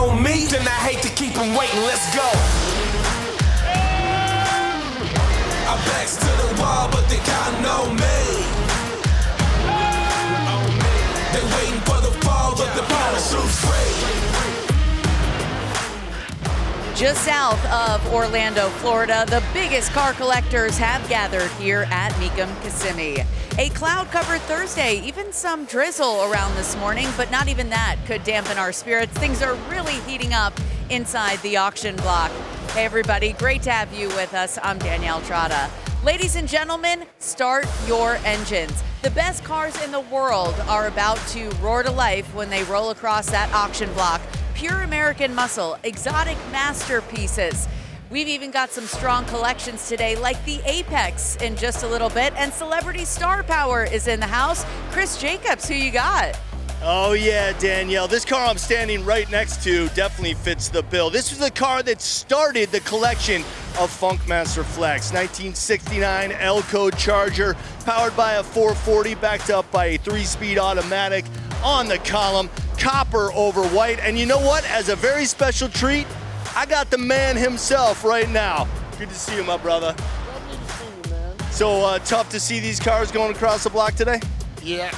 on me, then I hate to keep them waiting. Let's go. I'm backs to the wall, but they counting on me. They waiting for the fall, but the parachute's free. Just south of Orlando, Florida, the biggest car collectors have gathered here at Mecum Kissimmee. A cloud-covered Thursday, even some drizzle around this morning, but not even that could dampen our spirits. Things are really heating up inside the auction block. Hey everybody, great to have you with us. I'm Danielle Trotta. Ladies and gentlemen, start your engines. The best cars in the world are about to roar to life when they roll across that auction block. Pure American muscle, exotic masterpieces. We've even got some strong collections today, like the Apex in just a little bit, and celebrity star power is in the house. Chris Jacobs, who you got? Oh yeah, Danielle, this car I'm standing right next to definitely fits the bill. This was the car that started the collection of Funkmaster Flex. 1969 L-Code Charger, powered by a 440, backed up by a 3-speed automatic on the column, copper over white. And you know what? As a very special treat, I got the man himself right now. Good to see you, my brother. Lovely to see you, man. So tough to see these cars going across the block today? Yeah,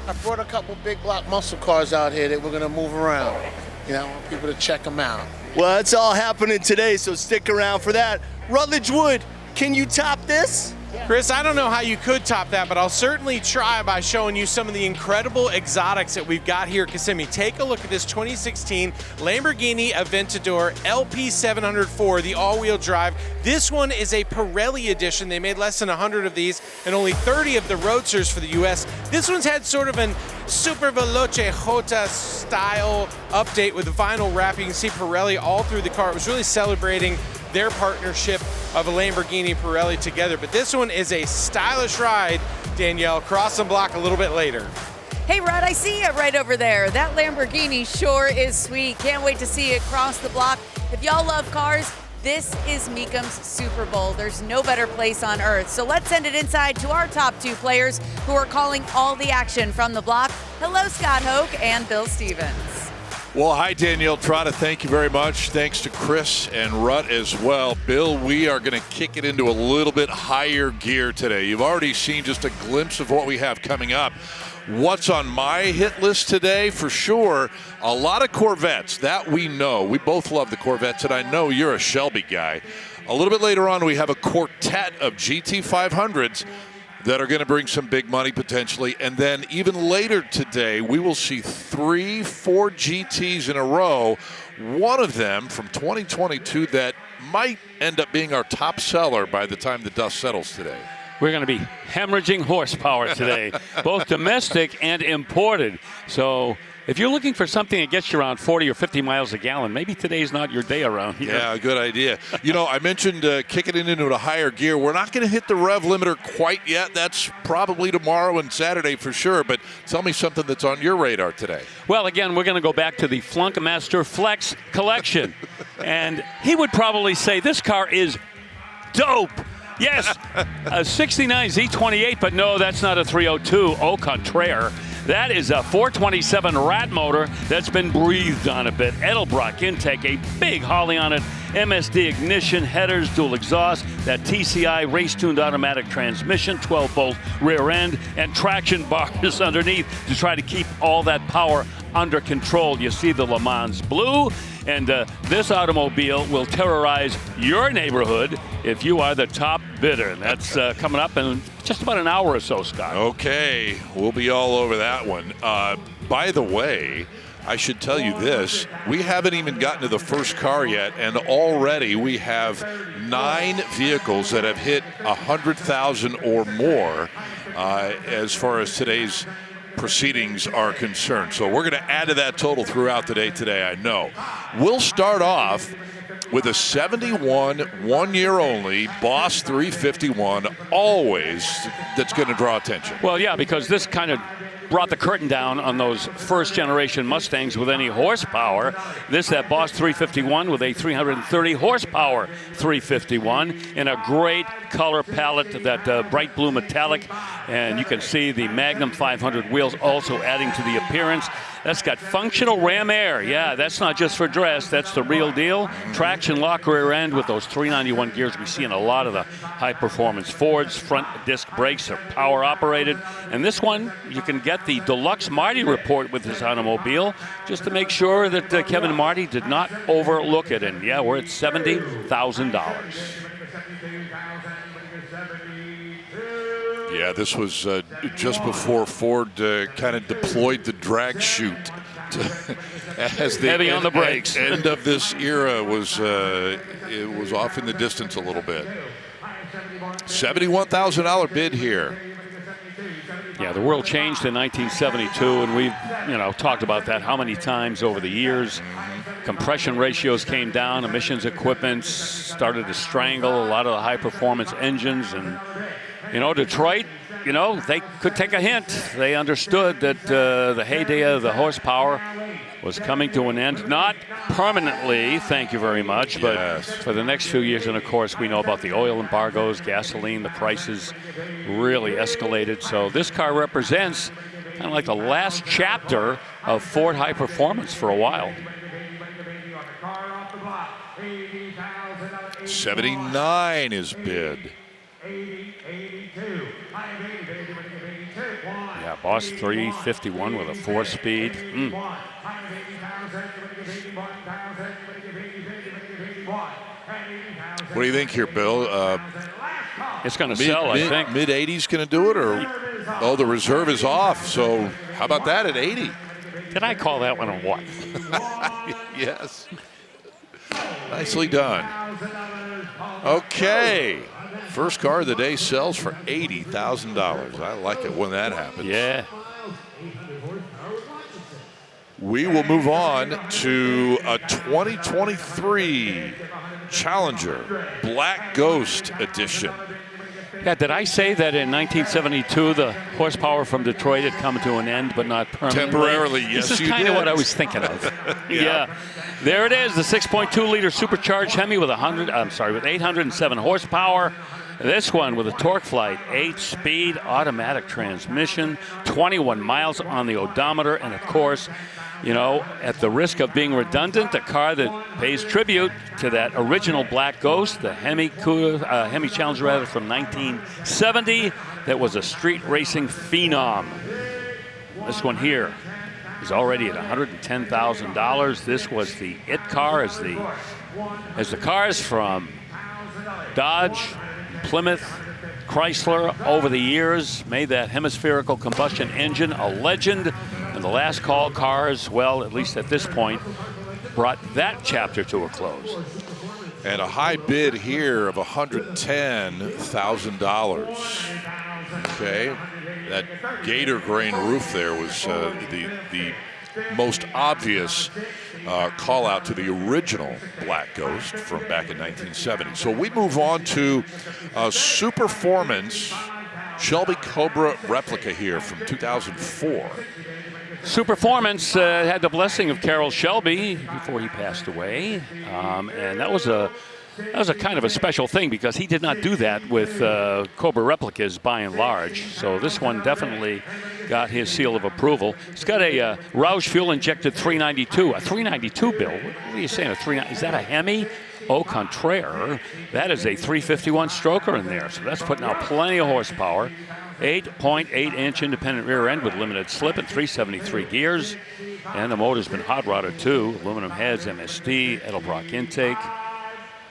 I brought a couple big block muscle cars out here that we're gonna move around. You know, I want people to check them out. Well, that's all happening today, so stick around for that. Rutledge Wood, can you top this? Chris, I don't know how you could top that, but I'll certainly try by showing you some of the incredible exotics that we've got here at Kissimmee. Take a look at this 2016 Lamborghini Aventador LP704, the all-wheel drive. This one is a Pirelli edition. They made less than 100 of these and only 30 of the roadsters for the U.S. This one's had sort of an Super Veloce Jota style update with vinyl wrap. You can see Pirelli all through the car. It was really celebrating their partnership of a Lamborghini Pirelli together. But this one is a stylish ride, Danielle. Cross the block a little bit later. Hey Rod, I see you right over there. That Lamborghini sure is sweet. Can't wait to see it cross the block. If y'all love cars, this is Mecum's Super Bowl. There's no better place on earth. So let's send it inside to our top two players who are calling all the action from the block. Hello, Scott Hoke and Bill Stevens. Well, hi, Danielle Trotta. Thank you very much. Thanks to Chris and Rut as well. Bill, we are going to kick it into a little bit higher gear today. You've already seen just a glimpse of what we have coming up. What's on my hit list today? For sure, a lot of Corvettes. That we know. We both love the Corvettes, and I know you're a Shelby guy. A little bit later on, we have a quartet of GT500s that are going to bring some big money potentially. And then even later today, we will see 3 Ford GTs in a row. One of them from 2022 that might end up being our top seller by the time the dust settles today. We're going to be hemorrhaging horsepower today, both domestic and imported. So if you're looking for something that gets you around 40 or 50 miles a gallon, maybe today's not your day around here. Yeah, good idea. You know, I mentioned kicking it into a higher gear. We're not going to hit the rev limiter quite yet. That's probably tomorrow and Saturday for sure. But tell me something that's on your radar today. Well, again, we're going to go back to the Funkmaster Flex collection. And he would probably say this car is dope. Yes, a 69 Z28, but no, that's not a 302. Au contraire. That is a 427 Rat motor that's been breathed on a bit. Edelbrock intake, a big Holly on it, MSD ignition, headers, dual exhaust, that TCI race-tuned automatic transmission, 12-volt rear end, and traction bars underneath to try to keep all that power under control. You see the Le Mans blue, and this automobile will terrorize your neighborhood if you are the top bidder. That's coming up in just about an hour or so, Scott. Okay, we'll be all over that one. By the way, I should tell you this. We haven't even gotten to the first car yet, and already we have 9 vehicles that have hit 100,000 or more as far as today's proceedings are concerned. So we're going to add to that total throughout the day today, I know. We'll start off with a 71, 1 year only, Boss 351, always, that's going to draw attention. Well, yeah, because this kind of brought the curtain down on those first-generation Mustangs with any horsepower. That Boss 351 with a 330 horsepower 351 in a great color palette, that bright blue metallic, and you can see the Magnum 500 wheels also adding to the appearance. That's got functional ram air. Yeah, that's not just for dress. That's the real deal. Traction lock rear end with those 391 gears we see in a lot of the high-performance Fords. Front disc brakes are power-operated. And this one, you can get the Deluxe Marty report with this automobile just to make sure that Kevin Marty did not overlook it. And, yeah, we're at $70,000. Yeah, this was just before Ford kind of deployed the drag chute as the heavy on the brakes. End of this era was it was off in the distance a little bit. $71,000 bid here. Yeah, the world changed in 1972, and we've talked about that how many times over the years. Compression ratios came down, emissions equipment started to strangle a lot of the high-performance engines, and Detroit, they could take a hint. They understood that the heyday of the horsepower was coming to an end. Not permanently, thank you very much, but for the next few years. And, of course, we know about the oil embargoes, gasoline, the prices really escalated. So this car represents kind of like the last chapter of Ford high performance for a while. 79 is bid. Yeah, Boss 351 with a 4-speed. What do you think here, Bill? It's going to sell, I think. Mid-80s going to do it, or the reserve is off. So how about that at 80? Did I call that one or what? Yes. Nicely done. Okay. First car of the day sells for $80,000. I like it when that happens. Yeah. We will move on to a 2023 Challenger Black Ghost Edition. Yeah, did I say that in 1972 the horsepower from Detroit had come to an end, but not permanently? Temporarily, yes, This is you kind of did. what I was thinking of. Yeah. There it is, the 6.2-liter supercharged Hemi with 807 horsepower. This one with a torque flight, 8-speed automatic transmission, 21 miles on the odometer, and of course, at the risk of being redundant, a car that pays tribute to that original Black Ghost, the Hemi Challenger from 1970, that was a street racing phenom. This one here is already at $110,000. This was the it car, as the cars from Dodge, Plymouth, Chrysler over the years made that hemispherical combustion engine a legend. And the last call cars, well, at least at this point, brought that chapter to a close. And a high bid here of $110,000. Okay, that gator grain roof there was the most obvious call out to the original Black Ghost from back in 1970. So we move on to Superformance Shelby Cobra Replica here from 2004. Superformance had the blessing of Carroll Shelby before he passed away, and that was a kind of a special thing because he did not do that with Cobra Replicas by and large. So this one definitely got his seal of approval. It's got a Roush fuel-injected 392. A 392, Bill? What are you saying? Is that a Hemi? Au contraire, that is a 351 stroker in there. So that's putting out plenty of horsepower. 8.8-inch independent rear end with limited slip and 373 gears. And the motor's been hot rodded too. Aluminum heads, MSD, Edelbrock intake.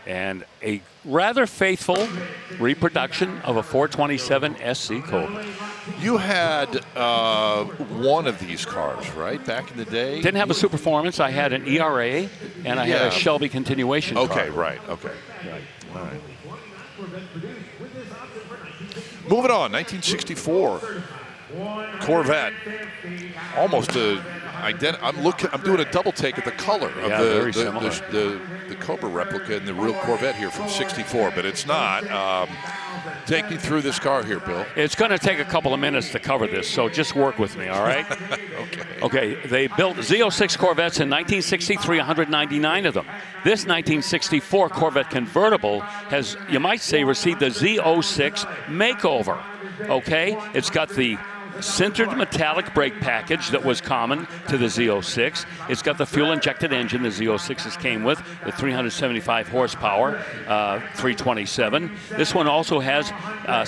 And a rather faithful reproduction of a 427 SC Cobra. You had one of these cars, right, back in the day? Didn't have a Superformance. I had an ERA, and I had a Shelby continuation car. Okay, right, okay. Right. All right. Moving on, 1964 Corvette. Almost I'm doing a double take at the color of the Cobra replica and the real Corvette here from 64, but it's not. Take me through this car here, Bill. It's going to take a couple of minutes to cover this, so just work with me, all right? Okay, they built Z06 Corvettes in 1963, 199 of them. This 1964 Corvette convertible has, you might say, received the Z06 makeover, okay? It's got the sintered metallic brake package that was common to the Z06. It's got the fuel-injected engine the Z06s came with 375 horsepower, 327. This one also has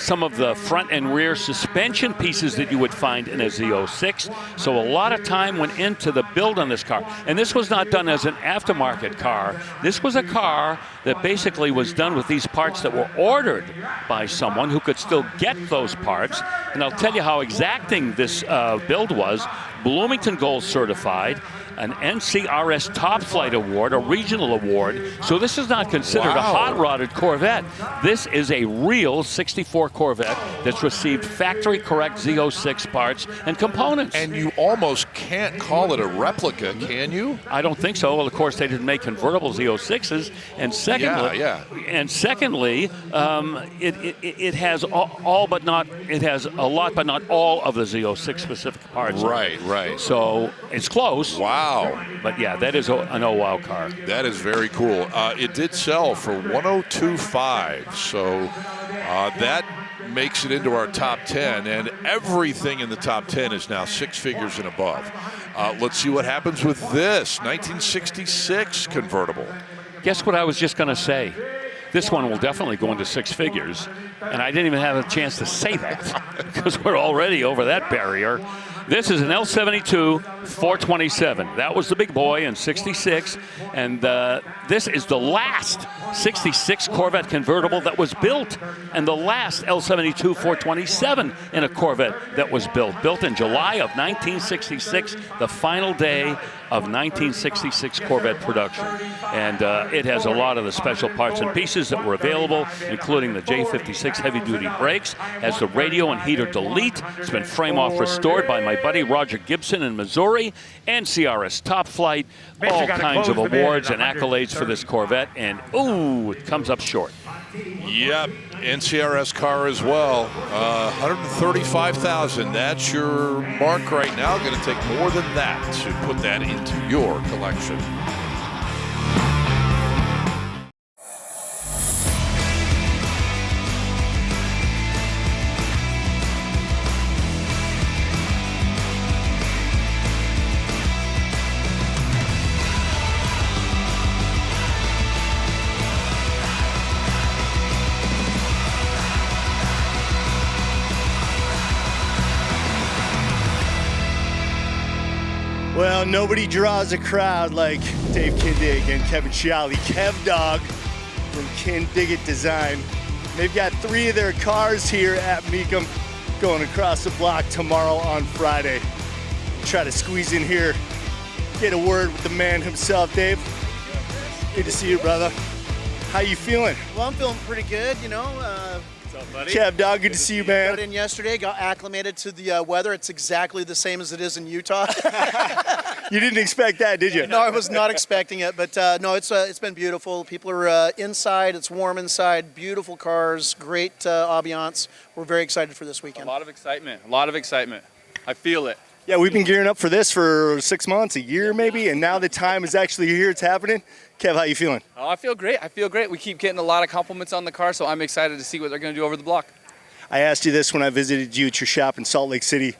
some of the front and rear suspension pieces that you would find in a Z06. So a lot of time went into the build on this car. And this was not done as an aftermarket car. This was a car that basically was done with these parts that were ordered by someone who could still get those parts. And I'll tell you how exacting this build was. Bloomington Gold certified, an NCRS Top Flight Award, a regional award. So this is not considered a hot-rodded Corvette. This is a real 64 Corvette that's received factory-correct Z06 parts and components. And you almost can't call it a replica, can you? I don't think so. Well, of course, they didn't make convertible Z06s. And secondly, it has all but not, it has a lot but not all of the Z06 specific parts. Right. So it's close. Wow. But yeah, that is an oh-wow car. That is very cool. It did sell for $102,500, so that makes it into our top 10, and everything in the top 10 is now six figures and above. Let's see what happens with this 1966 convertible. Guess what I was just going to say? This one will definitely go into six figures, and I didn't even have a chance to say that because we're already over that barrier. This is an L72 427. That was the big boy in 66, and this is the last 66 Corvette convertible that was built, and the last L72 427 in a Corvette that was built in July of 1966, the final day of 1966 Corvette production. And it has a lot of the special parts and pieces that were available, including the J56 heavy-duty brakes, has the radio and heater delete. It's been frame-off restored by my buddy Roger Gibson in Missouri, and CRS Top Flight, all kinds of awards and accolades for this Corvette, and ooh, it comes up short. Yep, NCRS car as well. 135,000. That's your mark right now. Going to take more than that to put that into your collection. Well, nobody draws a crowd like Dave Kindig and Kevin Shelby. Kev Dog from Kindig-it Design. They've got three of their cars here at Mecum going across the block tomorrow on Friday. Try to squeeze in here, get a word with the man himself. Dave, good to see you, brother. How you feeling? Well, I'm feeling pretty good, you know. What's up, buddy? Kev Dog, good to see you, man. Got in yesterday, got acclimated to the weather. It's exactly the same as it is in Utah. You didn't expect that, did you? No, I was not expecting it, but no, it's been beautiful. People are inside. It's warm inside. Beautiful cars, great ambiance. We're very excited for this weekend. A lot of excitement. I feel it. Yeah, we've been gearing up for this for 6 months, a year maybe, and now the time is actually here. It's happening. Kev, how you feeling? Oh, I feel great. We keep getting a lot of compliments on the car, so I'm excited to see what they're going to do over the block. I asked you this when I visited you at your shop in Salt Lake City.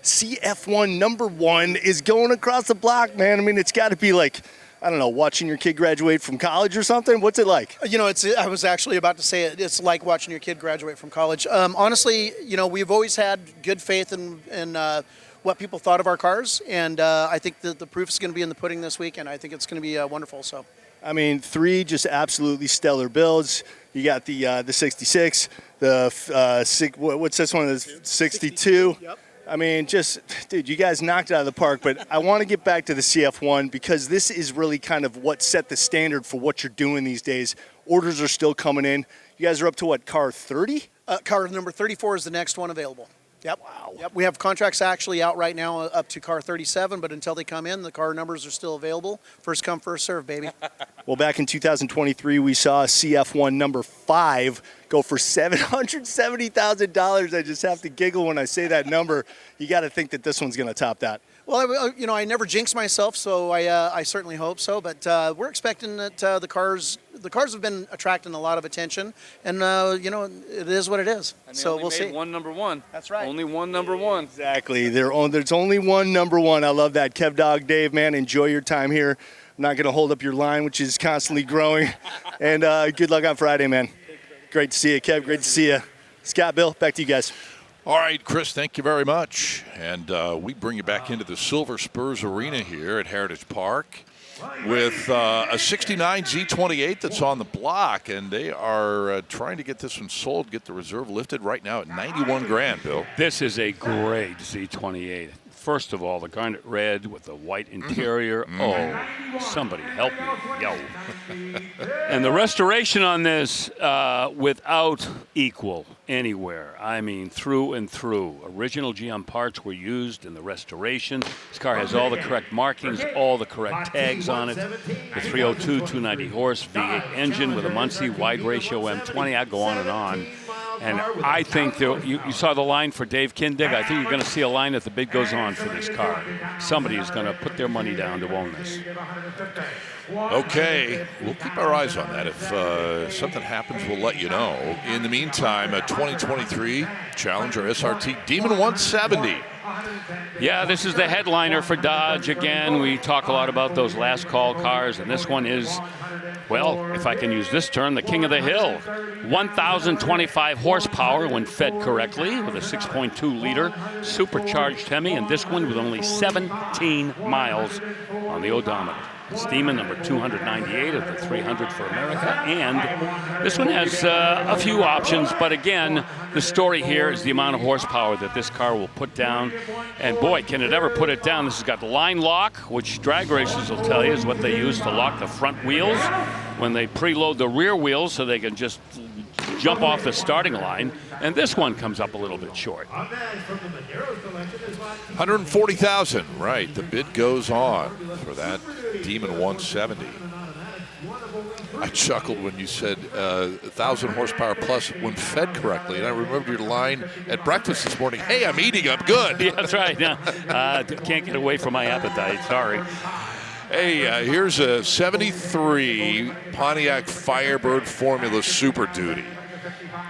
CF1 #1 is going across the block, man. I mean, it's got to be like, I don't know, watching your kid graduate from college or something. What's it like? You know, I was actually about to say it. It's like watching your kid graduate from college. Honestly, you know, we've always had good faith in what people thought of our cars, and I think that the proof is going to be in the pudding this week, and I think it's going to be wonderful. So, I mean, three just absolutely stellar builds. You got the 66, what's this one? The 62. Yep. I mean, just, dude, you guys knocked it out of the park, but I want to get back to the CF1 because this is really kind of what set the standard for what you're doing these days. Orders are still coming in. You guys are up to what, car 30? Car number 34 is the next one available. Yep. Wow. Yep. We have contracts actually out right now up to car 37, but until they come in, the car numbers are still available. First come, first serve, baby. Well, back in 2023, we saw a CF1 number 5 go for $770,000. I just have to giggle when I say that number. You got to think that this one's going to top that. Well, you know, I never jinx myself, so I certainly hope so. But we're expecting that the cars the cars have been attracting a lot of attention, and you know, it is what it is. And So we'll see. One number one. That's right. Only one number one. Exactly. There's only one number one. I love that. Kev Dog Dave, man, enjoy your time here. I'm not going to hold up your line, which is constantly growing. And good luck on Friday, man. Great to see you, Kev. Great to see you. Scott, Bill, back to you guys. All right, Chris, thank you very much. And we bring you back into the Silver Spurs Arena here at Heritage Park with a 69 Z28 that's on the block, and they are trying to get this one sold, get the reserve lifted right now at 91 grand, Bill. This is a great Z28. First of all, the garnet red with the white interior. Oh, somebody help me. Yo. And the restoration on this without equal anywhere. I mean, through and through. Original GM parts were used in the restoration. This car has all the correct markings, all the correct tags on it. The 302, 290 horse V8 engine with a Muncie wide ratio M20. I go on and on. And I think you saw the line for Dave Kindig. I think you're going to see a line that the bid goes on for this car. Somebody is going to put their money down to own this. Okay, we'll keep our eyes on that. If something happens, we'll let you know. In the meantime, a 2023 Challenger SRT Demon 170. Yeah, this is the headliner for Dodge. Again, we talk a lot about those last call cars, and this one is, well, if I can use this term, the king of the hill. 1,025 horsepower when fed correctly with a 6.2-liter supercharged Hemi, and this one with only 17 miles on the odometer. It's Demon number 298 of the 300 for America, and this one has a few options, but again, the story here is the amount of horsepower that this car will put down, and boy, can it ever put it down. This has got the line lock, which drag racers will tell you is what they use to lock the front wheels when they preload the rear wheels so they can just jump off the starting line, and this one comes up a little bit short. 140,000, right. The bid goes on for that Demon 170. I chuckled when you said 1,000 horsepower plus when fed correctly, and I remembered your line at breakfast this morning. Hey, I'm eating, I'm good. Yeah, that's right. Yeah. Can't get away from my appetite, sorry. Hey, here's a 73 Pontiac Firebird Formula Super Duty.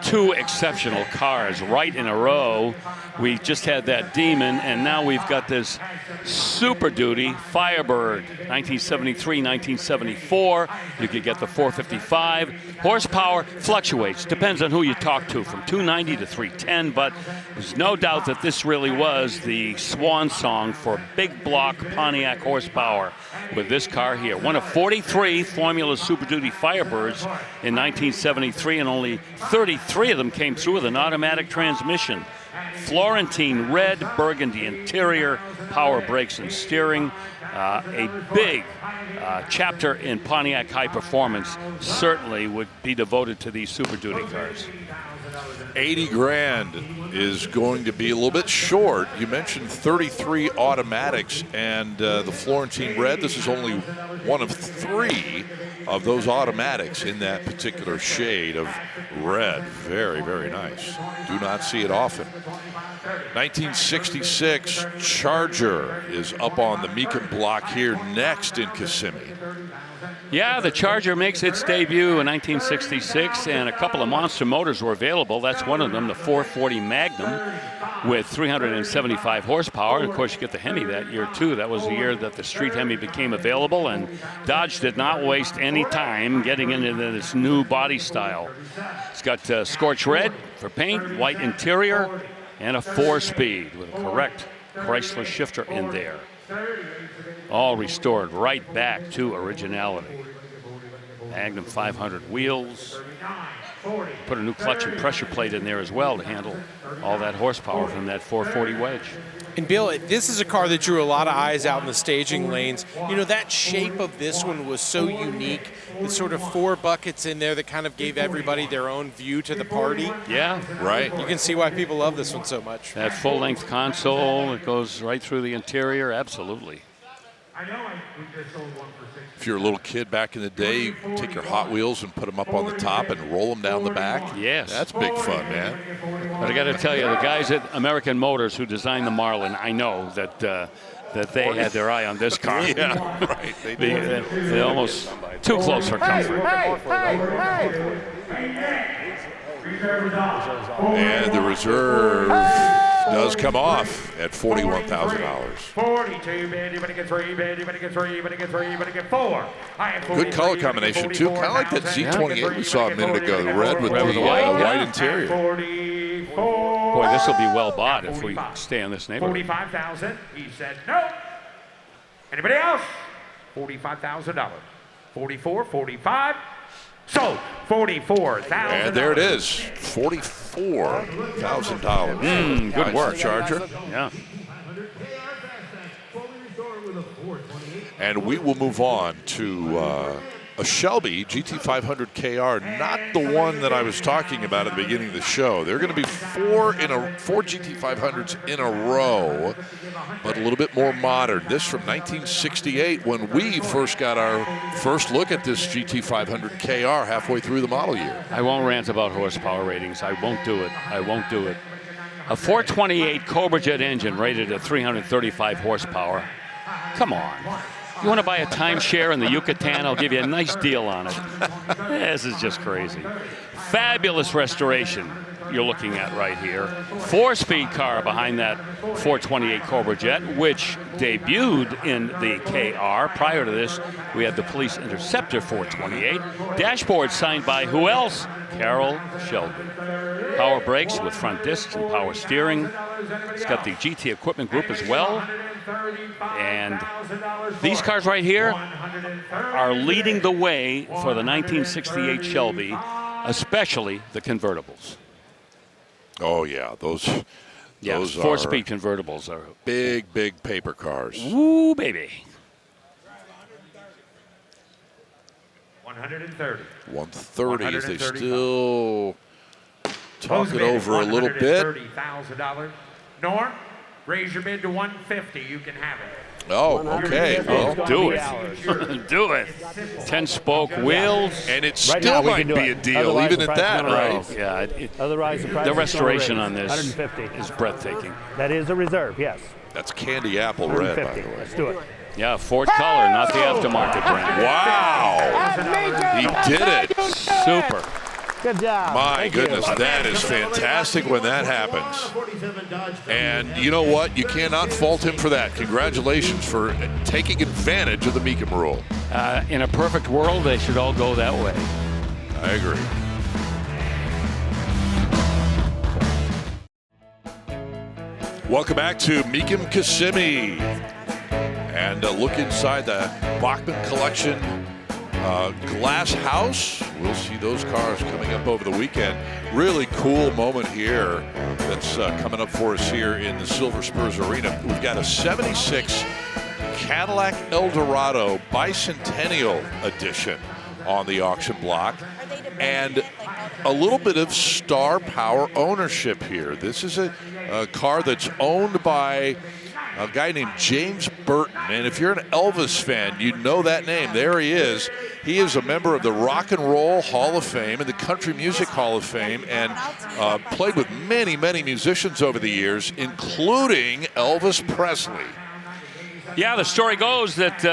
Two exceptional cars right in a row. We just had that Demon, and now we've got this Super Duty Firebird, 1973, 1974. You could get the 455. Horsepower fluctuates, depends on who you talk to, from 290 to 310, but there's no doubt that this really was the swan song for big block Pontiac horsepower with this car here. One of 43 Formula Super Duty Firebirds in 1973, and only 33 of them came through with an automatic transmission. Florentine red, burgundy interior, power brakes and steering. A big chapter in Pontiac high performance certainly would be devoted to these Super Duty cars. 80 grand is going to be a little bit short. You mentioned 33 automatics and the Florentine red. This is only one of 3 of those automatics in that particular shade of red. Very, very nice. Do not see it often. 1966 Charger is up on the Mecum block here next in Kissimmee. Yeah, the Charger makes its debut in 1966, and a couple of monster motors were available. That's one of them, the 440 Magnum with 375 horsepower. And of course, you get the Hemi that year, too. That was the year that the Street Hemi became available, and Dodge did not waste any time getting into this new body style. It's got scorch red for paint, white interior, and a 4-speed with a correct Chrysler shifter in there. All restored right back to originality. Magnum 500 wheels. Put a new clutch and pressure plate in there as well to handle all that horsepower from that 440 wedge. And Bill, this is a car that drew a lot of eyes out in the staging lanes. You know, that shape of this one was so unique. The sort of 4 buckets in there that kind of gave everybody their own view to the party. Yeah. Right. You can see why people love this one so much. That full-length console, it goes right through the interior, absolutely. If you're a little kid back in the day, you take your Hot Wheels and put them up on the top and roll them down the back. Yes. That's big fun, man. But I got to tell you, the guys at American Motors who designed the Marlin, I know that that they had their eye on this car. Yeah, right. They did. They almost too close for comfort. And the reserve does come off at $41,000. 42, bid, you better get 3, bid, you better get 3, you better get 3, you better get 4. Good color combination, too. Kind of like that Z28 we saw a minute ago, the red with the white interior. 44. Boy, this will be well bought if we stay in this neighborhood. 45,000. He said no. Anybody else? $45,000. 44, 45. So, $44,000. And there it is, $44,000. Good work, Charger. Yeah. And we will move on to a Shelby GT500 KR, not the one that I was talking about at the beginning of the show. There are going to be four GT500s in a row, but a little bit more modern. This from 1968, when we first got our first look at this GT500 KR halfway through the model year. I won't rant about horsepower ratings. I won't do it. A 428 Cobra Jet engine rated at 335 horsepower. Come on. You want to buy a timeshare in the Yucatan? I'll give you a nice deal on it. This is just crazy. Fabulous restoration you're looking at right here. 4-speed car behind that 428 Cobra Jet, which debuted in the KR. Prior to this, we had the Police Interceptor 428. Dashboard signed by who else? Carroll Shelby. Power brakes with front discs and power steering. It's got the GT Equipment Group as well. And these cars right here are leading the way for the 1968 Shelby, especially the convertibles. Oh, yeah, those 4-speed convertibles are big paper cars. Ooh, baby. 130. 130 as they still talk it over a little bit. $130,000. Norm, raise your bid to 150. You can have it. Oh, okay. Well, do it. Do it. 10-spoke wheels. And it still might be a deal, even at that, right? Yeah. Otherwise, The restoration on this 150 is breathtaking. That is a reserve, yes. That's candy apple red, by 150. the way. Let's do it. Yeah, Ford color, not the aftermarket brand. Wow. He did it. Super. Good job. My goodness, that is fantastic when that happens. And you know what? You cannot fault him for that. Congratulations for taking advantage of the Mecum rule. In a perfect world, they should all go that way. I agree. Welcome back to Mecum Kissimmee. And look inside the Bachmann Collection glass house. We'll see those cars coming up over the weekend. Really cool moment here that's coming up for us here in the Silver Spurs Arena. We've got a 76 Cadillac Eldorado Bicentennial Edition on the auction block. And a little bit of star power ownership here. This is a car that's owned by a guy named James Burton. And if you're an Elvis fan, you know that name. There he is. He is a member of the Rock and Roll Hall of Fame and the Country Music Hall of Fame, and played with many musicians over the years, including Elvis Presley. Yeah, the story goes that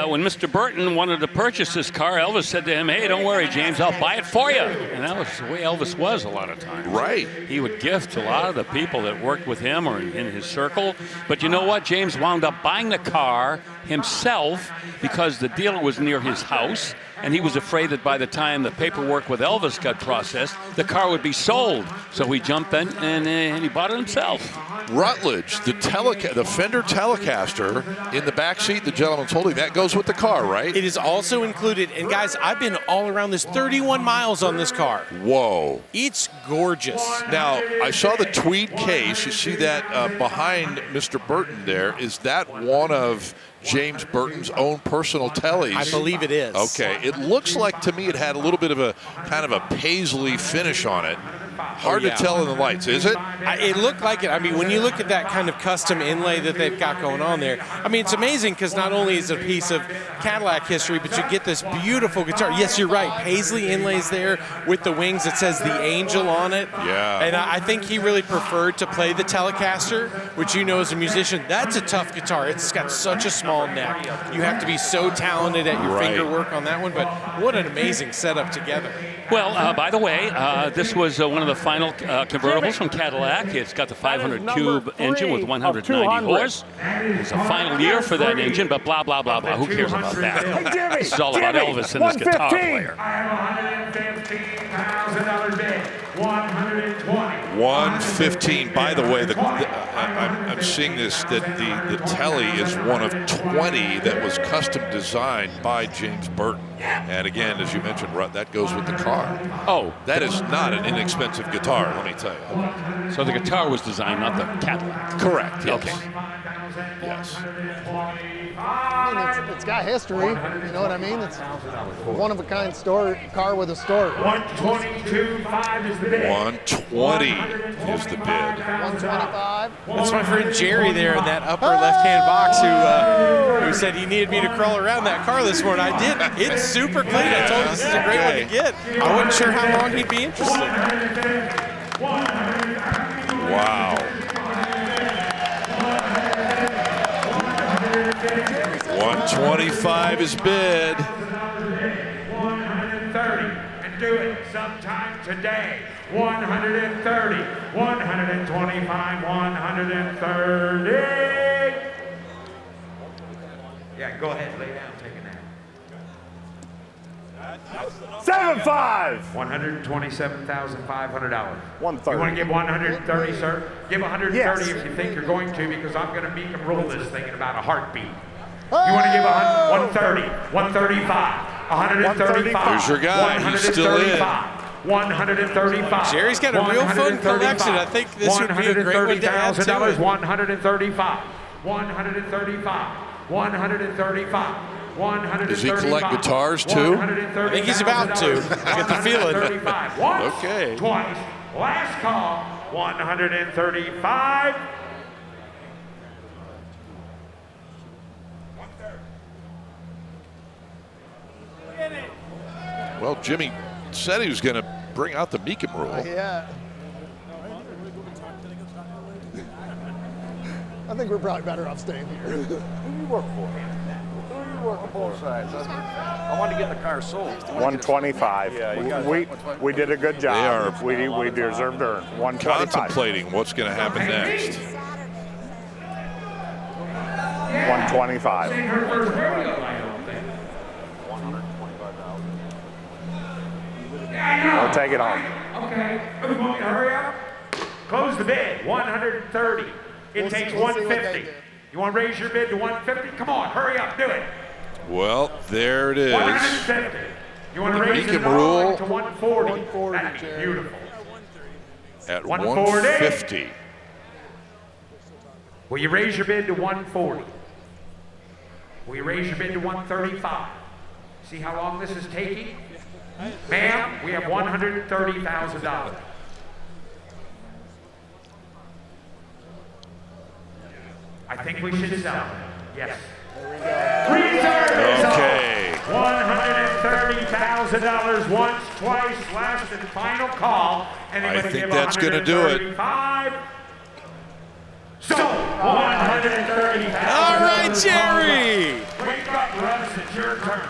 when Mr. Burton wanted to purchase this car, Elvis said to him, "Hey, don't worry, James, I'll buy it for you." And that was the way Elvis was a lot of times. Right. He would gift to a lot of the people that worked with him or in his circle. But you know what? James wound up buying the car himself because the dealer was near his house, and he was afraid that by the time the paperwork with Elvis got processed, the car would be sold. So he jumped in and he bought it himself. Rutledge, the Fender Telecaster in the back seat, the gentleman's holding, that goes with the car, right? It is also included. And guys, I've been all around this, 31 miles on this car. Whoa. It's gorgeous. Now, I saw the tweed case. You see that behind Mr. Burton there. Is that one of James Burton's own personal tellies? I believe it is. Okay. It looks like to me it had a little bit of a kind of a paisley finish on it. Hard to tell in the lights, is it? It looked like it. I mean, when you look at that kind of custom inlay that they've got going on there, I mean, it's amazing because not only is it a piece of Cadillac history, but you get this beautiful guitar. Yes, you're right. Paisley inlays there with the wings. It says the Angel on it. Yeah. And I think he really preferred to play the Telecaster, which you know as a musician, that's a tough guitar. It's got such a small neck. You have to be so talented at your finger work on that one, but what an amazing setup together. Well, by the way, this was one of the final convertibles from Cadillac. It's got the 500 cube engine with 190 horse. It's a final year for that engine, but blah, blah, blah, blah. Who cares about that? This is all about Elvis and his guitar player. $115,000 bid. 120. 115. By the way, I'm seeing this, that the Telly is one of 20 that was custom designed by James Burton. And again, as you mentioned, Rut, that goes with the car. Oh, that is not an inexpensive guitar, let me tell you. So the guitar was designed, not the Cadillac. Correct. Yes. Okay. Yes. I mean, it's got history. You know what I mean? It's a one-of-a-kind car with a story. 122.5 is the bid. 120 is the bid. 125. That's my friend Jerry there in that upper left-hand box who said he needed me to crawl around that car this morning. I did. It's super clean. I told him this is a great one to get. I wasn't sure how long he'd be interested. Wow. 125 is bid. 130 and do it sometime today. 130, 125, 130. Yeah, go ahead, lay down, take a nap. 75. $127,500. 130. You want to give 130, sir? Give 130 Yes. if you think you're going to, because I'm going to make them roll this thing in about a heartbeat. You want to give 130, 135, 135. There's your guy. He's still in. 135. Jerry's got a real fun collection. I think this would be a great one to add to it. $135, 135, 135. Does he collect guitars too? I think he's about to. I get the feeling. Once, Okay. twice, last call, 135. Well, Jimmy said he was going to bring out the Mecum rule. Yeah. I think we're probably better off staying here. Who do you work for? Who do you work for both sides? I want to get the car sold. 125. Yeah, we did a good job. We deserved to earn 125. Contemplating what's going to happen next. 125. We'll take it home. Okay, hurry up. Close the bid, 130. It takes 150. You want to raise your bid to 150? Come on, hurry up, do it. Well, there it is. 150. You want to raise it Mecum rule to 140? That'd be beautiful. at 140. 150. Will you raise your bid to 140? Will you raise your bid to 135? See how long this is taking? Ma'am, we have $130,000. I think we should sell it. Yes. Okay. $130,000 once, twice, last and final call. I think that's going to do it. So, 130,000. All right, Jerry. Wake up, Russ, it's your turn.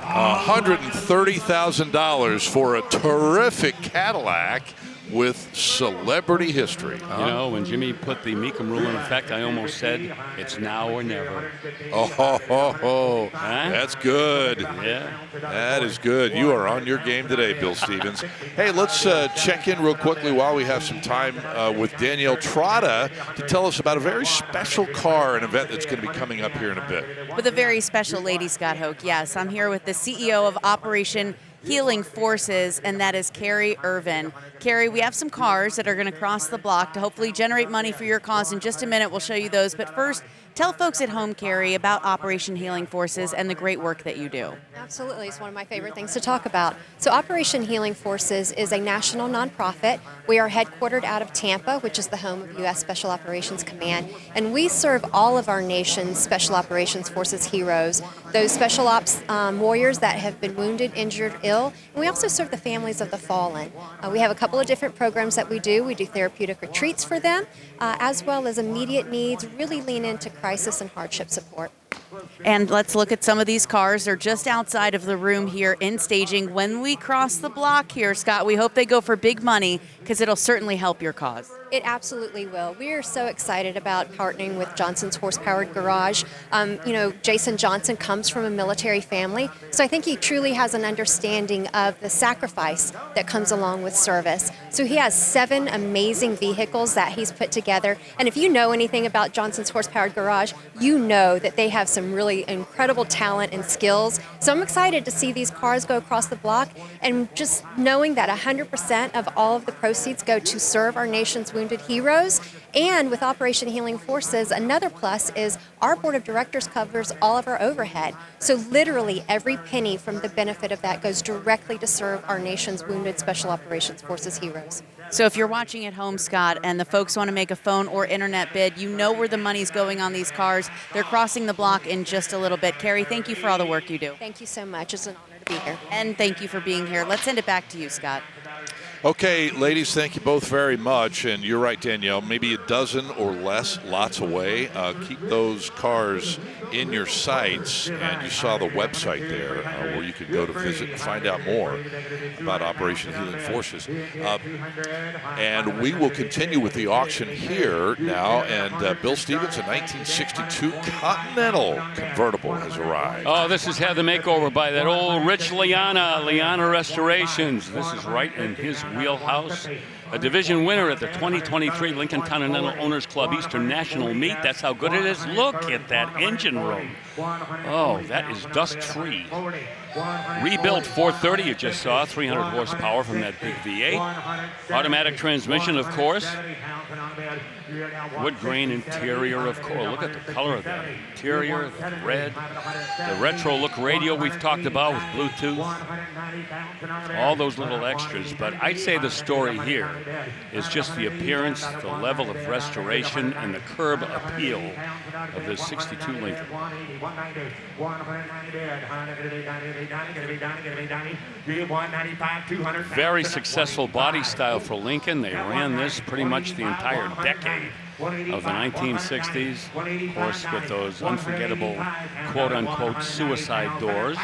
$130,000 for a terrific Cadillac with celebrity history. You know, when Jimmy put the Mecum rule in effect, I almost said it's now or never. Oh, that's good. Yeah. That is good. You are on your game today, Bill Stevens. Hey, let's check in real quickly while we have some time with Danielle Trotta to tell us about a very special car, an event that's going to be coming up here in a bit. With a very special lady, Scott Hoke. Yes, I'm here with the CEO of Operation Healing Forces, and that is Carrie Irvin. Carrie, we have some cars that are going to cross the block to hopefully generate money for your cause. In just a minute, we'll show you those. But first, Tell folks at home, Carrie, about Operation Healing Forces and the great work that you do. Absolutely. It's one of my favorite things to talk about. So Operation Healing Forces is a national nonprofit. We are headquartered out of Tampa, which is the home of U.S. Special Operations Command, and we serve all of our nation's Special Operations Forces heroes, those special ops warriors that have been wounded, injured, ill, and we also serve the families of the fallen. We have a couple of different programs that we do. We do therapeutic retreats for them, as well as immediate needs, really lean into crisis and hardship support. And let's look at some of these cars. They're just outside of the room here in staging. When we cross the block here, Scott, we hope they go for big money because it'll certainly help your cause. It absolutely will. We are so excited about partnering with Johnson's Horsepowered Garage. Jason Johnson comes from a military family, so I think he truly has an understanding of the sacrifice that comes along with service. So he has 7 amazing vehicles that he's put together, and if you know anything about Johnson's Horsepowered Garage, you know that they have some really incredible talent and skills. So I'm excited to see these cars go across the block, and just knowing that 100% of all of the proceeds go to serve our nation's wounded heroes. And with Operation Healing Forces, another plus is our board of directors covers all of our overhead. So literally every penny from the benefit of that goes directly to serve our nation's wounded Special Operations Forces heroes. So if you're watching at home, Scott, and the folks want to make a phone or internet bid, you know where the money's going on these cars. They're crossing the block in just a little bit. Carrie, thank you for all the work you do. Thank you so much. It's an honor to be here. And thank you for being here. Let's send it back to you, Scott. Okay, ladies, thank you both very much. And you're right, Danielle, maybe a dozen or less lots away. Keep those cars in your sights. And you saw the website there where you could go to visit and find out more about Operation Healing Forces. And we will continue with the auction here now. And Bill Stevens, a 1962 Continental convertible has arrived. Oh, this has had the makeover by that old Rich Liana Restorations. This is right in his wheelhouse. A division winner at the 2023 Lincoln Continental Owners Club Eastern National Meet. That's how good it is. Look at that engine room. Oh, that is dust-free. Rebuilt 430, you just saw, 300 horsepower from that big V8. Automatic transmission, of course. Wood grain interior, of course. Look at the color of that interior, the red. The retro look radio we've talked about with Bluetooth. All those little extras. But I'd say the story here is just the appearance, the level of restoration, and the curb appeal of this 62 Lincoln. Very successful body style for Lincoln. They ran this pretty much the entire decade of the 1960s, of course, with those unforgettable quote-unquote suicide doors.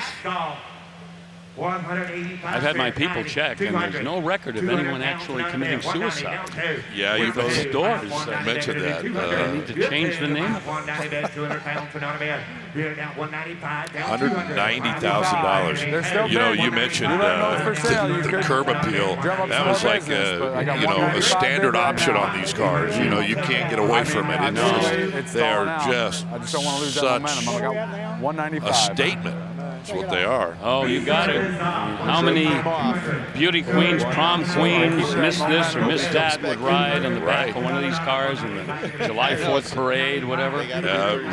I've had my people check, and there's no record of anyone actually committing suicide. Yeah, you those doors. mentioned that. They need to change the name. $190,000. You know, you mentioned the curb appeal. That was like a standard option on these cars. You know, you can't get away from it. They are just such a statement. That's what they are. Oh, you got it. How many beauty queens, prom queens, miss this or miss that would ride on the back of one of these cars in the July 4th parade, whatever?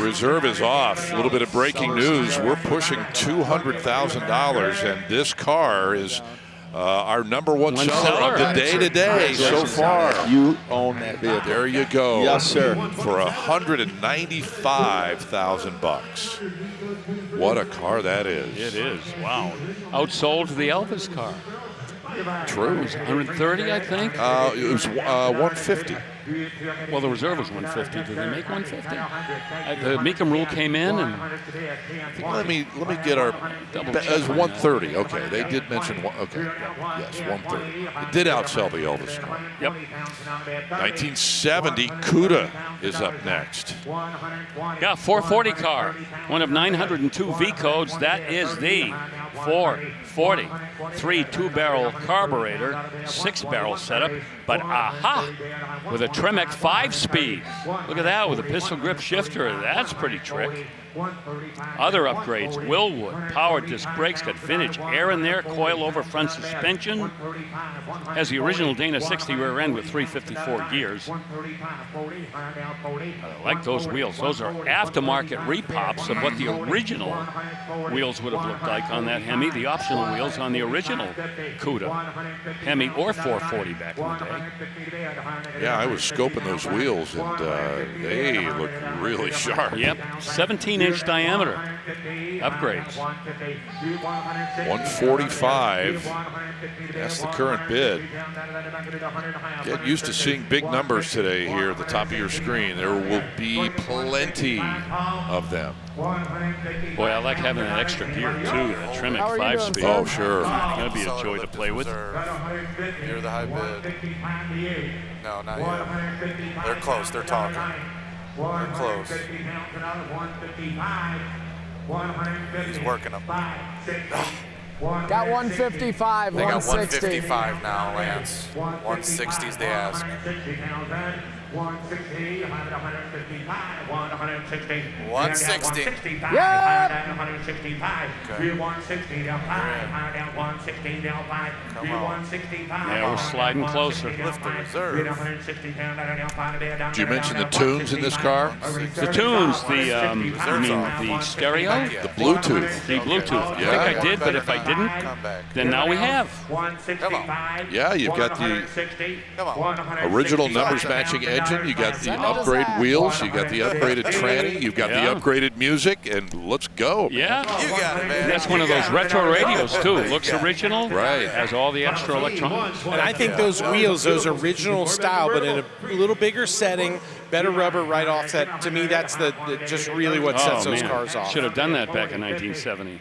Reserve is off. A little bit of breaking news. We're pushing $200,000, and this car is our #1 seller of the day today so far. You own that vehicle. There you go. Yes, sir. For $195,000. What a car that is. It is. Wow. Outsold to the Elvis car. True. It was 130, I think. It was 150. Well, the reserve was 150. Did they make 150? The Mecum rule came in, and let me get our. It was 130. Okay, they did mention one. Okay, yes, 130. It did outsell the Elvis car. Yep. 1970 Cuda is up next. Yeah, 440 car. One of 902 V codes. That is the 440. 3 2-barrel carburetor, 6-barrel setup, but aha, with a Tremec 5-speed. Look at that, with a pistol grip shifter. That's pretty trick. Other upgrades, Willwood, power disc brakes, got vintage air in there, coil over front suspension. Has the original Dana 60 rear end with 354 gears. I like those wheels. Those are aftermarket repops of what the original wheels would have looked like on that Hemi. The optional wheels on the original Cuda Hemi or 440 back in the day. Yeah, I was scoping those wheels, and they look really sharp. Yep, 17-inch diameter upgrades. 145. That's the current bid. Get used to seeing big numbers today here at the top of your screen. There will be plenty of them. Boy, I like having that extra gear too, that Tremec 5-speed. Oh, sure. It's going to be a joy to play with. Near the high bid. No, not yet. They're close. They're talking. They're close. He's working them. Got 155, They got 160. 155 now, Lance. 160's the ask. 160. Yep. 165. 160 down 5. Down 160 down 5. 165. Yeah, we're sliding closer. Lift the reserve. Did you mention the tunes in this car? The tunes, the stereo? The Bluetooth. The Bluetooth. Yeah. I think I did, but if I didn't, then now we have. Yeah, you've got the original numbers matching engine. You got the upgrade wheels. You got the upgraded tranny. You've got the upgraded music, and let's go. Yeah. You got it, man. That's one of those retro radios, too. Looks original. Right. Has all the extra electronics. And I think those wheels, those original style, but in a little bigger setting, better rubber right off that. To me, that's the just really what sets those cars off. Should have done that back in 1970.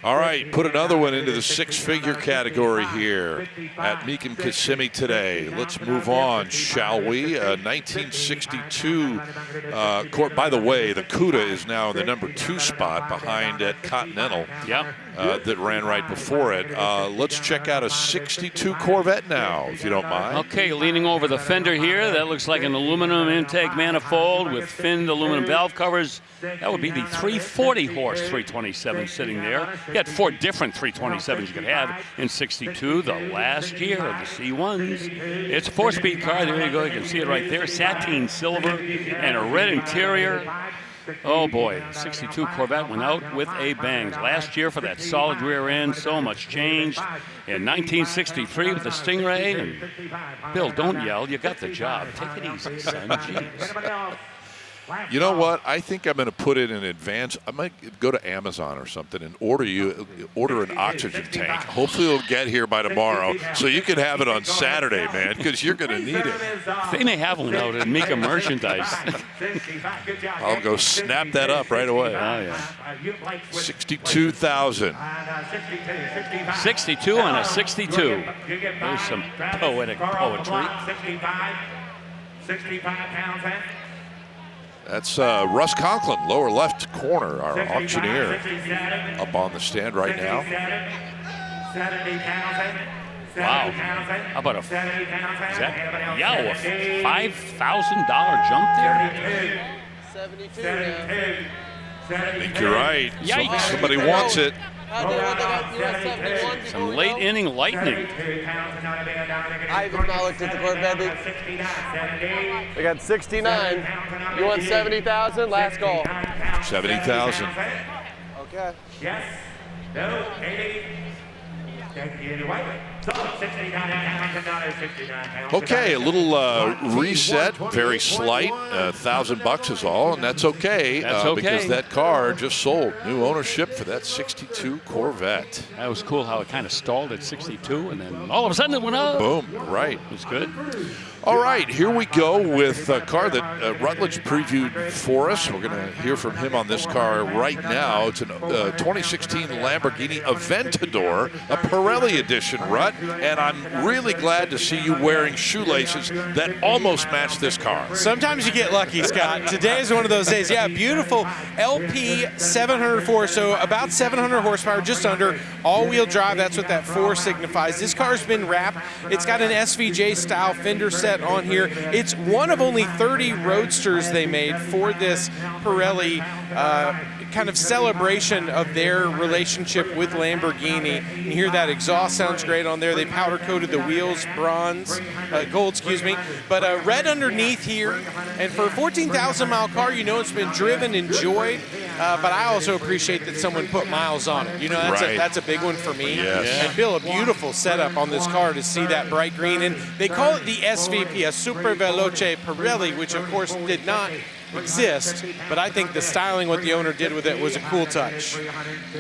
All right, put another one into the six-figure category here at Mecum Kissimmee today. Let's move on, shall we? 1962. By the way, the Cuda is now in the number 2 spot behind at Continental. Yep. That ran right before it. Let's check out a 62 Corvette now, if you don't mind. Okay, leaning over the fender here. That looks like an aluminum intake manifold with finned aluminum valve covers. That would be the 340 horse 327 sitting there. You had 4 different 327s you could have in 62, the last year of the C1s. It's a 4-speed car. There you go. You can see it right there. Sateen silver and a red interior. Oh boy, 62 Corvette went out with a bang. Last year for that solid rear end, so much changed. In 1963 with the Stingray. And Bill, don't yell. You got the job. Take it easy, son. Jeez. You know what? I think I'm going to put it in advance. I might go to Amazon or something and order an oxygen tank. Hopefully it'll get here by tomorrow so you can have it on Saturday, man, because you're going to need it. They may have one out at Mecum merchandise. I'll go snap that up right away. Oh, yeah. 62,000. 62 on a 62. There's some poetic poetry. 65 pounds, man. That's Russ Conklin, lower left corner, our auctioneer, up on the stand right now. Wow. How about a $5,000 jump there? 72. I think you're right. Yikes. Somebody wants it. Some late inning lightning. I've now looked at the Corvette. They got 69. You want 70,000? Last call. 70,000. Okay. Yes. No. 80. Okay, a little reset, very slight, $1,000 is all, and that's okay. That's okay. Because that car just sold. New ownership for that 62 Corvette. That was cool how it kind of stalled at 62, and then all of a sudden it went up. Boom, right. It was good. All right, here we go with a car that Rutledge previewed for us. We're going to hear from him on this car right now. It's a 2016 Lamborghini Aventador, a Pirelli edition, Rut. Rut, and I'm really glad to see you wearing shoelaces that almost match this car. Sometimes you get lucky, Scott. Today is one of those days. Yeah, beautiful LP 704, so about 700 horsepower, just under. All-wheel drive, that's what that 4 signifies. This car's been wrapped. It's got an SVJ-style fender set on here. It's one of only 30 roadsters they made for this Pirelli kind of celebration of their relationship with Lamborghini. You hear that exhaust sounds great on there. They powder coated the wheels gold, excuse me. But red underneath here. And for a 14,000 mile car, you know it's been driven, enjoyed. But I also appreciate that someone put miles on it. You know, that's a big one for me. Yes. And Bill, a beautiful setup on this car to see that bright green. And they call it the SVP, a Super Veloce Pirelli, which of course did not exist, but I think the styling what the owner did with it was a cool touch.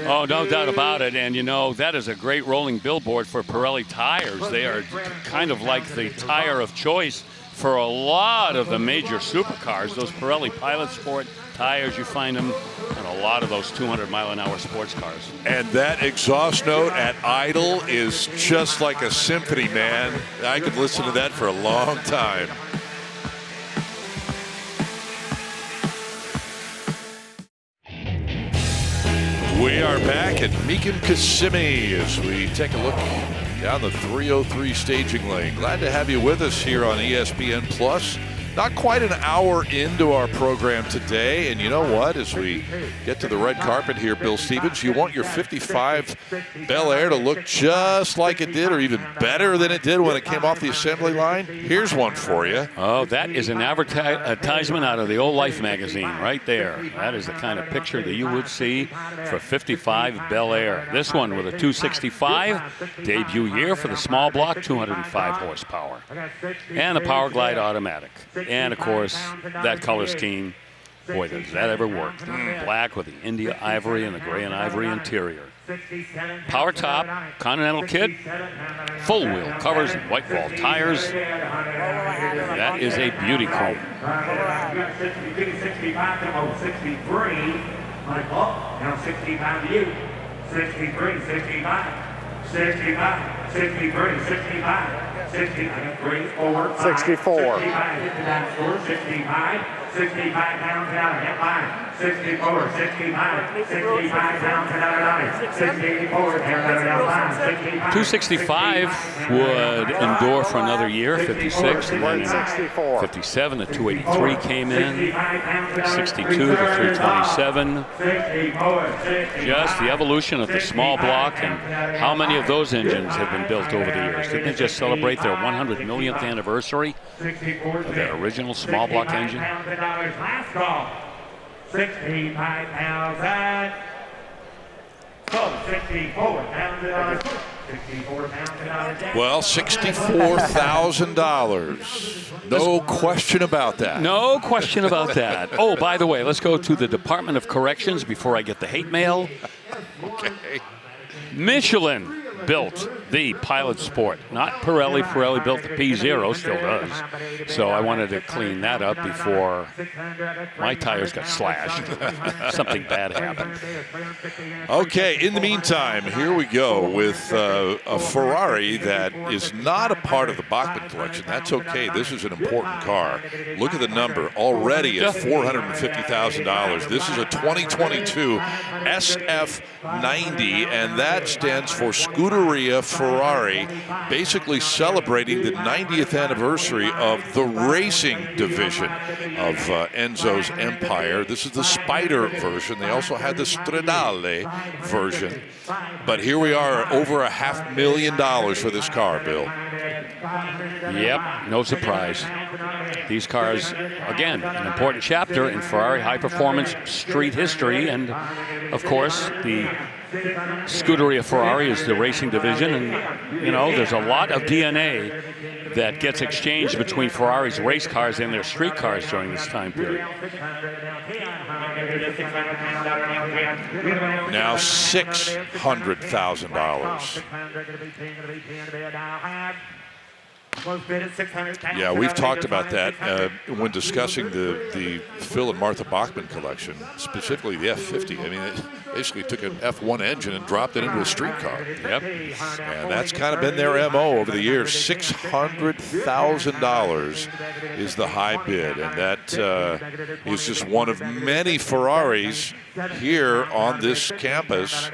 Oh, no doubt about it. And you know, that is a great rolling billboard for Pirelli tires. They are kind of like the tire of choice for a lot of the major supercars. Those Pirelli Pilot Sport tires, you find them in a lot of those 200-mile-an-hour sports cars. And that exhaust note at idle is just like a symphony, man. I could listen to that for a long time. We are back at Mecum Kissimmee as we take a look down the 303 staging lane. Glad to have you with us here on ESPN Plus. Not quite an hour into our program today, and you know what? As we get to the red carpet here, Bill Stevens, you want your 55 Bel Air to look just like it did or even better than it did when it came off the assembly line? Here's one for you. Oh, that is an advertisement out of the old Life magazine right there. That is the kind of picture that you would see for 55 Bel Air. This one with a 265, debut year for the small block, 205 horsepower. And the Power Glide automatic. And, of course, that color scheme, boy, does that ever work. Black with the India ivory and the gray and ivory interior. Power top, Continental kit, full wheel covers and white wall tires. That is a beauty queen. 63, now 65 to you. 63, 65, 65, 63, 65. 60, I got 3, 4, 5, 64. 65, 65, 65 pounds out of that line. 64, 65, 65 pounds out of line. 64 pounds out of line. 265 would endure for another year, 56, and then in 57, the 283 came in, 62, the 327. Just the evolution of the small block and how many of those engines have been built over the years. Didn't they just celebrate their 100 millionth anniversary of that original small block engine? Last call. 65 pounds and so 64 pounds. 64 pounds. Well, $64,000. No question about that. No question about that. Oh, by the way, let's go to the Department of Corrections before I get the hate mail. Okay. Michelin built the Pilot Sport, not Pirelli. Pirelli built the P0, still does. So I wanted to clean that up before my tires got slashed. Something bad happened. Okay, in the meantime, here we go with a Ferrari that is not a part of the Bachmann collection. That's okay. This is an important car. Look at the number already at $450,000. This is a 2022 SF90, and that stands for Scuderia Ferrari, basically celebrating the 90th anniversary of the racing division of Enzo's empire. This is the Spider version. They also had the Stradale version. But here we are, over $500,000 for this car, Bill. Yep, no surprise. These cars, again, an important chapter in Ferrari high-performance street history. And, of course, the Scuderia Ferrari is the racing division. And, you know, there's a lot of DNA that gets exchanged between Ferrari's race cars and their street cars during this time period. Now $600,000. Yeah, we've talked about that when discussing the Phil and Martha Bachman collection, specifically the F50. I mean, it basically took an F1 engine and dropped it into a street car. Yep. And that's kind of been their MO over the years. $600,000 is the high bid, and that is just one of many Ferraris here on this campus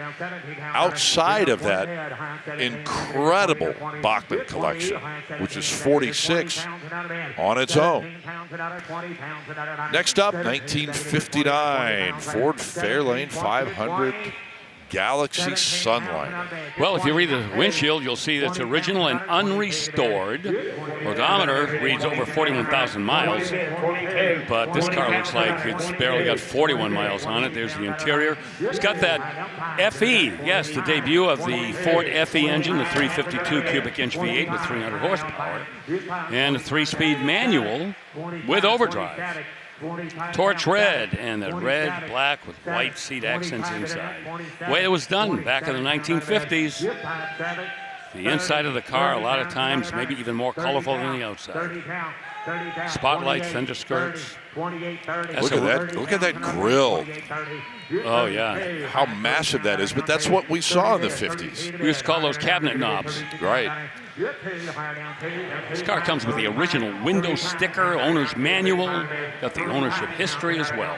outside of that incredible Bachman collection, which is 46 on its own. Next up, 1959 Ford Fairlane 500 Galaxy Sunliner. Well, if you read the windshield, you'll see that's original and unrestored. Odometer reads over 41,000 miles, but this car looks like it's barely got 41 miles on it. There's the interior. It's got that FE, yes, the debut of the Ford FE engine, the 352 cubic inch V8 with 300 horsepower, and a 3-speed manual with overdrive. Torch red, and the red, black with white seat accents inside. The way it was done back in the 1950s. The inside of the car, a lot of times, maybe even more colorful than the outside. Spotlights, fender skirts. Look at that! Look at that grill. Oh yeah, how massive that is! But that's what we saw in the 50s. We used to call those cabinet knobs. Right. This car comes with the original window sticker, owner's manual, got the ownership history as well.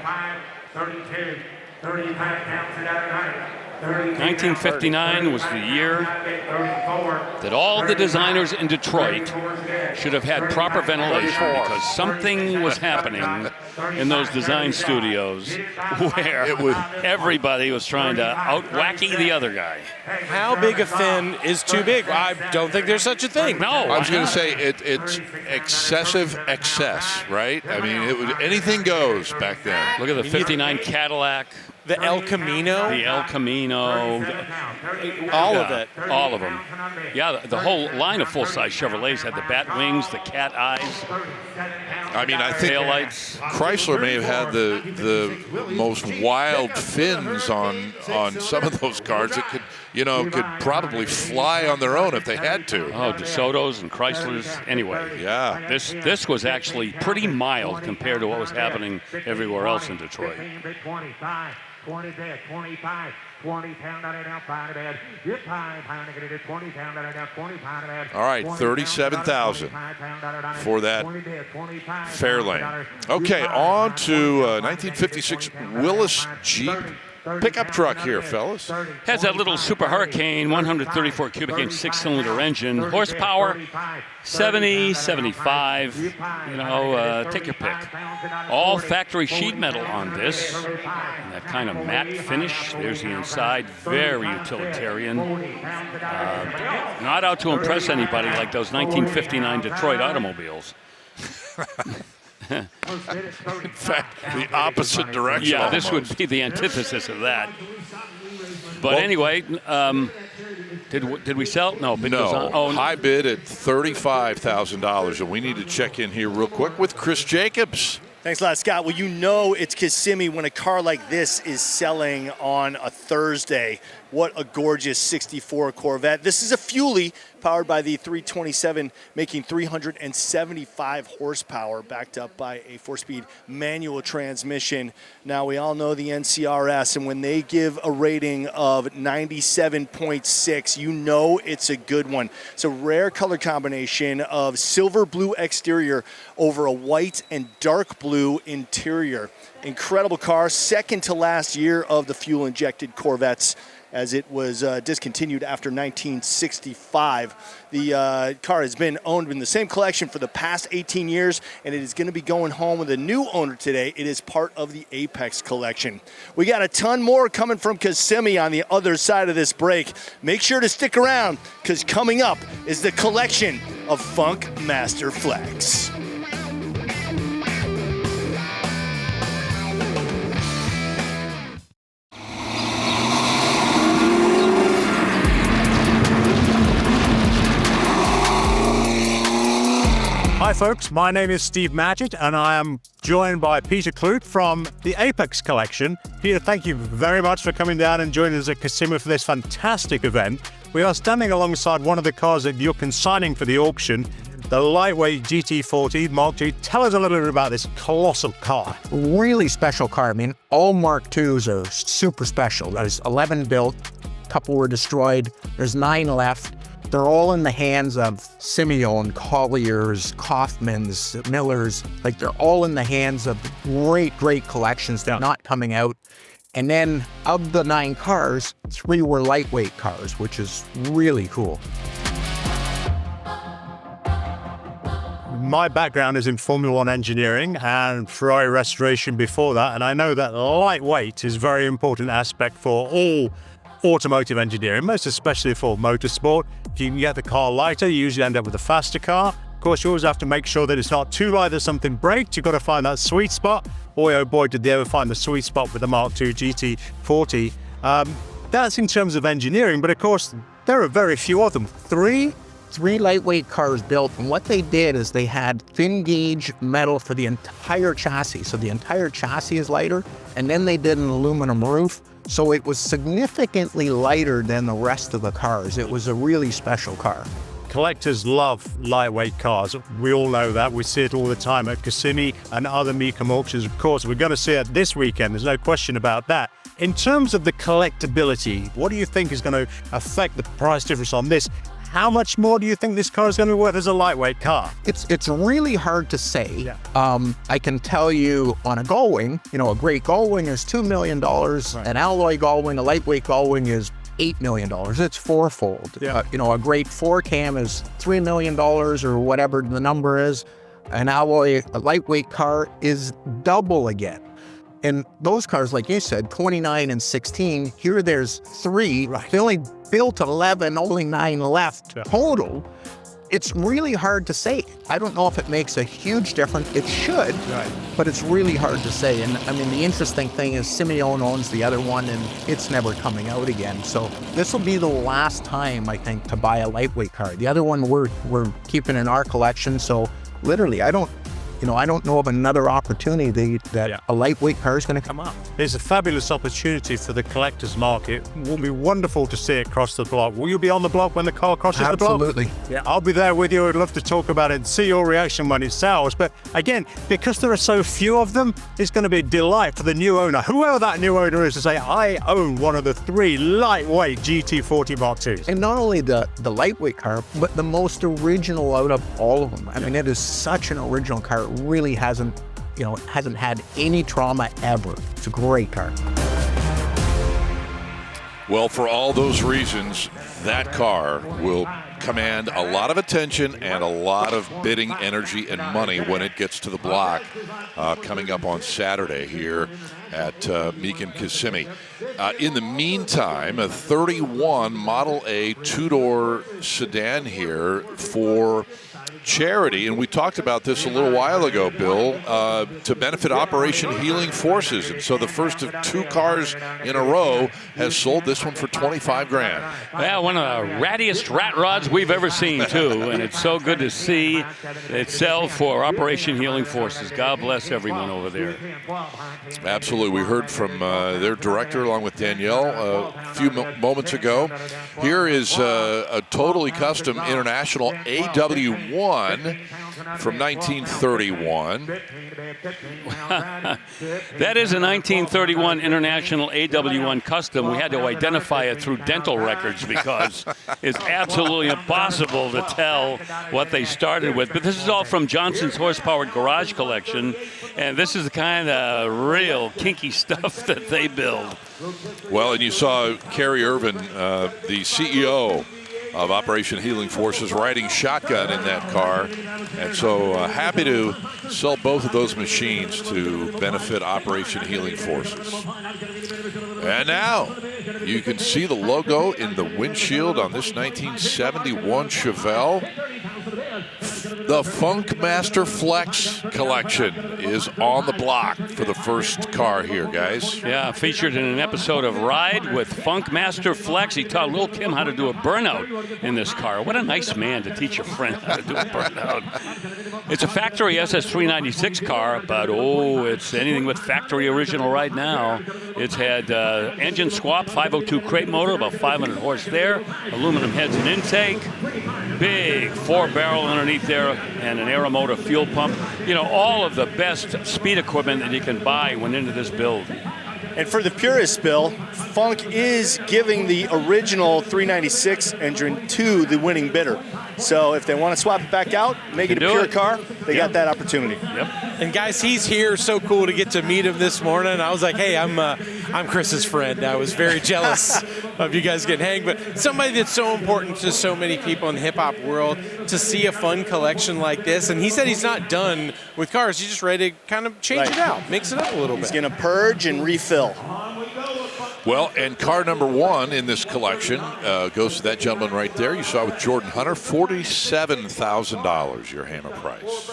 1959 was the year that all the designers in Detroit should have had proper ventilation, because something was happening in those design studios where everybody was trying to out-wacky the other guy. How big a fin is too big? I don't think there's such a thing. No. I was going to say it's excessive excess, right? I mean, anything goes back then. Look at the 59 Cadillac. The El Camino. The El Camino. All of it. All of them. Yeah, the whole line of full-size Chevrolets had the bat wings, the cat eyes. I mean, I think taillights. Chrysler may have had the most wild fins on some of those cars that could probably fly on their own if they had to. Oh, DeSoto's and Chryslers. Anyway, yeah. This was actually pretty mild compared to what was happening everywhere else in Detroit. 20 bed, 25, 20 pound out of now, 5 bed, 5 pound, get it 20 pound out of now, 20 pound bed. All right, 37,000 for that Fairlane. Okay, on to 1956 Willis Jeep pickup truck here, fellas. Has that little Super Hurricane 134 cubic inch 6-cylinder engine, horsepower 70, 75. Take your pick. All factory sheet metal on this. And that kind of matte finish. There's the inside. Very utilitarian. Not out to impress anybody like those 1959 Detroit automobiles. In fact, the opposite direction. Yeah, almost. this would be the antithesis of that. But anyway, did we sell? No. Bid goes on. No, high bid at $35,000, and we need to check in here real quick with Chris Jacobs. Thanks a lot, Scott. Well, it's Kissimmee when a car like this is selling on a Thursday. What a gorgeous 64 Corvette. This is a Fuelie powered by the 327, making 375 horsepower, backed up by a 4-speed manual transmission. Now, we all know the NCRS, and when they give a rating of 97.6, it's a good one. It's a rare color combination of silver blue exterior over a white and dark blue interior. Incredible car, second to last year of the fuel-injected Corvettes, as it was discontinued after 1965. The car has been owned in the same collection for the past 18 years, and it is going to be going home with a new owner today. It is part of the Apex collection. We got a ton more coming from Kissimmee on the other side of this break. Make sure to stick around, because coming up is the collection of Funkmaster flags. Hi folks, my name is Steve Matchett and I am joined by Peter Kloot from the Apex collection. Peter, thank you very much for coming down and joining us at Kissimmee for this fantastic event. We are standing alongside one of the cars that you're consigning for the auction. the lightweight GT40 Mark II. Tell us a little bit about this colossal car. Really special car. I mean, all Mark IIs are super special. There's 11 built, a couple were destroyed, there's 9 left. They're all in the hands of Simeone, Colliers, Kaufmans, Millers. Like, they're all in the hands of great collections. They're not coming out. And then of the 9 cars, 3 were lightweight cars, which is really cool. My background is in Formula One engineering and Ferrari restoration before that, and I know that lightweight is a very important aspect for all automotive engineering, most especially for motorsport. If you can get the car lighter, you usually end up with a faster car. Of course, you always have to make sure that it's not too light that something breaks. You've got to find that sweet spot. Boy, oh boy, did they ever find the sweet spot with the Mark II GT40. That's in terms of engineering, but of course, there are very few of them. 3 lightweight cars built, and what they did is they had thin gauge metal for the entire chassis. So the entire chassis is lighter, and then they did an aluminum roof. So it was significantly lighter than the rest of the cars. It was a really special car. Collectors love lightweight cars. We all know that. We see it all the time at Kissimmee and other Mecum auctions. Of course, we're going to see it this weekend. There's no question about that. In terms of the collectability, what do you think is going to affect the price difference on this? How much more do you think this car is going to be worth as a lightweight car? It's really hard to say. Yeah. I can tell you on a Gullwing, a great Gullwing is $2 million. Right. An alloy Gullwing, a lightweight Gullwing is $8 million. It's fourfold. Yeah. A great 4-cam is $3 million or whatever the number is. A lightweight car is double again. And those cars, like you said, 29 and 16, here there's 3. Right. They only built 11, only 9 left total. It's really hard to say. I don't know if it makes a huge difference. It should, but it's really hard to say. And I mean, the interesting thing is Simeone owns the other one, and it's never coming out again. So this will be the last time, I think, to buy a lightweight car. The other one we're keeping in our collection. So literally, I don't know of another opportunity that a lightweight car is going to come up. There's a fabulous opportunity for the collector's market. It will be wonderful to see it cross the block. Will you be on the block when the car crosses the block? Absolutely. Yeah, I'll be there with you. I'd love to talk about it and see your reaction when it sells. But again, because there are so few of them, it's going to be a delight for the new owner, whoever that new owner is, to say, I own one of the 3 lightweight GT40 Mark IIs. And not only the lightweight car, but the most original out of all of them. I mean, it is such an original car. It really hasn't had any trauma ever. It's a great car. Well, for all those reasons, that car will command a lot of attention and a lot of bidding energy and money when it gets to the block coming up on Saturday here at Mecum Kissimmee. In the meantime, a 31 Model A 2-door sedan here for charity, and we talked about this a little while ago, Bill, to benefit Operation Healing Forces. And so the first of 2 cars in a row has sold, this one for $25 grand. Yeah, one of the rattiest rat rods we've ever seen, too. And it's so good to see it sell for Operation Healing Forces. God bless everyone over there. Absolutely. We heard from their director along with Danielle a few moments ago. Here is a totally custom International AW1 from 1931. That is a 1931 International AW1 custom. We had to identify it through dental records because it's absolutely impossible to tell what they started with. But this is all from Johnson's Horsepowered Garage Collection, and this is the kind of real kinky stuff that they build. Well, and you saw Kerry Irvin, the CEO of Operation Healing Forces, riding shotgun in that car. And so happy to sell both of those machines to benefit Operation Healing Forces. And now you can see the logo in the windshield on this 1971 Chevelle. The Funkmaster Flex collection is on the block for the first car here, guys. Yeah, featured in an episode of Ride with Funkmaster Flex. He taught Lil Kim how to do a burnout in this car. What a nice man to teach a friend how to do a burnout. It's a factory SS396 car, but it's anything with factory original right now. It's had engine swap, 502 crate motor, about 500 horse there, aluminum heads and intake, big 4-barrel underneath there and an Aeromotor fuel pump. You know, all of the best speed equipment that you can buy went into this build. And for the purists, Bill, Funk is giving the original 396 engine to the winning bidder. So if they want to swap it back out, make it a pure car, they got that opportunity. Yep. And guys, he's here. So cool to get to meet him this morning. I was like, hey, I'm Chris's friend. I was very jealous of you guys getting hanged. But somebody that's so important to so many people in the hip-hop world, to see a fun collection like this. And he said he's not done with cars. He's just ready to kind of change it out, mix it up a little bit. He's going to purge and refill. Well, and car number 1 in this collection goes to that gentleman right there. You saw with Jordan Hunter, $47,000, your hammer price.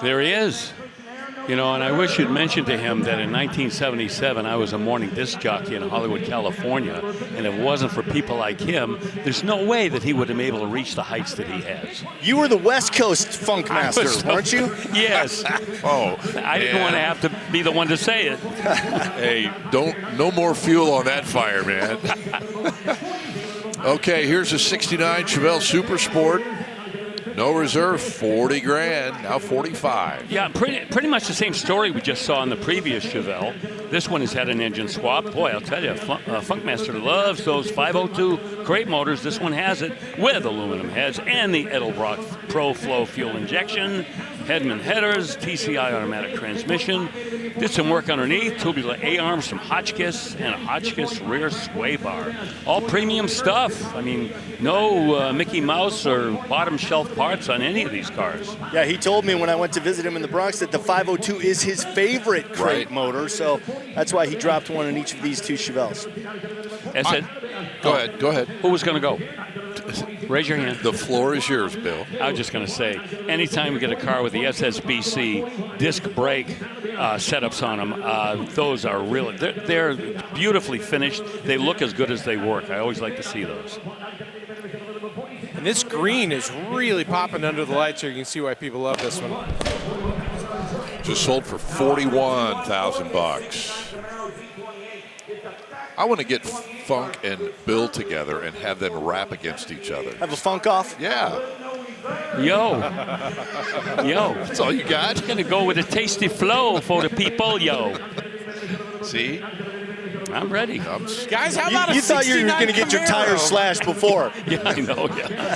There he is. You know, and I wish you'd mentioned to him that in 1977, I was a morning disc jockey in Hollywood, California, and if it wasn't for people like him, there's no way that he would have been able to reach the heights that he has. You were the West Coast Funkmaster, weren't you? Yes. I didn't want to have to be the one to say it. Hey, no more fuel on that fire, man. Okay, here's a 69 Chevelle Super Sport. No reserve, 40 grand, now 45. Yeah, pretty much the same story we just saw in the previous Chevelle. This one has had an engine swap. Boy, I'll tell you, Funkmaster loves those 502 crate motors. This one has it with aluminum heads and the Edelbrock Pro Flow fuel injection, Hedman headers, TCI automatic transmission. Did some work underneath, tubular A-arms from Hotchkiss, and a Hotchkiss rear sway bar. All premium stuff. I mean, no Mickey Mouse or bottom shelf parts on any of these cars. Yeah, he told me when I went to visit him in the Bronx that the 502 is his favorite crate motor, so that's why he dropped one in each of these 2 Chevelles. Go ahead. Who was going to go? Raise your hand. The floor is yours, Bill. I was just going to say, anytime we get a car with the SSBC disc brake setups on them, those are really, they're beautifully finished. They look as good as they work. I always like to see those. And this green is really popping under the lights here. You can see why people love this one. Just sold for $41,000. I want to get Funk and Bill together and have them rap against each other. Have a funk off? Yeah. Yo. That's all you got? I'm going to go with a tasty flow for the people, yo. See? I'm ready. Guys, how about you thought you were going to get your tires slashed before. Yeah, I know, yeah.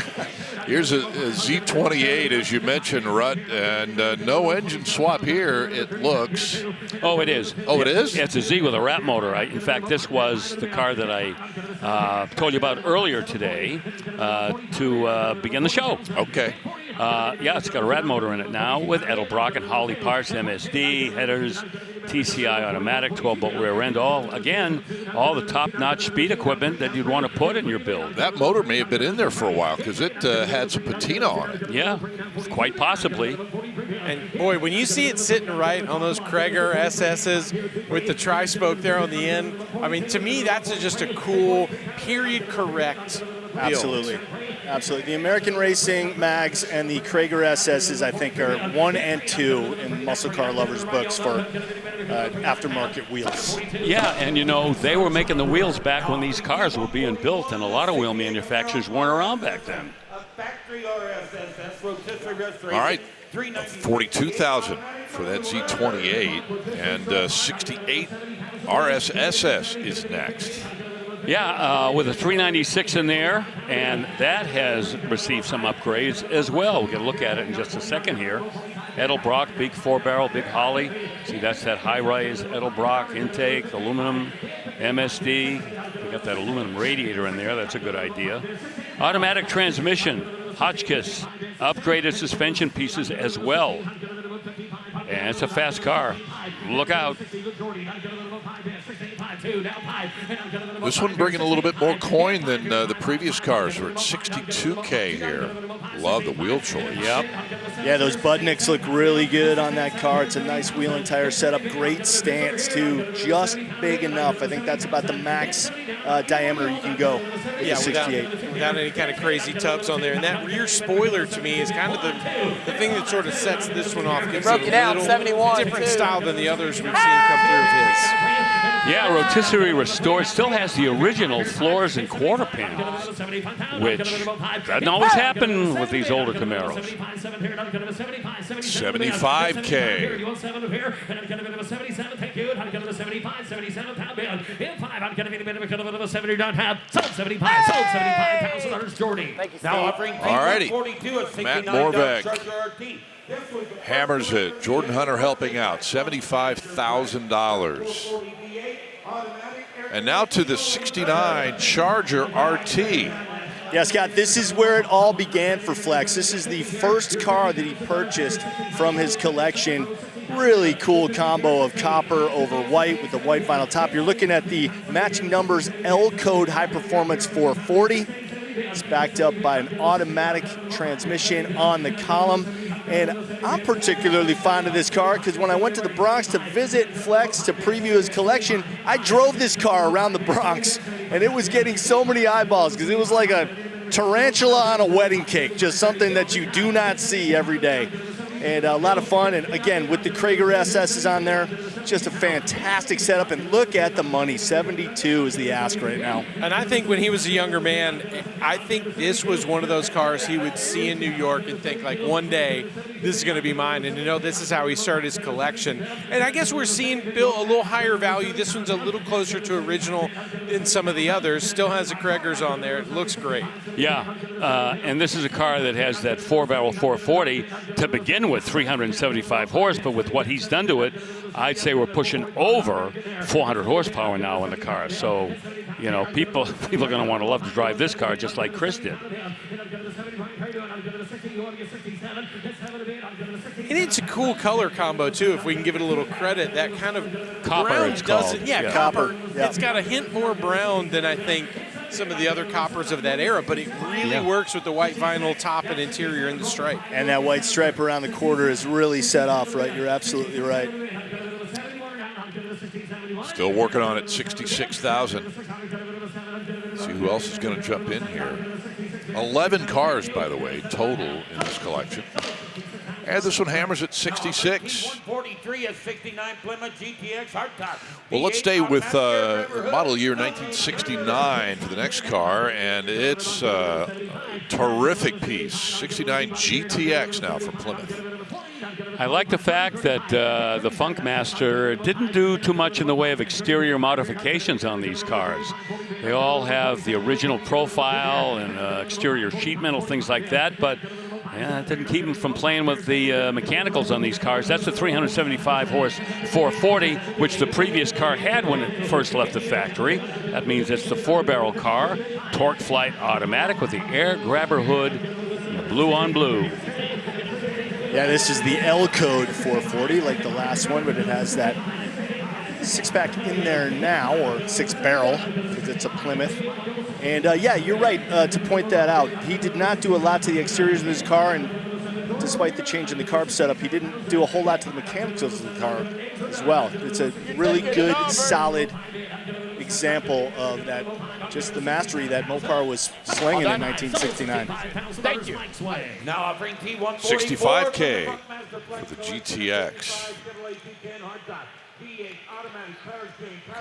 Here's a Z28, as you mentioned, Rut, and no engine swap here, it looks. Oh, it is. Oh, it is? Yeah, it's a Z with a wrap motor. In fact, this was the car that I told you about earlier today to begin the show. Okay. Yeah, it's got a rat motor in it now with Edelbrock and Holley parts, MSD, headers, TCI automatic, 12-bolt rear end, all the top-notch speed equipment that you'd want to put in your build. That motor may have been in there for a while because it had some patina on it. Yeah, quite possibly. And boy, when you see it sitting right on those Krager SS's with the tri-spoke there on the end, I mean, to me, that's just a cool period-correct build. Absolutely. The American Racing mags and the Krager SS's, I think, are 1 and 2 in muscle car lovers' books for aftermarket wheels. Yeah, and you know, they were making the wheels back when these cars were being built, and a lot of wheel manufacturers weren't around back then. All right, $42,000 for that Z28, and 68 RSSS is next. Yeah, with a 396 in there, and that has received some upgrades as well. We'll get a look at it in just a second here. Edelbrock, big 4-barrel, big Holley. See, that's that high-rise Edelbrock intake, aluminum, MSD. We got that aluminum radiator in there. That's a good idea. Automatic transmission, Hotchkiss, upgraded suspension pieces as well. And it's a fast car. Look out. This one bringing a little bit more coin than the previous cars. We're at $62K here. Love the wheel choice. Yep. Yeah, those Budnicks look really good on that car. It's a nice wheel and tire setup. Great stance, too. Just big enough. I think that's about the max diameter you can go with the 68. Without any kind of crazy tubs on there. And that rear spoiler, to me, is kind of the thing that sort of sets this one off. Gives broke it it a out, little 71 different too. style than the others we've seen come through of his. Yeah, rotisserie restored. Still has the original floors and quarter panels, which doesn't always happen with these older Camaros. 75K. Alrighty. Matt Morbeck hammers it. Jordan Hunter helping out. $75,000. And now to the 69 Charger RT. Yeah, Scott, this is where it all began for Flex. This is the first car that he purchased from his collection. Really cool combo of copper over white with the white vinyl top. You're looking at the matching numbers L Code High Performance 440. It's backed up by an automatic transmission on the column. And I'm particularly fond of this car because when I went to the Bronx to visit Flex to preview his collection, I drove this car around the Bronx, and it was getting so many eyeballs because it was like a tarantula on a wedding cake, just something that you do not see every day. And a lot of fun, and again, with the Krager SS's on there, just a fantastic setup. And look at the money, 72 is the ask right now. And I think when he was a younger man, I think this was one of those cars he would see in New York and think, like, one day, this is going to be mine. And, this is how he started his collection. And I guess we're seeing Bill a little higher value. This one's a little closer to original than some of the others. Still has the Kragers on there. It looks great. Yeah, and this is a car that has that 4-barrel 440 to begin with, 375 horse, but with what he's done to it, I'd say we're pushing over 400 horsepower now in the car. So, people are going to want to love to drive this car just like Chris did. And it's a cool color combo, too, if we can give it a little credit. That kind of copper, brown it's doesn't, called. yeah, copper. Yeah. It's got a hint more brown than I think some of the other coppers of that era, but it really works with the white vinyl top and interior and the stripe. And that white stripe around the quarter is really set off, right? You're absolutely right. Still working on it, 66,000. See who else is going to jump in here. 11 cars, by the way, total in this collection. And this one hammers at 66. 143 is 69 Plymouth GTX hardtop. Well, let's stay with model year 1969 for the next car, and it's a terrific piece. 69 GTX now from Plymouth. I like the fact that the Funkmaster didn't do too much in the way of exterior modifications on these cars. They all have the original profile and exterior sheet metal, things like that, but it didn't keep them from playing with the mechanicals on these cars. That's the 375 horse 440, which the previous car had when it first left the factory. That means it's the 4-barrel car, torque flight automatic with the air grabber hood, and the blue on blue. Yeah, this is the L Code 440, like the last one, but it has that 6-pack in there now, or 6-barrel, because it's a Plymouth. And yeah, you're right to point that out. He did not do a lot to the exteriors of his car, and despite the change in the carb setup, he didn't do a whole lot to the mechanicals of the car as well. It's a really good, solid example of that, just the mastery that Mopar was slinging in 1969. Thank you. Now offering T144 65K for the GTX.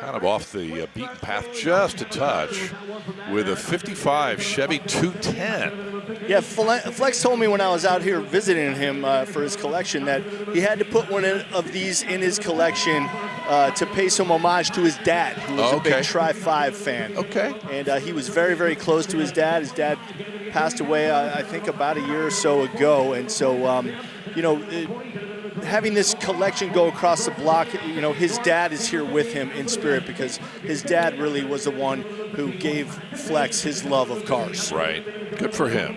Kind of off the beaten path just a touch with a 55 Chevy 210. Yeah, Flex told me when I was out here visiting him for his collection that he had to put one of these in his collection to pay some homage to his dad, who was a big Tri-5 fan. Okay. And he was very, very close to his dad. His dad passed away, I think, about a year or so ago. And so, having this collection go across the block, his dad is here with him in spirit because his dad really was the one who gave Flex his love of cars. Right. Good for him.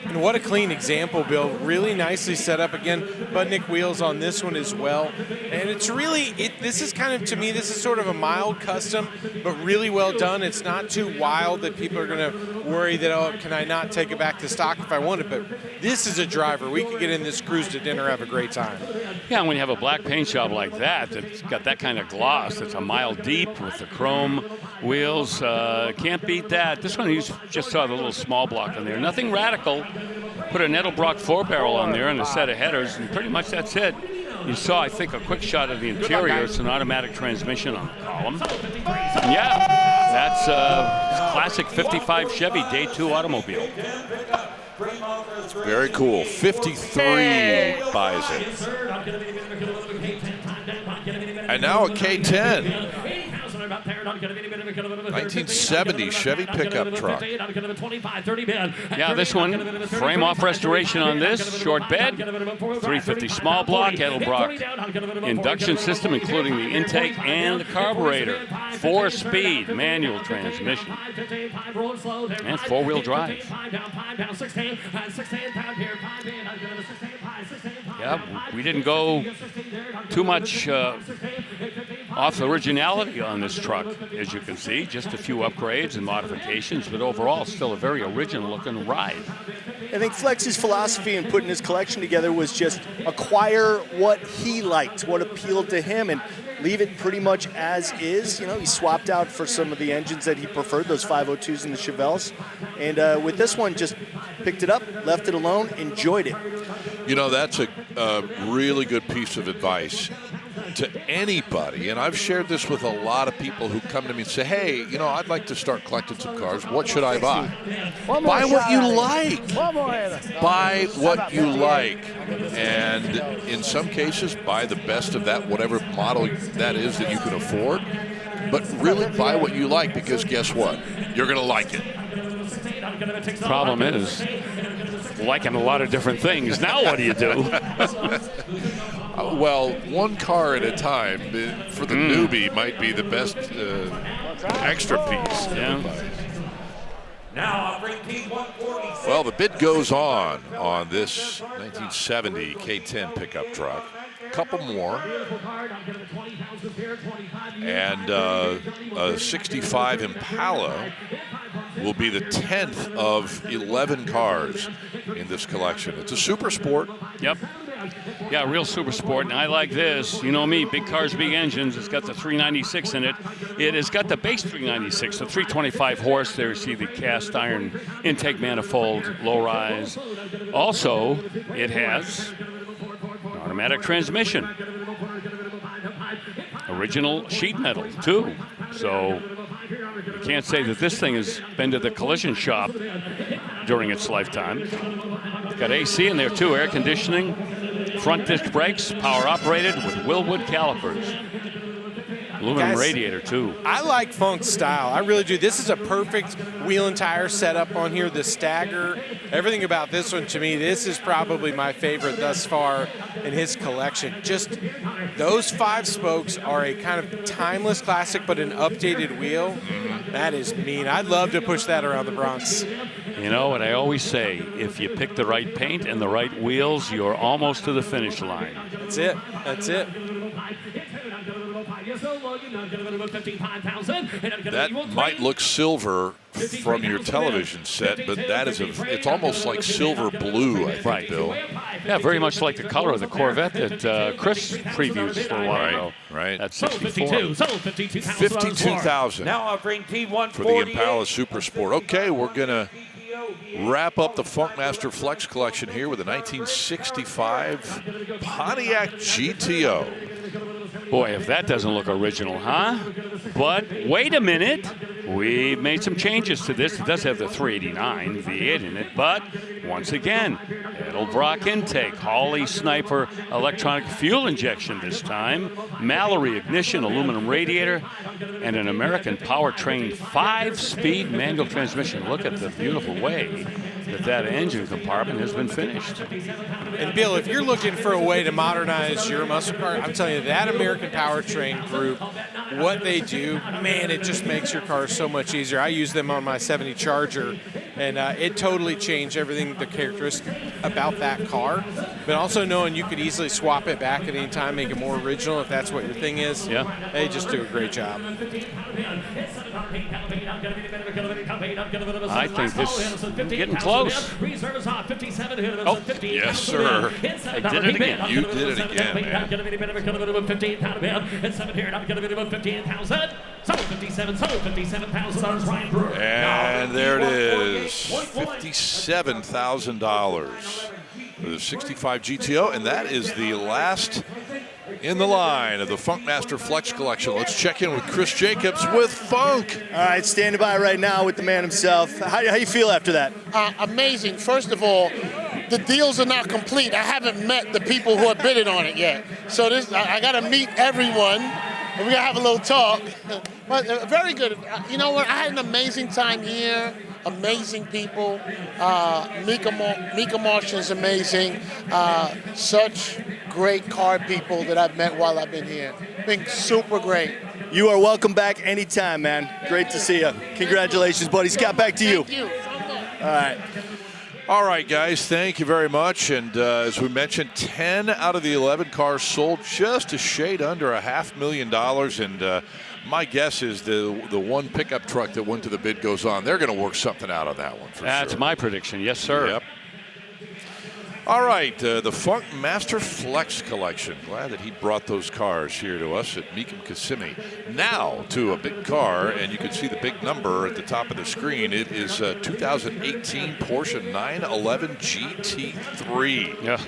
And what a clean example, Bill. Really nicely set up again. Budnick wheels on this one as well. And it's really, this is kind of, to me, this is sort of a mild custom, but really well done. It's not too wild that people are going to worry that, oh, can I not take it back to stock if I want it? But this is a driver. We could get in this cruise to dinner, have a great time. Yeah, when you have a black paint job like that, that's got that kind of gloss, it's a mile deep with the chrome wheels. Can't beat that. This one, you just saw the little small block on there. Nothing radical. Put a Nettelbrock 4-barrel on there and a set of headers, and pretty much that's it. You saw, I think, a quick shot of the interior. It's an automatic transmission on the column. And yeah, that's a classic 55 Chevy Day 2 automobile. Very cool. 53 buys it. And now a K10. 1970 Chevy pickup truck. Yeah, this one, frame off restoration on this, short bed, 350 small block, Edelbrock induction system, including the intake and the carburetor, 4-speed manual transmission, and 4-wheel drive. Yeah, we didn't go too much off the originality on this truck, as you can see. Just a few upgrades and modifications, but overall still a very original-looking ride. I think Flex's philosophy in putting his collection together was just acquire what he liked, what appealed to him, and leave it pretty much as is. You know, he swapped out for some of the engines that he preferred, those 502s and the Chevelles. And with this one, just picked it up, left it alone, enjoyed it. You know, that's a really good piece of advice to anybody, and I've shared this with a lot of people who come to me and say, hey, you know, I'd like to start collecting some cars. What should I buy? Buy what you like. Buy what you like. And in some cases, buy the best of that, whatever model that is that you can afford. But really buy what you like, because guess what? You're going to like it. Problem is, liking a lot of different things. Now what do you do? Well, one car at a time for the newbie might be the best extra piece. Yeah. Now, bring team 140. Well, the bid goes on this 1970 K10 pickup truck. A couple more. And a 65 Impala will be the 10th of 11 cars in this collection. It's a super sport. Yep. Yeah, real super sport. And I like this. You know me, big cars, big engines. It's got the 396 in it. It has got the base 396, the 325 horse. There you see the cast iron intake manifold, low rise. Also, it has an automatic transmission. Original sheet metal, too. So you can't say that this thing has been to the collision shop during its lifetime. It's got AC in there, too, air conditioning. Front disc brakes, power operated with Willwood calipers. Aluminum Guys, radiator too. I like Funk's style. I really do. This is a perfect wheel and tire setup on here. The stagger, everything about this one, to me, this is probably my favorite thus far in his collection. Just those 5 spokes are a kind of timeless classic, but an updated wheel. That is mean. I'd love to push that around the Bronx. You know what I always say, if you pick the right paint and the right wheels, you're almost to the finish line. That's it. That's it. That might look silver from your television set, but that is it's almost like silver blue, I think, Bill. Yeah, very much like the color of the Corvette that Chris previewed for a while ago. Right. That's 64. 52,000 Now I'll bring team for the 140. Impala Super Sport. Okay, we're going to wrap up the Funkmaster Flex collection here with a 1965 Pontiac GTO. Boy, if that doesn't look original, huh? But wait a minute. We've made some changes to this. It does have the 389 V8 in it, but once again, Edelbrock intake, Hawley Sniper electronic fuel injection this time, Mallory ignition, aluminum radiator, and an American powertrain 5-speed manual transmission. Look at the beautiful way that engine compartment has been finished. And Bill, if you're looking for a way to modernize your muscle car, I'm telling you, that American Powertrain group, what they do, man, it just makes your car so much easier. I use them on my 70 Charger, And it totally changed everything, the characteristics about that car. But also knowing you could easily swap it back at any time, make it more original if that's what your thing is. Yeah. They just do a great job. I think this is getting close. Oh, yes, sir. I did it again. You did it again, man. And there it is, $57,000 for the 65 GTO, and that is the last in the line of the Funkmaster Flex Collection. Let's check in with Chris Jacobs with Funk. All right, standing by right now with the man himself. How you feel after that? Amazing. First of all, the deals are not complete. I haven't met the people who are bidding on it yet. So I got to meet everyone, and we got to have a little talk. But very good. You know what? I had an amazing time here. Amazing people. Mecum is amazing. Such great car people that I've met while I've been here. Been super great. You are welcome back anytime, man. Great to see you. Congratulations, buddy. Scott, back to you. Thank you. All right. All right, guys, thank you very much. And as we mentioned, 10 out of the 11 cars sold, just a shade under $500,000. And my guess is the one pickup truck that went to the bid goes on. They're going to work something out on that one for sure. That's my prediction. Yes, sir. Yep. All right, the Funkmaster Flex Collection. Glad that he brought those cars here to us at Mecum Kissimmee. Now to a big car, and you can see the big number at the top of the screen. It is a 2018 Porsche 911 GT3. Yeah.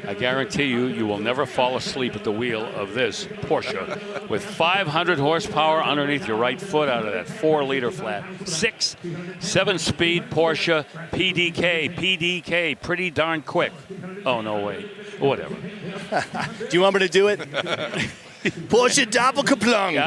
I guarantee you will never fall asleep at the wheel of this Porsche with 500 horsepower underneath your right foot out of that 4-liter flat. 7-speed Porsche PDK, pretty darn quick. Oh, no, wait. Whatever. Do you want me to do it? Porsche Doppelkupplung.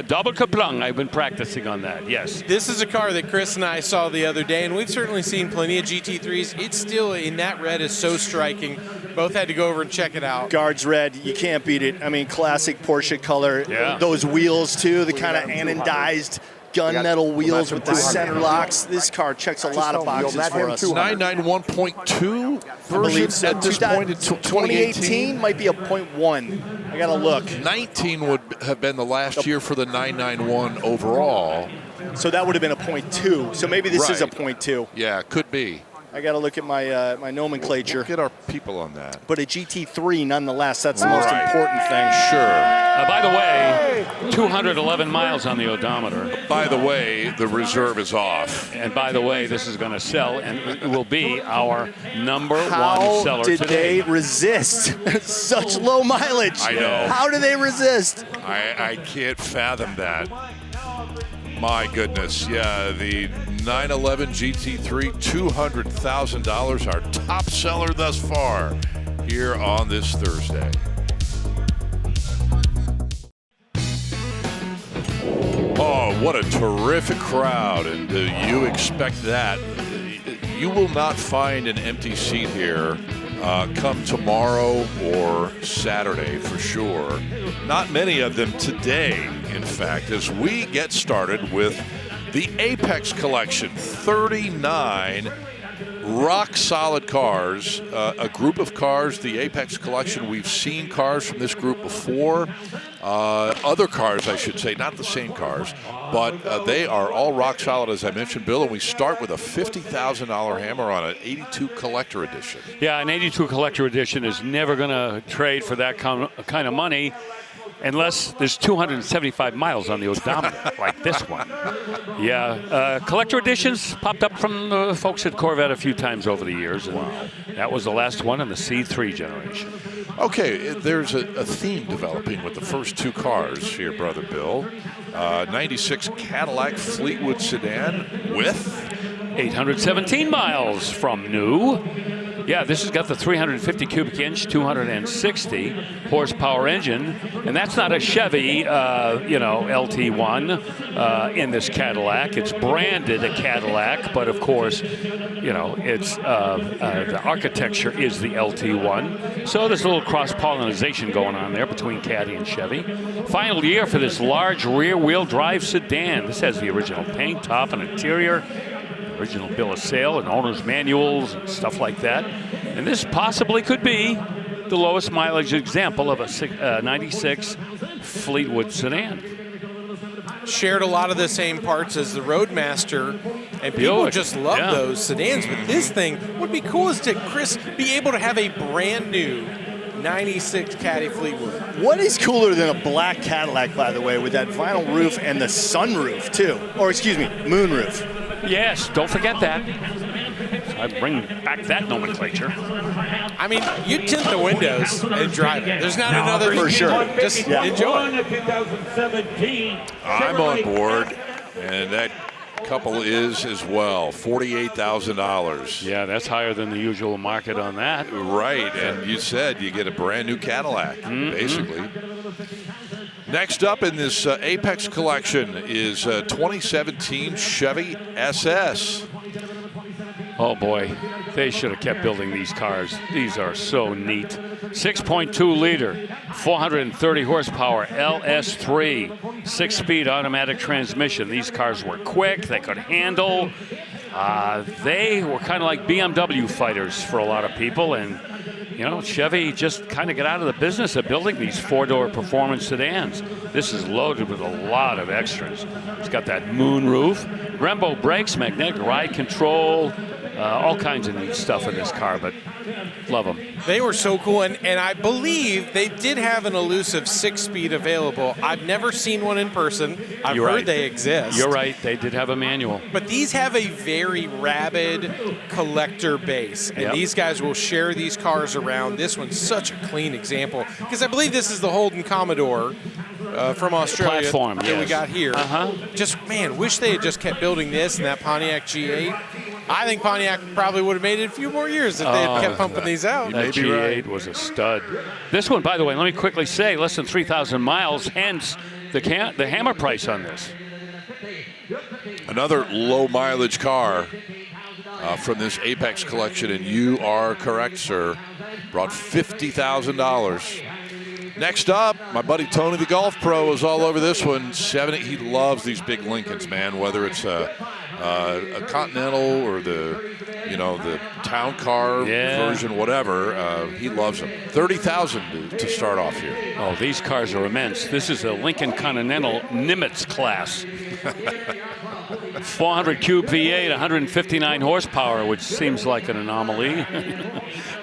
Doppelkupplung. I've been practicing on that, yes. This is a car that Chris and I saw the other day, and we've certainly seen plenty of GT3s. It's still, in that red, is so striking. Both had to go over and check it out. Guards red, you can't beat it. I mean, classic Porsche color. Yeah. those wheels, too, the kind of anodized gunmetal wheels with the center locks. This car checks a lot of boxes for us. 991.2 I believe version so. at this point in 2018 might be a 0.1. I got to look. 19 would have been the last year for the 991 overall. So that would have been a 0.2. So maybe this is a 0.2. Yeah, could be. I got to look at my my nomenclature. We'll get our people on that. But a GT3, nonetheless, that's the most important thing. Sure. By the way, 211 miles on the odometer. By the way, the reserve is off. And by the way, this is going to sell, and it will be our number one seller How did today. they resist such low mileage? I know. How do they resist? I can't fathom that. My goodness, yeah, the 911 GT3, $200,000, our top seller thus far here on this Thursday. Oh, what a terrific crowd, and you expect that. You will not find an empty seat here come tomorrow or Saturday for sure. Not many of them today, in fact, as we get started with the Apex Collection. 39 rock-solid cars, a group of cars, the Apex Collection. We've seen cars from this group before. Other cars, I should say, not the same cars, but they are all rock-solid, as I mentioned, Bill, and we start with a $50,000 hammer on an 82 Collector Edition. Yeah, an 82 Collector Edition is never going to trade for that kind of money unless there's 275 miles on the odometer, like this one. Yeah, Collector Editions popped up from the folks at Corvette a few times over the years, and that was the last one in the C3 generation. Okay, there's a theme developing with the first two cars here, Brother Bill. 96 Cadillac Fleetwood sedan with 817 miles from new. Yeah, this has got the 350 cubic inch, 260 horsepower engine, and that's not a Chevy, LT1 in this Cadillac. It's branded a Cadillac, but of course, it's the architecture is the LT1. So there's a little cross-pollination going on there between Caddy and Chevy. Final year for this large rear-wheel drive sedan. This has the original paint, top, and interior. Original bill of sale and owner's manuals and stuff like that. And this possibly could be the lowest mileage example of a 96 Fleetwood sedan. Shared a lot of the same parts as the Roadmaster, and people Buick, just love yeah. those sedans. But this thing would be cool is to, Chris, be able to have a brand new 96 Caddy Fleetwood. What is cooler than a black Cadillac, by the way, with that vinyl roof and the sunroof, too? Or, excuse me, moonroof. Yes, don't forget that. I bring back that nomenclature. I mean, you tint the windows and drive it. There's not another for sure. Just enjoy it. 2017 I'm on board, and that couple is as well. $48,000. Yeah, that's higher than the usual market on that. Right, and you said you get a brand new Cadillac, basically. Next up in this Apex collection is 2017 Chevy SS. Oh boy, they should have kept building these cars. These are so neat. 6.2 liter, 430 horsepower, LS3, 6-speed automatic transmission. These cars were quick, they could handle. They were kind of like BMW fighters for a lot of people, and you know, Chevy just kind of got out of the business of building these 4-door performance sedans. This is loaded with a lot of extras. It's got that moon roof, Brembo brakes, magnetic ride control, all kinds of neat stuff in this car, but love them. They were so cool, and I believe they did have an elusive 6-speed available. I've never seen one in person. I've heard they exist. You're right, they did have a manual. But these have a very rabid collector base, and these guys will share these cars around. This one's such a clean example, because I believe this is the Holden Commodore from Australia platform, that we got here. Uh-huh. Just, man, wish they had just kept building this and that Pontiac G8. I think Pontiac probably would have made it a few more years if they had kept pumping these out. That G8 was a stud. This one, by the way, let me quickly say, less than 3,000 miles, hence the hammer price on this. Another low mileage car from this Apex collection, and you are correct, sir. Brought $50,000. Next up, my buddy Tony the Golf Pro is all over this one. He loves these big Lincolns, man, whether it's a Continental or the town car version, whatever. He loves them. $30,000 to start off here. Oh, these cars are immense. This is a Lincoln Continental Nimitz class. 400 cube V8, 159 horsepower, which seems like an anomaly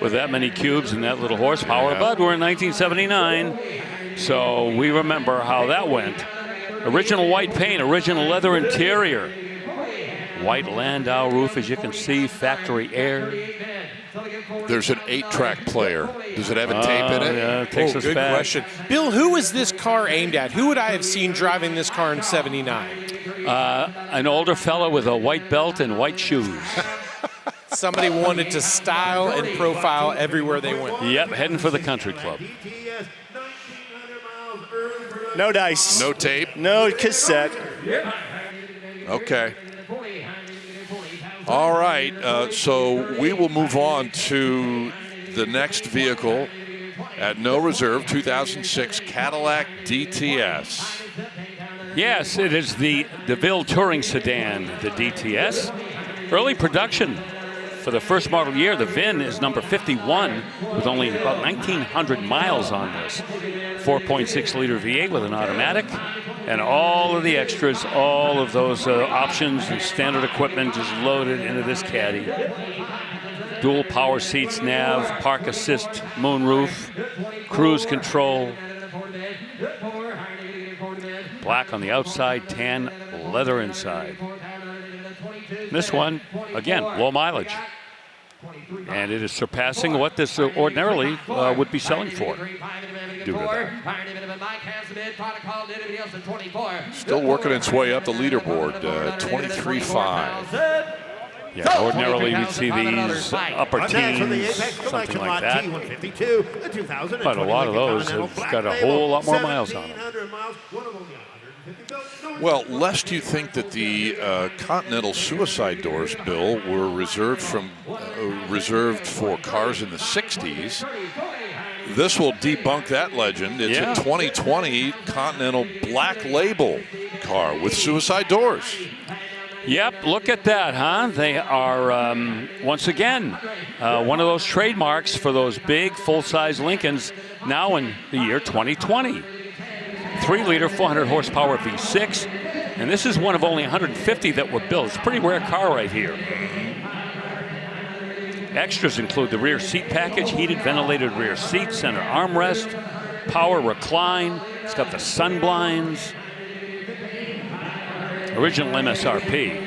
with that many cubes and that little horsepower. Yeah. But we're in 1979, so we remember how that went. Original white paint, original leather interior. White Landau roof, as you can see, factory air. There's an 8-track player. Does it have a tape in it? Yeah, it takes us good back. question. Bill, who is this car aimed at? Who would I have seen driving this car in '79? An older fellow with a white belt and white shoes. Somebody wanted to style and profile everywhere they went. Yep, heading for the country club. No dice. No tape. No cassette. Okay. All right, so we will move on to the next vehicle at no reserve, 2006 Cadillac DTS. Yes, it is the DeVille Touring Sedan, the DTS. Early production for the first model year. The VIN is number 51 with only about 1,900 miles on this. 4.6 liter V8 with an automatic. And all of the extras, all of those options and standard equipment is loaded into this caddy. Dual power seats, nav, park assist, moonroof, cruise control. Black on the outside, tan leather inside. This one, again, low mileage. And it is surpassing what this ordinarily would be selling for. Due to that. Still working its way up the leaderboard, 23.5. Yeah, ordinarily we'd see these upper teens, something like that. But a lot of those have got a whole lot more miles on them. Well, lest you think that the Continental suicide doors, Bill, were reserved for cars in the 60s, this will debunk that legend. It's a 2020 Continental Black Label car with suicide doors. Yep, look at that, huh? They are, once again, one of those trademarks for those big full-size Lincolns now in the year 2020. 3-liter, 400 horsepower V6, and this is one of only 150 that were built. It's a pretty rare car right here. Extras include the rear seat package, heated ventilated rear seat, center armrest, power recline. It's got the sun blinds. Original MSRP.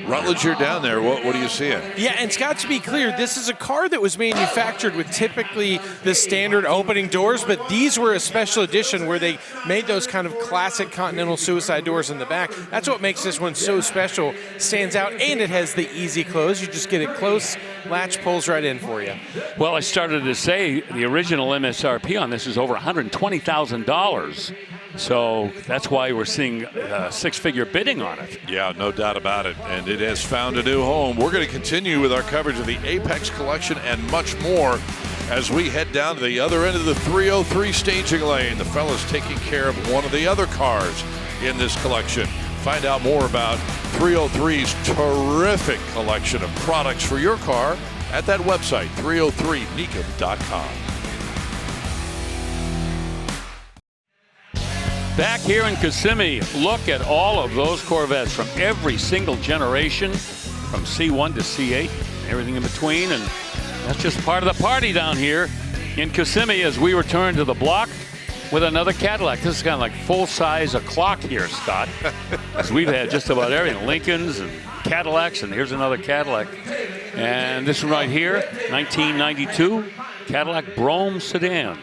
Rutledge, you're down there. What are you seeing? Yeah, and it's got to be clear, this is a car that was manufactured with typically the standard opening doors, but these were a special edition where they made those kind of classic Continental suicide doors in the back. That's what makes this one so special, stands out, and it has the easy close. You just get it close, latch pulls right in for you. Well, I started to say the original MSRP on this is over $120,000. So that's why we're seeing six-figure bidding on it. Yeah, no doubt about it. And it has found a new home. We're going to continue with our coverage of the Apex collection and much more as we head down to the other end of the 303 staging lane. The fellas taking care of one of the other cars in this collection. Find out more about 303's terrific collection of products for your car at that website, 303mecum.com. Back here in Kissimmee, look at all of those Corvettes from every single generation, from C1 to C8, everything in between, and that's just part of the party down here in Kissimmee as we return to the block with another Cadillac. This is kind of like full-size o'clock here, Scott, as we've had just about everything, Lincolns and Cadillacs, and here's another Cadillac. And this one right here, 1992 Cadillac Brougham sedan.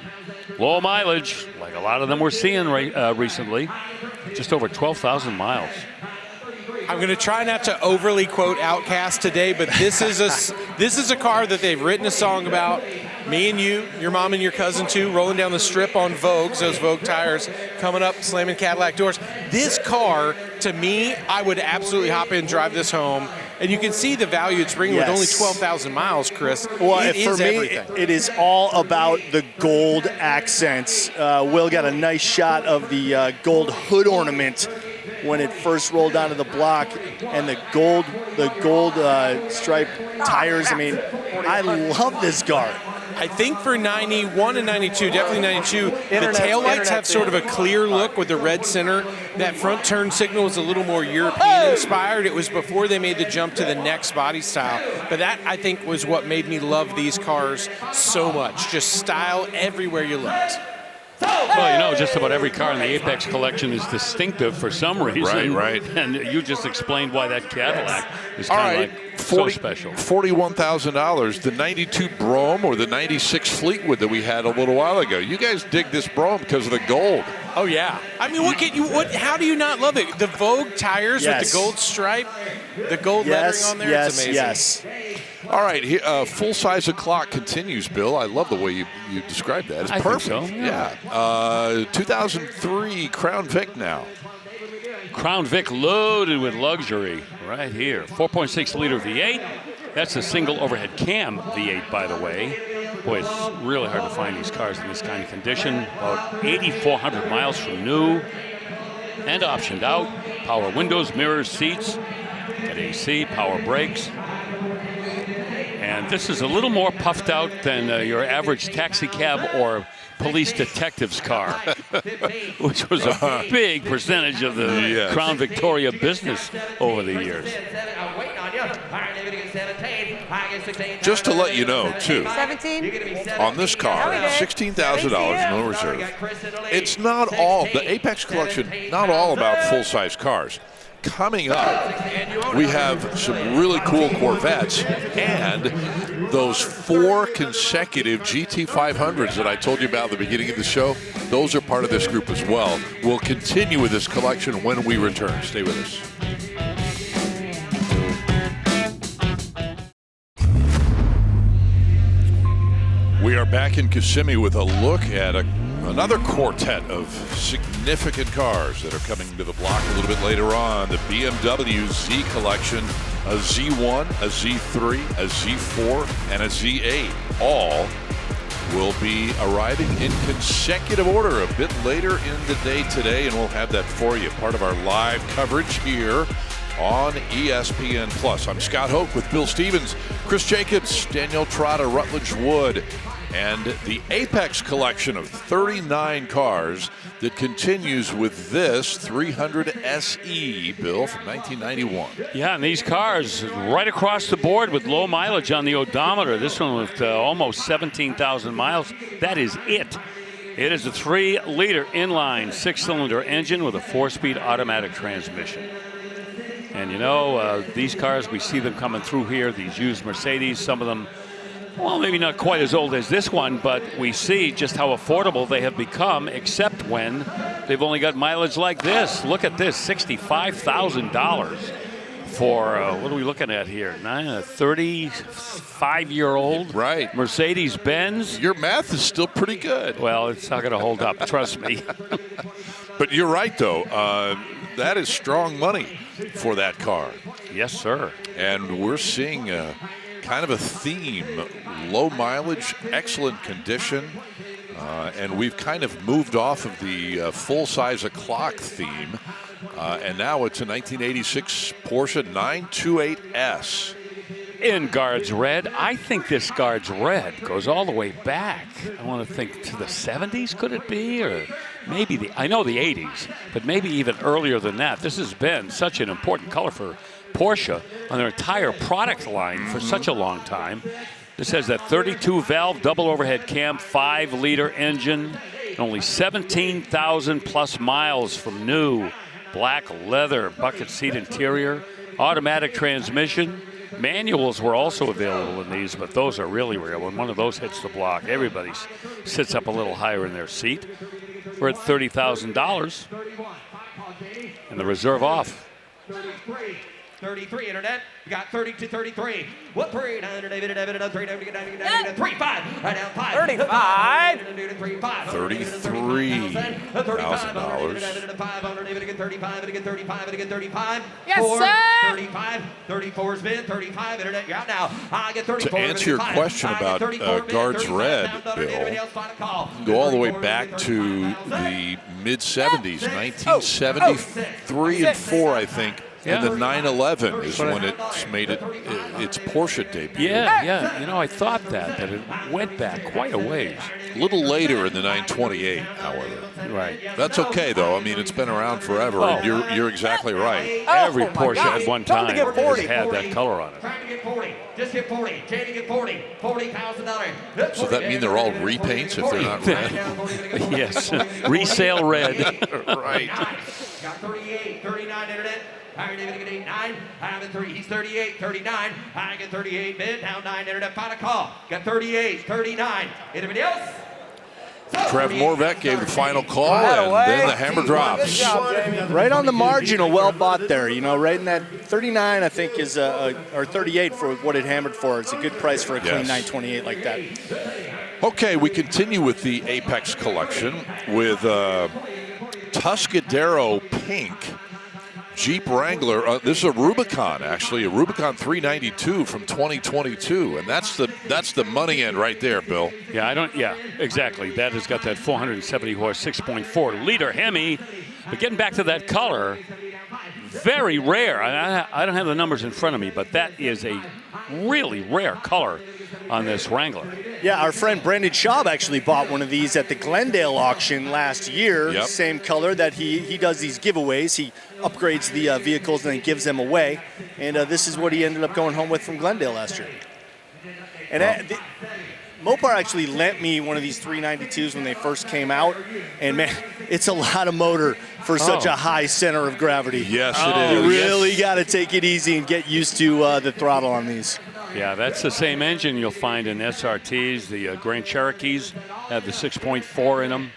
Low mileage, like a lot of them we're seeing recently, just over 12,000 miles. I'm going to try not to overly quote Outkast today, but this is a car that they've written a song about. Me and you, your mom and your cousin too, rolling down the strip on Vogues, those Vogue tires, coming up, slamming Cadillac doors. This car, to me, I would absolutely hop in and drive this home. And you can see the value it's bringing with only 12,000 miles, Chris. Well, for me, everything. it is all about the gold accents. Will got a nice shot of the gold hood ornament when it first rolled onto the block, and the gold striped tires. I mean, I love this car. I think for 91 and 92, definitely 92, the taillights have sort of a clear look with the red center. That front turn signal is a little more European inspired. It was before they made the jump to the next body style. But that, I think, was what made me love these cars so much. Just style everywhere you looked. Well, you know, just about every car in the Apex collection is distinctive for some reason. Right. And you just explained why that Cadillac is kind of like so special. $41,000, the 92 Brougham or the 96 Fleetwood that we had a little while ago. You guys dig this Brougham because of the gold. Oh, yeah. I mean, how do you not love it? The Vogue tires with the gold stripe, the gold lettering on there, it's amazing. Yes. All right, full-size o'clock continues, Bill. I love the way you described that. It's perfect. Think so, yeah. 2003 Crown Vic now. Crown Vic loaded with luxury right here. 4.6-liter V8. That's a single overhead cam V8, by the way. Boy, it's really hard to find these cars in this kind of condition. About 8,400 miles from new and optioned out. Power windows, mirrors, seats. Got AC, power brakes. And this is a little more puffed out than your average taxi cab or police detective's car, which was a big percentage of the Crown Victoria business over the years. Just to let you know, too, 17? on this car, $16,000, no reserve. It's not all, the Apex collection, not all about full-size cars. Coming up, we have some really cool Corvettes and those 4 consecutive GT500s that I told you about at the beginning of the show. Those are part of this group as well. We'll continue with this collection when we return. Stay with us. We are back in Kissimmee with a look at another quartet of significant cars that are coming to the block a little bit later on. The BMW Z collection, a Z1, a Z3, a Z4, and a Z8. All will be arriving in consecutive order a bit later in the day today, and we'll have that for you. Part of our live coverage here on ESPN+. I'm Scott Hoke with Bill Stevens, Chris Jacobs, Danielle Trotta, Rutledge Wood, and the Apex collection of 39 cars that continues with this 300 SE, Bill, from 1991. Yeah, and these cars right across the board with low mileage on the odometer. This one with almost 17,000 miles. That is it. It is a 3-liter inline 6-cylinder engine with a 4-speed automatic transmission. And you know, these cars, we see them coming through here, these used Mercedes, some of them, well, maybe not quite as old as this one, but we see just how affordable they have become, except when they've only got mileage like this. Look at this, $65,000 for, what are we looking at here? A 35-year-old right. Mercedes-Benz. Your math is still pretty good. Well, it's not going to hold up, trust me. But you're right, though. That is strong money for that car. Yes, sir. And we're seeing kind of a theme, low mileage, excellent condition, and we've kind of moved off of the full-size o'clock theme, and now it's a 1986 Porsche 928S. In Guards Red. I think this Guards Red goes all the way back. I want to think to the 70s, could it be? Or maybe I know the 80s, but maybe even earlier than that. This has been such an important color for Porsche on their entire product line for such a long time. This has that 32-valve double overhead cam, 5-liter engine, and only 17,000 plus miles from new. Black leather bucket seat interior, automatic transmission. Manuals were also available in these, but those are really rare. When one of those hits the block, everybody sits up a little higher in their seat. We're at $30,000, and the reserve off. 33 internet. We got 30 to 33. What 300? 35. Right down 5. 35. $33,000. Yes, sir. 35. 34's been 35 internet. You're out now. I get 34. To answer your question about Guards Red, Bill, go all the way back to the mid-70s, 1973 and 4, I think. Yeah. And the 911 is when it's made its Porsche debut. Yeah. You know, I thought that it went back quite a ways. A little later in the 928, however. Right. That's okay, though. I mean, it's been around forever, and you're exactly right. Every Porsche at one time has had that color on it. Trying to get 40. Just get 40. Jay to get 40. $40,000. So that mean they're all repaints if they're not red? Yes. Resale red. Right. Got 38, 39 internet. I get 89. I have 3. He's 38, 39. I get 38. Bid down 9 internet. Final call. Got 38, 39. Anybody else? Trev Morvett gave the final call, and then the hammer drops. Right on the margin, a well bought there. You know, right in that 39, I think is or 38 for what it hammered for. It's a good price for a clean 928 like that. Okay, we continue with the Apex collection with Tuscadero Pink Jeep Wrangler. This is a Rubicon, actually, a Rubicon 392 from 2022, and that's the money end right there, Bill. Yeah, exactly. That has got that 470 horse, 6.4 liter Hemi. But getting back to that color, very rare. I don't have the numbers in front of me, but that is a really rare color on this Wrangler. Yeah, our friend Brandon Schaub actually bought one of these at the Glendale auction last year. Yep. Same color that he does these giveaways. He upgrades the vehicles and then gives them away. And this is what he ended up going home with from Glendale last year. And Mopar actually lent me one of these 392s when they first came out. And man, it's a lot of motor for such a high center of gravity. Yes, it is. You really got to take it easy and get used to the throttle on these. Yeah, that's the same engine you'll find in SRTs. The Grand Cherokees have the 6.4 in them.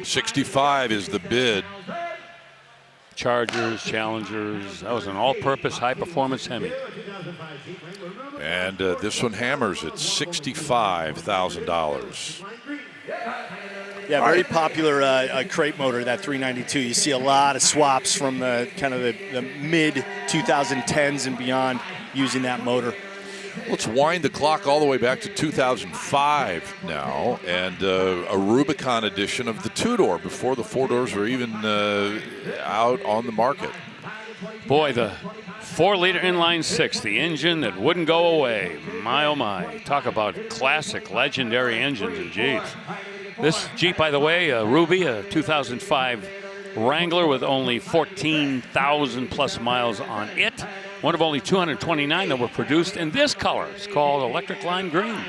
65 is the bid. Chargers, Challengers. That was an all-purpose, high-performance Hemi. And this one hammers at $65,000. Yeah, very popular crate motor, that 392. You see a lot of swaps from the kind of the mid 2010s and beyond using that motor. Let's wind the clock all the way back to 2005 now, and a Rubicon edition of the two-door before the four doors were even out on the market. Boy, the 4-liter inline six, the engine that wouldn't go away. My, oh my. Talk about classic, legendary engines in Jeeps. This Jeep, by the way, a Ruby, a 2005 Wrangler with only 14,000 plus miles on it. One of only 229 that were produced in this color. It's called Electric Lime Green.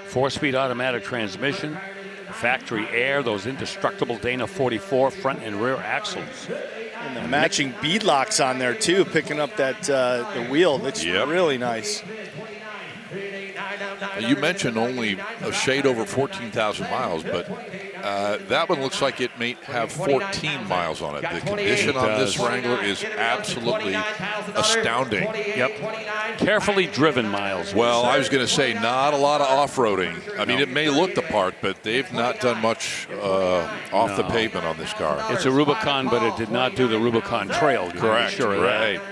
4-speed automatic transmission, factory air, those indestructible Dana 44 front and rear axles. And the matching bead locks on there too, picking up that the wheel. That's really nice. You mentioned only a shade over 14,000 miles, but that one looks like it may have 14 miles on it. The condition on this Wrangler is absolutely astounding. Yep. Carefully driven miles. Well, I was going to say not a lot of off-roading. I mean, it may look the part, but they've not done much off the pavement on this car. It's a Rubicon, but it did not do the Rubicon Trail. Correct. Sure of right. that.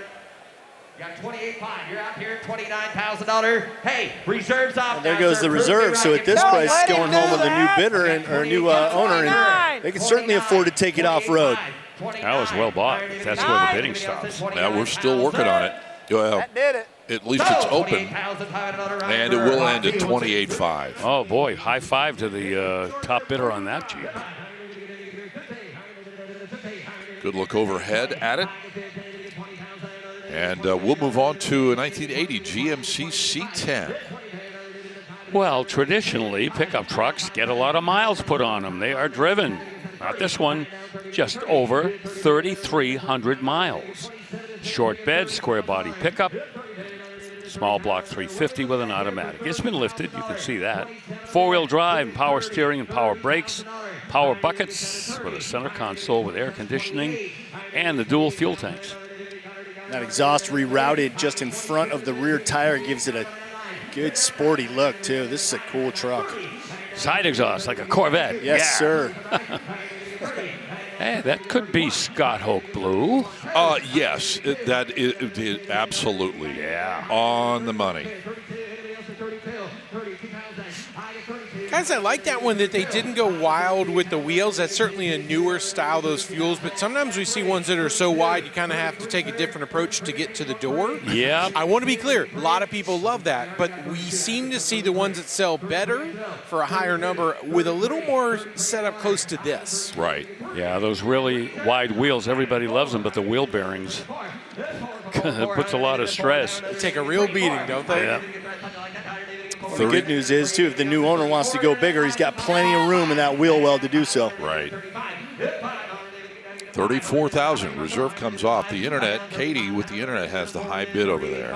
Got 28.5. You're out here, $29,000. Hey, reserves off. And there goes the reserve. So at this price, going home with a new bidder or a new owner, and they can certainly afford to take it off-road. That was well bought. That's where the bidding stops. Now we're still working on it. Well, at least it's open, and it will end at 28.5. Oh boy, high five to the top bidder on that Jeep. Good look overhead at it. And we'll move on to a 1980 GMC C10. Well, traditionally, pickup trucks get a lot of miles put on them. They are driven. Not this one, just over 3,300 miles. Short bed, square body pickup, small block 350 with an automatic. It's been lifted, you can see that. 4-wheel drive, power steering and power brakes, power buckets with a center console with air conditioning, and the dual fuel tanks. That exhaust rerouted just in front of the rear tire gives it a good sporty look too. This is a cool truck. Side exhaust like a Corvette. Yes, sir. Hey, that could be Scott Hoke blue. Yes, that is absolutely on the money. Guys, I like that one that they didn't go wild with the wheels. That's certainly a newer style, those fuels. But sometimes we see ones that are so wide, you kind of have to take a different approach to get to the door. Yeah. I want to be clear. A lot of people love that. But we seem to see the ones that sell better for a higher number with a little more setup close to this. Right. Yeah, those really wide wheels, everybody loves them, but the wheel bearings puts a lot of stress. They take a real beating, don't they? Yeah. The good news is, too, if the new owner wants to go bigger, he's got plenty of room in that wheel well to do so. Right. 34,000. Reserve comes off. The internet, Katie with the internet has the high bid over there.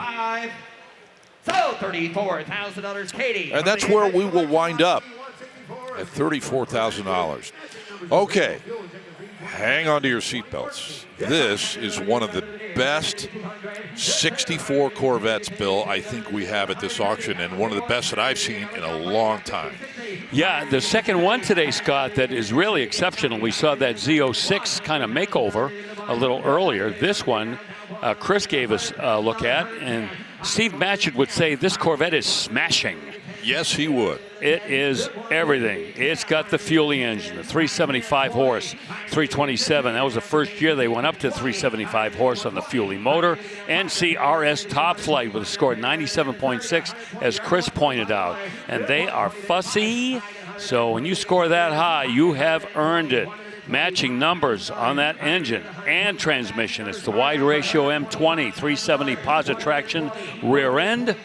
So $34,000, Katie. And that's where we will wind up at $34,000. Okay. Hang on to your seatbelts. This is one of the best 64 Corvettes, Bill, I think we have at this auction, and one of the best that I've seen in a long time. Yeah, the second one today, Scott, that is really exceptional. We saw that Z06 kind of makeover a little earlier. This one, Chris gave us a look at, and Steve Matchett would say this Corvette is smashing. Yes, he would. It is everything. It's got the Fuelie engine, the 375 horse, 327. That was the first year they went up to 375 horse on the Fuelie motor. NC RS Top Flight with a score 97.6, as Chris pointed out. And they are fussy. So when you score that high, you have earned it. Matching numbers on that engine and transmission. It's the wide ratio M20, 370 positive traction rear end.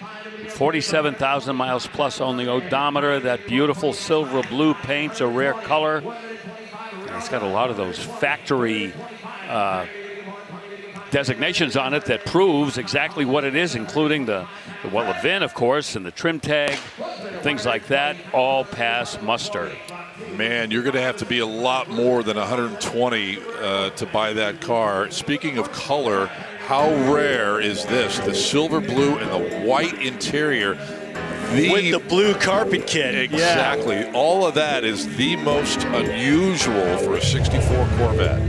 47,000 miles plus on the odometer. That beautiful silver blue paint's a rare color. And it's got a lot of those factory designations on it that proves exactly what it is, including the VIN, of course, and the trim tag, things like that, all pass muster. Man, you're going to have to be a lot more than 120 to buy that car. Speaking of color, how rare is this? The silver blue and the white interior. With the blue carpet kit. Exactly. Yeah. All of that is the most unusual for a 64 Corvette.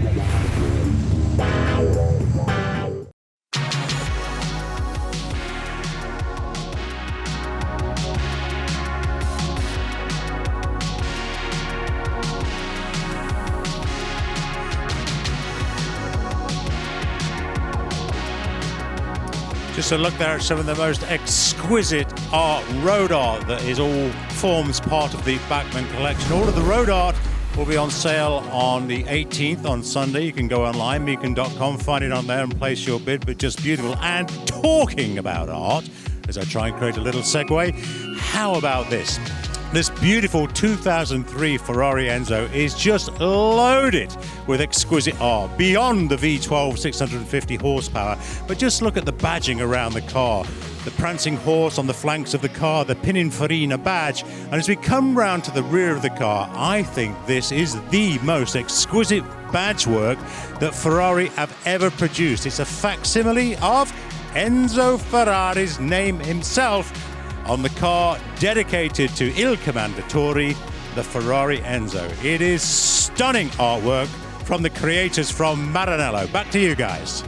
Just a look there at some of the most exquisite art, road art, that is all forms part of the Bachmann collection. All of the road art will be on sale on the 18th on Sunday. You can go online, mecum.com, find it on there and place your bid, but just beautiful. And talking about art, as I try and create a little segue, how about this? This beautiful 2003 Ferrari Enzo is just loaded with exquisite art beyond the V12 650 horsepower. But just look at the badging around the car. The prancing horse on the flanks of the car, the Pininfarina badge. And as we come round to the rear of the car, I think this is the most exquisite badge work that Ferrari have ever produced. It's a facsimile of Enzo Ferrari's name himself on the car dedicated to Il Commendatore, the Ferrari Enzo. It is stunning artwork from the creators from Maranello. Back to you guys.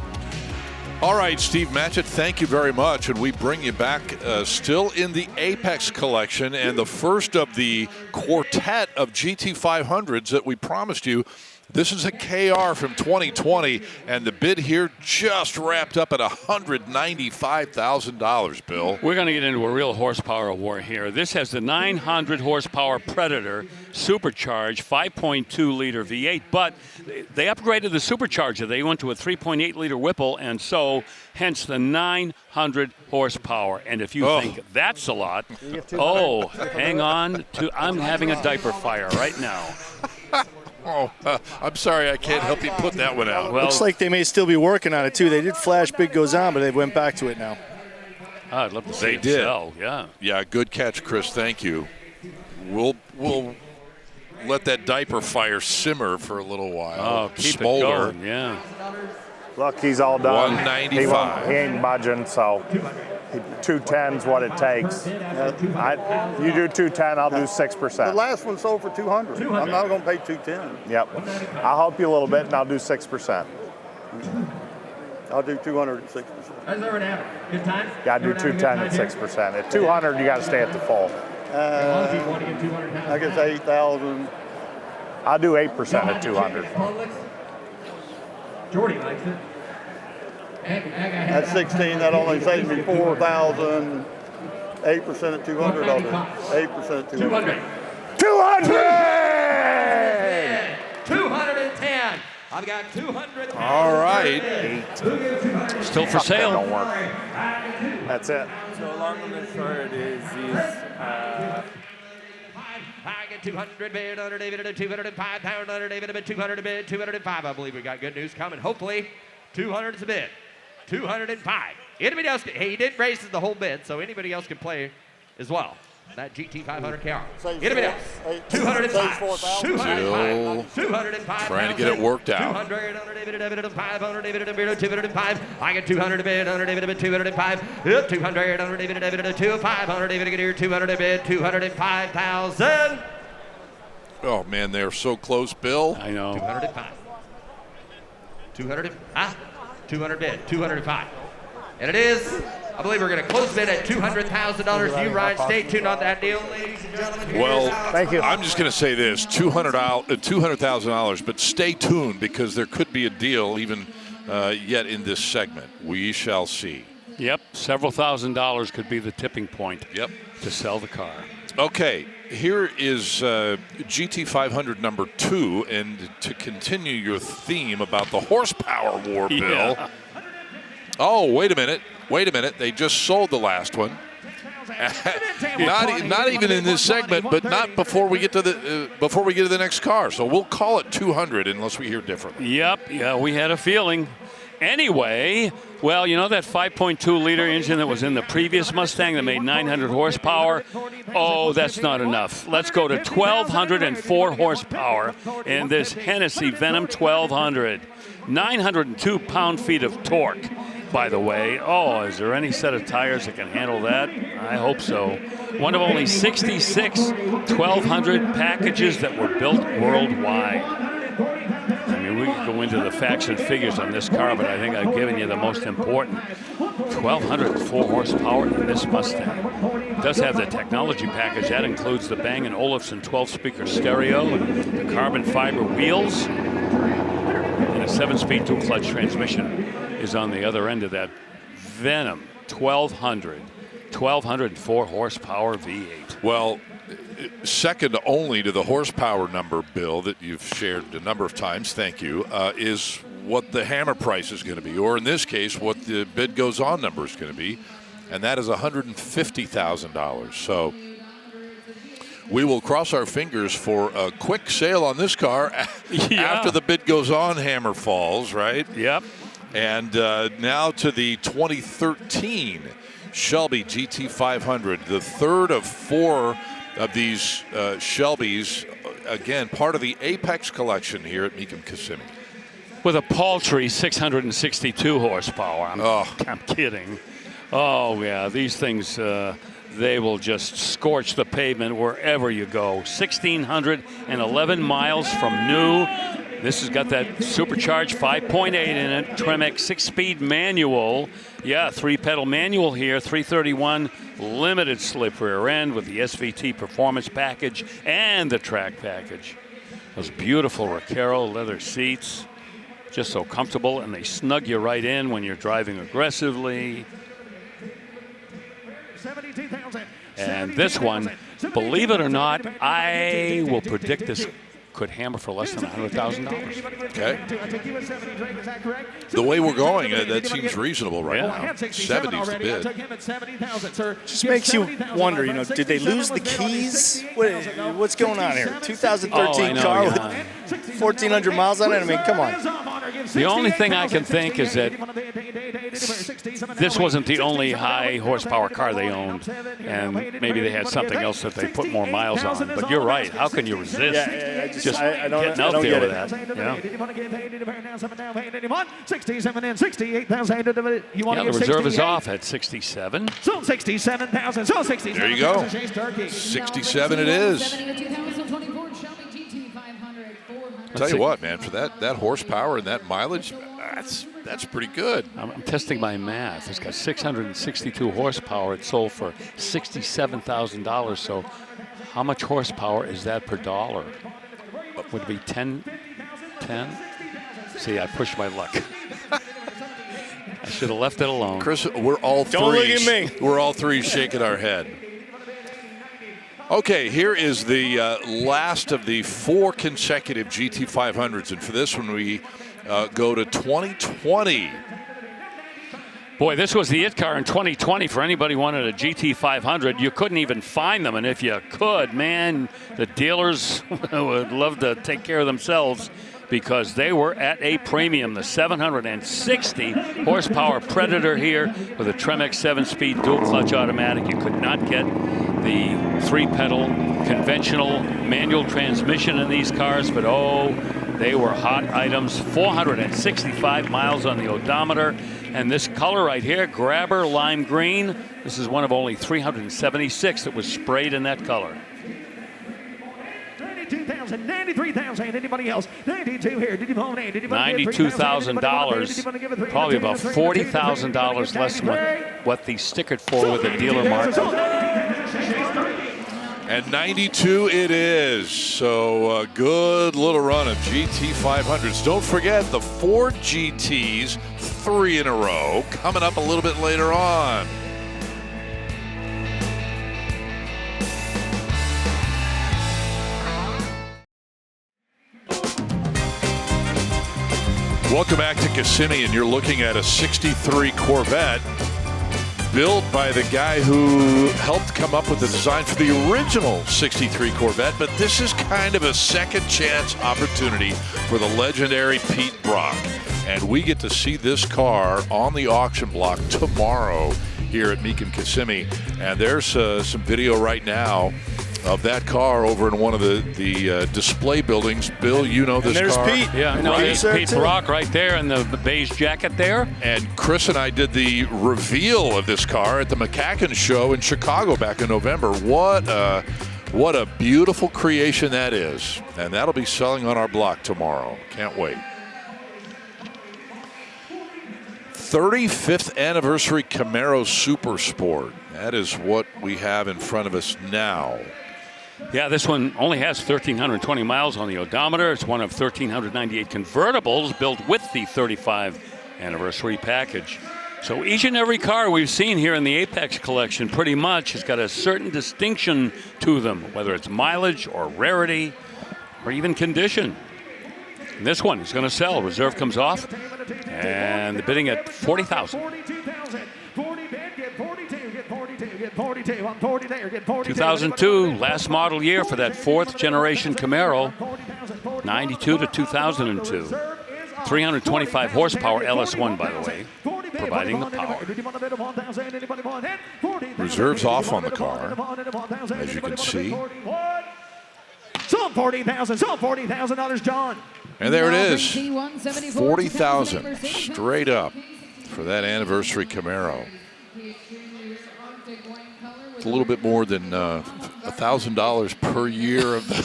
All right, Steve Matchett, thank you very much. And we bring you back still in the Apex collection and the first of the quartet of GT500s that we promised you. This is a KR from 2020, and the bid here just wrapped up at $195,000, Bill. We're going to get into a real horsepower war here. This has the 900 horsepower Predator supercharged 5.2-liter V8, but they upgraded the supercharger. They went to a 3.8-liter Whipple, and so hence the 900 horsepower. And if you think that's a lot, hang on. I'm having a diaper fire right now. I'm sorry, I can't help you put that one out. Well, looks like they may still be working on it, too. They did flash bid goes on, but they went back to it now. I'd love to see it did. sell, yeah. Yeah, good catch, Chris. Thank you. We'll let that diaper fire simmer for a little while. Keep smolder. it going, yeah. Look, he's all done. 195. He ain't budging, so 210's what it takes. You do 210, I'll do 6%. The last one sold for 200. I'm not going to pay 210. Yep. I'll help you a little bit, and I'll do 6%. I'll do 200 at 6%. How's everyone having? Good time? Yeah, I do 210 at 6%. At 200, you got to stay at the full. I guess 8,000. I'll do 8% at 200. Jordy likes it. At 16, that only saves me 4,000. 8% at 200, I'll do. 8% at 200. 210. I've got 200. All right. 8. Still for sale. Don't work. That's it. So long and short is I get 200 bid under David at 205 pound under David at 200 bid 205. I believe we got good news coming. Hopefully, 200 is a bid. 205. Anybody else? He did raise the whole bid, so anybody else can play as well. That GT500 count. Anybody else? 205. 205. 205. Trying to get it worked out. 200 under David at 500 David at 205. I get 200 bid under David at 205. 200 under David at 205. Under David at here 200 bid 205,000. Oh man, they're so close, Bill. I know. 205. 200 bid 205. And it is. I believe we're going to close bid at $200,000. You, Ryan, stay tuned on that deal, ladies and gentlemen. Well, thank you. I'm just going to say this: $200,000, but stay tuned because there could be a deal even yet in this segment. We shall see. Yep, several $1,000s could be the tipping point. Yep. To sell the car. Okay, here is GT500 number 2, and to continue your theme about the horsepower war, Bill. Yeah. Oh, wait a minute. They just sold the last one. not even in this segment, but not before we get to the next car. So we'll call it 200 unless we hear differently. Yep. Yeah, we had a feeling. Anyway, well, you know that 5.2-liter engine that was in the previous Mustang that made 900 horsepower? Oh, that's not enough. Let's go to 1,204 horsepower in this Hennessy Venom 1200. 902 pound-feet of torque. By the way, is there any set of tires that can handle that? I hope so. One of only 66 1200 packages that were built worldwide. I mean, we could go into the facts and figures on this car, but I think I've given you the most important. 1,204 horsepower in this Mustang. It does have the technology package. That includes the Bang & Olufsen 12-speaker stereo, the carbon fiber wheels, and a 7-speed dual-clutch transmission is on the other end of that Venom. 1,204 horsepower V8. Well, second only to the horsepower number, Bill, that you've shared a number of times, thank you, is what the hammer price is going to be, or in this case, what the bid goes on number is going to be, and that is $150,000. So we will cross our fingers for a quick sale on this car after the bid goes on hammer falls, right? Yep. And now to the 2013 Shelby GT500, the third of 4 of these Shelbys, again, part of the Apex collection here at Mecum Kissimmee. With a paltry 662 horsepower. I'm kidding. Oh, yeah, these things, they will just scorch the pavement wherever you go. 1,611 miles from new. This has got that supercharged 5.8 in it, Tremec 6-speed manual. Yeah, 3-pedal manual here, 331 limited slip rear end with the SVT performance package and the track package. Those beautiful Recaro leather seats, just so comfortable, and they snug you right in when you're driving aggressively. And this one, believe it or not, I will predict this could hammer for less than $100,000. Okay. The way we're going, that seems reasonable right now. 70's the bid. Just makes you wonder, you know, did they lose the keys? What's going on here? 2013 car with 1,400 miles on it? I mean, come on. The only thing I can think is that this wasn't the only high horsepower car they owned, and maybe they had something else that they put more miles on. But you're right. How can you resist? Just getting out there with that. Yeah. Yeah, the reserve is off at 67. So 67,000. So 67. There you go. 67 it is. I'll tell you what, man, for that horsepower and that mileage, that's pretty good. I'm testing my math. It's got 662 horsepower. It sold for $67,000. So how much horsepower is that per dollar? Would it be 10? See, I pushed my luck. I should have left it alone. Chris, we're all three. Don't look at me. We're all three shaking our head. Okay, here is the last of the 4 consecutive GT500s, and for this one we go to 2020. Boy, this was the it car in 2020 for anybody who wanted a GT500. You couldn't even find them, and if you could, man, the dealers would love to take care of themselves because they were at a premium. The 760 horsepower Predator here with a Tremec 7-speed dual clutch automatic. You could not get the 3-pedal conventional manual transmission in these cars, but oh, they were hot items. 465 miles on the odometer. And this color right here, Grabber Lime Green, this is one of only 376 that was sprayed in that color. 92,000, 93,000. Anybody else? 92 here. Did you want $92,000, probably about $40,000 less than what they stick it for with the dealer market. And 92 it is. So a good little run of GT500s. Don't forget the 4 GTs, 3 in a row, coming up a little bit later on. Welcome back to Kissimmee, and you're looking at a 63 Corvette built by the guy who helped come up with the design for the original 63 Corvette, but this is kind of a second chance opportunity for the legendary Pete Brock. And we get to see this car on the auction block tomorrow here at Mecum Kissimmee. And there's some video right now of that car over in one of the display buildings. Bill, you know this there's car. Pete. Yeah, no, there's Pete Brock right there in the beige jacket there. And Chris and I did the reveal of this car at the McCacken show in Chicago back in November. What a beautiful creation that is. And that'll be selling on our block tomorrow. Can't wait. 35th anniversary Camaro Super Sport. That is what we have in front of us now. Yeah, this one only has 1,320 miles on the odometer. It's one of 1,398 convertibles built with the 35th anniversary package. So each and every car we've seen here in the Apex collection pretty much has got a certain distinction to them, whether it's mileage or rarity or even condition. And this one is going to sell. Reserve comes off, and the bidding at $40,000. 2002, last model year for that 4th generation Camaro. 92 to 2002. 325 horsepower LS1, by the way, providing the power. Reserves off on the car, as you can see. Sold $40,000. Sold $40,000, John. And there it is, $40,000 straight up for that anniversary Camaro. It's a little bit more than $1,000 per year of the.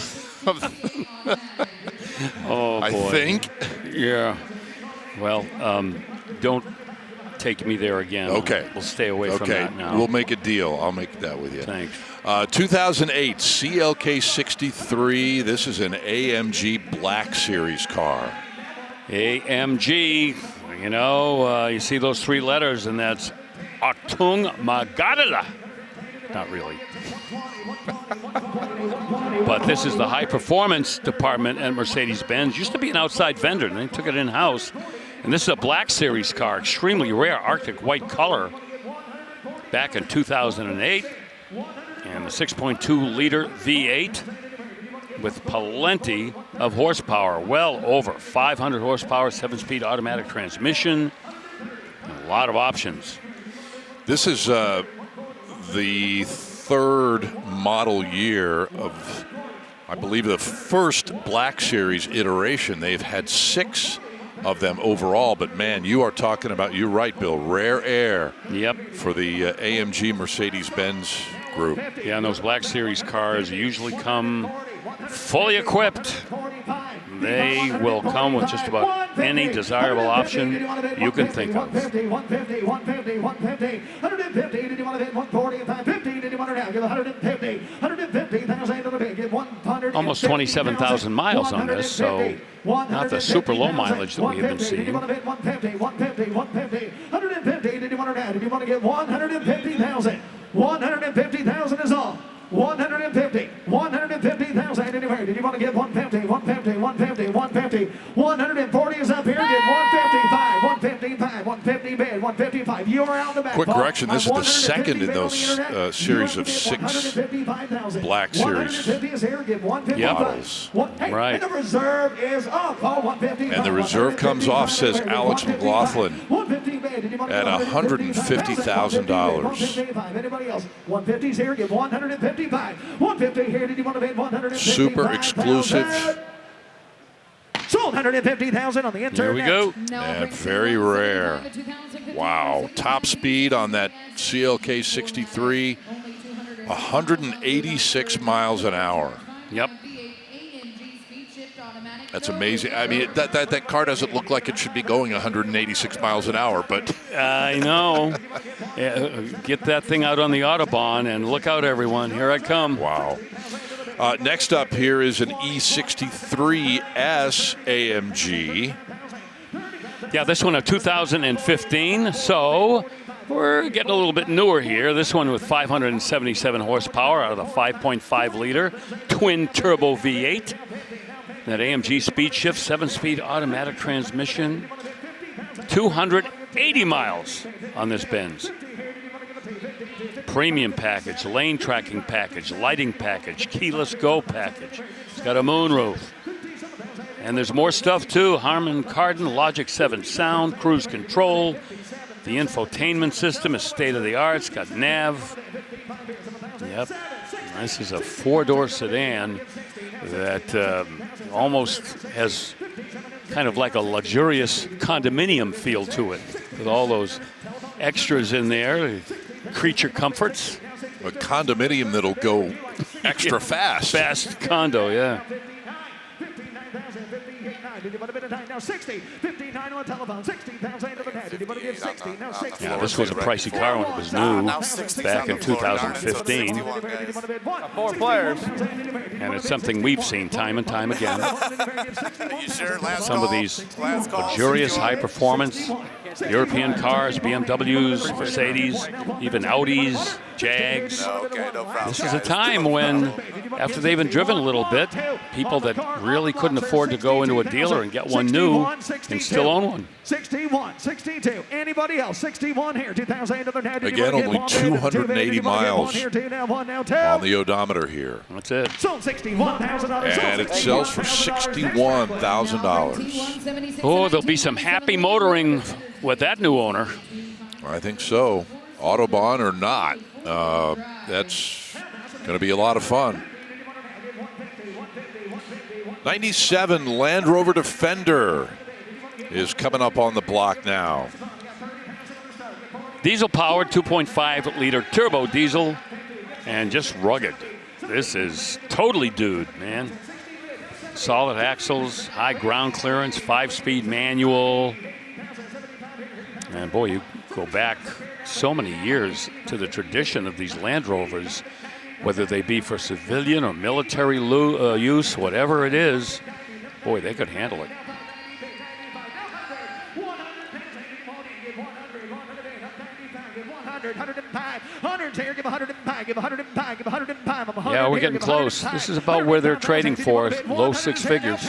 Oh, boy. I think. Yeah. Well, don't take me there again. Okay. We'll stay away from that now. We'll make a deal. I'll make that with you. Thanks. 2008 CLK 63. This is an AMG Black Series car. AMG. You know, you see those 3 letters, and that's Achtung Magadala. Not really. But this is the high performance department at Mercedes-Benz. Used to be an outside vendor, and they took it in-house. And this is a Black Series car, extremely rare, Arctic white color, back in 2008. And the 6.2-liter V8 with plenty of horsepower, well over 500 horsepower, 7-speed automatic transmission, and a lot of options. This is the 3rd model year of, I believe, the first Black Series iteration. They've had 6 of them overall, but man, you are talking about, you're right, Bill, rare air. Yep. For the AMG Mercedes-Benz group. Yeah, and those Black Series cars usually come fully equipped. They will come with just about any desirable option you can think of. Almost 27,000 miles on this, so not the super low mileage that we have been seeing. 150,000 is all. 150,000 anywhere. Did you want to get 150, 150, 150, 150, 140 is up here. Get 155, 155, 150 bid, 155. You are out the back. Quick correction, this is the second in those series of 6 Black Series models. Right. And the reserve is up. And the reserve comes off, says Alex McLaughlin, at $150,000. Anybody else? 150's here. Give 155. 150 here. Did you want to bid 150? Super exclusive. Sold 150,000 on the internet. Here we go. And very rare. Wow. Top speed on that CLK 63, 186 miles an hour. Yep. That's amazing. I mean, that car doesn't look like it should be going 186 miles an hour, but. I know. Get that thing out on the Autobahn and look out, everyone. Here I come. Wow. Next up here is an E63S AMG. Yeah, this one of 2015. So we're getting a little bit newer here. This one with 577 horsepower out of the 5.5 liter twin turbo V8. That AMG speed shift, 7-speed automatic transmission. 280 miles on this Benz. Premium package, lane tracking package, lighting package, keyless go package. It's got a moonroof. And there's more stuff too. Harman Kardon, Logic 7 sound, cruise control. The infotainment system is state of the art. It's got nav. Yep. This is a 4-door sedan that almost has kind of like a luxurious condominium feel to it, with all those extras in there, creature comforts. A condominium that'll go extra fast. Fast condo, yeah. Now 60, 59 on the telephone, 60,000 to the net. Did you want to give 60? Now 60. Yeah, this was a pricey car when it was new, back in 2015. 4 players. And it's something we've seen time and time again. Some of these luxurious high performance European cars, BMWs, Mercedes, even Audis, Jags. Okay, no problem. This is a time when, after they've been driven a little bit, people that really couldn't afford to go into a dealer and get one new can still own one. 61, 62. Anybody else? 61 here. 2008 other now. Again, only 280 miles on the odometer here. That's it. So $61,000. And it sells for $61,000. Oh, there'll be some happy motoring with that new owner. I think so. Autobahn or not, that's going to be a lot of fun. 97 Land Rover Defender is coming up on the block now. Diesel-powered 2.5-liter turbo diesel and just rugged. This is totally dude, man. Solid axles, high ground clearance, 5-speed manual. And boy, you go back so many years to the tradition of these Land Rovers, whether they be for civilian or military use, whatever it is, boy, they could handle it. Yeah, we're getting close. This is about where they're trading for, low six figures.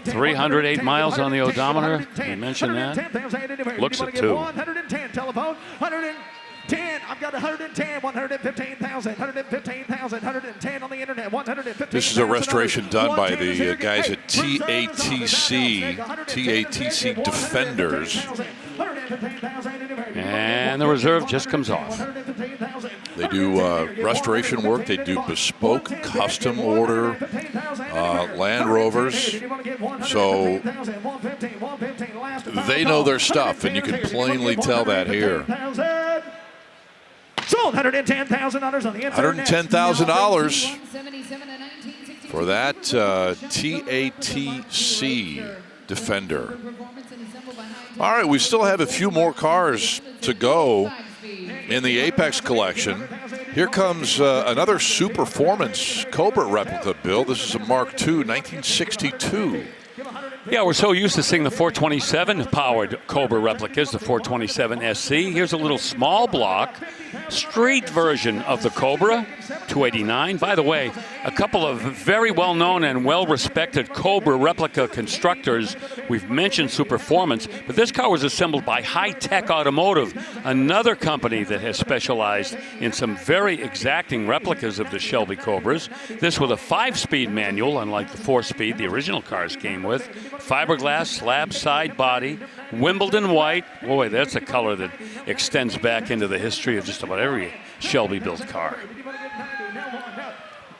308 miles on the odometer. You mentioned that. Looks at 2. 110 telephone. 110. I've got 110, 115,000, 115,000, 110 on the internet, 115,000. This is a restoration done by the guys at TATC Defenders. And the reserve just comes off. They do restoration work. They do bespoke, custom order Land Rovers. So they know their stuff, and you can plainly tell that here. Sold $110,000 on the internet. $110,000 for that TATC Defender. All right, we still have a few more cars to go in the Apex collection. Here comes another Superformance Cobra replica, Bill. This is a Mark II, 1962. Yeah, we're so used to seeing the 427 powered Cobra replicas, the 427 SC. Here's a little small block street version of the Cobra, 289. By the way, a couple of very well-known and well-respected Cobra replica constructors. We've mentioned Superformance, but this car was assembled by High Tech Automotive, another company that has specialized in some very exacting replicas of the Shelby Cobras. This with a 5-speed manual, unlike the 4-speed the original cars came with. Fiberglass slab side body, Wimbledon white. Boy, that's a color that extends back into the history of just about every Shelby-built car.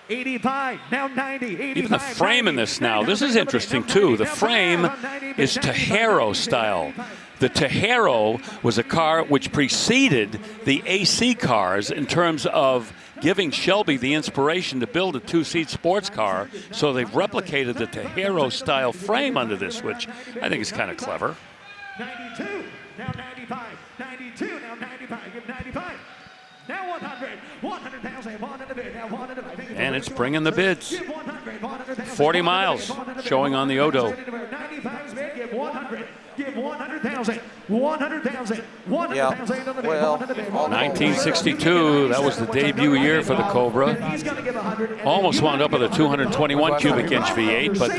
85, now 90, 85, even the frame in this now, this is interesting too. The frame is Tejero style. The Tejero was a car which preceded the AC cars in terms of giving Shelby the inspiration to build a 2-seat sports car. So they've replicated the Tejero style frame under this, which I think is kind of clever. 92, now 95, 92, now 95, give 95. Now 100, 100,000, 100, now 100. And it's bringing the bids. 40 miles showing on the Odo. 95 bid, give 100. Give 100,000, 100,000, 100,000. Yeah. Well, 1962, that was the debut year for the Cobra. Almost wound up with a 221 cubic inch V8, but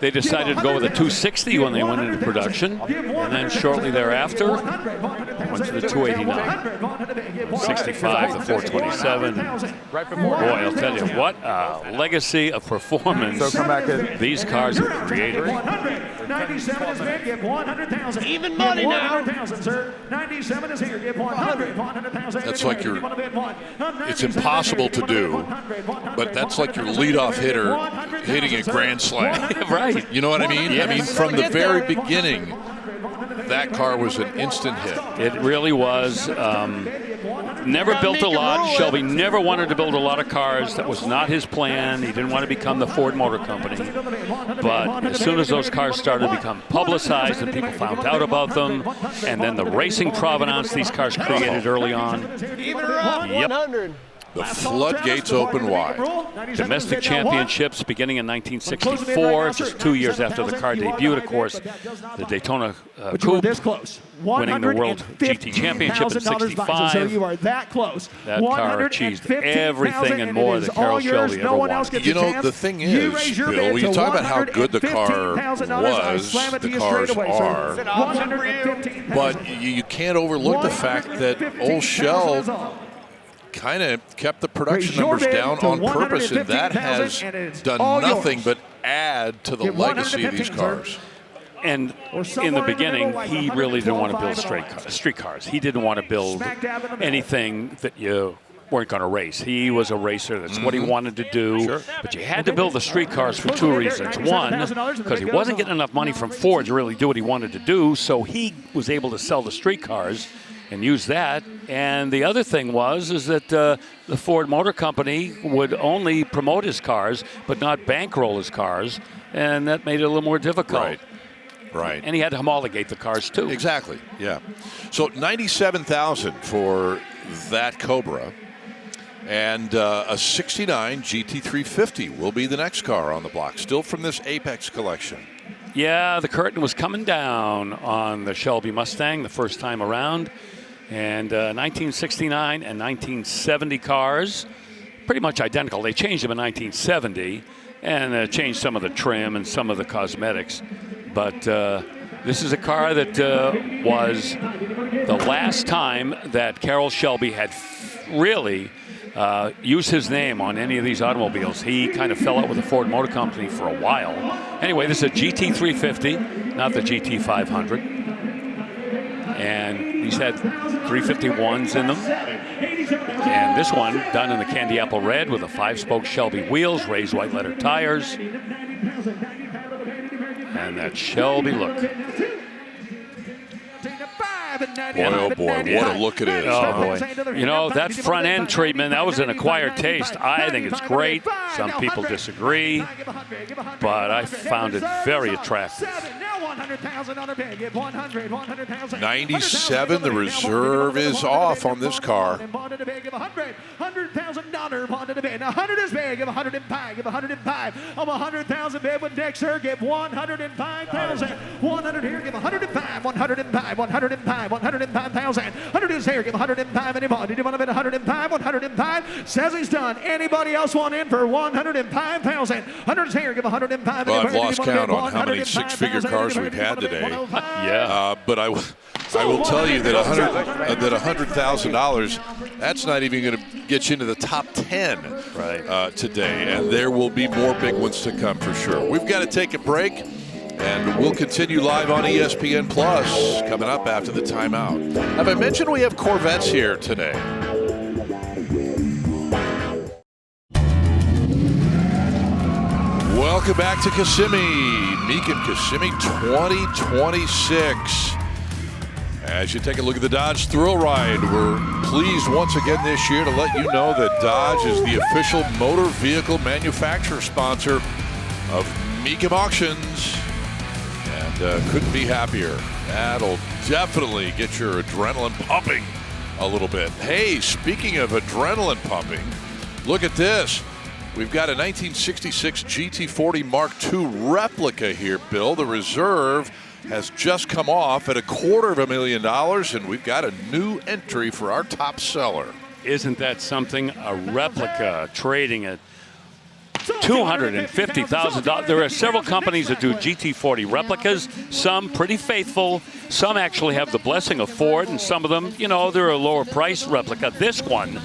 they decided to go with a 260 when they went into production. And then shortly thereafter, went to the 289. 65, the 427. Boy, I'll tell you, what a legacy of performance these cars have created. 97 is bid, give 100,000. Even money give now. 100,000, sir. 97 is here, give 100. 100,000. That's like your, it's impossible to do, but that's like your leadoff hitter hitting a grand slam. Right. You know what I mean? Yes. I mean, from the very beginning, that car was an instant hit. It really was. Never built a lot. Shelby never wanted to build a lot of cars. That was not his plan. He didn't want to become the Ford Motor Company. But as soon as those cars started to become publicized and people found out about them, and then the racing provenance these cars created early on. Even around 100. The floodgates open wide. Domestic championships beginning in 1964, just 2 years after the car debuted. Of course, the Daytona Coupe, winning the World GT Championship in '65. So you are that close. That car achieved everything and more that Carroll Shelby ever wanted. You know, the thing is, Bill, when you talk about how good the car was, the cars are, but you can't overlook the fact that old Shell kind of kept the production numbers down on purpose, and that has done nothing but add to the legacy of these cars. And in the beginning, he really didn't want to build street cars. He didn't want to build anything that you weren't going to race. He was a racer. That's what he wanted to do. Sure. But you had to build the street cars for two reasons. One, because he wasn't getting enough money from Ford to really do what he wanted to do, so he was able to sell the street cars and use that. And the other thing is that the Ford Motor Company would only promote his cars, but not bankroll his cars, and that made it a little more difficult. Right. And he had to homologate the cars too. Exactly. Yeah. So $97,000 for that Cobra, and a '69 GT350 will be the next car on the block, still from this Apex collection. Yeah, the curtain was coming down on the Shelby Mustang the first time around, and 1969 and 1970 cars, pretty much identical. They changed them in 1970 and changed some of the trim and some of the cosmetics. But this is a car that was the last time that Carroll Shelby had really used his name on any of these automobiles. He kind of fell out with the Ford Motor Company for a while. Anyway, this is a GT350, not the GT500. And he's had 351s in them. And this one done in the candy apple red with the 5-spoke Shelby wheels, raised white letter tires. And that Shelby look. Boy, oh boy, what a look it is. Oh boy. You know, that front end treatment, that was an acquired taste. I think it's great. Some people disagree, but I found it very attractive. 97, the reserve is off on this car. $100,000 bonded to bid. 100 is big. Give 105. Give 105. Of 100,000 bid with Dexter. Give 105,000. 100 here. Give 105. 105. 105. 105,000. 100 is here. Give 105. Anybody? Do you want to bid 105? 105. Says he's done. Anybody else want in for 105,000? 100 is here. Give 105. Well, I've lost count on how many six-figure cars we've had today. Yeah. But I will tell you that $100,000, that's not even going to get you into the top 10 today. And there will be more big ones to come for sure. We've got to take a break, and we'll continue live on ESPN Plus coming up after the timeout. Have I mentioned we have Corvettes here today? Welcome back to Kissimmee, Mecum Kissimmee 2026. As you take a look at the Dodge Thrill Ride, we're pleased once again this year to let you know that Dodge is the official motor vehicle manufacturer sponsor of Mecum Auctions. And couldn't be happier. That'll definitely get your adrenaline pumping a little bit. Hey, speaking of adrenaline pumping, look at this. We've got a 1966 GT40 Mark II replica here, Bill. The reserve has just come off at $250,000, and we've got a new entry for our top seller. Isn't that something? A replica trading at $250,000. There are several companies that do GT40 replicas, some pretty faithful, some actually have the blessing of Ford, and some of them, you know, they're a lower price replica. This one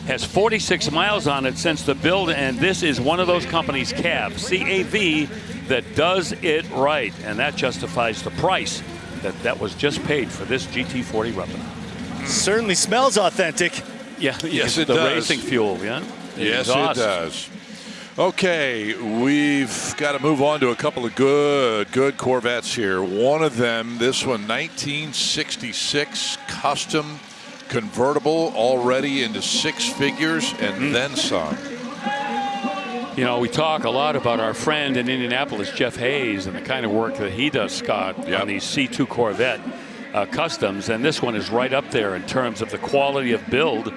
has 46 miles on it since the build, and this is one of those companies, CAV, that does it right, and that justifies the price that was just paid for this GT40 replica. Certainly smells authentic. Yeah, yes, it the does. Racing fuel, yeah. Yes, it does. Okay, we've got to move on to a couple of good Corvettes here. One of them, this one, 1966 custom convertible, already into six figures and then some. You know, we talk a lot about our friend in Indianapolis, Jeff Hayes, and the kind of work that he does, Scott, on these C2 Corvette customs, and this one is right up there in terms of the quality of build.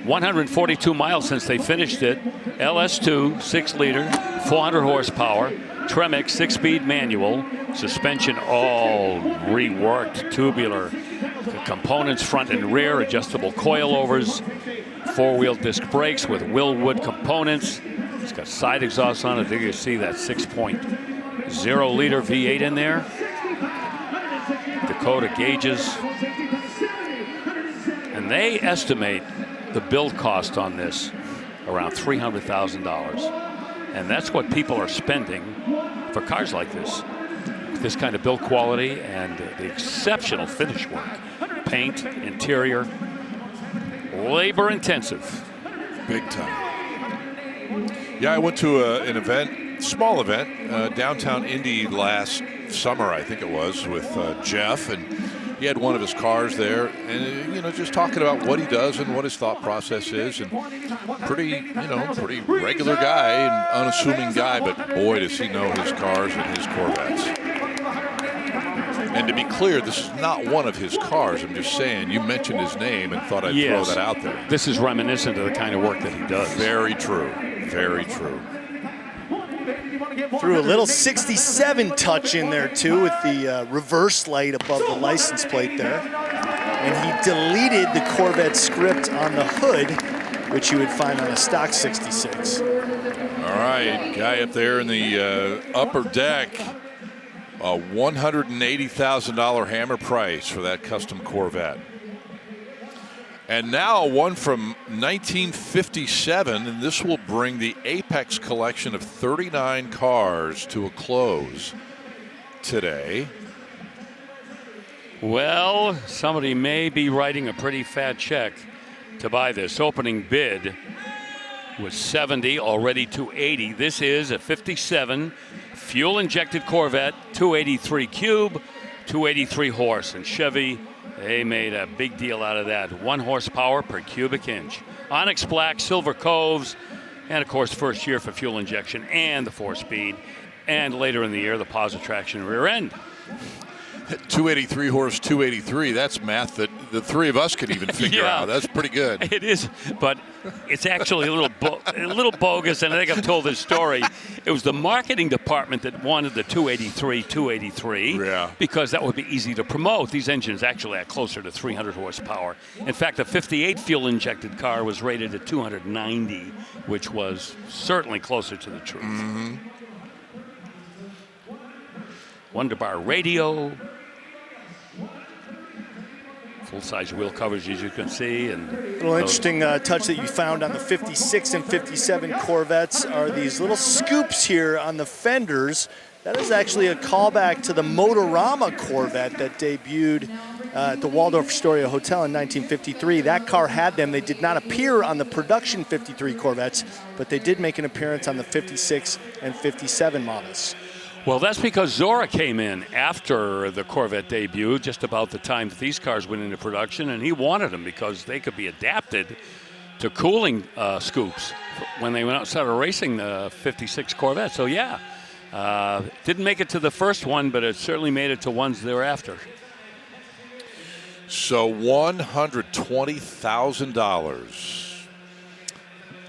142 miles since they finished it. LS2, 6-liter, 400 horsepower. Tremec 6-speed manual. Suspension all reworked. Tubular components front and rear. Adjustable coilovers. 4-wheel disc brakes with Willwood components. It's got side exhaust on it. There you see that 6.0-liter V8 in there. Dakota gauges. And they estimate the build cost on this around $300,000. And that's what people are spending for cars like this kind of build quality and the exceptional finish work. Paint, interior, labor intensive. Big time. Yeah, I went to an event, small event, downtown Indy last summer, I think it was, with Jeff, and he had one of his cars there, and just talking about what he does and what his thought process is, and pretty regular guy and unassuming guy, but boy, does he know his cars and his Corvettes. And to be clear, this is not one of his cars. I'm just saying, you mentioned his name and thought I'd throw that out there. This is reminiscent of the kind of work that he does. Very true. Very true. Threw a little 67 touch in there, too, with the reverse light above the license plate there. And he deleted the Corvette script on the hood, which you would find on a stock 66. All right, guy up there in the upper deck. A $180,000 hammer price for that custom Corvette. And now one from 1957, and this will bring the Apex collection of 39 cars to a close today. Well, somebody may be writing a pretty fat check to buy this. Opening bid was 70, already 280. This is a 57 fuel-injected Corvette, 283 cube, 283 horse. And Chevy, they made a big deal out of that. 1 horsepower per cubic inch. Onyx black, silver coves, and of course first year for fuel injection and the 4-speed. And later in the year, the positive traction rear end. 283 horse, 283. That's math that the three of us could even figure out. That's pretty good. It is, but it's actually a little bogus. And I think I've told this story. It was the marketing department that wanted the 283, because that would be easy to promote. These engines actually are closer to 300 horsepower. In fact, the 58 fuel-injected car was rated at 290, which was certainly closer to the truth. Mm-hmm. Wonderbar radio. Full-size wheel covers, as you can see. And a little interesting touch that you found on the 56 and 57 Corvettes are these little scoops here on the fenders. That is actually a callback to the Motorama Corvette that debuted at the Waldorf Astoria Hotel in 1953. That car had them. They did not appear on the production 53 Corvettes, but they did make an appearance on the 56 and 57 models. Well, that's because Zora came in after the Corvette debut, just about the time that these cars went into production, and he wanted them because they could be adapted to cooling scoops when they went out and started racing the 56 Corvette. So, yeah, didn't make it to the first one, but it certainly made it to ones thereafter. So $120,000.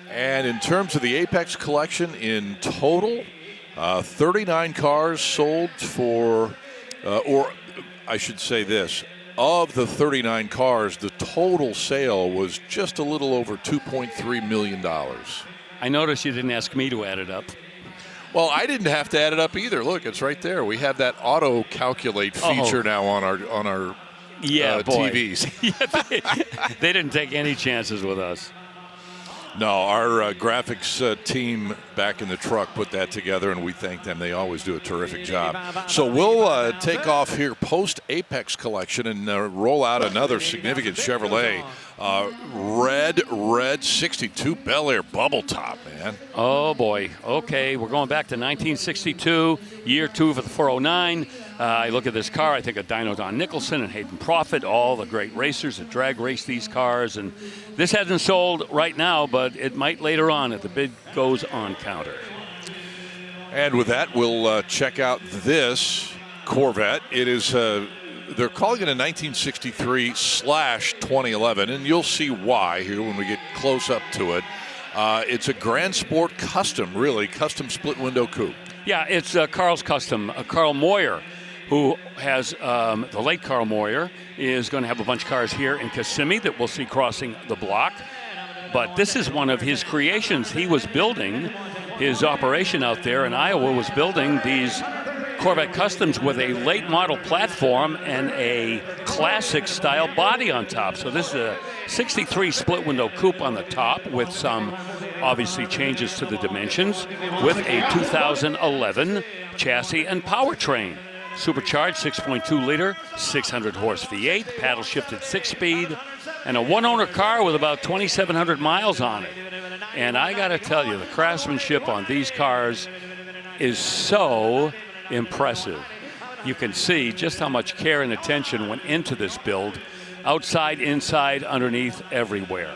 And in terms of the Apex collection in total, 39 cars sold for, or I should say this, of the 39 cars, the total sale was just a little over $2.3 million. I noticed you didn't ask me to add it up. Well, I didn't have to add it up either. Look, it's right there. We have that auto calculate feature now on our TVs. They didn't take any chances with us. No, our graphics team back in the truck put that together, and we thank them. They always do a terrific job. So we'll take off here post-Apex collection and roll out another significant Chevrolet. Red 62 Bel Air bubble top, man. Oh, boy. Okay, we're going back to 1962, year 2 for the 409. I look at this car, I think of Dino Don Nicholson and Hayden Proffitt, all the great racers that drag race these cars. And this hasn't sold right now, but it might later on at the bid goes on counter. And with that, we'll check out this Corvette. It is they're calling it a 1963/2011, and you'll see why here when we get close up to it. It's a Grand Sport custom, really, custom split window coupe. Yeah, it's Carl's custom. Carl Moyer, who has the late Carl Moyer, is going to have a bunch of cars here in Kissimmee that we'll see crossing the block. But this is one of his creations. He was building his operation out there in Iowa, was building these Corvette Customs with a late model platform and a classic style body on top. So this is a 63 split window coupe on the top with some obviously changes to the dimensions with a 2011 chassis and powertrain. Supercharged 6.2 liter, 600 horse V8, paddle shifted 6-speed, and a one-owner car with about 2,700 miles on it. And I got to tell you, the craftsmanship on these cars is so impressive. You can see just how much care and attention went into this build, outside, inside, underneath, everywhere.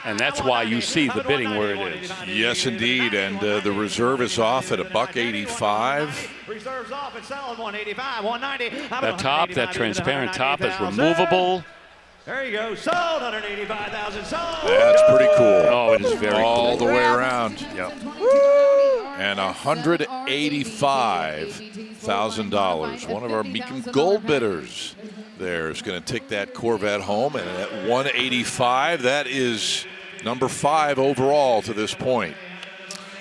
And that's why you see the bidding where it is. Yes, indeed. And the reserve is off at $185. Reserves off at selling 185, 190. That top, that transparent top is removable. There you go. Sold 185,000. Sold. That's pretty cool. Oh, it is very cool. All the way around. Yep. And $185,000. One of our Mecum Gold bidders there is going to take that Corvette home. And at 185, that is number 5 overall to this point.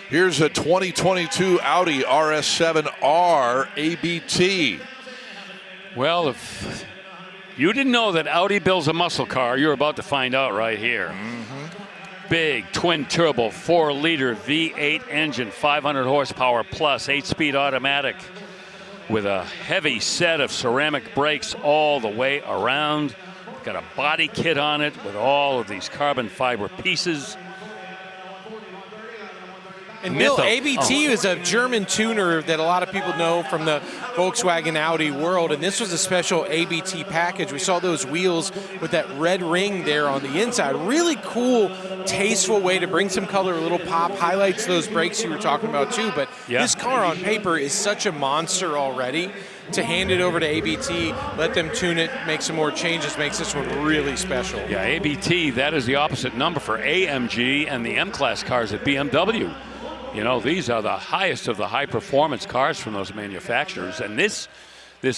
Here's a 2022 Audi RS7R ABT. Well, if you didn't know that Audi builds a muscle car, you're about to find out right here. Big twin turbo 4-liter V8 engine, 500 horsepower plus, 8-speed automatic with a heavy set of ceramic brakes all the way around. Got a body kit on it with all of these carbon fiber pieces. And Bill, ABT is a German tuner that a lot of people know from the Volkswagen Audi world, and this was a special ABT package. We saw those wheels with that red ring there on the inside. Really cool, tasteful way to bring some color, a little pop, highlights those brakes you were talking about too. But this car on paper is such a monster already. To hand it over to ABT, let them tune it, make some more changes, makes this one really special. Yeah, ABT, that is the opposite number for AMG and the M-Class cars at BMW. You know, these are the highest of the high-performance cars from those manufacturers. And this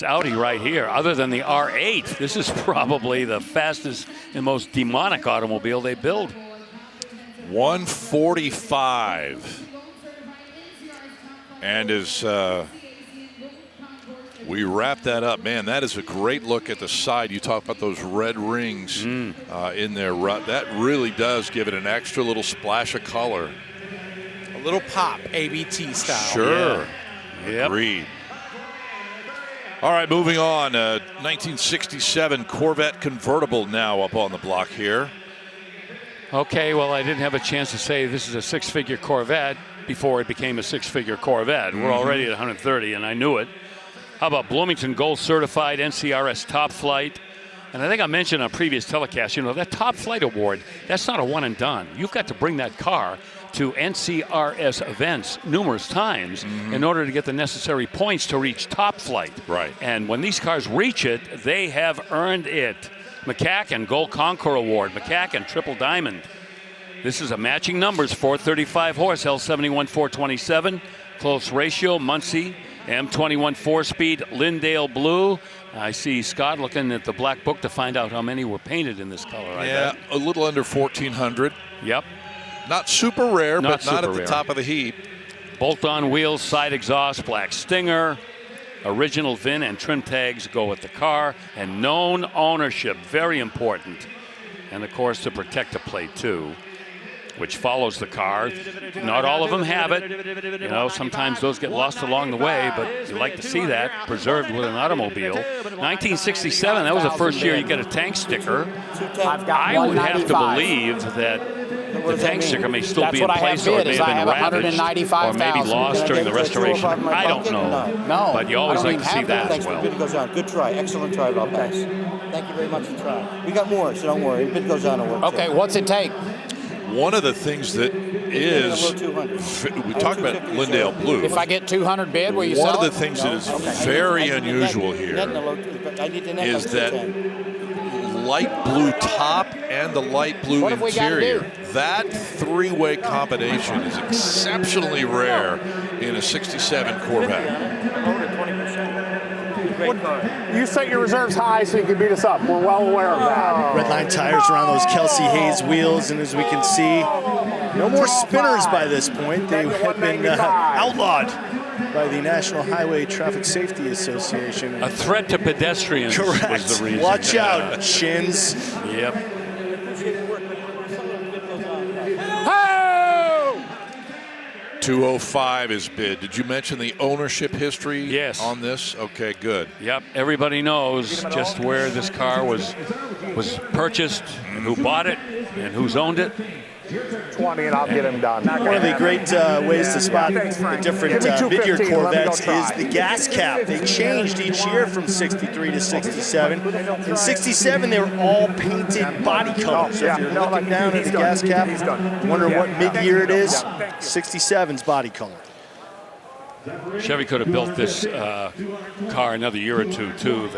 Audi right here, other than the R8, this is probably the fastest and most demonic automobile they build. 145. And as we wrap that up, man, that is a great look at the side. You talk about those red rings in there. That really does give it an extra little splash of color. A little pop, ABT style. Sure. Yeah. Agreed. All right, moving on. 1967 Corvette convertible now up on the block here. Okay, well, I didn't have a chance to say this is a 6-figure Corvette before it became a 6-figure Corvette. We're already at 130, and I knew it. How about Bloomington Gold Certified NCRS Top Flight? And I think I mentioned on previous telecasts, you know, that Top Flight Award, that's not a one and done. You've got to bring that car to NCRS events numerous times in order to get the necessary points to reach Top Flight. Right. And when these cars reach it, they have earned it. McCacken Gold Concours Award, McCacken Triple Diamond. This is a matching numbers, 435 horse, L71 427, close ratio, Muncie, M21 4-speed, Lindale Blue. I see Scott looking at the black book to find out how many were painted in this color. Yeah, a little under 1,400. Yep. Not super rare, but not at super the rare. top of the heap. Bolt-on wheels, side exhaust, black Stinger. Original VIN and trim tags go with the car. And known ownership, very important. And, of course, to protect the plate, too, which follows the car. Not all of them have it. You know, sometimes those get lost along the way, but you like to see that preserved with an automobile. 1967, that was the first year you get a tank sticker. I would have to believe that the tank sticker may still be in place, or it may have been ravaged, or maybe lost during the restoration. I don't know. No. But you always like to see that as well. Bid goes on. Good try. Excellent try, Bob. Thanks. Thank you very much for trying. We got more, so don't worry. Bid goes on. Okay, what's it take? One of the things that is, we talked about Lindale Blue. If I get 200 bid, will you sell One of the it? things that is very unusual here is that light blue top and the light blue interior. That three-way combination is exceptionally rare in a 67 Corvette. You set your reserves high so you can beat us up. We're well aware of that. Redline tires around those Kelsey Hayes wheels, and as we can see, no more spinners by this point. They have been outlawed by the National Highway Traffic Safety Association. A threat to pedestrians. Correct. Was the reason. Watch out, shins. Yep. 205 is bid. Did you mention the ownership history on this? Okay, good. Yep, everybody knows just where this car was purchased, and who bought it, and who's owned it. 20 and I'll get him done. One of the great ways to spot the different mid-year Corvettes is the gas cap. They changed each year from 63 to 67. In 67, they were all painted body colors. So if you're looking down at the gas cap, you wonder what mid-year it is. 67's body color. Chevy could have built this car another year or two, too.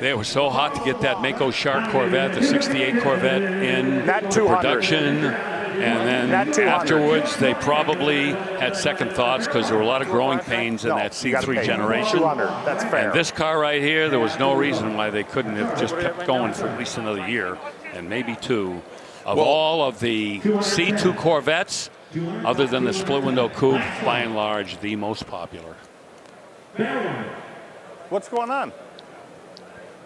They were so hot to get that Mako Shark Corvette, the 68 Corvette, in production. And then afterwards, they probably had second thoughts because there were a lot of growing pains in that C3 generation. That's fair. And this car right here, there was no reason why they couldn't have just kept going for at least another year, and maybe two. Of all of the C2 Corvettes, other than the split window coupe, by and large, the most popular. What's going on?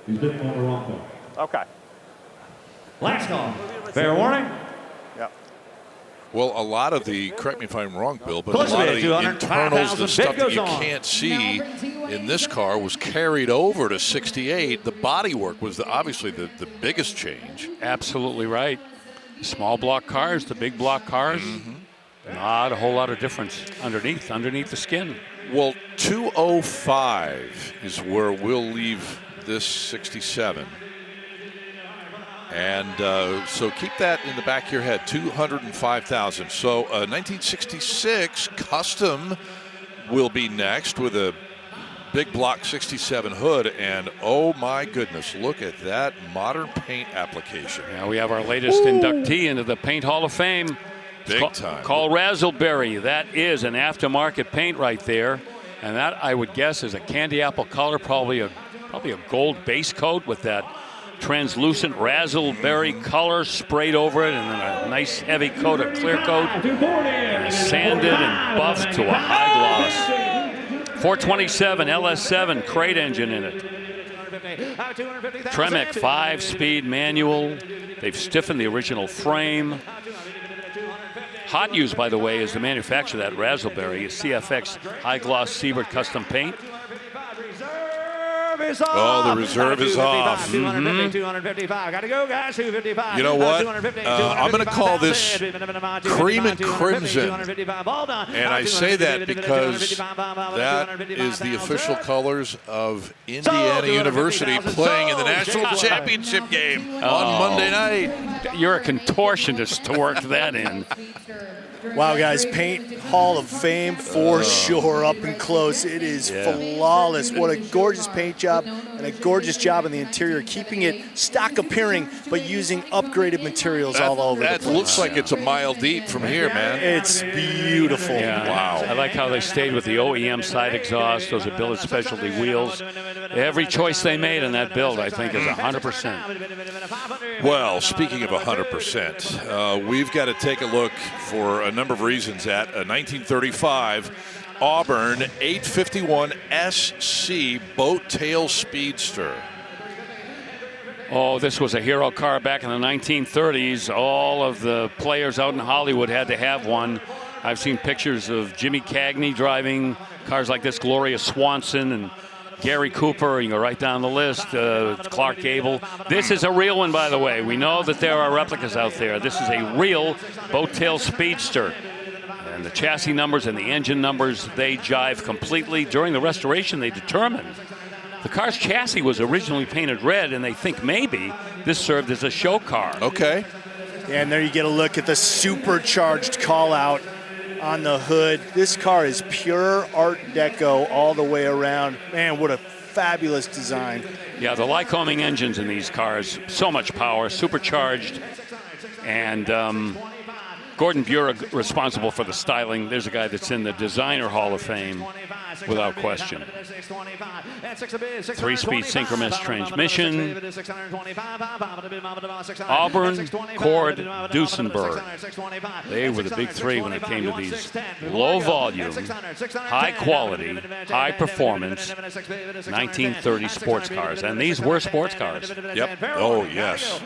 He's been on the wrong phone. Okay. Last call. Fair warning. Yep. Well, a lot of the, correct me if I'm wrong, Bill, but a lot of the internals, the stuff that you can't see in this car was carried over to 68. The bodywork was obviously the biggest change. Absolutely right. Small block cars, the big block cars. Not a whole lot of difference underneath the skin. Well, 205 is where we'll leave this 67. And so keep that in the back of your head, 205,000. So 1966 Custom will be next with a big block 67 hood. And oh my goodness, look at that modern paint application. Now we have our latest inductee into the Paint Hall of Fame. Big time. Called Razzleberry. That is an aftermarket paint right there. And that, I would guess, is a candy apple color, probably a gold base coat with that translucent Razzleberry color sprayed over it, and then a nice heavy coat, a clear coat, and sanded and buffed to a high gloss. 427 LS7 crate engine in it. Tremec 5-speed manual. They've stiffened the original frame. Hot Use, by the way, is the manufacturer of that Razzleberry, a CFX high gloss Siebert custom paint. Oh, the reserve is off. 255. Got to go, guys. 255. You know what? I'm going to call this cream and crimson. And I say that because that is the official colors of Indiana University playing in the national championship game on Monday night. You're a contortionist to work that in. Wow, guys, Paint Hall of Fame for sure, up and close. It is flawless. What a gorgeous paint job and a gorgeous job in the interior, keeping it stock appearing, but using upgraded materials all over the place. That looks like it's a mile deep from here, man. It's beautiful. Yeah. Wow. I like how they stayed with the OEM side exhaust. Those are billet specialty wheels. Every choice they made in that build, I think, is 100%. Well, speaking of 100%, we've got to take a look for a number of reasons at a 1935 Auburn 851 SC boat tail speedster. Oh, this was a hero car back in the 1930s. All of the players out in Hollywood had to have one. I've seen pictures of Jimmy Cagney driving cars like this, Gloria Swanson and Gary Cooper, you go right down the list, Clark Gable. This is a real one, by the way. We know that there are replicas out there. This is a real boat tail speedster. And the chassis numbers and the engine numbers, they jive completely. During the restoration, they determined the car's chassis was originally painted red, and they think maybe this served as a show car. Okay. And there you get a look at the supercharged call out on the hood. This car is pure Art Deco all the way around. Man, what a fabulous design. Yeah, the Lycoming engines in these cars, so much power, supercharged. And Gordon Bureau responsible for the styling. There's a guy that's in the Designer Hall of Fame without question. 3-speed synchronous transmission. Auburn, Cord, Duesenberg. They were the big three when it came to these low volume, high quality, high performance 1930 sports cars. And these were sports cars. Yep. Oh, yes.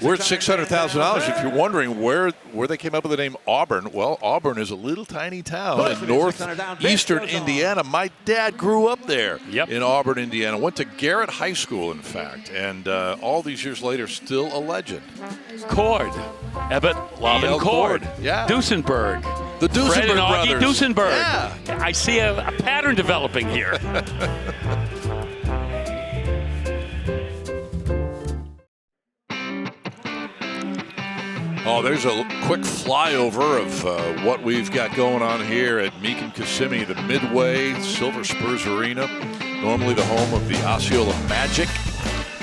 We're at $600,000. If you're wondering where they came up with the name Auburn, well, Auburn is a little tiny town in northeastern Indiana. My dad grew up there in Auburn, Indiana. Went to Garrett High School, in fact, and all these years later, still a legend. Cord, Ebbett, Lobbin, Cord, yeah, Duesenberg, the Duesenberg Fred and Augie brothers. Duesenberg. Yeah. I see a pattern developing here. Oh, there's a quick flyover of what we've got going on here at Mecum Kissimmee, the Midway Silver Spurs Arena, normally the home of the Osceola Magic.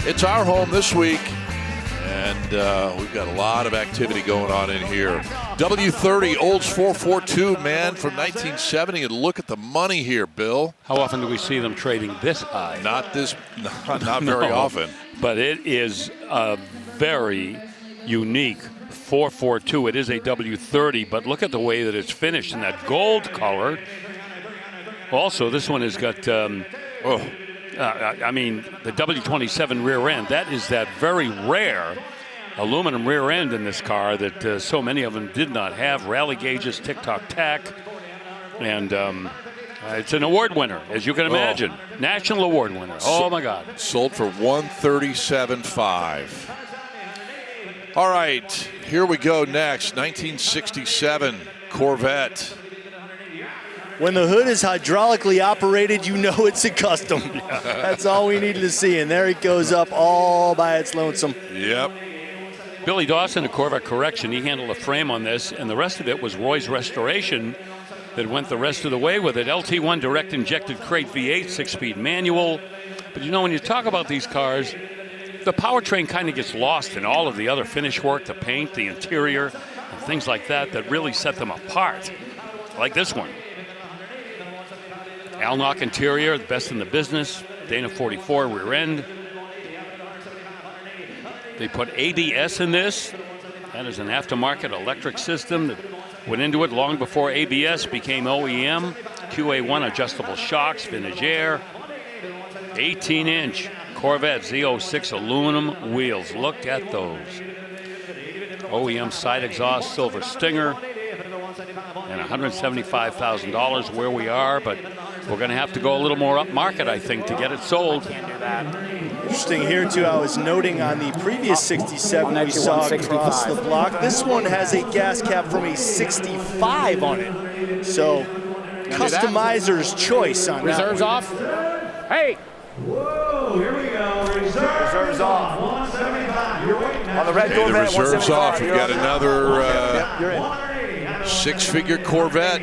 It's our home this week, and we've got a lot of activity going on in here. W30 Olds 442, man, from 1970, and look at the money here, Bill. How often do we see them trading this high? Not very often. But it is a very unique 442. It is a W30, but look at the way that it's finished in that gold color. Also, this one has got, I mean, the W27 rear end. That is that very rare aluminum rear end in this car that so many of them did not have. Rally gauges, tick-tock-tack, and it's an award winner, as you can imagine. National award winner. Oh, my God. Sold for $137,500. All right, here we go next. 1967 Corvette. When the hood is hydraulically operated, you know it's a custom. That's all we needed to see. And there it goes up all by its lonesome. Yep. Billy Dawson, a Corvette correction, he handled a frame on this, and the rest of it was Roy's restoration that went the rest of the way with it. LT1 direct injected crate V8, 6-speed manual. But you know, when you talk about these cars, the powertrain kind of gets lost in all of the other finish work, the paint, the interior, and things like that that really set them apart, like this one. Alnock interior, the best in the business. Dana 44 rear end. They put ABS in this. That is an aftermarket electric system that went into it long before ABS became OEM. QA1 adjustable shocks, vintage air. 18-inch Corvette Z06 aluminum wheels. Look at those. OEM side exhaust, silver stinger, and $175,000 where we are, but we're going to have to go a little more upmarket, I think, to get it sold. Interesting here, too, I was noting on the previous 67 we saw across the block, this one has a gas cap from a 65 on it. So, customizer's choice on that. Reserves off. Hey! Whoa, here we go. Reserves off. On the red Corvette, the reserves off. We've got another you're in. six-figure Corvette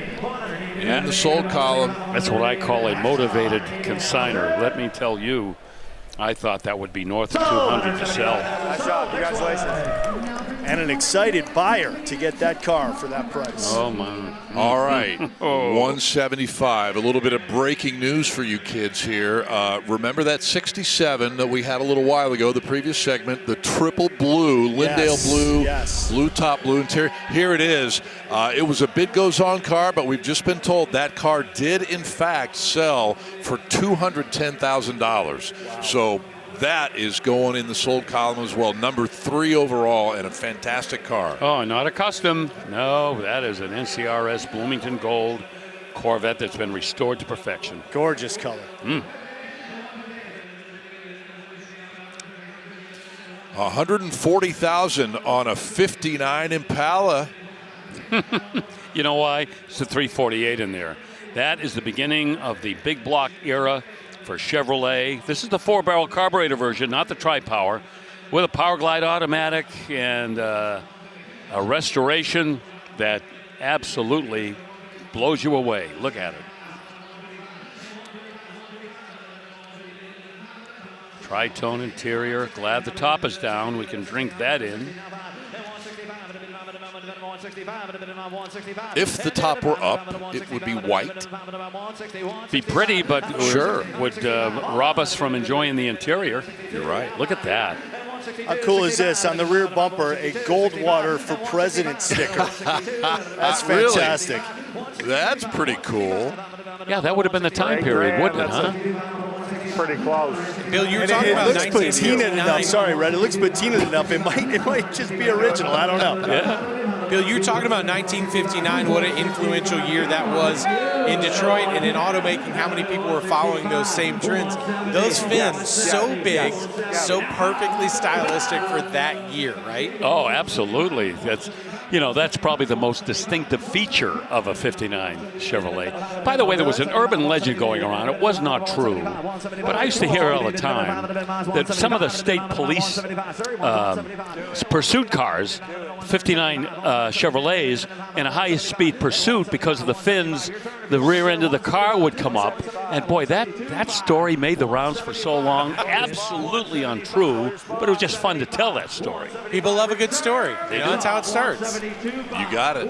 in the sold column. That's what I call a motivated consigner. Let me tell you, I thought that would be north of 200 to sell. Nice job. Congratulations. And an excited buyer to get that car for that price. Oh, my. All right, 175. A little bit of breaking news for you kids here. Remember that 67 that we had a little while ago, the previous segment, the triple blue, Lindale blue, blue top, blue interior. Here it is. It was a bid goes on car, but we've just been told that car did, in fact, sell for $210,000. Wow. So that is going in the sold column as well. Number 3 overall, and a fantastic car. Oh, not a custom. No, that is an NCRS Bloomington Gold Corvette that's been restored to perfection. Gorgeous color. $140,000 on a 59 Impala. You know why? It's a 348 in there. That is the beginning of the big block era for Chevrolet. This is the 4-barrel carburetor version, not the tri-power, with a Power Glide automatic and A restoration that absolutely blows you away. Look at it. Tritone interior. Glad the top is down. We can drink that in. If the top were up, it would be white. Be pretty, but Sure. would rob us from enjoying the interior. You're right. Look at that. How cool is this? On the rear bumper, a Goldwater for President sticker. That's fantastic. Really? That's pretty cool. Yeah, that would have been the time period, wouldn't it, huh? Pretty close. Bill, you were And talking about it looks patina 1959. enough. Sorry, Red. It looks patina enough. It might just be original. I don't know. Yeah. Bill, you were talking about 1959, what an influential year that was in Detroit and in automaking, how many people were following those same trends. Those fins, so big, so perfectly stylistic for that year, right? Oh, absolutely. That's probably the most distinctive feature of a 59 Chevrolet. By the way, there was an urban legend going around. It was not true, but I used to hear it all the time that some of the state police pursuit cars, 59 Chevrolets, in a high-speed pursuit because of the fins, the rear end of the car would come up. And boy, that story made the rounds for so long. Absolutely untrue, but it was just fun to tell that story. People love a good story. That's how it starts. You got it.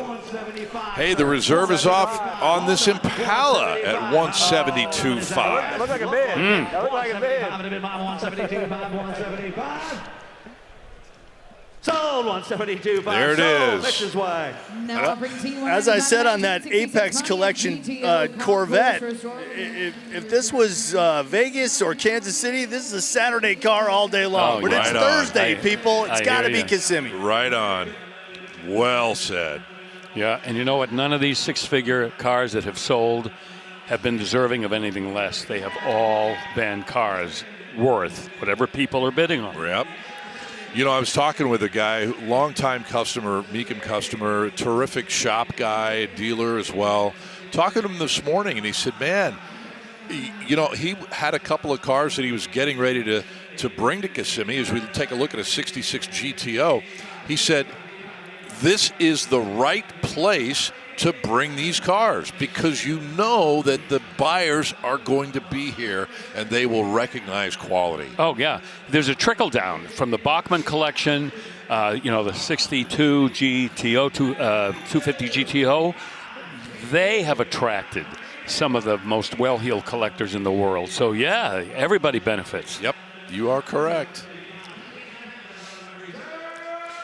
Hey, the reserve is off on this Impala at 172.5. Look like a bid. That looked like a bid. Sold 172. There it is. As I said on that Apex Collection Corvette, if this was Vegas or Kansas City, this is a Saturday car all day long. But it's Thursday, people. It's got to be Kissimmee. Right on. Well said. Yeah, and you know what? None of these six-figure cars that have sold have been deserving of anything less. They have all been cars worth whatever people are bidding on. Yep. You know, I was talking with a guy, longtime customer, Mecum customer, terrific shop guy, dealer as well. Talking to him this morning, and he said, man, you know, he had a couple of cars that he was getting ready to bring to Kissimmee. As we take a look at a 66 GTO, he said, this is the right place to bring these cars because you know that the buyers are going to be here and they will recognize quality. Oh, yeah. There's a trickle down from the Bachmann collection, the 62 GTO, 250 GTO. They have attracted some of the most well-heeled collectors in the world. So, yeah, everybody benefits. Yep, you are correct.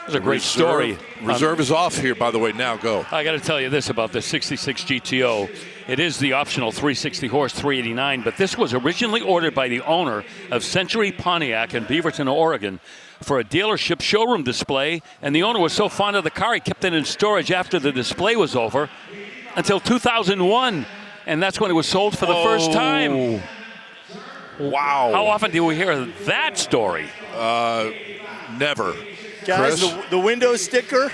It was a great story. Reserve is off here, by the way. Now go. I got to tell you this about the 66 GTO. It is the optional 360 horse 389, but this was originally ordered by the owner of Century Pontiac in Beaverton, Oregon, for a dealership showroom display. And the owner was so fond of the car, he kept it in storage after the display was over until 2001. And that's when it was sold for the first time. Wow. How often do we hear that story? Never. Guys, the window sticker,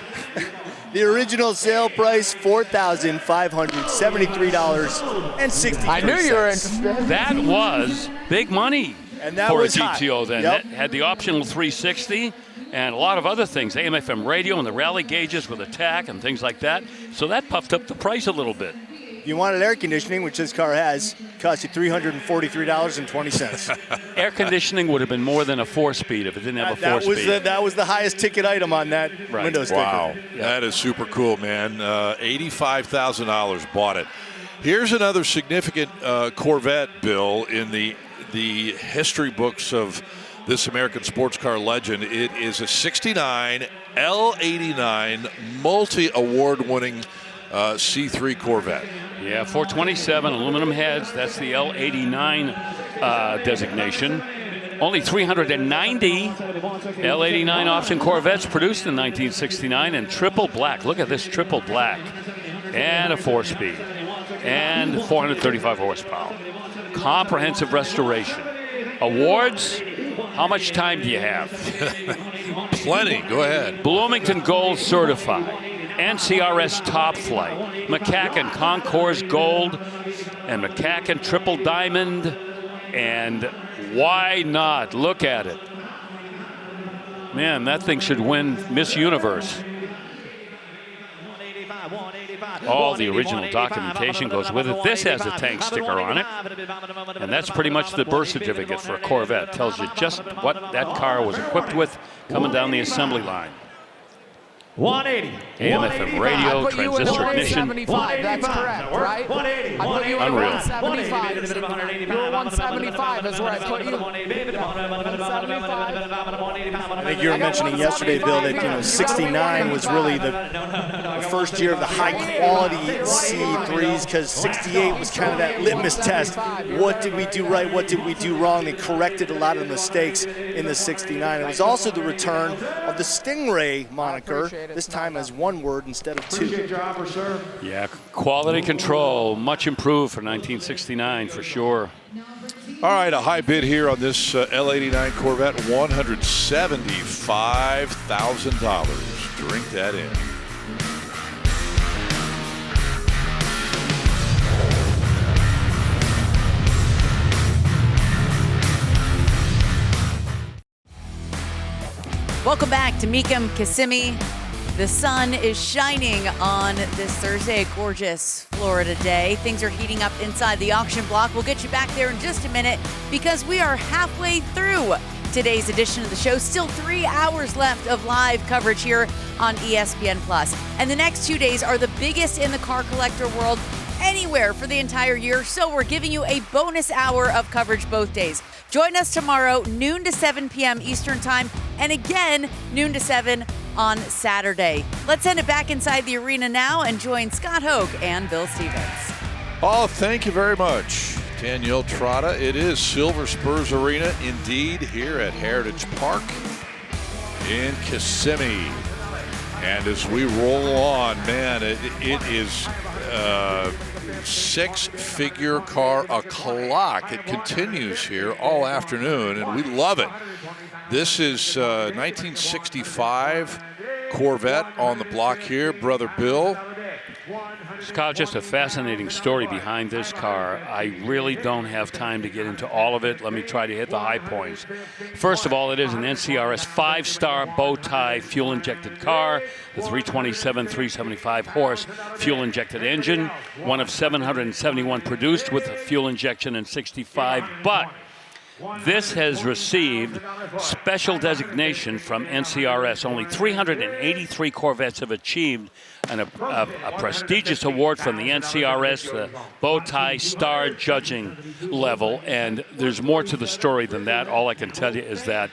the original sale price, $4,573.63. I knew you were interested. That was big money and that for was a GTO then. Yep. It had the optional 360 and a lot of other things, AM/FM radio and the rally gauges with attack and things like that. So that puffed up the price a little bit. If you wanted air conditioning, which this car has, cost you $343.20. Air conditioning would have been more than a 4-speed if it didn't have a 4-speed. That was the highest ticket item on that window sticker. Wow, that is super cool, man. $85,000 bought it. Here's another significant Corvette, Bill, in the history books of this American sports car legend. It is a 69 L89 multi-award-winning C3 Corvette. Yeah, 427 aluminum heads. That's the L89 designation. Only 390 L89 option Corvettes produced in 1969 and triple black. Look at this triple black. And a 4-speed. And 435 horsepower. Comprehensive restoration. Awards? How much time do you have? Plenty. Go ahead. Bloomington Gold certified. NCRS Top Flight, McCacken Concours Gold, and McCacken Triple Diamond, and why not? Look at it. Man, that thing should win Miss Universe. All the original documentation goes with it. This has a tank sticker on it, and that's pretty much the birth certificate for a Corvette. Tells you just what that car was equipped with coming down the assembly line. 180. AM/FM radio, transistor ignition. 175, that's correct, right? 180. I put you at Unreal. 175. You're 175 is where I put you. 175. I think you were mentioning yesterday, Bill, that 69 was really the first year of the high-quality C3s, because 68 was kind of that litmus test. What did we do right? What did we do wrong? They corrected a lot of the mistakes in the 69. It was also the return of the Stingray moniker, this time as one word instead of two. Yeah, quality control, much improved for 1969 for sure. All right, a high bid here on this L89 Corvette, $175,000. Drink that in. Welcome back to Mecum Kissimmee. The sun is shining on this Thursday, a gorgeous Florida day. Things are heating up inside the auction block. We'll get you back there in just a minute because we are halfway through today's edition of the show. Still 3 hours left of live coverage here on ESPN+. And the next 2 days are the biggest in the car collector world anywhere for the entire year. So we're giving you a bonus hour of coverage both days. Join us tomorrow, noon to 7 p.m. Eastern Time, and again, noon to 7 on Saturday. Let's send it back inside the arena now and join Scott Hoke and Bill Stevens. Oh, thank you very much, Danielle, Trotta. It is Silver Spurs Arena, indeed, here at Heritage Park in Kissimmee. And as we roll on, man, it is six-figure car o'clock. It continues here all afternoon, and we love it. This is 1965 Corvette on the block here, Brother Bill. Scott, just a fascinating story behind this car. I really don't have time to get into all of it. Let me try to hit the high points. First of all, it is an NCRS 5-star bow tie fuel-injected car, the 327, 375 horse fuel-injected engine, one of 771 produced with fuel injection in 65, but this has received special designation from NCRS. Only 383 Corvettes have achieved a prestigious award from the NCRS, the bow tie star judging level, and there's more to the story than that. All I can tell you is that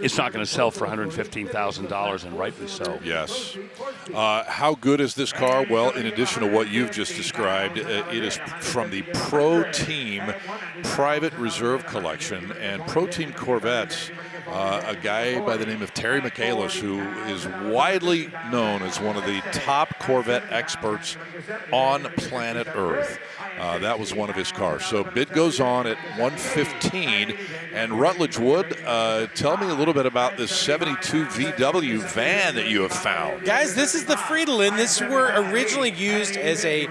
it's not going to sell for $115,000, and rightly so. Yes. How good is this car? Well, in addition to what you've just described, it is from the Pro Team Private Reserve Collection, and Pro Team Corvettes, a guy by the name of Terry Michaelis, who is widely known as one of the top Corvette experts on planet Earth. That was one of his cars. So bid goes on at $115. And Rutledge Wood, tell me a little bit about this 72 VW van that you have found. Guys, this is the Fridolin. This were originally used as a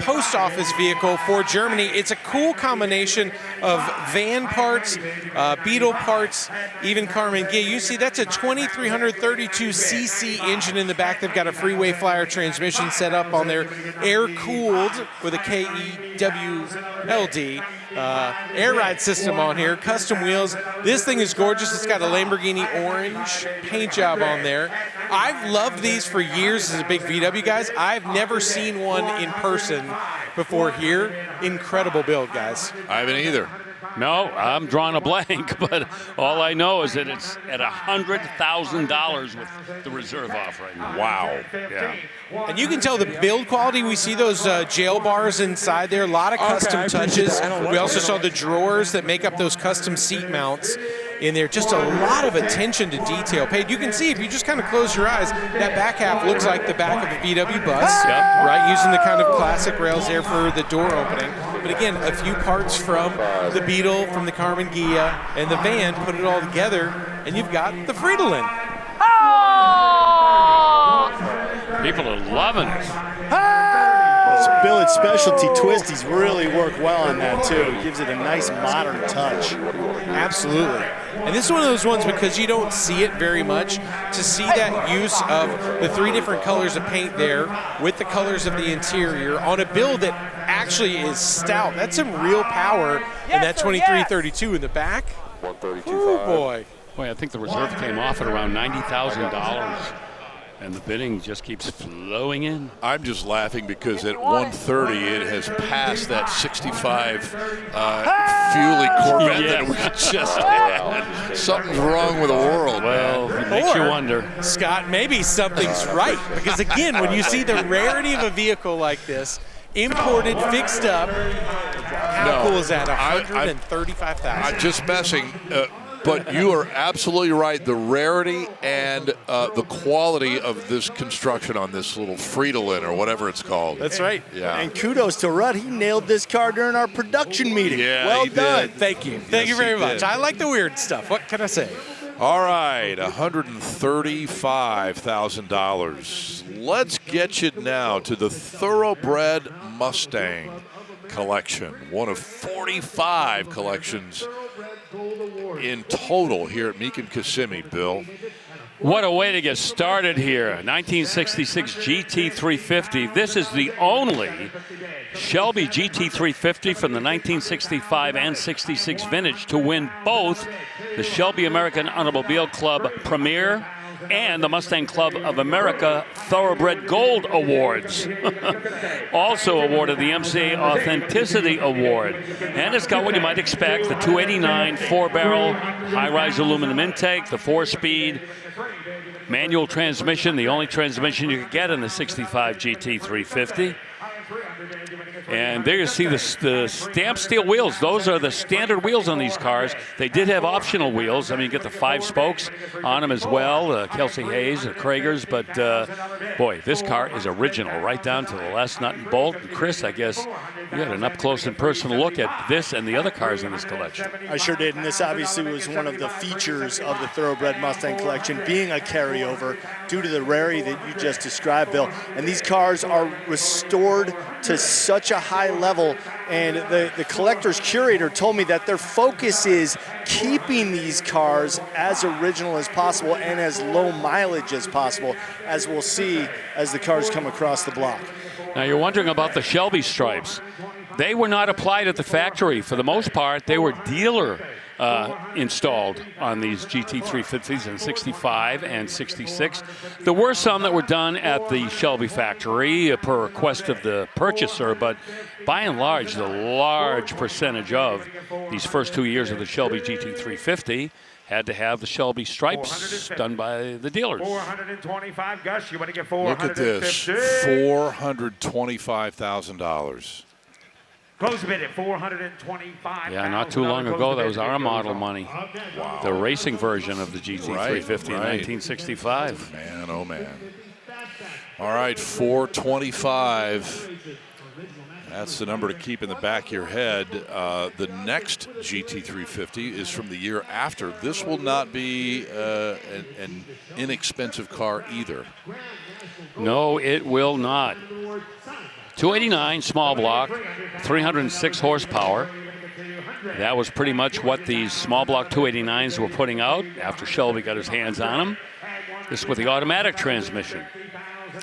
post office vehicle for Germany. It's a cool combination of van parts, Beetle parts, even Carmen Ghia. You see, that's a 2332cc engine in the back. They've got a freeway flyer transmission set up on there, air-cooled with a KEWLD air ride system on here, custom wheels. This thing is gorgeous. It's got a Lamborghini orange paint job on there. I've loved these for years as a big VW guys. I've never seen one in person before here. Incredible build, guys. I haven't either. No, I'm drawing a blank, but all I know is that it's at $100,000 with the reserve off right now. Wow. Yeah. And you can tell the build quality. We see those jail bars inside there, a lot of custom touches. We also saw the drawers that make up those custom seat mounts in there. Just a lot of attention to detail paid. You can see, if you just kind of close your eyes, that back half looks like the back of a VW bus, right? Using the kind of classic rails there for the door opening. But again, a few parts from the Beetle, from the Carmen Ghia, and the van, put it all together, and you've got the Fridolin. People are loving it. billet specialty twisties really work well on that too. It gives it a nice modern touch. Absolutely. And this is one of those ones, because you don't see it very much, to see that use of the 3 different colors of paint there with the colors of the interior on a build that actually is stout. That's some real power in that 2332 in the back. 132.5. Oh boy. Boy, I think the reserve came off at around $90,000. And the bidding just keeps flowing in. I'm just laughing because at 130 it has passed that 65 fueling Corvette that we just had. Something's wrong with the world. Well, it makes you wonder. Scott, maybe something's right. Because again, when you see the rarity of a vehicle like this, imported, fixed up, how cool is that? 135,000. I'm just messing. But you are absolutely right. The rarity and the quality of this construction on this little Fridolin or whatever it's called. That's right. Yeah. And kudos to Rudd. He nailed this car during our production meeting. Yeah, well he done. did. Thank you. Thank you very much. I like the weird stuff. What can I say? All right, $135,000. Let's get you now to the Thoroughbred Mustang collection, one of 45 collections in total here at Mecum Kissimmee, Bill. What a way to get started here. 1966 GT350. This is the only Shelby GT350 from the 1965 and 66 vintage to win both the Shelby American Automobile Club Premier and the Mustang Club of America Thoroughbred Gold Awards. Also awarded the MCA Authenticity Award. And it's got what you might expect, the 289 4-barrel high-rise aluminum intake, the 4-speed manual transmission, the only transmission you could get in the 65 GT350. And there you see the stamped steel wheels. Those are the standard wheels on these cars. They did have optional wheels. I mean, you get the 5 spokes on them as well, Kelsey Hayes, Kragers. But, boy, this car is original right down to the last nut and bolt. And Chris, I guess you had an up-close and personal look at this and the other cars in this collection. I sure did, and this obviously was one of the features of the Thoroughbred Mustang collection, being a carryover due to the rarity that you just described, Bill. And these cars are restored to such a high level, and the collector's curator told me that their focus is keeping these cars as original as possible and as low mileage as possible, as we'll see as the cars come across the block. Now you're wondering about the Shelby stripes. They were not applied at the factory. For the most part, they were dealer installed on these GT350s in 65 and 66. There were some that were done at the Shelby factory per request of the purchaser, but by and large, the large percentage of these first 2 years of the Shelby GT350 had to have the Shelby stripes done by the dealers. 425, Gus, you want to get Look at this, $425,000. Close a bid at $425,000. Yeah, not too long ago, that was our model money. Wow. The racing version of the GT350 in 1965. Man, oh man. All right, $425,000. That's the number to keep in the back of your head. The next GT350 is from the year after. This will not be an inexpensive car either. No, it will not. 289 small block, 306 horsepower. That was pretty much what these small block 289s were putting out after Shelby got his hands on them. This with the automatic transmission.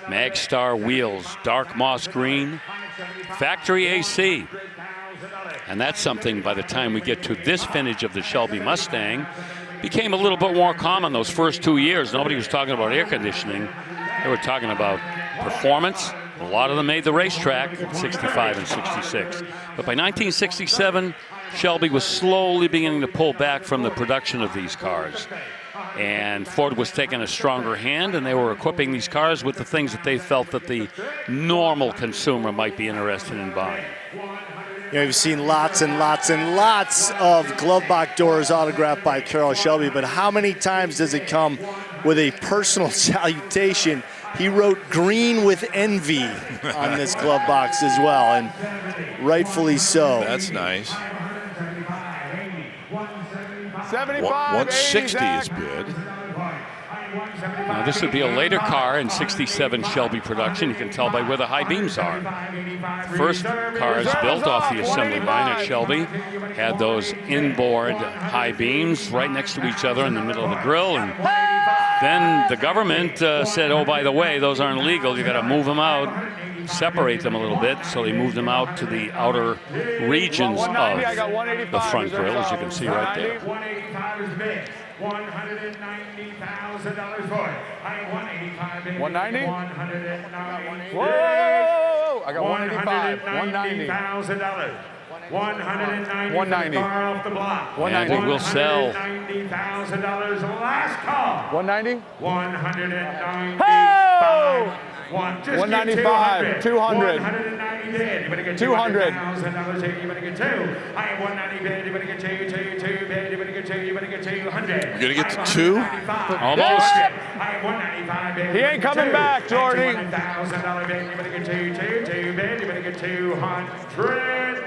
Magstar wheels, dark moss green, factory AC. And that's something by the time we get to this vintage of the Shelby Mustang became a little bit more common those first 2 years. Nobody was talking about air conditioning. They were talking about performance. A lot of them made the racetrack in 65 and 66. But by 1967, Shelby was slowly beginning to pull back from the production of these cars. And Ford was taking a stronger hand, and they were equipping these cars with the things that they felt that the normal consumer might be interested in buying. You know, you've seen lots and lots and lots of glove box doors autographed by Carroll Shelby, but how many times does it come with a personal salutation? He wrote "green with envy" on this glove box as well, and rightfully so. That's nice. 75, 160 is bid. Now this would be a later car in 67 Shelby production. You can tell by where the high beams are. First cars built off the assembly line at Shelby had those inboard high beams right next to each other in the middle of the grill. And then the government said, oh, by the way, those aren't legal. You got to move them out, separate them a little bit. So they moved them out to the outer regions of the front grill, as you can see right there. $190,000 for it. I 185. 190? 190. Whoa! I got 185. 190. $190,000. 190. 190. Car off the block. 190. And it will sell. $190,000. Last call. 190. 195. 195. 200. 200. $200. You better get two. I have 190 bid. You better get two bid. You better get two. You better get 200. We're gonna get to two. Almost. I have 195 bid. He ain't coming back, Jordy. $1,000 bid. You better get two bid. You better get 200.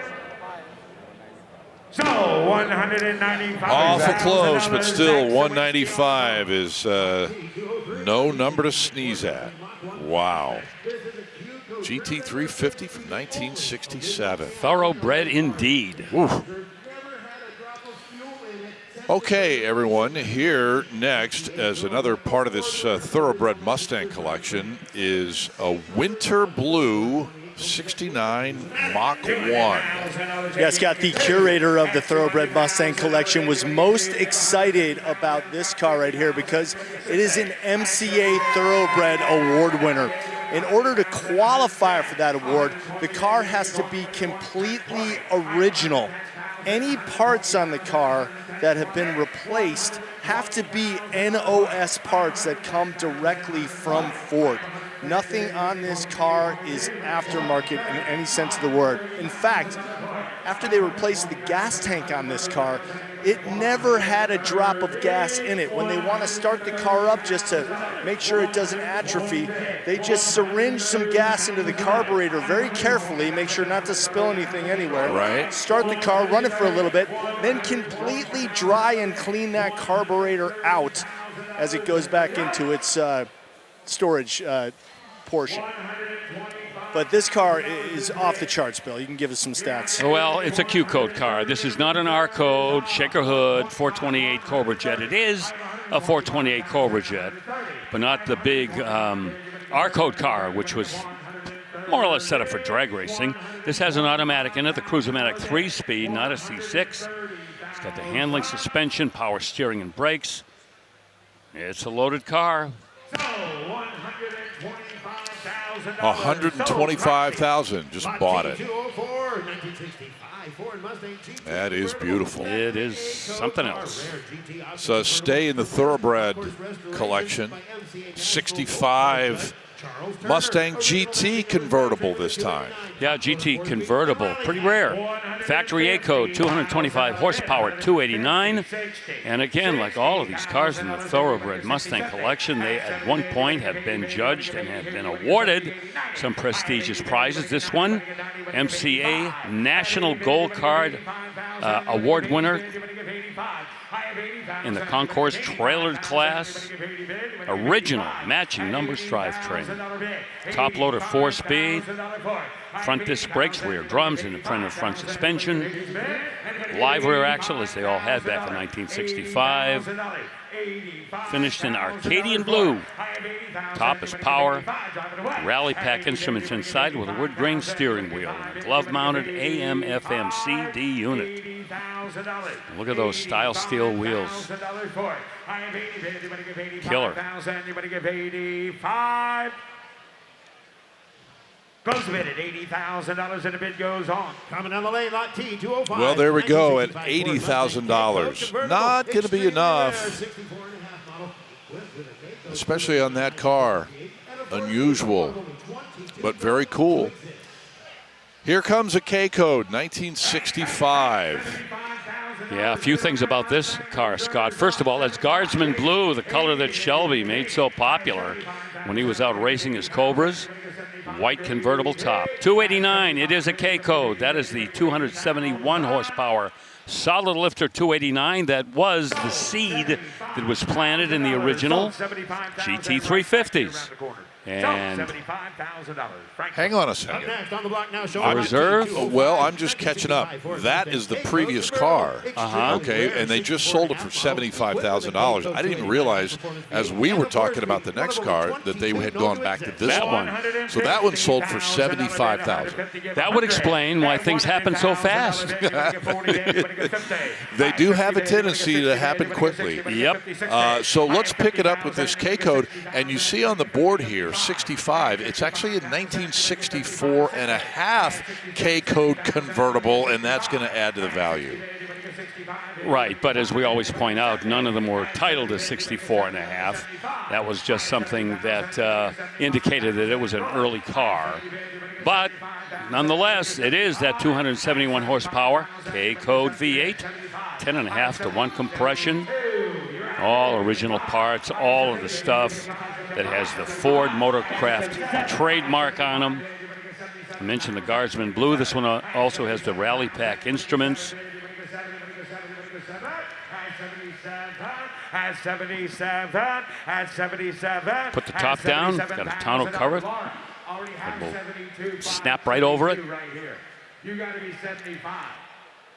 So 195. Awful close, but still 195 is no number to sneeze at. Wow. GT350 from 1967. Thoroughbred indeed. Oof. Okay, everyone, here next, as another part of this Thoroughbred Mustang collection, is a winter blue 69 Mach 1. Yeah, Scott, the curator of the Thoroughbred Mustang collection was most excited about this car right here because it is an MCA Thoroughbred award winner. In order to qualify for that award, the car has to be completely original. Any parts on the car that have been replaced have to be NOS parts that come directly from Ford. Nothing on this car is aftermarket in any sense of the word. In fact, after they replaced the gas tank on this car, it never had a drop of gas in it. When they want to start the car up just to make sure it doesn't atrophy, they just syringe some gas into the carburetor very carefully, make sure not to spill anything anywhere. Right. Start the car, run it for a little bit, then completely dry and clean that carburetor out as it goes back into its storage portion. But this car is off the charts, Bill. You can give us some stats. Well, it's a Q code car. This is not an R code, shaker hood, 428 Cobra Jet. It is a 428 Cobra Jet, but not the big R code car, which was more or less set up for drag racing. This has an automatic in it, the Cruise-O-Matic 3-speed, not a C6. It's got the handling, suspension, power steering, and brakes. It's a loaded car. $125,000, just bought it. That is beautiful. It is something else. So stay in the Thoroughbred collection. 65 Mustang GT convertible this time. Yeah, GT convertible, pretty rare. Factory A code, 225 horsepower, 289. And again, like all of these cars in the Thoroughbred Mustang collection, they at one point have been judged and have been awarded some prestigious prizes. This one, MCA National Gold Card Award winner in the Concourse trailered class. Original matching numbers drivetrain. Top loader 4-speed. Front disc brakes, rear drums, independent front suspension. Live rear axle, as they all had back in 1965. Finished in Arcadian blue. Top is power. Rally pack instruments inside with a wood grain steering wheel and a glove-mounted AM/FM CD unit. Look at those style steel wheels. Killer. Close bid at $80,000 and the bid goes on. Coming down the lane, lot T, 205. Well, there we go at $80,000. Not going to be enough, especially on that car. Unusual, but very cool. Here comes a K code, 1965. Yeah, a few things about this car, Scott. First of all, that's Guardsman Blue, the color that Shelby made so popular when he was out racing his Cobras. White convertible top. 289, it is a K code. That is the 271 horsepower solid lifter 289. That was the seed that was planted in the original GT 350s. And hang on a second. On the block now, Well, I'm just catching up. That is the previous car. Okay, and they just sold it for $75,000. I didn't even realize, as we were talking about the next car, that they had gone back to this one. So that one sold for $75,000. That would explain why things happen so fast. They do have a tendency to happen quickly. Yep. So let's pick it up with this K code, and you see on the board here 65. It's actually a 1964 and a half K code convertible, and that's going to add to the value. Right, but as we always point out, none of them were titled as 64 and a half. That was just something that indicated that it was an early car. But nonetheless, it is that 271 horsepower K code V8, 10.5 to 1 compression, all original parts, all of the stuff that has the Ford Motorcraft trademark on them. I mentioned the Guardsman Blue. This one also has the Rally Pack instruments. At 77, at 77. Put the top down, got a tonneau cover. It will snap right over it. You got to be 75.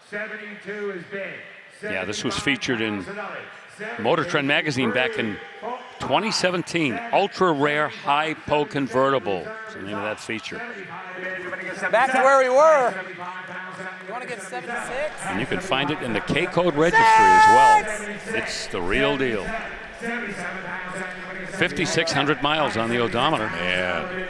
72 is big. Yeah, this was featured in Motor Trend magazine back in 2017. Ultra rare hypo convertible. That's the name of that feature. Back to where we were. You want to get 76? And you can find it in the K code registry as well. It's the real deal. 5,600 miles on the odometer. Man.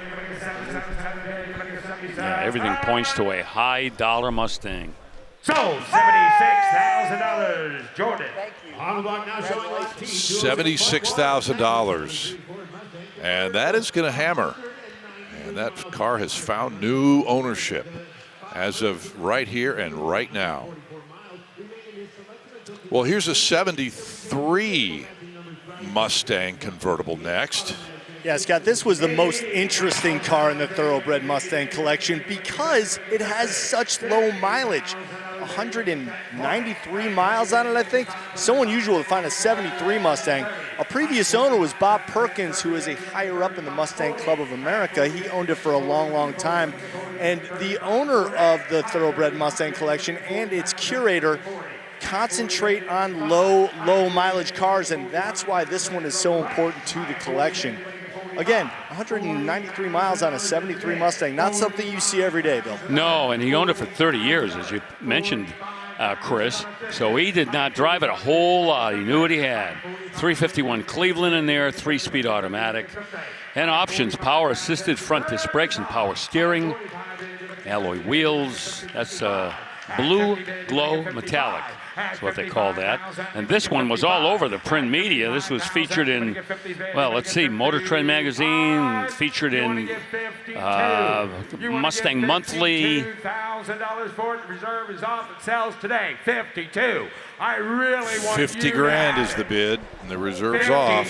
Yeah, everything points to a high dollar Mustang. Sold $76,000. Jordan. On the block now showing $76,000. And that is going to hammer. And that car has found new ownership as of right here and right now. Well, here's a 73 Mustang convertible next. Yeah, Scott, this was the most interesting car in the Thoroughbred Mustang collection because it has such low mileage. 193 miles on it, I think. So unusual to find a 73 Mustang. A previous owner was Bob Perkins, who is a higher up in the Mustang Club of America. He owned it for a long, long time. And the owner of the Thoroughbred Mustang collection and its curator concentrate on low mileage cars, and that's why this one is so important to the collection. Again, 193 miles on a 73 Mustang, not something you see every day, Bill. No, and he owned it for 30 years, as you mentioned, Chris. So he did not drive it a whole lot. He knew what he had. 351 Cleveland in there, 3-speed automatic. And options, power assisted front disc brakes and power steering. Alloy wheels, that's blue glow metallic. That's what they call that. And this one was all over the print media. This was featured in, well, let's see, Motor Trend magazine, featured in Mustang Monthly. $52,000 for it. Reserve is off. It sells today. 52. I really want 50 grand is the bid, and the reserve's 52. off.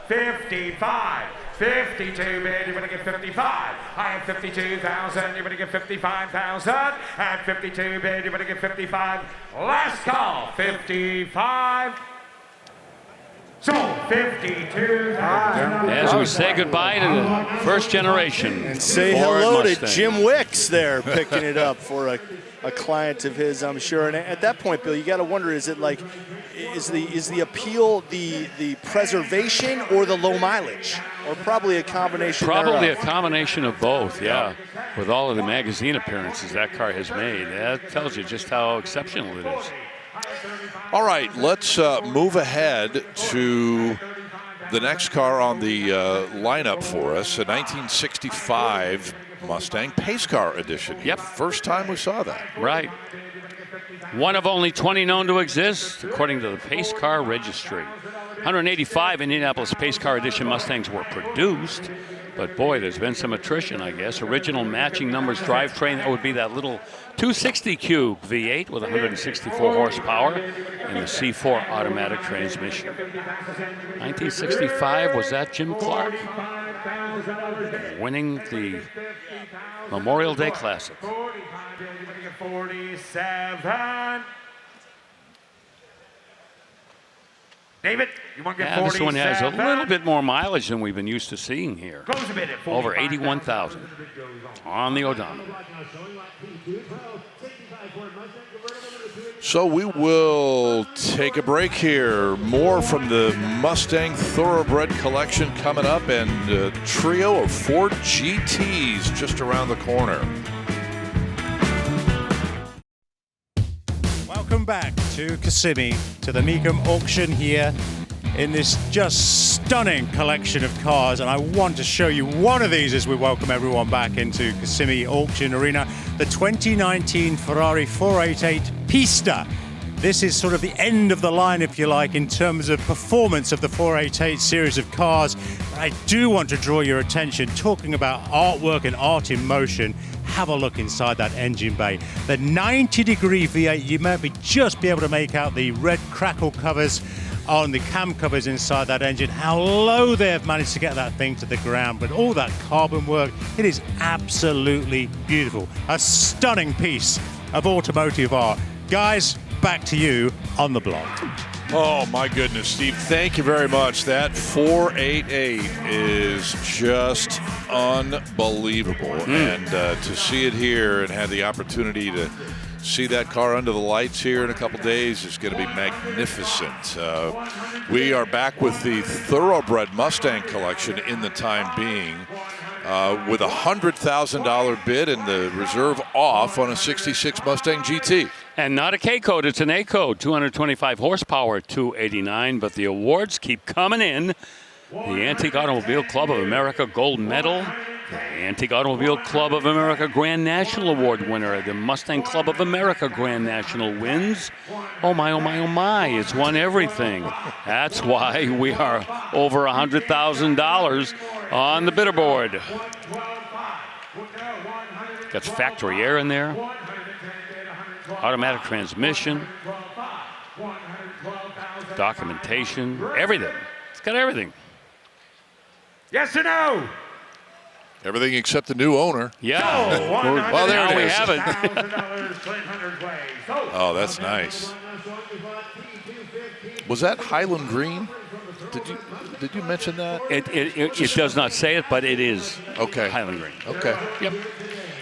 55. 52 bid, you're going to get 55. I have 52,000, you're going to get 55,000. At 52 bid, you're going to get 55. Last call, 55. Sold 52,000. As we say goodbye to the first generation. And say Ford hello Mustang. to Jim Wicks there, picking it up for a client of his, I'm sure. And at that point, Bill, you got to wonder, is it like, is the appeal the preservation or the low mileage? Or probably a combination Probably thereof? a combination of both, yeah. With all of the magazine appearances that car has made. That tells you just how exceptional it is. All right, let's move ahead to the next car on the lineup for us, a 1965 Mustang Pace Car Edition. Yep. First time we saw that. Right. One of only 20 known to exist, according to the Pace Car Registry. 185 Indianapolis Pace Car Edition Mustangs were produced, but boy, there's been some attrition, I guess. Original matching numbers drivetrain, that would be that little 260 cube V8 with 164 horsepower and the C4 automatic transmission. 1965, was that Jim Clark? winning the Memorial Day Classic. 47. David, you want to get 47? This one has a little bit more mileage than we've been used to seeing here. Close a bit at 45. Over 81,000 on the odometer. So we will take a break here. More from the Mustang Thoroughbred collection coming up, and a trio of Ford GTs just around the corner. Welcome back to Kissimmee, to the Mecum auction here in this just stunning collection of cars. And I want to show you one of these as we welcome everyone back into Kissimmee Auction Arena, the 2019 Ferrari 488 Pista. This is sort of the end of the line, if you like, in terms of performance of the 488 series of cars. But I do want to draw your attention, talking about artwork and art in motion. Have a look inside that engine bay. The 90-degree V8, you might just be able to make out the red crackle covers on the cam covers inside that engine. How low they have managed to get that thing to the ground, but all that carbon work, it is absolutely beautiful. A stunning piece of automotive art. Guys, back to you on the block. Oh my goodness, Steve, thank you very much. That 488 is just unbelievable. And to see it here and have the opportunity to see that car under the lights here in a couple days is going to be magnificent. We are back with the Thoroughbred Mustang collection in the time being, with a $100,000 bid and the reserve off on a 66 Mustang GT. And not a K code, it's an A code. 225 horsepower, 289. But the awards keep coming in. The Antique Automobile Club of America Gold Medal. The Antique Automobile Club of America Grand National Award winner. The Mustang Club of America Grand National wins. Oh my, oh my, oh my. It's won everything. That's why we are over $100,000 on the bidder board. Got factory air in there. Automatic transmission. Documentation. Everything. It's got everything. Yes or no? Everything except the new owner. Yeah. Well, there now it we is. have it. Oh, that's nice. Was that Highland Green? Did you mention that? It does not say it, but it is. Okay. Highland Green. Okay. Yep.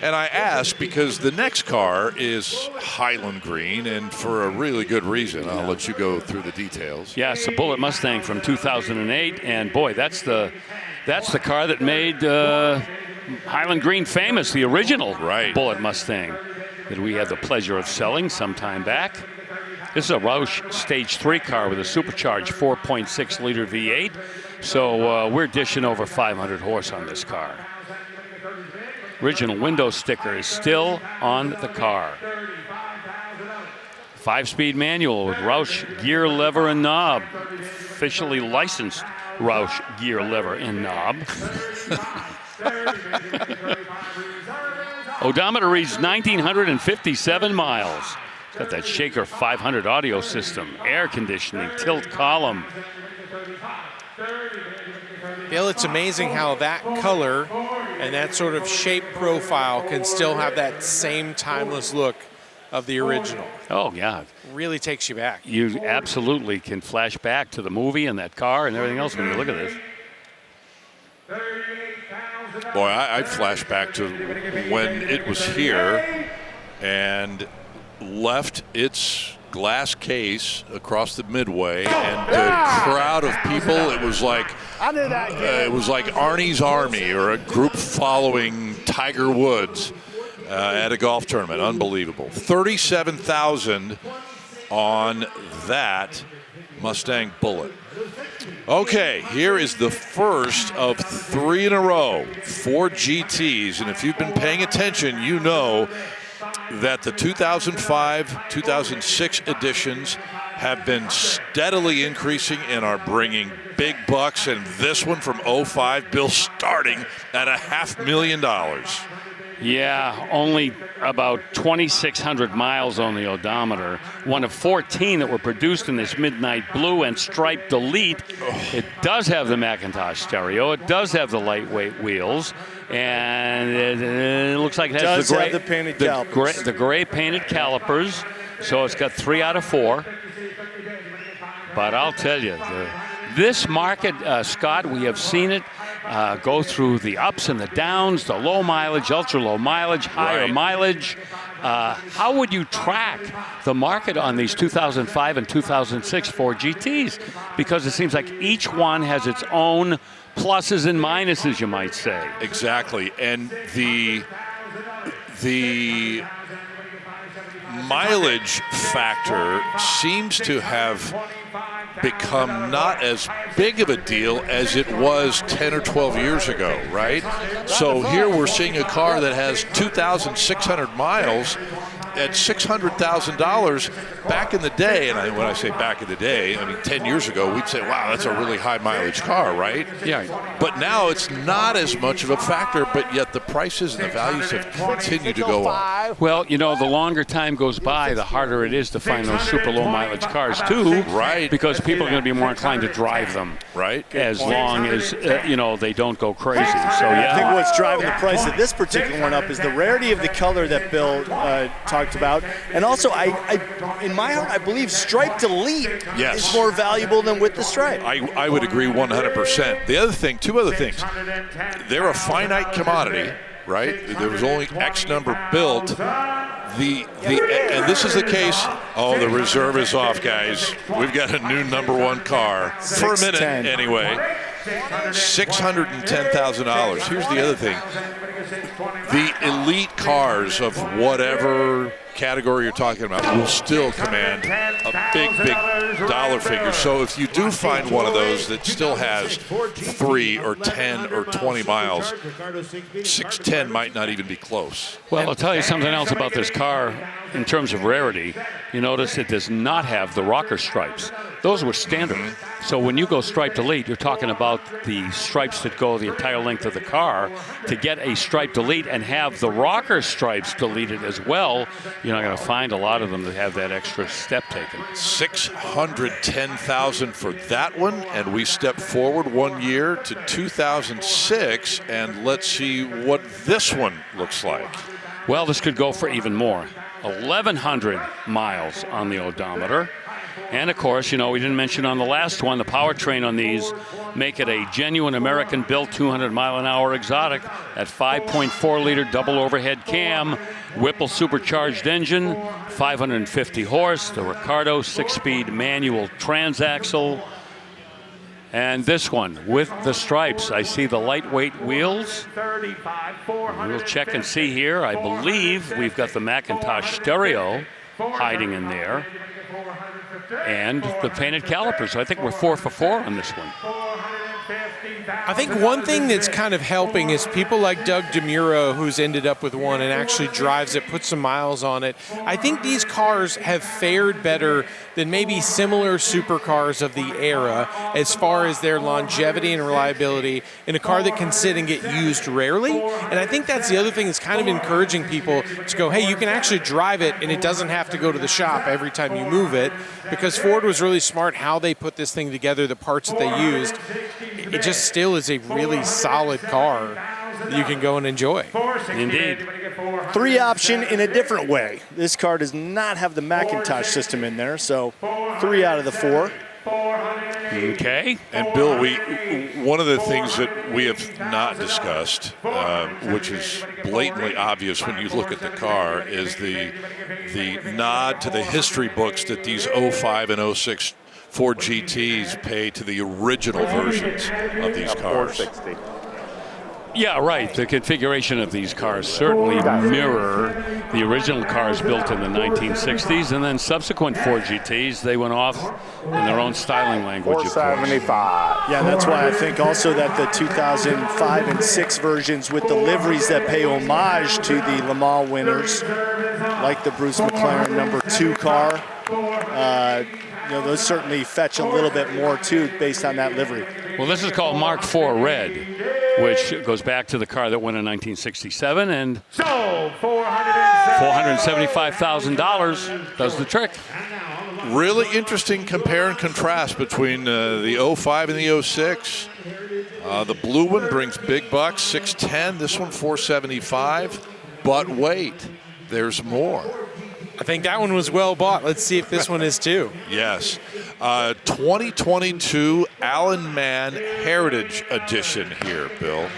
And I asked because the next car is Highland Green, and for a really good reason. I'll let you go through the details. Yeah, it's a Bullet Mustang from 2008, and boy, that's the car that made Highland Green famous, the original Bullet Mustang that we had the pleasure of selling some time back. This is a Roush Stage 3 car with a supercharged 4.6-liter V8, so we're dishing over 500 horse on this car. Original window sticker is still on the car. 5-speed manual with Roush gear lever and knob. Officially licensed Roush gear lever and knob. Odometer reads 1,957 miles. It's got that Shaker 500 audio system, air conditioning, tilt column. Bill, it's amazing how that color and that sort of shape profile can still have that same timeless look of the original. Oh, yeah. Really takes you back. You absolutely can flash back to the movie and that car and everything else when you look at this. Boy, I flash back to when it was here and left its glass case across the midway, and the crowd of people, it was like Arnie's Army or a group following Tiger Woods at a golf tournament. Unbelievable. 37,000 on that Mustang Bullet. Okay, here is the first of 3 in a row, 4 GTs, and if you've been paying attention, you know that the 2005, 2006 editions have been steadily increasing and are bringing big bucks. And this one from 05, Bill, starting at $500,000. Yeah, only about 2,600 miles on the odometer. One of 14 that were produced in this midnight blue and striped Elite. It does have the Macintosh stereo. It does have the lightweight wheels. And it looks like it has the gray painted calipers. So it's got 3 out of 4. But I'll tell you, this market, Scott, we have seen it go through the ups and the downs, the low mileage, ultra low mileage, higher mileage. How would you track the market on these 2005 and 2006 Ford GTs? Because it seems like each one has its own pluses and minuses, you might say. Exactly. And the mileage factor seems to have become not as big of a deal as it was 10 or 12 years ago, right? So here we're seeing a car that has 2,600 miles at $600,000 back in the day. And when I say back in the day, I mean 10 years ago, we'd say, wow, that's a really high mileage car, right? Yeah. But now it's not as much of a factor, but yet the prices and the values have continued to go up. Well, you know, the longer time goes by, the harder it is to find those super low mileage cars too. Right. Because people are going to be more inclined to drive them. Right. As long as, they don't go crazy. So, yeah. I think what's driving the price of this particular one up is the rarity of the color that Bill talked about. And also, in my heart, I believe striped Elite is more valuable than with the stripe. I would agree 100%. The other thing, 2 other things. They're a finite commodity, right? There was only X number built. And this is the case. Oh, the reserve is off, guys. We've got a new number 1 car for a minute anyway. $610,000. Here's the other thing. The elite cars of whatever category you're talking about will still command a big dollar figure. So if you do find one of those that still has 3 or 10 or 20 miles, 610 might not even be close. Well, I'll tell you something else about this car in terms of rarity. You notice it does not have the rocker stripes. Those were standard. So when you go striped Elite, you're talking about the stripes that go the entire length of the car. To get a striped Elite and have the rocker stripes deleted as well, you're not going to find a lot of them that have that extra step taken. $610,000 for that one, and we step forward 1 year to 2006, and let's see what this one looks like. Well, this could go for even more. 1,100 miles on the odometer. And of course, we didn't mention on the last one, the powertrain on these make it a genuine American-built 200-mile-an-hour exotic at 5.4-liter double overhead cam, Whipple supercharged engine, 550 horse, the Ricardo 6-speed manual transaxle. And this one with the stripes. I see the lightweight wheels. We'll check and see here. I believe we've got the Macintosh stereo hiding in there. And the painted calipers. So I think we're 4 for 4 on this one. I think one thing that's kind of helping is people like Doug DeMuro, who's ended up with one and actually drives it, puts some miles on it. I think these cars have fared better than maybe similar supercars of the era as far as their longevity and reliability in a car that can sit and get used rarely. And I think that's the other thing that's kind of encouraging people to go, hey, you can actually drive it and it doesn't have to go to the shop every time you move it, because Ford was really smart how they put this thing together, the parts that they used. It just still is a really solid car that you can go and enjoy. Indeed. 3 option in a different way. This car does not have the Macintosh system in there, so 3 out of the 4. Okay. And Bill, one of the things that we have not discussed, which is blatantly obvious when you look at the car, is the nod to the history books that these 05 and 06 Ford GTs pay to the original versions of these cars. 460. Yeah, right. The configuration of these cars certainly mirror the original cars built in the 1960s, and then subsequent Ford GTs, they went off in their own styling language. 475. Yeah, that's why I think also that the 2005 and 6 versions with the liveries that pay homage to the Le Mans winners, like the Bruce McLaren number 2 car, those certainly fetch a little bit more too, based on that livery. Well, this is called Mark IV Red, which goes back to the car that won in 1967, and So, $475,000 does the trick. Really interesting compare and contrast between the 05 and the 06. The blue one brings big bucks, 610. This one, 475. But wait, there's more. I think that one was well bought. Let's see if this one is too. Yes. 2022 Allen Mann Heritage Edition here, Bill.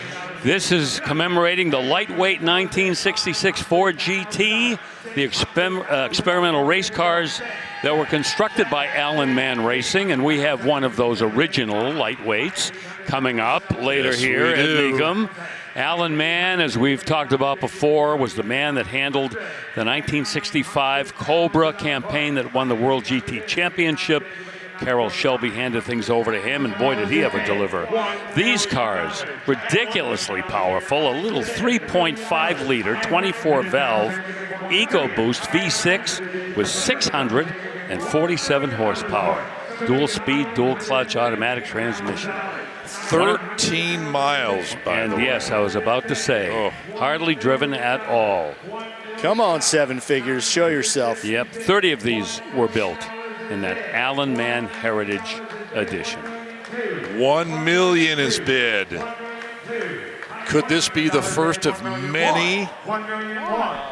This is commemorating the lightweight 1966 Ford GT, the experimental race cars that were constructed by Allen Mann Racing, and we have one of those original lightweights coming up later here at Mecum. Allen Mann, as we've talked about before, was the man that handled the 1965 Cobra campaign that won the World GT Championship. Carroll Shelby handed things over to him, and boy, did he ever deliver. These cars, ridiculously powerful, a little 3.5-liter, 24-valve EcoBoost V6 with 647 horsepower. Dual speed, dual clutch, automatic transmission. 13 miles, by the way. Yes, I was about to say, hardly driven at all. Come on, seven figures, show yourself. Yep, 30 of these were built in that Allen Mann Heritage Edition. $1 million is bid. Could this be the first of many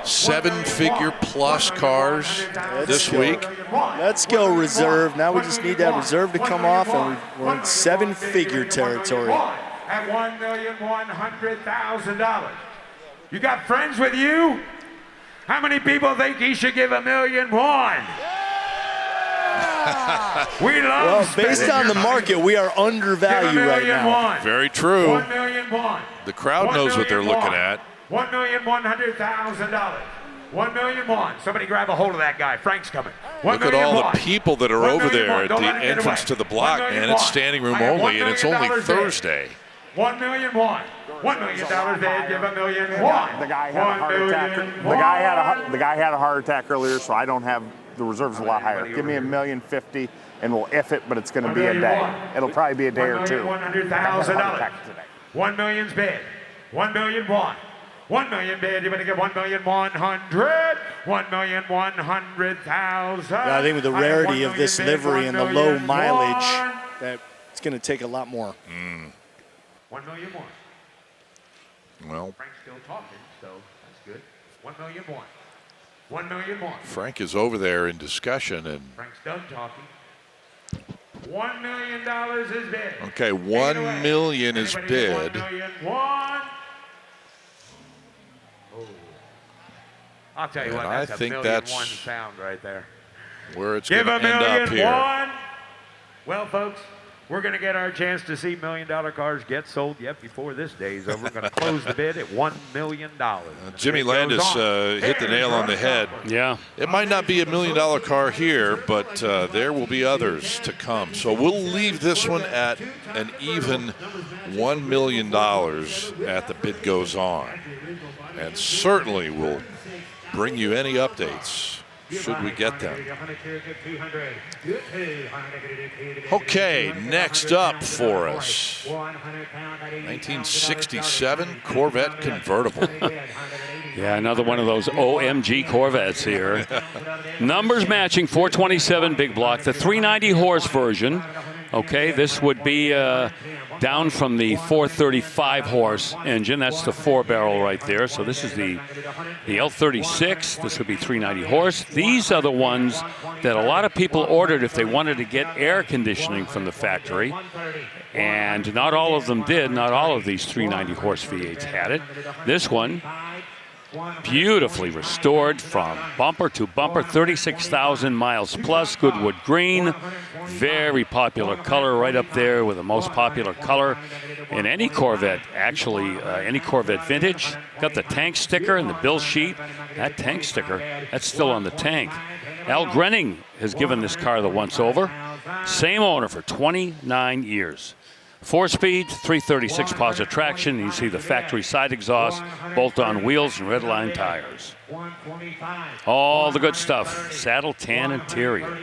seven-figure plus cars this week? Let's go reserve. Now we just need that reserve to come off, and we're in seven-figure territory. At $1,100,000. You got friends with you? How many people think he should give $1,000,001? We love based on the market, we are undervalued right now. Very true. $1,000,001. The crowd knows what they're looking at. $1,100,000. $1,000,001. Somebody grab a hold of that guy. Frank's coming. Look at all the people that are over there at the entrance to the block, man. It's standing room only, and it's only Thursday. $1,000,001. $1 million bid. Give $1,000,001. The guy had a heart attack. The guy had a heart attack earlier, so I don't have the reserves a lot higher. Give me $1,050,000 and we'll F it, but it's going to be a day. It'll probably be a day or two. $1,100,000. 1 million's bid. $1,000,001. 1 million bid. You're going to get $1,100,000. $1,100,000. Yeah, I think with the rarity of this livery and the low mileage, that it's going to take a lot more. $1,000,001. Well, Frank's still talking, so that's good. $1,000,001. $1,000,001. Frank is over there in discussion, and Frank's done talking. $1 million is bid. okay, $1 million is bid. $1,000,001. Oh. I'll tell you And what, I that's think $1,000,001 that's sound right there. where it's going Give to end up here. $1,000,001. Well, folks, we're going to get our chance to see $1 million cars get sold yet before this day is over. We're going to close the bid at $1 million. Jimmy Landis hit the nail on the head. Yeah. It might not be $1 million car here, but there will be others to come. So we'll leave this one at an even $1 million at the bid goes on. And certainly we'll bring you any updates should we get them. Okay, next up for us, 1967 Corvette convertible. Yeah, another one of those OMG Corvettes here. Numbers matching, 427 big block, the 390 horse version. Okay, this would be down from the 435 horse engine. That's the 4-barrel right there. So this is the L36. This would be 390 horse. These are the ones that a lot of people ordered if they wanted to get air conditioning from the factory. And not all of them did. Not all of these 390 horse V8s had it. This one, beautifully restored from bumper to bumper, 36,000 miles plus, Goodwood green. Very popular color right up there with the most popular color in any Corvette, actually, any Corvette vintage. Got the tank sticker and the bill sheet. That tank sticker, that's still on the tank. Al Grenning has given this car the once over. Same owner for 29 years. 4-speed, 336 positive traction. You see the factory side exhaust, bolt-on wheels, and red-line tires. All the good stuff. Saddle tan interior.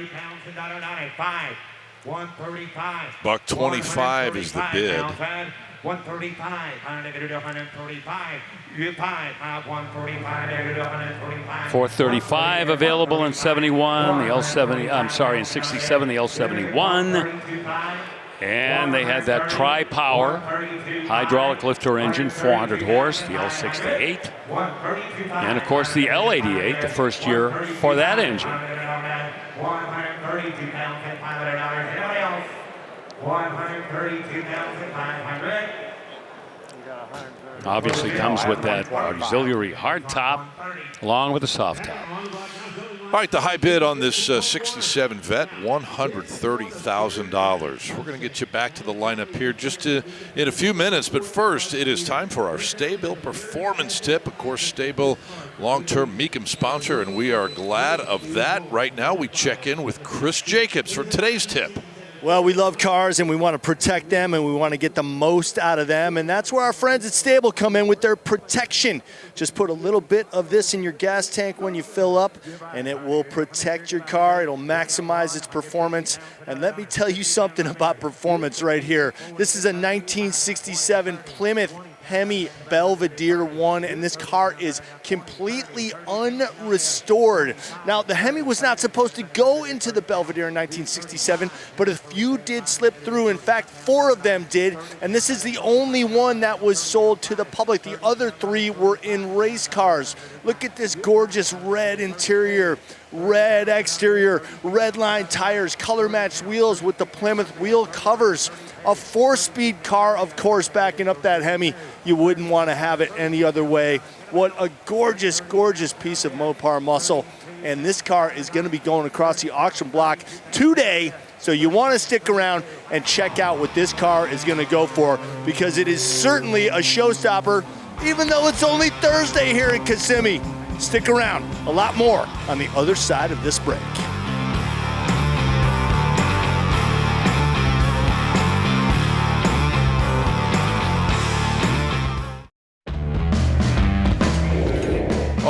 $125 is the bid. 435 available in 71. The L70. I'm sorry, in 67. The L71. And they had that tri-power hydraulic lifter engine, 400 horse, the L68. And of course the L88, the first year for that engine. Obviously comes with that auxiliary hard top along with the soft top. All right, the high bid on this 67 Vet, $130,000. We're going to get you back to the lineup here just in a few minutes. But first, it is time for our Stay-Bill performance tip. Of course, Stay-Bill, long-term Mecum sponsor, and we are glad of that. Right now, we check in with Chris Jacobs for today's tip. Well, we love cars and we want to protect them and we want to get the most out of them. And that's where our friends at Stable come in with their protection. Just put a little bit of this in your gas tank when you fill up and it will protect your car. It'll maximize its performance. And let me tell you something about performance right here. This is a 1967 Plymouth Hemi Belvedere 1, and this car is completely unrestored. Now, the Hemi was not supposed to go into the Belvedere in 1967, but a few did slip through. In fact, 4 of them did, and this is the only one that was sold to the public. The other 3 were in race cars. Look at this gorgeous red interior, red exterior, red line tires, color matched wheels with the Plymouth wheel covers. A 4-speed car, of course, backing up that Hemi. You wouldn't want to have it any other way. What a gorgeous, gorgeous piece of Mopar muscle. And this car is going to be going across the auction block today. So you want to stick around and check out what this car is going to go for, because it is certainly a showstopper, even though it's only Thursday here in Kissimmee. Stick around. A lot more on the other side of this break.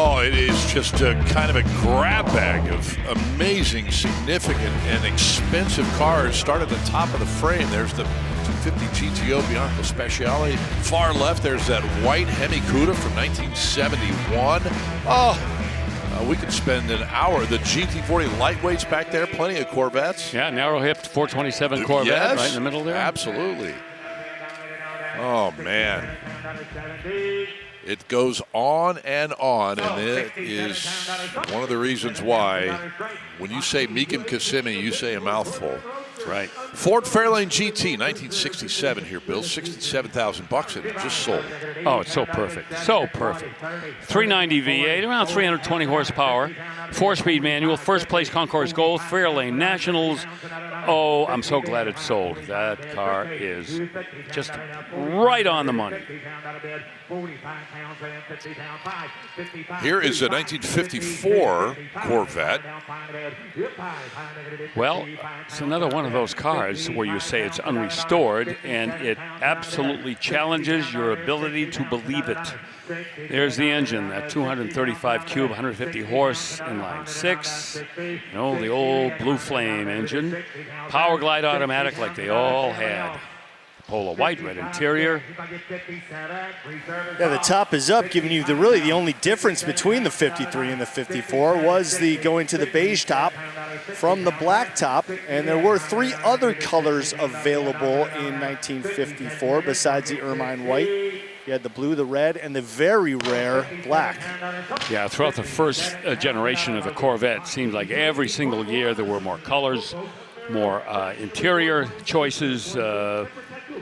Oh, it is just a kind of a grab bag of amazing, significant, and expensive cars. Start at the top of the frame. There's the 250 GTO Bianco Speciale. Far left, there's that white Hemi Cuda from 1971. We could spend an hour. The GT40 lightweights back there, plenty of Corvettes. Yeah, narrow-hipped 427 Corvette, yes, right in the middle there. Absolutely. Oh, man. It goes on, and it is one of the reasons why when you say Mecum Kissimmee, you say a mouthful. That's right. Ford Fairlane GT, 1967 here, Bill. $67,000 and it just sold. Oh, it's so perfect. So perfect. 390 V8, around 320 horsepower. 4-speed manual, first place Concours Gold, Fairlane Nationals. Oh, I'm so glad it sold. That car is just right on the money. Here is a 1954 Corvette. Well, it's another one of those cars where you say it's unrestored, and it absolutely challenges your ability to believe it. There's the engine, that 235 cube, 150 horse, inline 6. You know, the old Blue Flame engine. Power Glide automatic like they all had. Polo white, red interior. Yeah, the top is up, giving you really the only difference between the 53 and the 54 was the going to the beige top from the black top. And there were 3 other colors available in 1954 besides the ermine white. You had the blue, the red, and the very rare black. Yeah, throughout the first generation of the Corvette, it seemed like every single year there were more colors, more interior choices,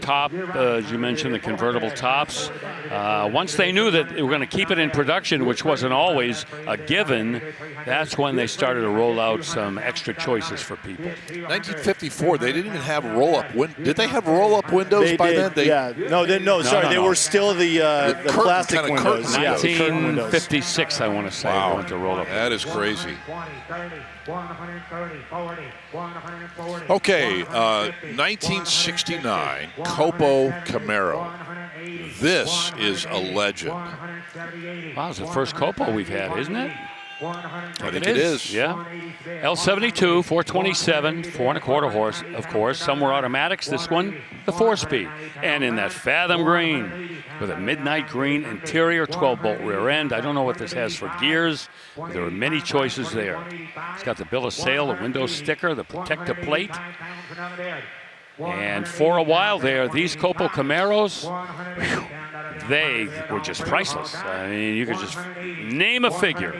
top, as you mentioned, the convertible tops. Once they knew that they were going to keep it in production, which wasn't always a given, that's when they started to roll out some extra choices for people. 1954, they didn't even have roll-up windows. Did they have roll-up windows by then? They were still the plastic windows. 1956, I want to say. Wow. They went to roll up. That is crazy. Okay, 1969 Copo Camaro. This is a legend. Wow, it's the first Copo we've had, isn't it? I think it is. Yeah. L72, 427, 4.25 horse, of course. Some were automatics. This one, the 4-speed. And in that Fathom green with a midnight green interior, 12-bolt rear end. I don't know what this has for gears. There are many choices there. It's got the bill of sale, the window sticker, the protective plate. And for a while there, these Copo Camaros, they were just priceless. I mean, you could just name a figure,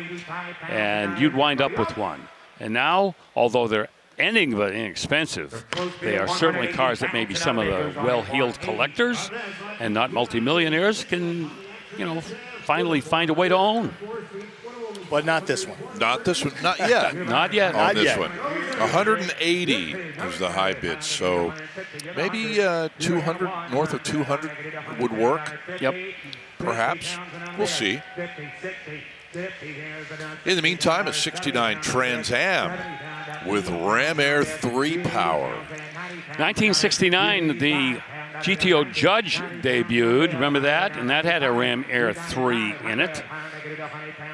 and you'd wind up with one. And now, although they're anything but inexpensive, they are certainly cars that maybe some of the well-heeled collectors and not multimillionaires can, finally find a way to own. But not this one. Not this one. Not yet. Not yet. On this one. 180 is the high bid. So maybe 200, north of 200 would work. Yep. Perhaps. We'll see. In the meantime, a 69 Trans Am with Ram Air 3 power. 1969, the GTO Judge debuted. Remember that? And that had a Ram Air 3 in it.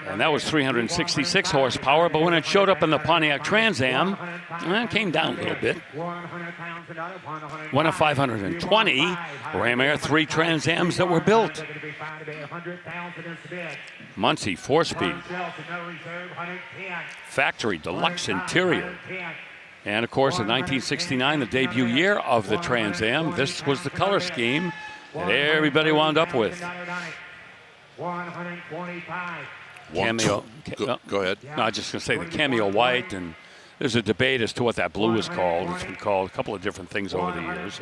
And that was 366 horsepower, but when it showed up in the Pontiac Trans Am, it came down a little bit. One of 520 Ram Air 3 Trans Ams that were built. Muncie, 4-speed. Factory deluxe interior. And of course, in 1969, the debut year of the Trans Am, this was the color scheme that everybody wound up with. Cameo. Go ahead. No, I was just going to say the cameo white, and there's a debate as to what that blue is called. It's been called a couple of different things over the years.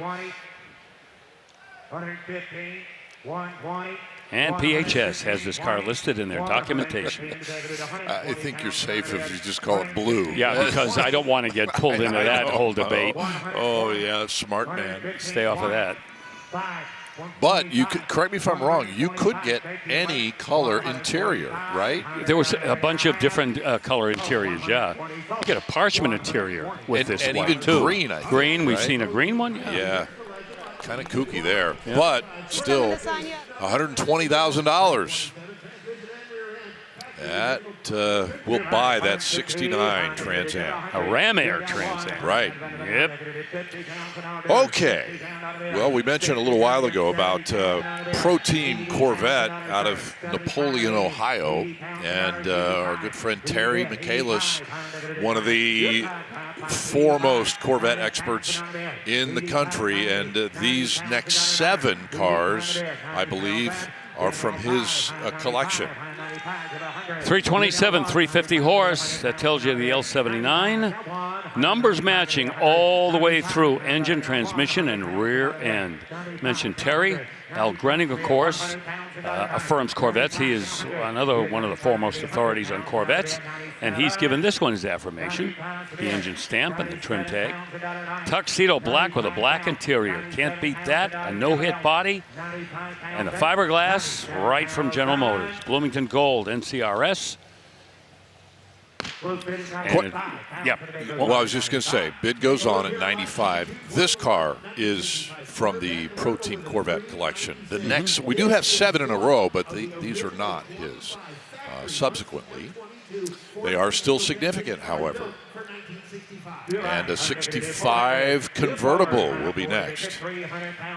And PHS has this car listed in their documentation. I think you're safe if you just call it blue. Yeah, because I don't want to get pulled into that whole debate. Oh, yeah, smart man. Stay off of that. But you could, correct me if I'm wrong, you could get any color interior, right? There was a bunch of different color interiors, yeah. You get a parchment interior with this and white, even too. green, I think, Green, we've right? seen a green one? Yeah. Kind of kooky there, but still $120,000. That will buy that 69 Trans Am. A Ram Air Trans Am. Right. Yep. Okay. Well, we mentioned a little while ago about Pro Team Corvette out of Napoleon, Ohio, and our good friend Terry Michaelis, one of the foremost Corvette experts in the country, and these next 7 cars, I believe, are from his collection. 327, 350 horse. That tells you the L79. Numbers matching all the way through engine, transmission, and rear end. Mentioned Terry. Al Grenning, of course, affirms Corvettes. He is another one of the foremost authorities on Corvettes, and he's given this one his affirmation. The engine stamp and the trim tag. Tuxedo black with a black interior. Can't beat that. A no-hit body. And the fiberglass right from General Motors. Bloomington Gold, NCRS. Yep. Well, I was just going to say, bid goes on at 95. This car is from the Pro Team Corvette collection. The next, we do have 7 in a row, but these are not his. Subsequently, they are still significant, however. And a 65 convertible will be next.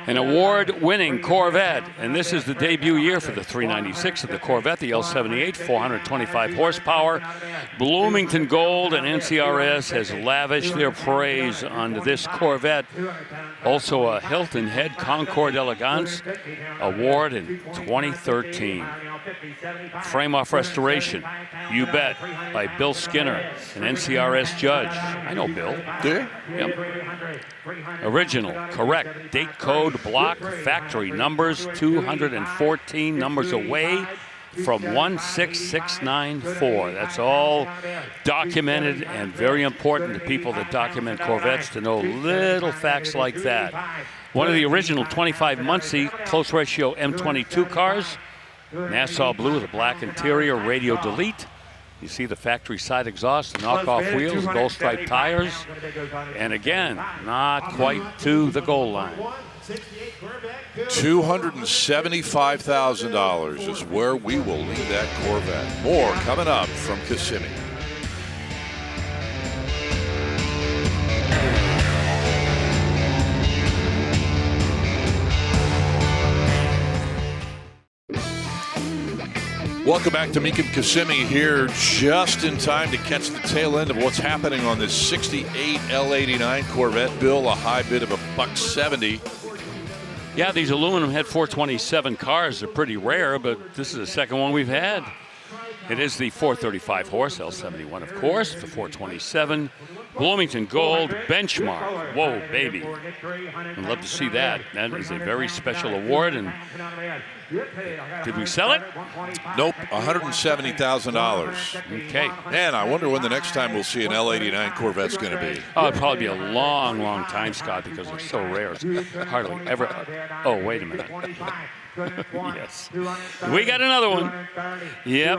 An award-winning Corvette, and this is the debut year for the 396 of the Corvette, the L78, 425 horsepower. Bloomington Gold and NCRS has lavished their praise on this Corvette. Also a Hilton Head Concord Elegance award in 2013. Frame-off restoration, you bet, by Bill Skinner, an NCRS judge. I know Bill. Do you? Yep. Original, correct, date code, block, factory numbers, 214 numbers away from 16694. That's all documented and very important to people that document Corvettes to know little facts like that. One of the original 25 Muncie close ratio M22 cars, Nassau blue with a black interior, radio delete. You see the factory side exhaust, the knockoff wheels, gold striped tires, and again, not quite to the goal line. $275,000 is where we will leave that Corvette. More coming up from Kissimmee. Welcome back to Mecum Kissimmee here just in time to catch the tail end of what's happening on this 68 L89 Corvette. Bill, a high bid of $170. Yeah, these aluminum head 427 cars are pretty rare, but this is the second one we've had. It is the 435 horse, L71, of course, the 427. Bloomington Gold benchmark. Whoa, baby. I'd love to see that. That is a very special award. And did we sell it? Nope, $170,000. Okay. Man, I wonder when the next time we'll see an L89 Corvette's going to be. Oh, it'll probably be a long, long time, Scott, because they're so rare. It's hardly ever. Oh, wait a minute. Yes. We got another one. Yep.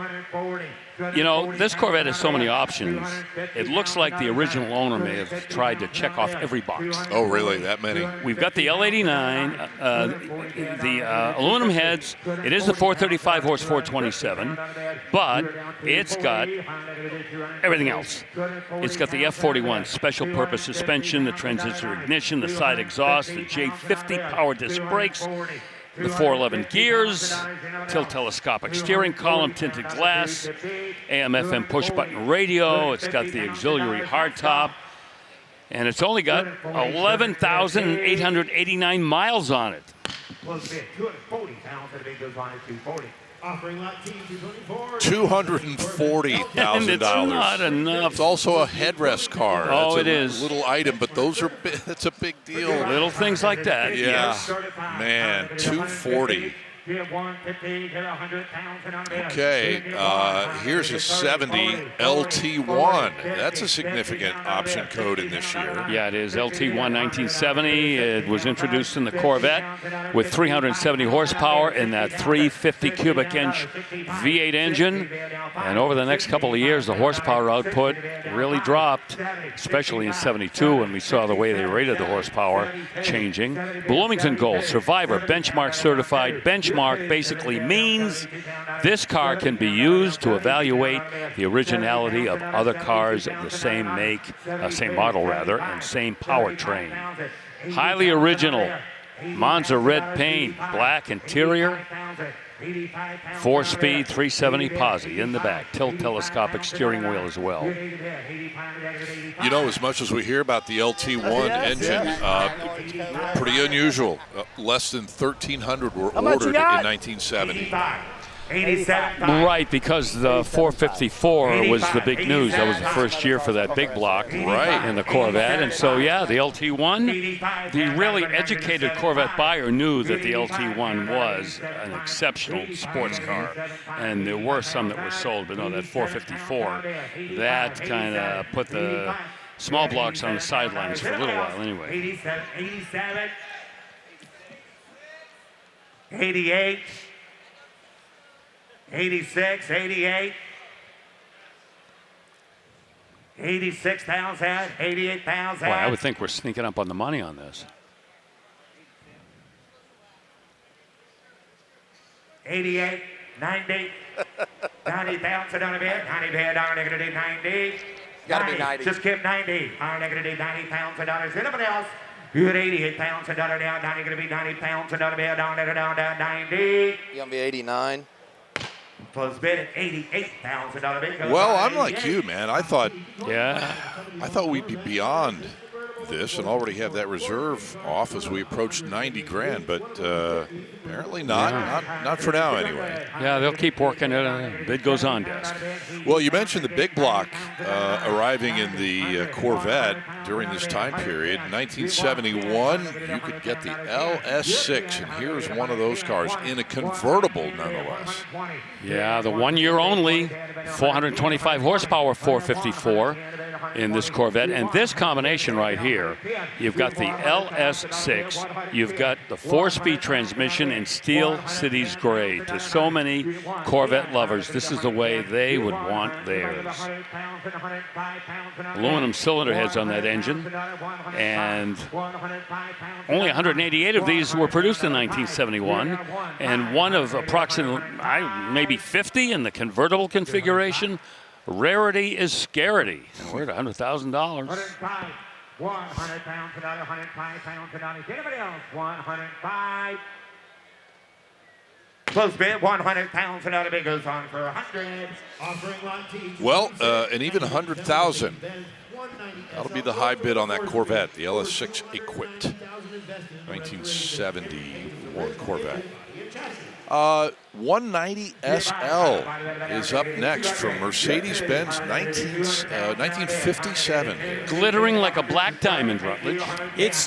You know, this Corvette has so many options. It looks like the original owner may have tried to check off every box. Oh, really? That many? We've got the L89, the aluminum heads. It is the 435 horse 427, but it's got everything else. It's got the F41 special purpose suspension, the transistor ignition, the side exhaust, the J50 power disc brakes, the 411 gears, tilt telescopic steering column, tinted glass, AM/FM push-button radio. It's got the auxiliary hardtop, and it's only got 11,889 miles on it. $240,000. And it's not enough. It's also a headrest car. Oh, it is. Little item, but those are that's a big deal. Little things like that. Yeah, Yes. man, $240,000. Okay, here's a 70 LT1. That's a significant option code in this year. Yeah, it is. LT1 1970. It was introduced in the Corvette with 370 horsepower in that 350 cubic inch V8 engine. And over the next couple of years, the horsepower output really dropped, especially in 72 when we saw the way they rated the horsepower changing. Bloomington Gold, Survivor, Benchmark certified. Benchmark basically means this car can be used to evaluate the originality of other cars of the same make, same model rather, and same powertrain. Highly original, Monza red paint, black interior, 4-speed, 370 posi in the back, tilt telescopic steering wheel as well. You know, as much as we hear about the LT1 engine, pretty unusual. Less than 1,300 were ordered in 1970. Right, because the 454 was the big news. That was the first year for that big block in the Corvette. And so, yeah, the LT1, the really educated Corvette buyer knew that the LT1 was an exceptional sports car. And there were some that were sold, but no, that 454, that kind of put the small blocks on the sidelines for a little while anyway. 87, 88, 86, 88, 86,000, 88,000. Boy, I would think we're sneaking up on the money on this. 88, 90, 90,000 on a bid, 90 bid, I'm going to do 90. Gotta be 90. Just keep 90. I'm going to do $90,000. Anybody else? Good $88,000 down. 90 going to be $90,000 bid, down, 90. You gonna be 89? Close bid at $88,000 bid. Well, I'm like you, man. I thought we'd be beyond this and already have that reserve off as we approach 90 grand, but apparently not. Yeah. Not for now, anyway. Yeah, they'll keep working it. Bid goes on, desk. Well, you mentioned the big block arriving in the Corvette during this time period. 1971, you could get the LS6, and here's one of those cars in a convertible, nonetheless. Yeah, the 1 year only, 425 horsepower, 454. in this Corvette. And this combination right here, you've got the LS6, you've got the 4-speed transmission in Steel Cities Gray. To so many Corvette lovers, this is the way they would want theirs. Aluminum cylinder heads on that engine, and only 188 of these were produced in 1971, and one of approximately maybe 50 in the convertible configuration. Rarity is scarcity, and we're at $100,000. 100 pounds, another 105 pounds, another. Anybody else? 105. Close bid, 100 pounds, another bid goes on for 100. Well, and even 100,000. That'll be the high bid on that Corvette, the LS6 equipped 1971 Corvette. 190 SL is up next from Mercedes-Benz 1957. Glittering like a black diamond, Rutledge. It's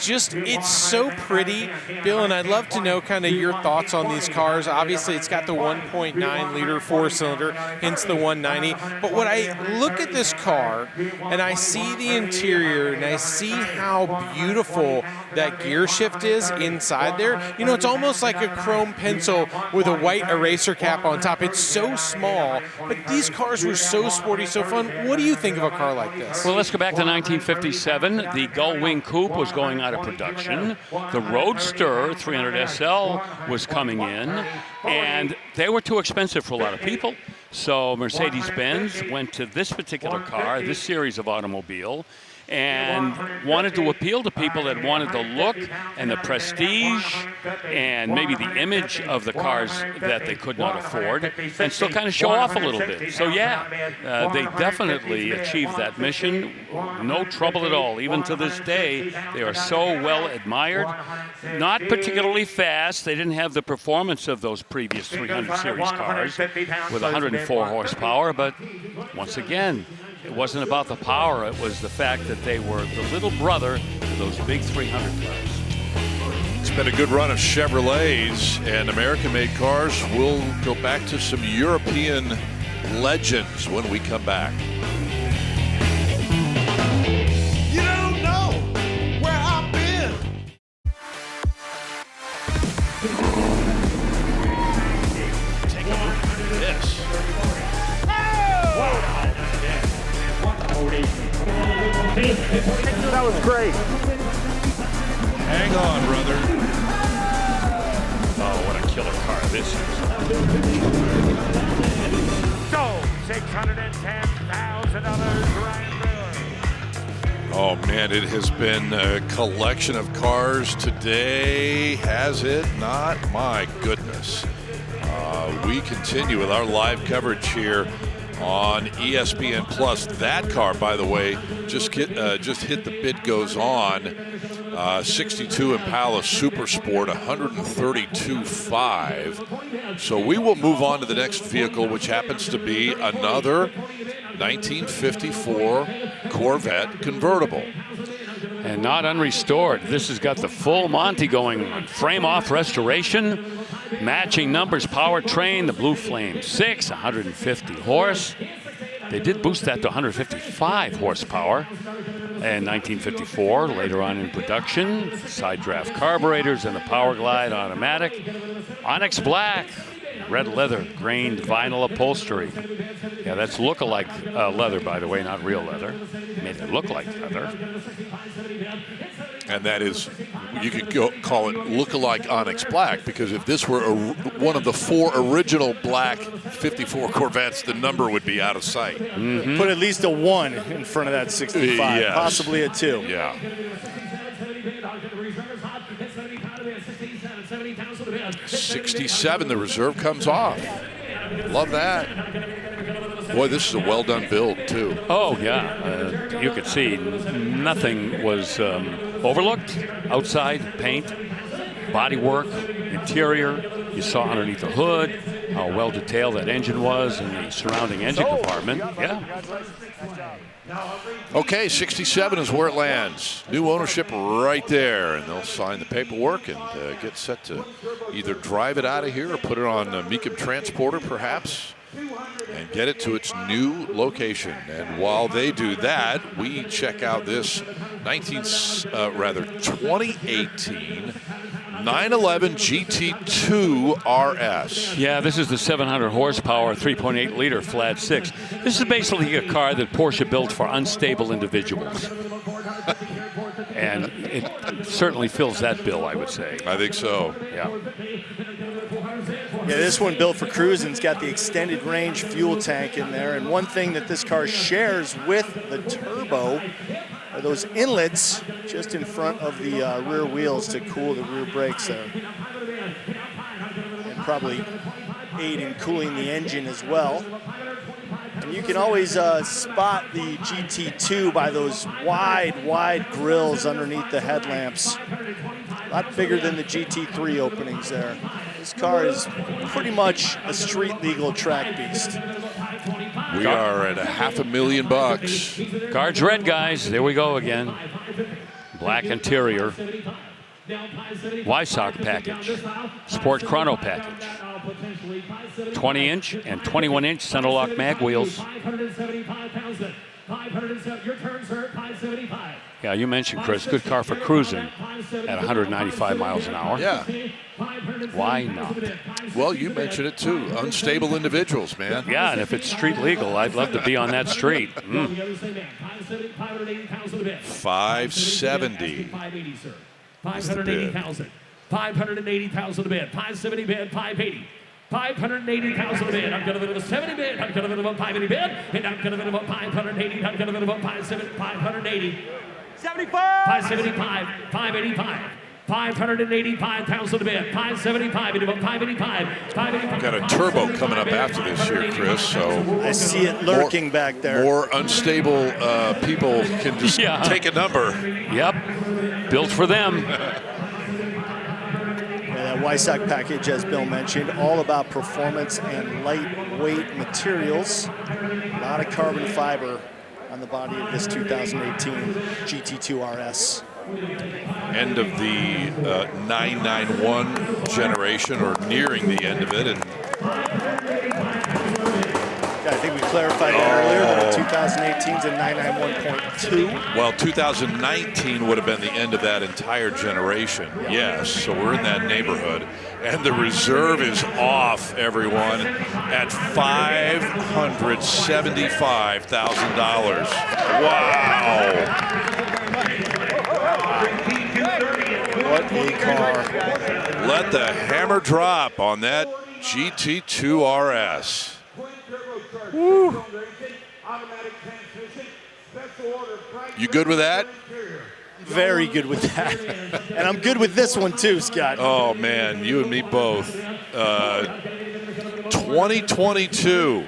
so pretty, Bill, and I'd love to know kind of your thoughts on these cars. Obviously, it's got the 1.9 liter 4-cylinder, hence the 190. But when I look at this car and I see the interior and I see how beautiful that gear shift is inside there, you know, it's almost like a chrome pencil with a white eraser cap on top. It's so small, but these cars were so sporty, so fun. What do you think of a car like this? Well, let's go back to 1957. The Gullwing Coupe was going out of production. The Roadster 300 SL was coming in, and they were too expensive for a lot of people. So Mercedes-Benz went to this particular car, this series of automobile, and wanted to appeal to people that wanted the look and the prestige and maybe the image of the cars that they could not afford, and still kind of show off a little bit. So yeah, they definitely achieved that mission. No trouble at all. Even to this day, they are so well admired. Not particularly fast. They didn't have the performance of those previous 300 series cars with 104 horsepower, but once again, it wasn't about the power, it was the fact that they were the little brother to those big 300 cars. It's been a good run of Chevrolets and American-made cars. We'll go back to some European legends when we come back. You don't know where I've been. Take a look at this. That was great. Hang on, brother. Oh, what a killer car this is. So, $610,000, Ryan Miller. Oh, man, it has been a collection of cars today, has it not? My goodness. We continue with our live coverage here on ESPN Plus. That car, by the way, just hit the bid goes on. 62 Impala Super Sport, 132.5. So we will move on to the next vehicle, which happens to be another 1954 Corvette convertible. And not unrestored. This has got the full Monty going, frame-off restoration, matching numbers, powertrain, the Blue Flame 6, 150 horse. They did boost that to 155 horsepower in 1954, later on in production. Side draft carburetors and the Power Glide automatic. Onyx black, red leather, grained vinyl upholstery. Yeah, that's look-alike leather, by the way, not real leather. Made it look like leather. And that is, you could call it look-alike Onyx black, because if this were one of the 4 original black 54 Corvettes, the number would be out of sight. Mm-hmm. Put at least a 1 in front of that 65, yes. Possibly a 2. Yeah. 67, the reserve comes off. Love that. Boy, this is a well-done build, too. Oh, yeah. You could see nothing was overlooked. Outside, paint, bodywork, interior. You saw underneath the hood how well-detailed that engine was and the surrounding engine compartment. Yeah. Okay, 67 is where it lands. New ownership right there, and they'll sign the paperwork and get set to either drive it out of here or put it on a Mecum transporter, perhaps. and get it to its new location. And while they do that, we check out this 2018 911 GT2 RS. Yeah, this is the 700 horsepower, 3.8 liter flat six. This is basically a car that Porsche built for unstable individuals. And it certainly fills that bill, I would say. I think so. Yeah. Yeah, this one built for cruising. It's got the extended range fuel tank in there. And one thing that this car shares with the turbo are those inlets just in front of the rear wheels to cool the rear brakes there. And probably aid in cooling the engine as well. And you can always spot the GT2 by those wide grills underneath the headlamps. A lot bigger than the GT3 openings there. This car is pretty much a street legal track beast. We are at $500,000. Cards red, guys. There we go again. Black interior. Y-Sock package. Sport chrono package. 20-inch and 21-inch center lock mag wheels. Yeah, you mentioned, Chris, good car for cruising at 195 miles an hour. Yeah. Why not? Well, you mentioned it too. Unstable individuals, man. Yeah, and if it's street legal, I'd love to be on that street. 570. 580,000. 580,000 a bid. 570 bid. 580. 580,000 a bid. I'm going to bid a 70 bid. I'm going to bid a 580 bid. And I'm going to bid a 580. I'm going to bid a 580. 75. 575. 585. 585,000 a bid. 575 into 585. 585. Got a turbo coming up after this here, Chris. So I see it lurking back there. More unstable people can just take a number. Yep. Built for them. That Y-Sock package, as Bill mentioned, all about performance and lightweight materials. A lot of carbon fiber on the body of this 2018 GT2 RS. End of the 991 generation, or nearing the end of it. And I think we clarified that earlier, that 2018 is a 991.2. Well, 2019 would have been the end of that entire generation. Yes, so we're in that neighborhood. And the reserve is off, everyone, at $575,000. Wow. What a car. Let the hammer drop on that GT2 RS. Woo. You good with that? Very good with that. And I'm good with this one too, Scott. Oh man, you and me both. 2022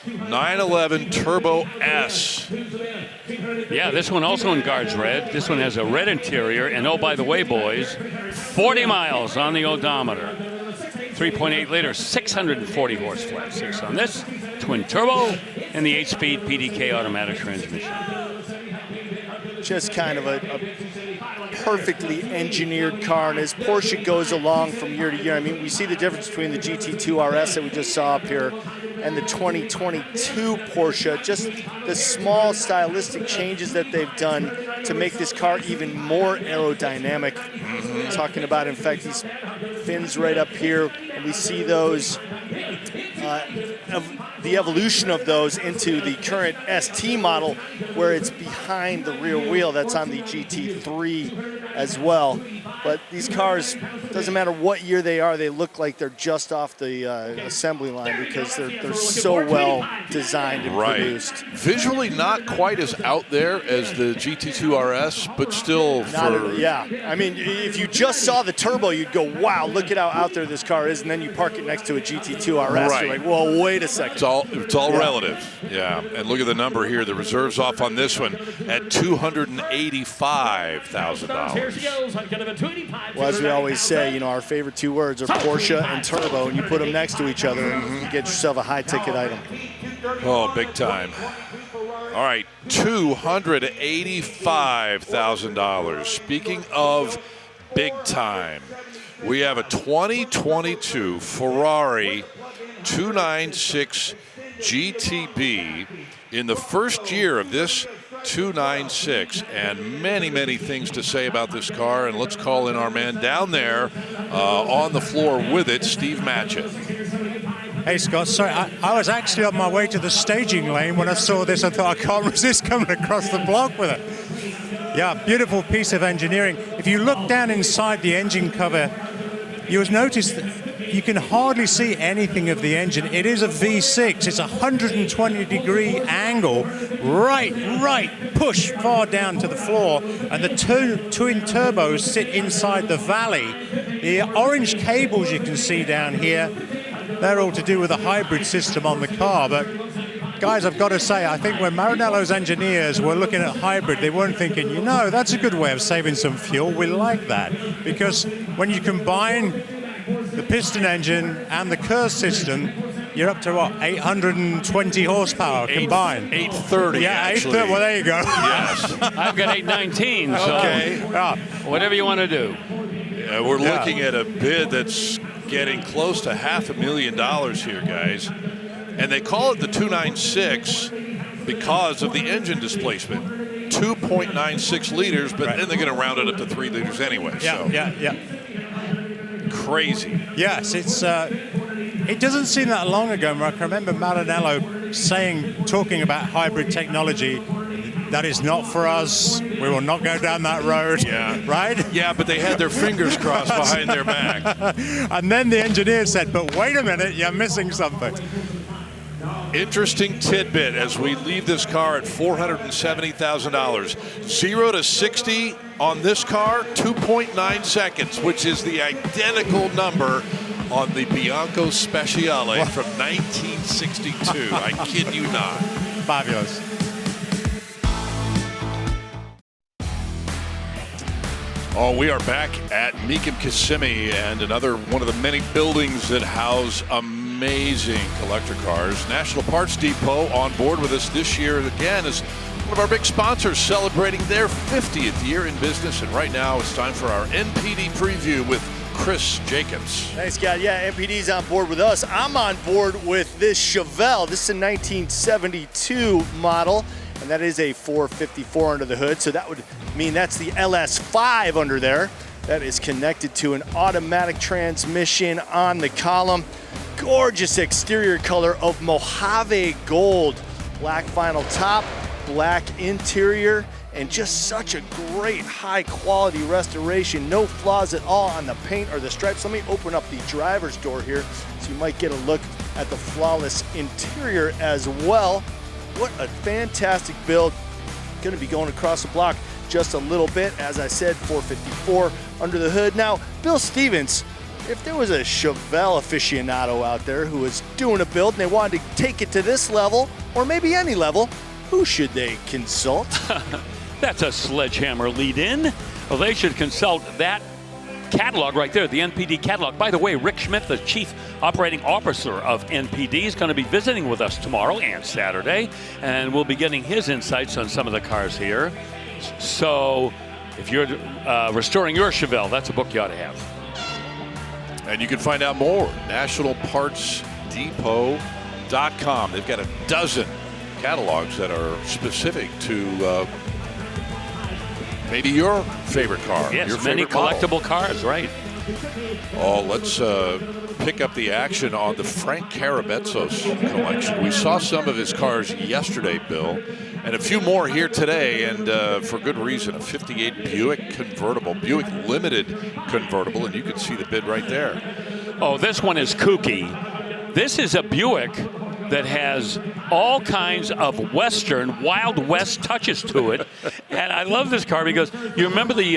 911 Turbo S. Yeah, this one also in guards red. This one has a red interior. And oh, by the way, boys, 40 miles on the odometer. 3.8 liter, 640 horse flat six on this. Twin turbo and the 8-speed PDK automatic transmission. Just kind of a perfectly engineered car. And as Porsche goes along from year to year, I mean, we see the difference between the GT2 RS that we just saw up here and the 2022 Porsche, just the small stylistic changes that they've done to make this car even more aerodynamic. Talking about, in fact, these fins right up here, and we see those, the evolution of those into the current ST model, where it's behind the rear wheel. That's on the GT3 as well. But these cars, doesn't matter what year they are, they look like they're just off the assembly line, because they're so well designed and produced. Visually not quite as out there as the GT2 RS, but still yeah, I mean, if you just saw the turbo, you'd go, wow, look at how out there this car is, and then you park it next to a GT2 RS. Right. You're like, well, wait a second. It's all relative. Yeah, and look at the number here. The reserve's off on this one at $285,000. Well, as we always say, you know, our favorite two words are Porsche and turbo, and you put them next to each other, and you get yourself a high-ticket item. Oh, big time. All right, $285,000. Speaking of big time, we have a 2022 Ferrari 296 GTB in the first year of this 296, and many, many things to say about this car. And let's call in our man down there on the floor with it, Steve Matchett. Hey, Scott, sorry, I was actually on my way to the staging lane when I saw this. I thought, I can't resist coming across the block with it. Yeah, beautiful piece of engineering. If you look down inside the engine cover, you'll notice that you can hardly see anything of the engine. It is a V6. It's a 120-degree angle, right, push far down to the floor, and the twin turbos sit inside the valley. The orange cables you can see down here, they're all to do with the hybrid system on the car. But guys, I've got to say, I think when Maranello's engineers were looking at hybrid, they weren't thinking, you know, that's a good way of saving some fuel. We like that. Because when you combine the piston engine and the Kerr system, you're up to what, 820 horsepower combined? 830. Yeah, actually. 830. Well, there you go. Yes. I've got 819. So okay. Whatever you want to do. Yeah, we're looking at a bid that's getting close to $500,000 here, guys. And they call it the 296 because of the engine displacement. 2.96 liters, but then they're going to round it up to 3 liters anyway. Yeah. Crazy. Yes, it doesn't seem that long ago, Mark. I remember Maranello talking about hybrid technology. That is not for us. We will not go down that road. Yeah. Right? Yeah, but they had their fingers crossed behind their back. And then the engineer said, but wait a minute, you're missing something. Interesting tidbit as we leave this car at $470,000. 0 to 60 on this car, 2.9 seconds, which is the identical number on the Bianco Speciale from 1962. I kid you not. Fabulous. Oh, we are back at Mecum Kissimmee, and another one of the many buildings that house amazing collector cars. National Parts Depot on board with us this year again as one of our big sponsors celebrating their 50th year in business. And right now it's time for our NPD preview with Chris Jacobs. Thanks, Scott. Yeah, NPD's on board with us. I'm on board with this Chevelle. This is a 1972 model, and that is a 454 under the hood. So that would mean that's the LS5 under there. That is connected to an automatic transmission on the column. Gorgeous exterior color of Mojave gold. Black vinyl top, black interior, and just such a great high quality restoration. No flaws at all on the paint or the stripes. Let me open up the driver's door here so you might get a look at the flawless interior as well. What a fantastic build. Going to be going across the block just a little bit. As I said, 454 under the hood. Now, Bill Stevens, if there was a Chevelle aficionado out there who was doing a build and they wanted to take it to this level, or maybe any level, who should they consult? That's a sledgehammer lead-in. Well, they should consult that catalog right there, the NPD catalog. By the way, Rick Schmidt, the Chief Operating Officer of NPD, is going to be visiting with us tomorrow and Saturday, and we'll be getting his insights on some of the cars here. So if you're restoring your Chevelle, that's a book you ought to have. And you can find out more at nationalpartsdepot.com. They've got a dozen catalogs that are specific to maybe your favorite car. Yes, your many favorite collectible model. cars, right? Oh, let's pick up the action on the Frank Carabezos collection. We saw some of his cars yesterday, Bill, and a few more here today, and for good reason. A 58 Buick convertible, Buick Limited convertible, and you can see the bid right there. Oh, this one is kooky. This is a Buick that has all kinds of Western, Wild West touches to it. And I love this car because you remember the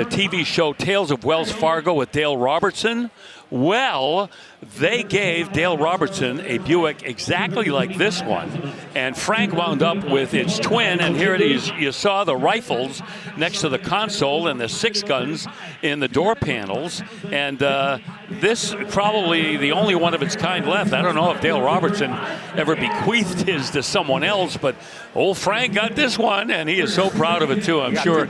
TV show Tales of Wells Fargo with Dale Robertson? Well, they gave Dale Robertson a Buick exactly like this one, and Frank wound up with its twin, and here it is. You saw the rifles next to the console and the 6 guns in the door panels, and this probably the only one of its kind left. I don't know if Dale Robertson ever bequeathed lost his to someone else, but old Frank got this one, and he is so proud of it too. I'm sure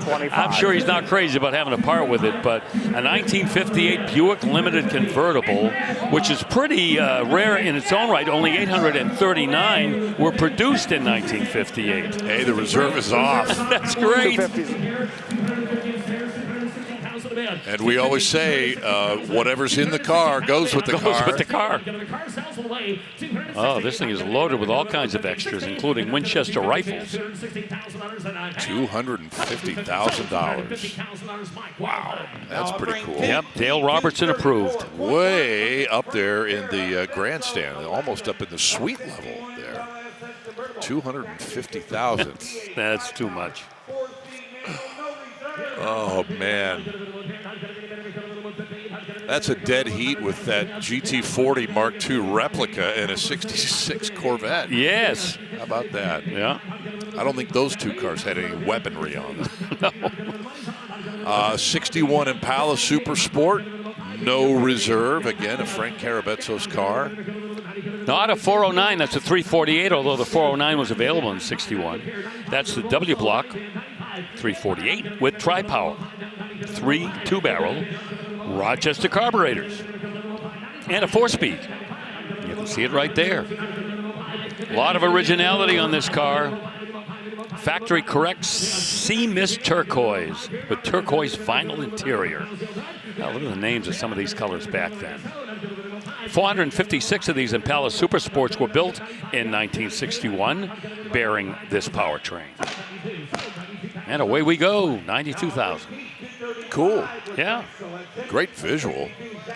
he's not crazy about having to part with it. But a 1958 Buick Limited convertible, which is pretty rare in its own right. Only 839 were produced in 1958. Hey, the reserve is off. That's great. And we always say, whatever's in the car goes with the car. Goes with the car. Oh, this thing is loaded with all kinds of extras, including Winchester rifles. $250,000. Wow, that's pretty cool. Yep, Dale Robertson approved. Way up there in the grandstand, almost up in the suite level there. $250,000. That's too much. Oh, man. That's a dead heat with that GT40 Mark II replica and a 66 Corvette. Yes. How about that? Yeah. I don't think those two cars had any weaponry on them. No. 61 Impala Super Sport. No reserve. Again, a Frank Carabezzo's car. Not a 409. That's a 348, although the 409 was available in 61. That's the W block. 348 with tri-power, 3 2-barrel Rochester carburetors, and a 4-speed. You can see it right there. A lot of originality on this car. Factory correct sea mist turquoise with turquoise vinyl interior. Now look at the names of some of these colors back then. 456 of these Impala Super Sports were built in 1961, bearing this powertrain. And away we go, 92,000. Cool. Yeah. Great visual.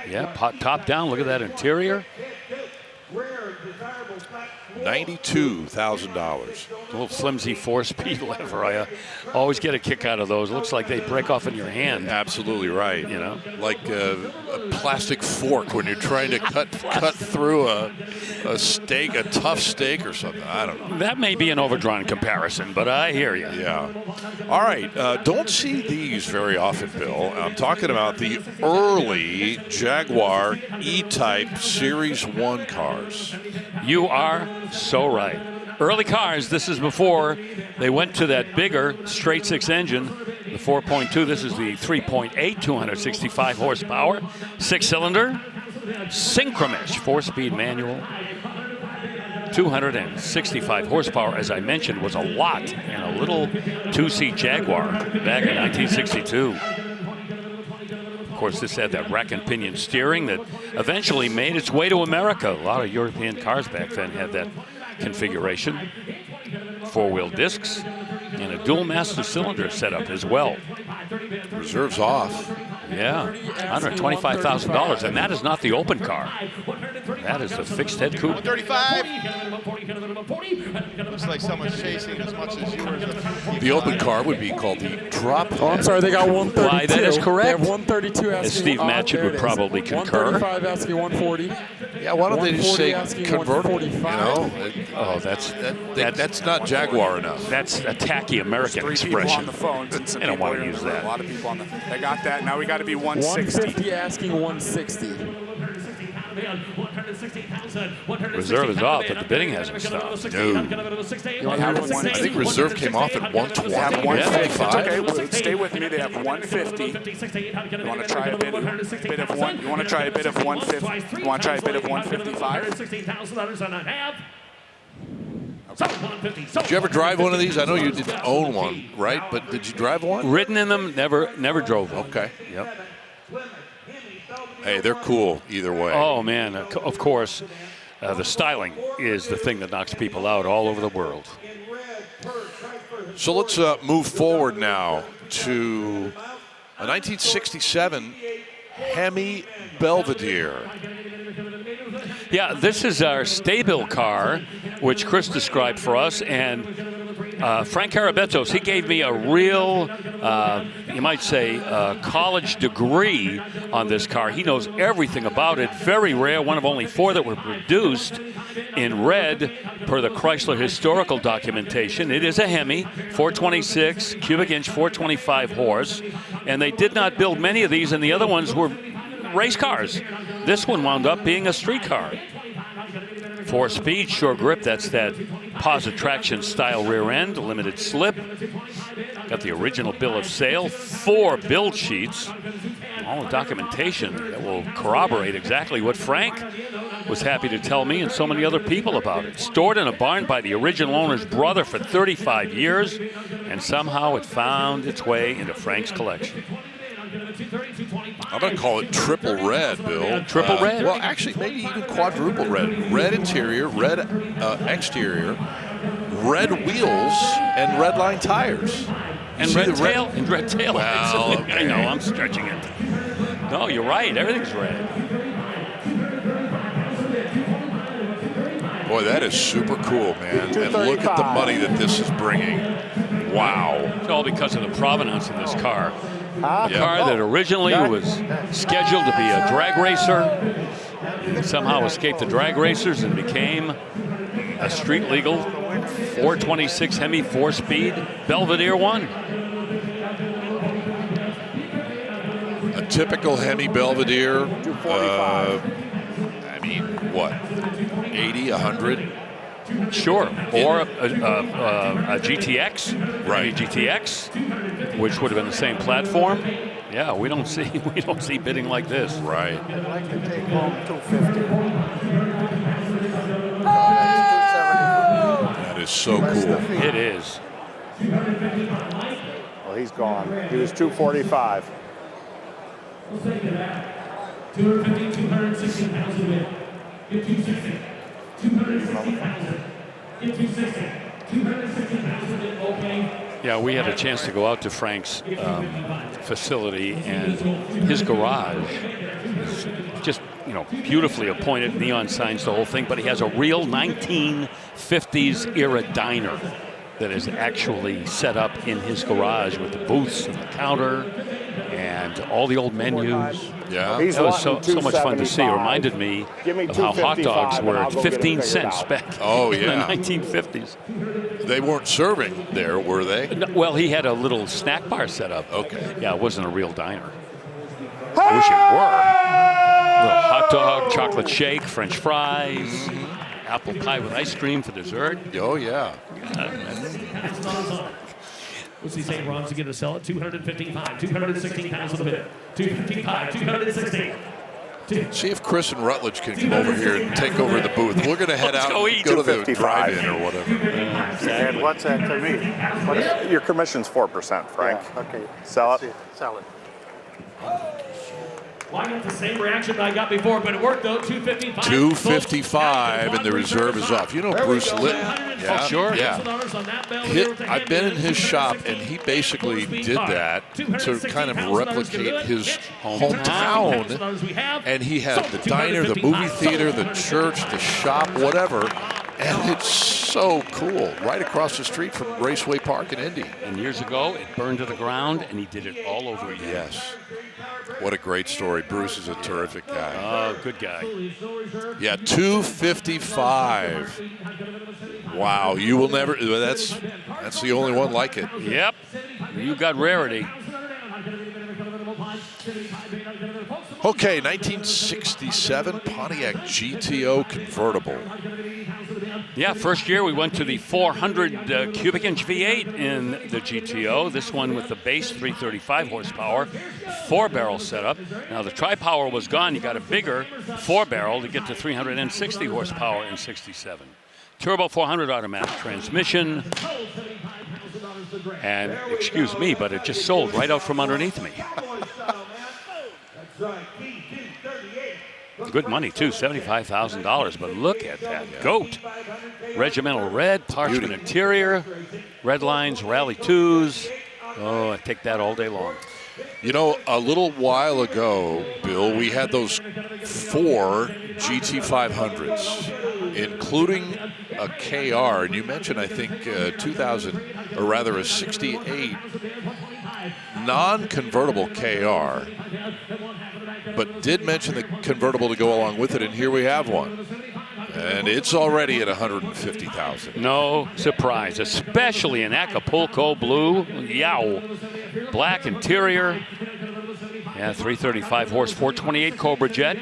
Yeah, top down, look at that interior. $92,000. A little flimsy 4-speed lever. I always get a kick out of those. It looks like they break off in your hand. Absolutely right. You know, like a plastic fork when you're trying to cut through a steak, a tough steak or something. I don't know. That may be an overdrawn comparison, but I hear you. Yeah. All right. Don't see these very often, Bill. I'm talking about the early Jaguar E-Type Series 1 cars. You are so right. Early cars, this is before they went to that bigger straight 6 engine, the 4.2. This is the 3.8, 265 horsepower, 6-cylinder, Synchromesh 4-speed manual. 265 horsepower, as I mentioned, was a lot in a little 2-seat Jaguar back in 1962. Of course, this had that rack and pinion steering that eventually made its way to America. A lot of European cars back then had that configuration. 4-wheel discs and a dual master cylinder setup as well. Reserves off. Yeah, $125,000, and that is not the open car. That is the fixed head coupe. 135. Looks like someone's chasing as much as yours. The open car would be called the drop. Oh, I'm sorry, they got 132. Why, that is correct. They have 132 asking. As Steve Matchett would probably concur. 135 asking 140. Yeah, why don't they just say convertible? You know? Oh, that's not Jaguar enough. That's a tacky American expression. On the phones and some they don't want to people use here, that. A lot of people on the. They got that. Now we got to be 160. 150 asking 160. Reserve is off, but the bidding hasn't stopped. No. I think reserve came off at 120. They have 155. Yeah. Okay, well, stay with me. They have 150. You want to try a bit of one? You want to try a bit of 150? You want to try a bit of 155? Did you ever drive one of these? I know you didn't own one, right? But did you drive one? Ridden in them, never drove them. Okay. Yep. Hey, they're cool either way. Oh, man, of course. The styling is the thing that knocks people out all over the world. So let's move forward now to a 1967 Hemi Belvedere. Yeah, this is our stay-built car, which Chris described for us, and Frank Carabezzo, he gave me a real, you might say, college degree on this car. He knows everything about it. Very rare, one of only 4 that were produced in red per the Chrysler historical documentation. It is a Hemi, 426 cubic inch, 425 horse, and they did not build many of these, and the other ones were race cars. This one wound up being a street car. 4-speed, sure grip, that's that Composite traction style rear end, limited slip. Got the original bill of sale, 4 build sheets, all the documentation that will corroborate exactly what Frank was happy to tell me and so many other people about it. Stored in a barn by the original owner's brother for 35 years, and somehow it found its way into Frank's collection. I'm going to call it triple red, Bill. Triple red? Well, actually, maybe even quadruple red. Red interior, red exterior, red wheels, and red line tires. And red tail. And red tail. Well, okay. I know, I'm stretching it. No, you're right. Everything's red. Boy, that is super cool, man. And look at the money that this is bringing. Wow. It's all because of the provenance of this car. A Yeah. car that originally was scheduled to be a drag racer, and somehow escaped the drag racers and became a street legal 426 Hemi 4-speed Belvedere 1. A typical Hemi Belvedere. I mean, what? 80, 100? Sure, or a GTX, right? A GTX, which would have been the same platform. Yeah, we don't see bidding like this. Right. I'd like to take home 250. That is so cool. It is. Well, he's gone. He was 245. 250, 260 pounds of it. 260. 260 pounds of it. 260. 260 pounds of it. Okay. Yeah, we had a chance to go out to Frank's facility, and his garage is just, beautifully appointed, neon signs, the whole thing, but he has a real 1950s era diner that is actually set up in his garage with the booths and the counter and all the old menus. Yeah. He's That was so wanting much fun to see. It 275. reminded me Give me of how hot dogs 255 were and I'll at go get it 15 figured cents out. back Oh, in yeah. the 1950s. They weren't serving there, were they? No, well, he had a little snack bar set up. Okay. Yeah, it wasn't a real diner. I wish it were. A little hot dog, chocolate shake, French fries, apple pie with ice cream for dessert. Oh, yeah. What's he saying, Ron, to get to sell it? 255, 216 pounds of the bid. 255, 260. See if Chris and Rutledge can come over here and take over the booth. We're going to head out and go to the drive-in or whatever. And what's that to me? Your commission's 4%, Frank. Yeah, okay. Sell it. Sell it. Well, I got the same reaction that I got before, but it worked though. 255. 255, and the reserve is off. You know Bruce Litton? Yeah, Oh, sure. Yeah. I've been in his shop, and he basically did that to kind of replicate his hometown. And he had the diner, the movie theater, the church, the shop, whatever. And it's so cool, right across the street from Raceway Park in Indy. And years ago, it burned to the ground, and he did it all over again. Yes. What a great story. Bruce is a terrific guy. Oh, good guy. Yeah, 255. Wow, you will never. That's the only one like it. Yep. You got rarity. Okay, 1967 Pontiac GTO convertible. Yeah, first year we went to the 400 cubic inch V8 in the GTO. This one with the base 335 horsepower, 4-barrel setup. Now the tri-power was gone. You got a bigger 4-barrel to get to 360 horsepower in 67. Turbo 400 automatic transmission. And excuse me, but it just sold right out from underneath me. Good money too, $75,000. But look at that goat. Regimental red, parchment interior, red lines, rally 2s. Oh, I take that all day long. You know, a little while ago, Bill, we had those 4 GT500s, including a KR, and you mentioned, I think, 2000, or rather a 68 non-convertible KR, but did mention the convertible to go along with it, and here we have one. And it's already at $150,000. No surprise, especially in Acapulco blue. Yow. Black interior. Yeah, 335 horse, 428 Cobra Jet.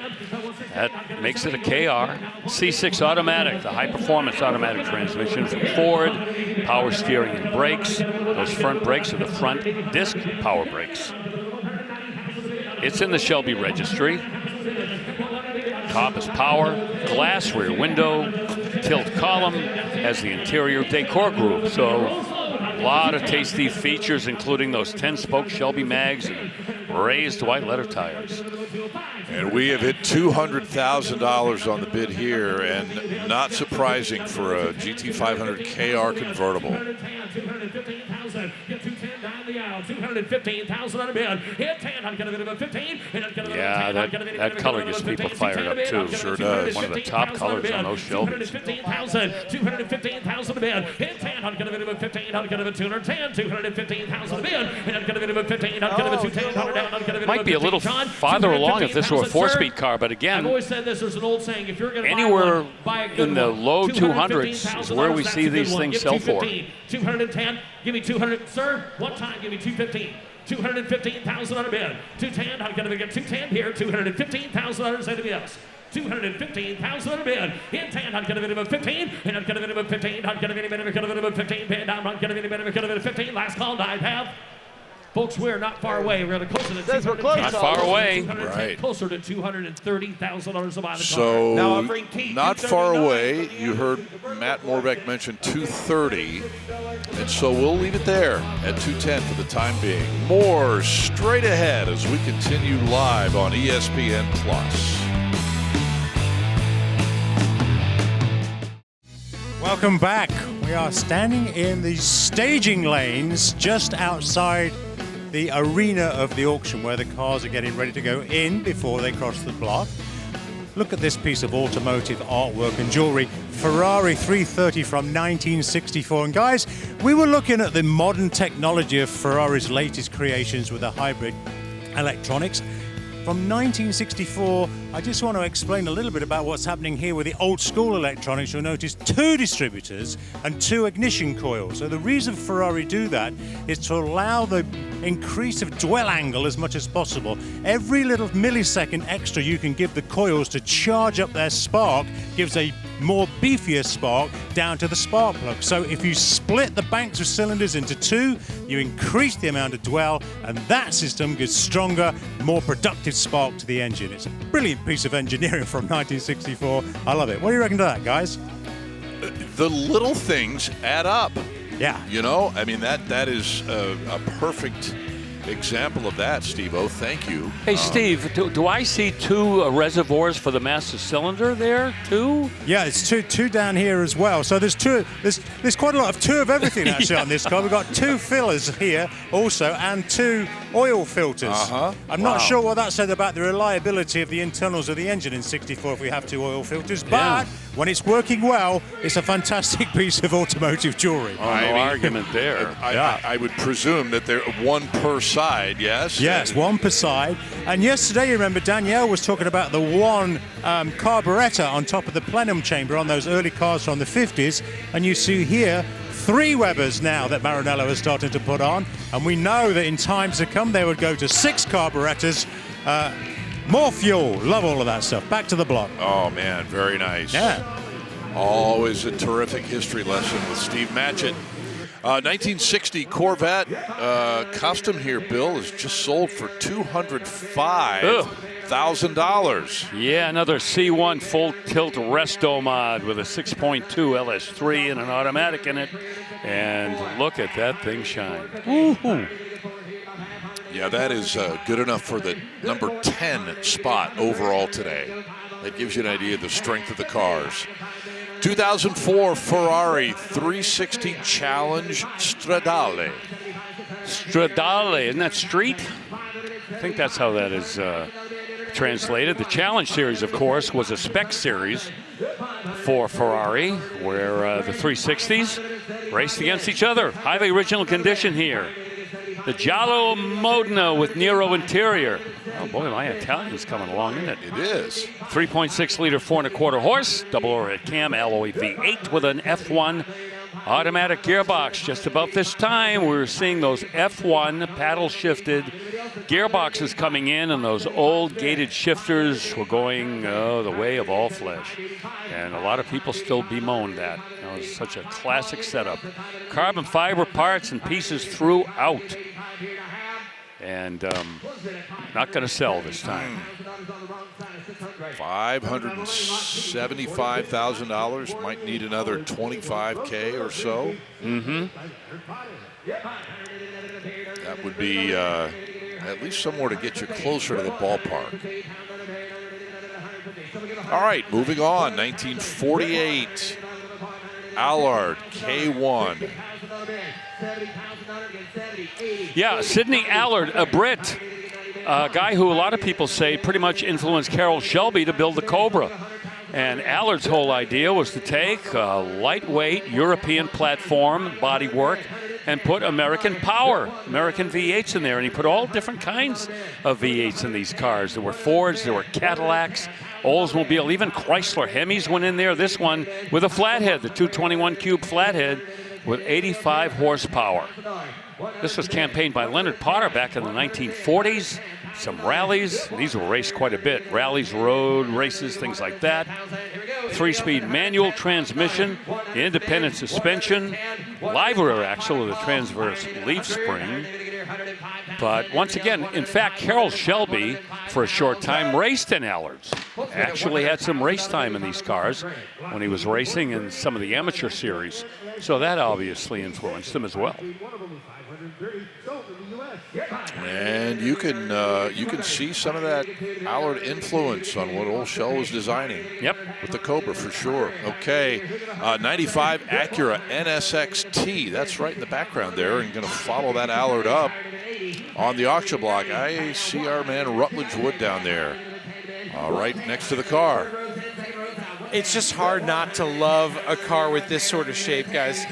That makes it a KR. C6 automatic, the high-performance automatic transmission from Ford. Power steering and brakes. Those front brakes are the front disc power brakes. It's in the Shelby registry. Top is power, glass rear window, tilt column, has the interior decor group. So a lot of tasty features, including those 10-spoke Shelby mags and raised white letter tires. And we have hit $200,000 on the bid here, and not surprising for a GT500 KR convertible. 215,000 on a bid. Hit 10. I'm going to go 15. Yeah, that color gets people fired up too. Sure does. One of the top colors on those Shelbys. 215,000 a bid. Hit 10. I'm going to go 15. I'm going to 210. 215,000 a bid. And I'm going to go 15. I'm going to 210. Might be a little farther along if this were a 4-speed car, but again, I've always said this. There's an old saying: if you're going to anywhere buy a good in the one, low 200s is where we see these things sell for. 210. Give me 200, sir. One time, give me 215. 215,000 on a bid. 210. I'm going to get 210 here. 215,000 on anybody else. 215,000 on a bid. In 10, I'm going to bid 15. And I'm going to bid 15. I'm going to bid 15. Bid down. I'm going to bid 15. Last call, I have. Folks, we're not far away. We're closer to Not far away. Right. Closer to $230,000 to buy the car. So, Now offering T, not far away. You heard Matt Morbeck mention 230. And so we'll leave it there at 210 for the time being. More straight ahead as we continue live on ESPN+. Welcome back. We are standing in the staging lanes just outside the arena of the auction where the cars are getting ready to go in before they cross the block. Look at this piece of automotive artwork and jewelry. Ferrari 330 from 1964. And guys, we were looking at the modern technology of Ferrari's latest creations with the hybrid electronics. From 1964, I just want to explain a little bit about what's happening here with the old school electronics. You'll notice 2 distributors and 2 ignition coils. So the reason Ferrari do that is to allow the increase of dwell angle as much as possible. Every little millisecond extra you can give the coils to charge up their spark gives a more beefier spark down to the spark plug. So if you split the banks of cylinders into 2, you increase the amount of dwell, and that system gives stronger, more productive spark to the engine. It's a brilliant piece of engineering from 1964. I love it. What do you reckon to that, guys? The little things add up. Yeah. You know, I mean, that is a perfect example of that, Steve-O. Thank you. Hey, Steve, do I see 2 reservoirs for the master cylinder there, too? Yeah, it's two down here as well. So there's quite a lot of 2 of everything actually on this car. We've got 2 fillers here also and 2 oil filters. I'm not sure what that said about the reliability of the internals of the engine in 64 if we have 2 oil filters, but when it's working well, it's a fantastic piece of automotive jewelry. No argument there. I would presume that they're 1 per side, yes? Yes, 1 per side. And yesterday, you remember, Danielle was talking about the 1 carburetor on top of the plenum chamber on those early cars from the 50s. And you see here 3 Webers now that Maranello is starting to put on. And we know that in times to come, they would go to 6 carburetors. More fuel. Love all of that stuff. Back to the block. Oh, man, very nice. Yeah. Always a terrific history lesson with Steve Matchett. 1960 Corvette custom here, Bill, is just sold for $205,000. Yeah, another C1 full tilt resto mod with a 6.2 LS3 and an automatic in it. And look at that thing shine. Woo-hoo. Yeah, that is good enough for the number 10 spot overall today. That gives you an idea of the strength of the cars. 2004 Ferrari 360 Challenge Stradale. Stradale, isn't that street? I think that's how that is translated. The Challenge Series, of course, was a spec series for Ferrari where the 360s raced against each other. Highly original condition here. The Giallo Modena with Nero interior. Oh boy, my Italian's coming along, isn't it? It is. 3.6 liter, 4 1/4 horse, double overhead cam, alloy V8 with an F1 automatic gearbox. Just about this time, we're seeing those F1 paddle-shifted gearboxes coming in, and those old gated shifters were going the way of all flesh. And a lot of people still bemoan that. It was such a classic setup. Carbon fiber parts and pieces throughout. And not going to sell this time. $575,000. Might need another $25K or so. Mm-hmm. That would be at least somewhere to get you closer to the ballpark. All right, moving on. 1948 Allard K1. Yeah, Sidney Allard, a Brit, a guy who a lot of people say pretty much influenced Carroll Shelby to build the Cobra. And Allard's whole idea was to take a lightweight European platform bodywork and put American power, American V8s in there. And he put all different kinds of V8s in these cars. There were Fords, there were Cadillacs, Oldsmobile, even Chrysler Hemis went in there. This one with a flathead, the 221 cube flathead with 85 horsepower. This was campaigned by Leonard Potter back in the 1940s. Some rallies, these were raced quite a bit. Rallies, road races, things like that. 3-speed manual transmission, independent suspension, live-rear axle with a transverse leaf spring. But once again, in fact, Carroll Shelby, for a short time, raced in Allards. Actually had some race time in these cars when he was racing in some of the amateur series. So that obviously influenced him as well. And you can see some of that Allard influence on what old Shell was designing. Yep. With the Cobra for sure. Okay, 95 Acura NSXT. That's right in the background there, and going to follow that Allard up on the auction block. I see our man Rutledge Wood down there, right next to the car. It's just hard not to love a car with this sort of shape, guys.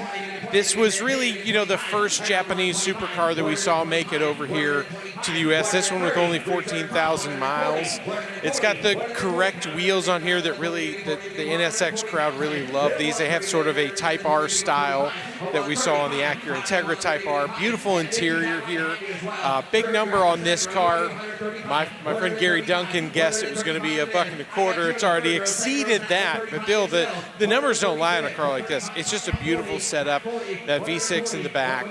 This was really, you know, the first Japanese supercar that we saw make it over here to the U.S. This one with only 14,000 miles. It's got the correct wheels on here that really, the NSX crowd really loved these. They have sort of a Type R style that we saw on the Acura Integra Type R. Beautiful interior here. Big number on this car. My friend Gary Duncan guessed it was going to be $1.25. It's already exceeded that. But Bill, the numbers don't lie on a car like this. It's just a beautiful setup. That V6 in the back,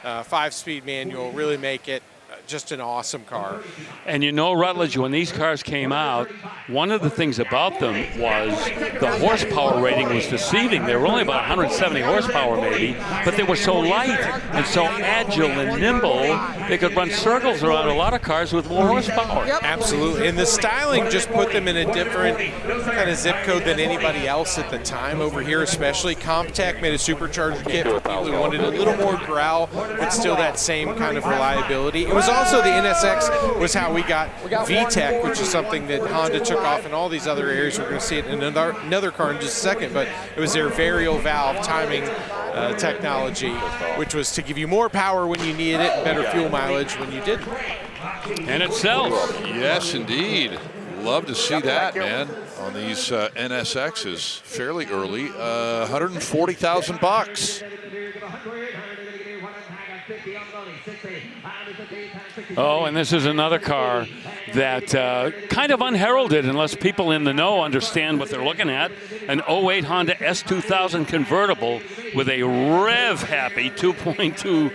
5-speed manual, really make it just an awesome car. And you know, Rutledge, when these cars came out, one of the things about them was the horsepower rating was deceiving. They were only about 170 horsepower maybe, but they were so light and so agile and nimble, they could run circles around a lot of cars with more horsepower. Absolutely, and the styling just put them in a different kind of zip code than anybody else at the time over here, especially. Comptech made a supercharger kit for people who wanted a little more growl, but still that same kind of reliability. It was also the NSX was how we got VTEC, which is something that Honda took off in all these other areas. We're going to see it in another car in just a second, but it was their variable valve timing technology, which was to give you more power when you needed it and better fuel mileage when you didn't. And it sells. Yes, indeed. Love to see that, man, on these NSXs fairly early. $140,000. Oh, and this is another car that kind of unheralded unless people in the know understand what they're looking at. An 08 Honda S2000 convertible with a rev-happy 2.2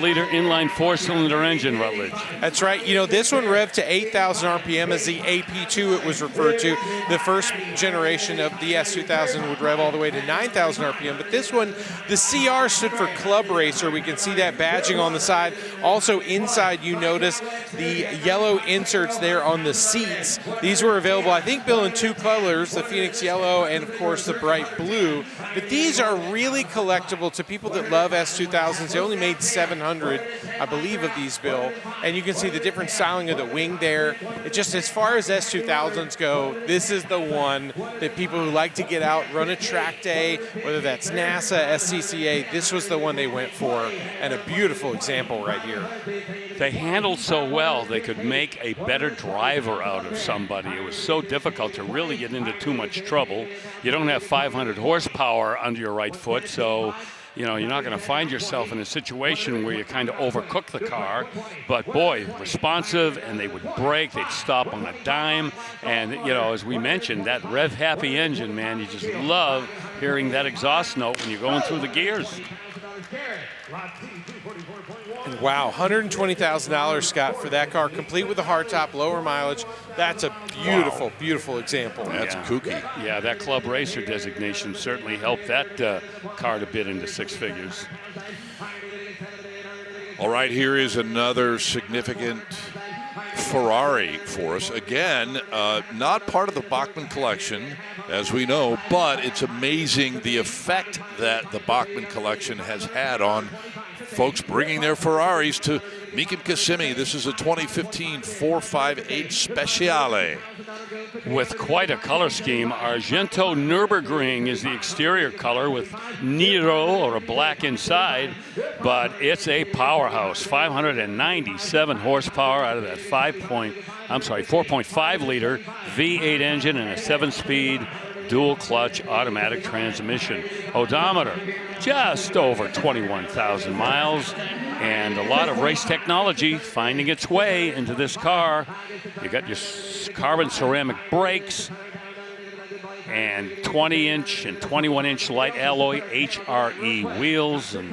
liter inline 4-cylinder engine, Rutledge. That's right. You know, this one revved to 8,000 RPM as the AP2 it was referred to. The first generation of the S2000 would rev all the way to 9,000 RPM, but this one, the CR stood for Club Racer. We can see that badging on the side. Also inside, you notice the yellow inserts there on the seats. These were available, I think, Bill, in 2 colors, the Phoenix Yellow and, of course, the bright blue. But these are really collectible to people that love S2000s. They only made 700, I believe, of these, Bill. And you can see the different styling of the wing there. It just, as far as S2000s go, this is the one that people who like to get out, run a track day, whether that's NASA, SCCA, this was the one they went for. And a beautiful example right here. They handled so well, they could make a better driver out of somebody. It was so difficult to really get into too much trouble. You don't have 500 horsepower under your right foot, so you know, you're not going to find yourself in a situation where you kind of overcook the car. But boy, responsive, and they would brake, they'd stop on a dime. And, you know, as we mentioned, that rev-happy engine, man, you just love hearing that exhaust note when you're going through the gears. And wow, $120,000, Scott, for that car, complete with a hardtop, lower mileage. That's a beautiful, beautiful example. That's kooky. Yeah, that club racer designation certainly helped that car to bid into six figures. All right, here is another significant Ferrari for us. Again, not part of the Bachmann collection, as we know, but it's amazing the effect that the Bachmann collection has had on folks bringing their Ferraris to Mecum Kissimmee. This is a 2015 458 Speciale. With quite a color scheme, Argento Nürburgring is the exterior color with Nero or a black inside, but it's a powerhouse. 597 horsepower out of that 4.5 liter V8 engine and a 7-speed dual clutch automatic transmission. Odometer just over 21,000 miles, and a lot of race technology finding its way into this car. You got your carbon ceramic brakes and 20-inch and 21-inch light alloy HRE wheels. And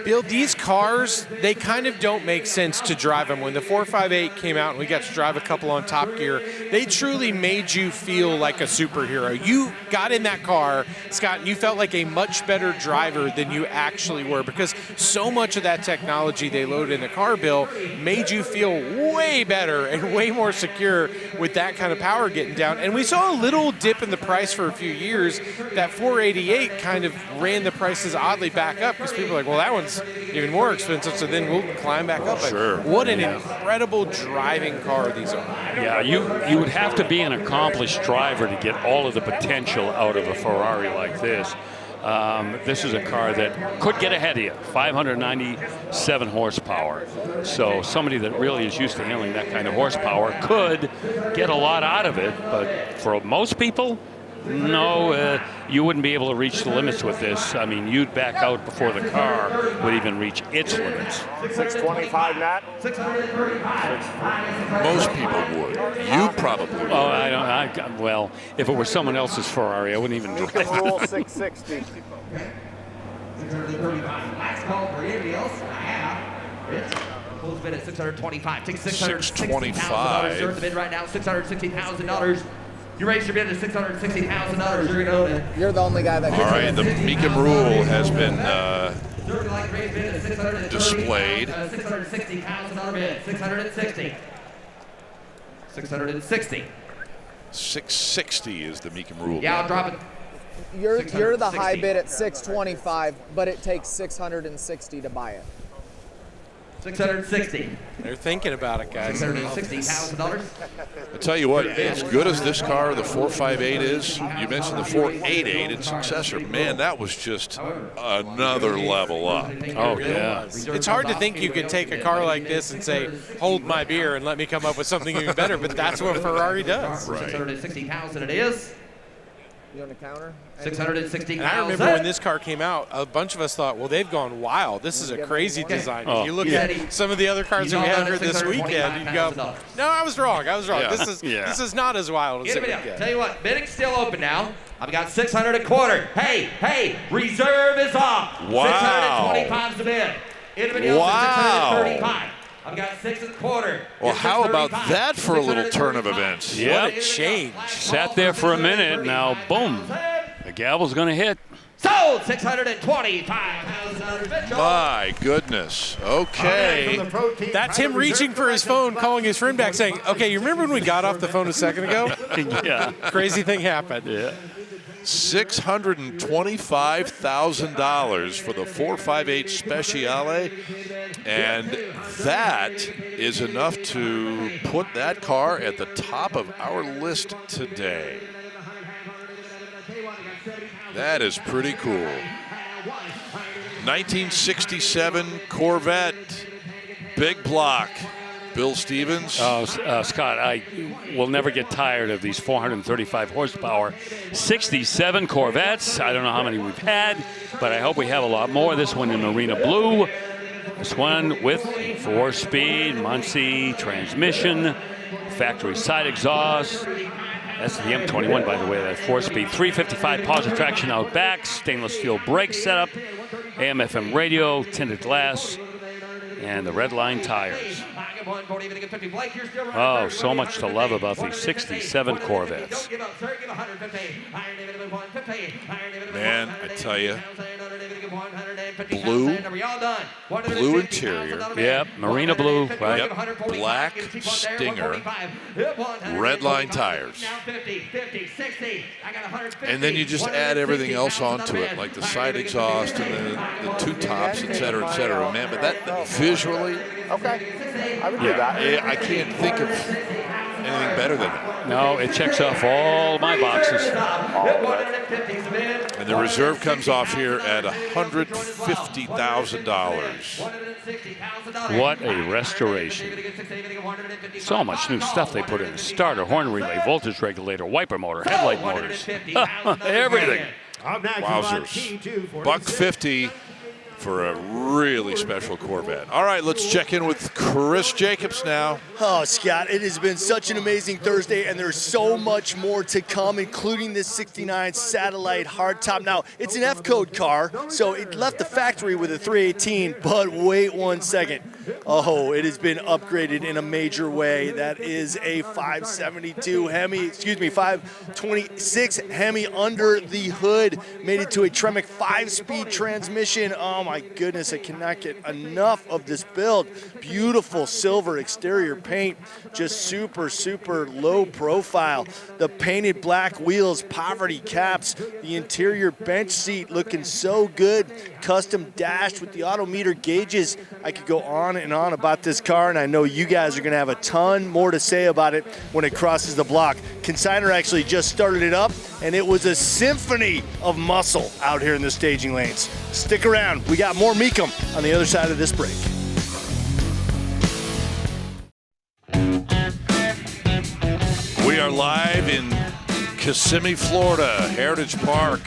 Bill, these cars, they kind of don't make sense to drive them. When the 458 came out and we got to drive a couple on Top Gear, they truly made you feel like a superhero. You got in that car, Scott, and you felt like a much better driver than you actually were, because so much of that technology they loaded in the car, Bill, made you feel way better and way more secure with that kind of power getting down. And we saw a little dip in the price for a few years. That 488 kind of ran the prices oddly back up because people were like, well, that one's even more expensive, so then we'll climb back up. Sure. What an incredible driving car these are. Yeah, you would have to be an accomplished driver to get all of the potential out of a Ferrari like this. This is a car that could get ahead of you, 597 horsepower. So somebody that really is used to handling that kind of horsepower could get a lot out of it, but for most people, no, you wouldn't be able to reach the limits with this. I mean, you'd back out before the car would even reach its limits. 625, Nat? Most people would. You probably would. Oh, well, if it were someone else's Ferrari, I wouldn't even drive it. Rule 660. 635. Last call for anybody else. Close bid at 625. Take $660,000. You're at the bid right now, $660,000. You raise your bid to $660,000. You're going to own it. You're the only guy that All right, the Mecum rule has been displayed. $660,000 bid. 660. 660. 660 is the Mecum rule. Yeah, I'll drop it. You're the high bid at 625, but it takes 660 to buy it. 660. They're thinking about it, guys. $660,000. I tell you what, as good as this car, the 458 is, you mentioned the 488 its successor. Man, that was just another level up. Oh, yeah. It's hard to think you could take a car like this and say, hold my beer and let me come up with something even better, but that's what Ferrari does. Right. 660,000 it is. You on the counter? 660,000. And I remember when this car came out, a bunch of us thought, well, they've gone wild. This is a crazy design. Oh. You look at some of the other cars that we have here this weekend, you go, no, I was wrong. Yeah. This is not as wild as it would get. Tell you what, bidding's still open now. I've got 600 a quarter. Hey, reserve is off. Wow. 625 is the bid. Anybody else at 635? I've got 6 and a quarter. Well, how about that for a little turn of events? Yeah. What a change. Sat there for a minute, now boom, the gavel's going to hit. Sold $625,000. Mitchell. My goodness. Okay. That's him reaching for his phone, calling his friend back, saying, okay, you remember when we got off the phone a second ago? Yeah. Crazy thing happened. Yeah. $625,000 for the 458 Speciale, and that is enough to put that car at the top of our list today. That is pretty cool. 1967 Corvette, big block, Bill Stevens. Oh, Scott, I will never get tired of these 435 horsepower 67 Corvettes. I don't know how many we've had, but I hope we have a lot more. This one in Marina Blue. This one with 4-speed Muncie transmission, factory side exhaust. That's the M21, by the way, that 4-speed. 355 positive traction out back, stainless steel brake setup, AM/FM radio, tinted glass, and the red line tires. Oh, so much to love about these 67 Corvettes. Man, I tell you, blue interior. Yep, Marina Blue, right? Yep, black Stinger, red line tires. And then you just add everything else onto it, like the side exhaust and the two tops, et cetera, man. But that visually, okay, I would do that. I can't think of anything better than that. No, it checks off all my boxes. And the reserve comes off here at $150,000. What a restoration. So much new stuff they put in. Starter, horn relay, voltage regulator, wiper motor, headlight motors. Everything. Wowzers. $150 for a really special Corvette. All right, let's check in with Chris Jacobs now. Oh, Scott, it has been such an amazing Thursday, and there's so much more to come, including this 69 Satellite hardtop. Now, it's an F-code car, so it left the factory with a 318, but wait 1 second. Oh, it has been upgraded in a major way. That is a 526 Hemi under the hood. Made it to a Tremec 5-speed transmission. Oh my goodness, I cannot get enough of this build. Beautiful silver exterior paint, just super, super low profile. The painted black wheels, poverty caps, the interior bench seat looking so good. Custom dash with the odometer gauges. I could go on and on about this car, and I know you guys are gonna have a ton more to say about it when it crosses the block. Consignor actually just started it up, and it was a symphony of muscle out here in the staging lanes. Stick around, we got more Mecum on the other side of this break. We are live in Kissimmee, Florida, Heritage Park,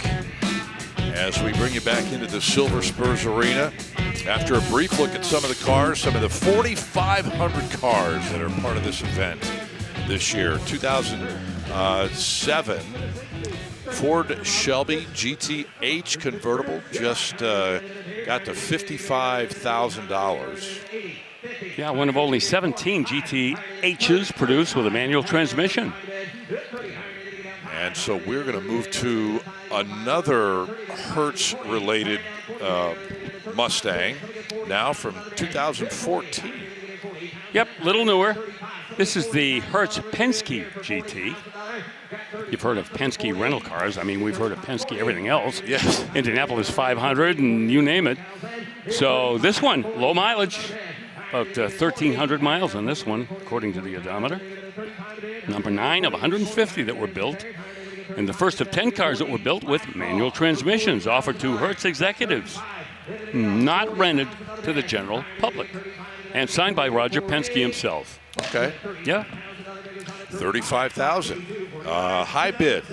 as we bring you back into the Silver Spurs Arena. After a brief look at some of the cars, some of the 4,500 cars that are part of this event this year. 2007 Ford Shelby GTH convertible just got to $55,000. Yeah, one of only 17 GTHs produced with a manual transmission. And so we're going to move to another Hertz-related Mustang, now from 2014. Yep, little newer. This is the Hertz Penske GT. You've heard of Penske rental cars. I mean, we've heard of Penske everything else. Yes. Indianapolis 500 and you name it. So this one, low mileage, about 1,300 miles on this one, according to the odometer. Number 9 of 150 that were built. And the first of 10 cars that were built with manual transmissions offered to Hertz executives, not rented to the general public, and signed by Roger Penske himself. Okay. Yeah. $35,000. High bid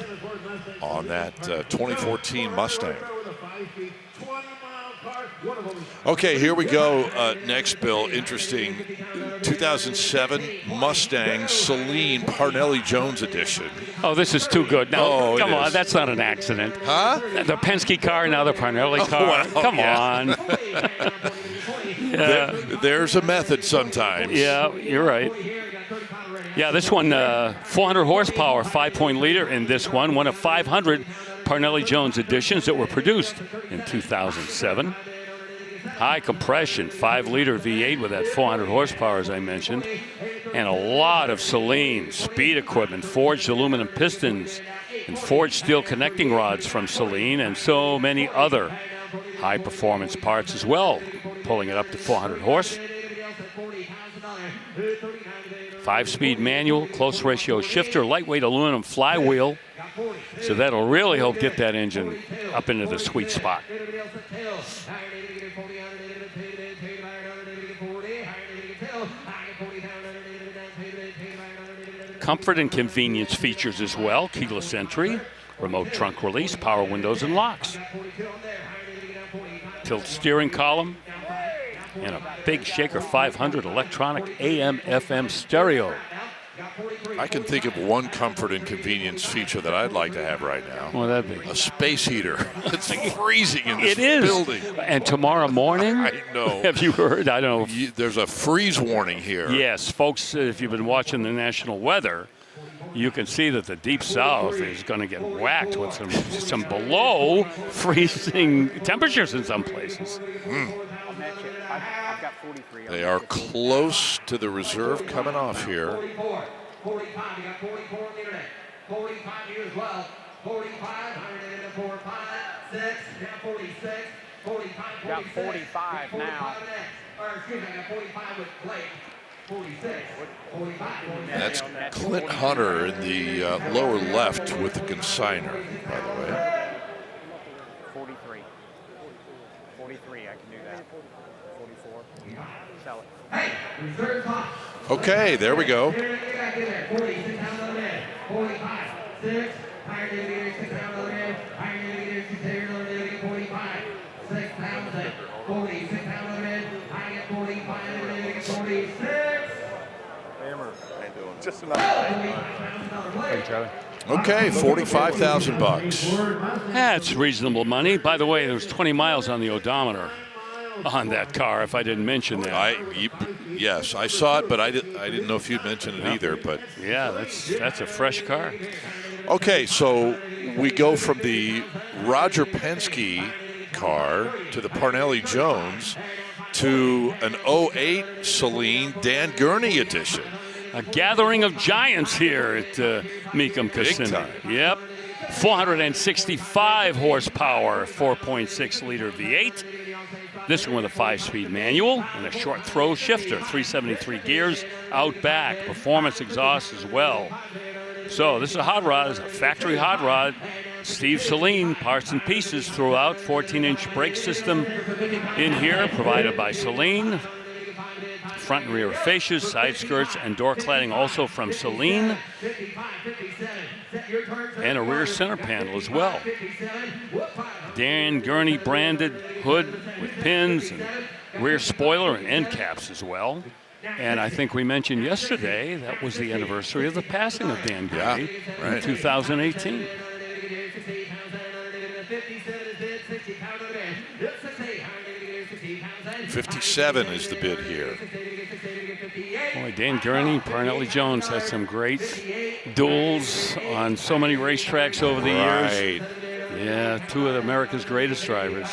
on that 2014 Mustang. Okay, here we go. Next, Bill, interesting. 2007 Mustang Celine Parnelli Jones edition. Oh, this is too good. Now, Oh, come it on, is. that's not an accident. Huh? The Penske car, now the Parnelli car. well, come yeah. on. Yeah. There's a method sometimes. Yeah, you're right. Yeah, this one, 400 horsepower, 5-point leader in this one of 500 Parnelli Jones editions that were produced in 2007. High compression, 5-liter V8 with that 400 horsepower, as I mentioned, and a lot of Celine speed equipment, forged aluminum pistons, and forged steel connecting rods from Celine, and so many other high-performance parts as well, pulling it up to 400 horse. 5-speed manual, close ratio shifter, lightweight aluminum flywheel. So that'll really help get that engine up into the sweet spot. comfort and convenience features as well. Keyless entry, remote trunk release, power windows and locks. Tilt steering column, and a big Shaker 500 electronic AM/FM stereo. I can think of one comfort and convenience feature that I'd like to have right now. Well, that'd be a space heater. It's freezing in this It is. building. And tomorrow morning, I know. Have you heard? I don't know. There's a freeze warning here. Yes, folks, if you've been watching the national weather, you can see that the deep south is going to get whacked with some below freezing temperatures in some places. They are close to the reserve coming off here. 45, you got 44 on the internet. 45 here as well. 45, 104, 5, 6, now 46, 45, 46. Got 45 now. Or excuse me, I got 45 with Blake. 46, 45. That's Clint Hunter in the lower left with the consigner, by the way. 43. 43, I can do that. 44. Sell it. Hey, reserve top. Okay, there we go. 46 pounds on the bed. 45, 6, higher navigator, 6 pounds on the bed. Higher navigator, 6 pounds on the bed. 45, 6 pounds on 46 pounds on the bed. I get 45, 46. Just enough. Okay, 45,000 bucks. That's reasonable money. By the way, there's 20 miles on the odometer on that car, if I didn't mention that. Yes, I saw it, but I didn't know if you'd mentioned it either. But yeah, that's a fresh car. Okay, so we go from the Roger Penske car to the Parnelli Jones to an 08 Celine Dan Gurney edition. A gathering of giants here at Mecum Kissimmee. Big time. Yep. 465 horsepower, 4.6 liter V8. This one with a 5-speed manual and a short throw shifter, 373 gears out back, performance exhaust as well. So this is a hot rod, it's a factory hot rod. Steve Celine, parts and pieces throughout, 14-inch brake system in here, provided by Celine. Front and rear fascias, side skirts, and door cladding also from Celine. And a rear center panel as well. Dan Gurney branded hood with pins and rear spoiler and end caps as well. And I think we mentioned yesterday that was the anniversary of the passing of Dan Gurney in 2018. 57 is the bid here. Boy, Dan Gurney, Parnelli Jones had some great duels on so many racetracks over the years. Yeah, two of America's greatest drivers.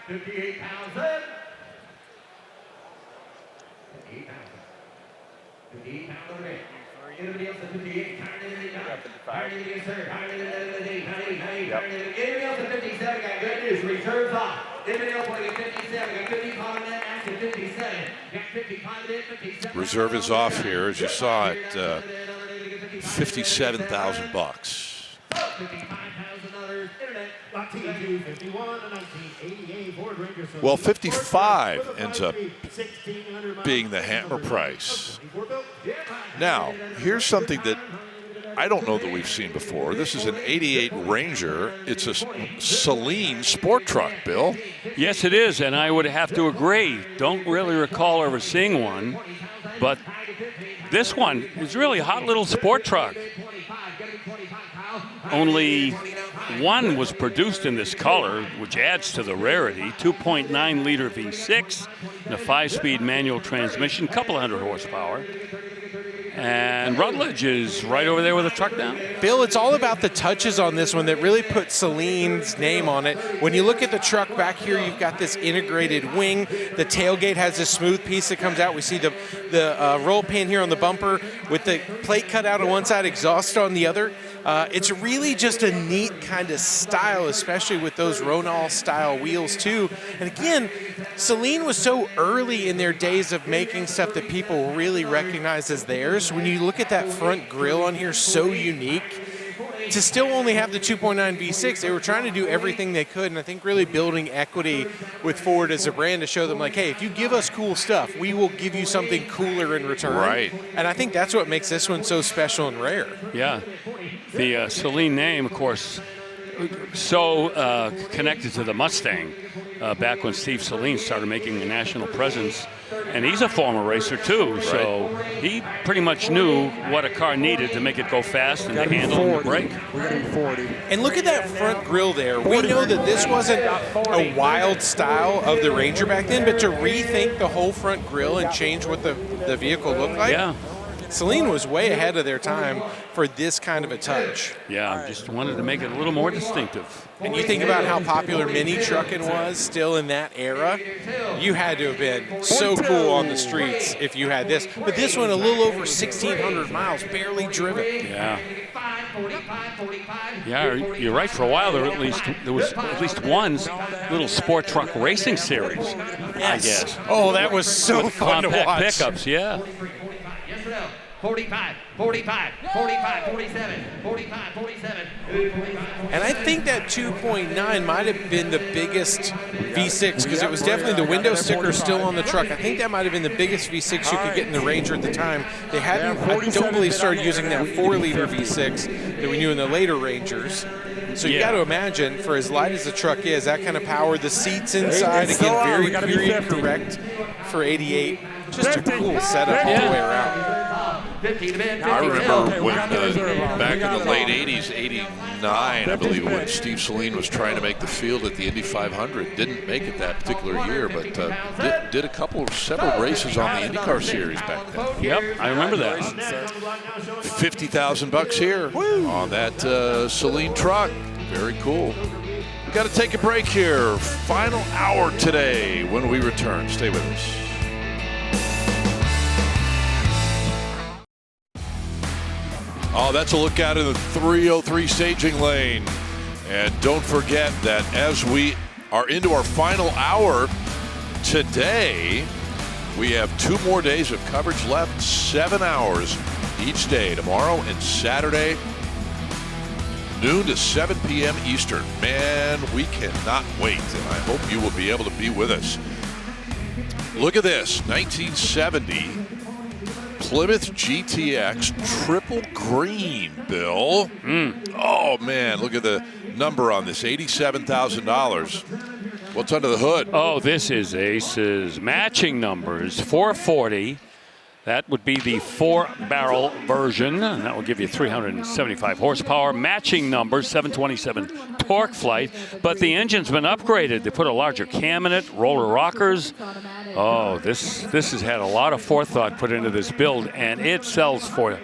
58,000. 58 pounds on the red. Anybody else at 58? Anybody else at 57? Got good news. Reserves off. Anybody else want to get 57? Got 55 on that. Action 57. Got 55 in 57. Reserve is off here, as you saw at 57,000 bucks. Well, 55 ends up being the hammer price. Now, here's something that I don't know that we've seen before. This is an 88 Ranger. It's a Celine sport truck, Bill. Yes, it is, and I would have to agree. Don't really recall ever seeing one, but this one is really a hot little sport truck. Only one was produced in this color, which adds to the rarity. 2.9 liter V6 and a 5-speed manual transmission, couple hundred horsepower. And Rutledge is right over there with the truck down. Bill, it's all about the touches on this one that really put Celine's name on it. When you look at the truck back here, you've got this integrated wing. The tailgate has this smooth piece that comes out. We see the roll pin here on the bumper with the plate cut out on one side, exhaust on the other. It's really just a neat kind of style, especially with those Ronal-style wheels, too. And again, Celine was so early in their days of making stuff that people really recognize as theirs. When you look at that front grille on here, so unique. to still only have the 2.9 V6, they were trying to do everything they could, and I think really building equity with Ford as a brand to show them, like, hey, if you give us cool stuff, we will give you something cooler in return. Right. And I think that's what makes this one so special and rare. Yeah. The Celine name, of course, so connected to the Mustang back when Steve Celine started making a national presence. And he's a former racer, too, so he pretty much knew what a car needed to make it go fast and to handle and brake. We got to be 40. And look at that front grille there. We know that this wasn't a wild style of the Ranger back then, but to rethink the whole front grille and change what the vehicle looked like, Celine was way ahead of their time for this kind of a touch. Yeah, just wanted to make it a little more distinctive. And you think about how popular mini trucking was still in that era, you had to have been so cool on the streets if you had this. But this one, a little over 1,600 miles, barely driven. Yeah. Yeah, you're right. For a while, there was at least one little sport truck racing series, I guess. Oh, that was so fun to watch. Pickups, yeah. 45, 45, 45, 47, 45, 47. And I think that 2.9 might have been the biggest V6 because it was definitely the window sticker still on the truck. I think that might have been the biggest V6 you could get in the Ranger at the time. They hadn't, I don't believe, started using that 4-liter V6 that we knew in the later Rangers. So you got to imagine, for as light as the truck is, that kind of power, the seats inside, again, very period correct for 88. Just a cool setup all the way around. I remember when back in the late 80s, 89, I believe, when Steve Celine was trying to make the field at the Indy 500. Didn't make it that particular year, but did several races on the IndyCar series back then. Yep, I remember that. $50,000 here on that Celine truck. Very cool. We got to take a break here. Final hour today. When we return, stay with us. Oh, that's a look out of the 303 staging lane. And don't forget that as we are into our final hour today, we have 2 more days of coverage left, 7 hours each day, tomorrow and Saturday, noon to 7 p.m. Eastern. Man, we cannot wait, and I hope you will be able to be with us. Look at this, 1970 Plymouth GTX triple green, Bill. Oh, man, look at the number on this, $87,000. What's under the hood? Oh, this is Ace's matching numbers, 440. That would be the 4-barrel version, and that will give you 375 horsepower. Matching numbers, 727 torque flight, but the engine's been upgraded. They put a larger cam in it, roller rockers. Oh, this has had a lot of forethought put into this build, and it sells for,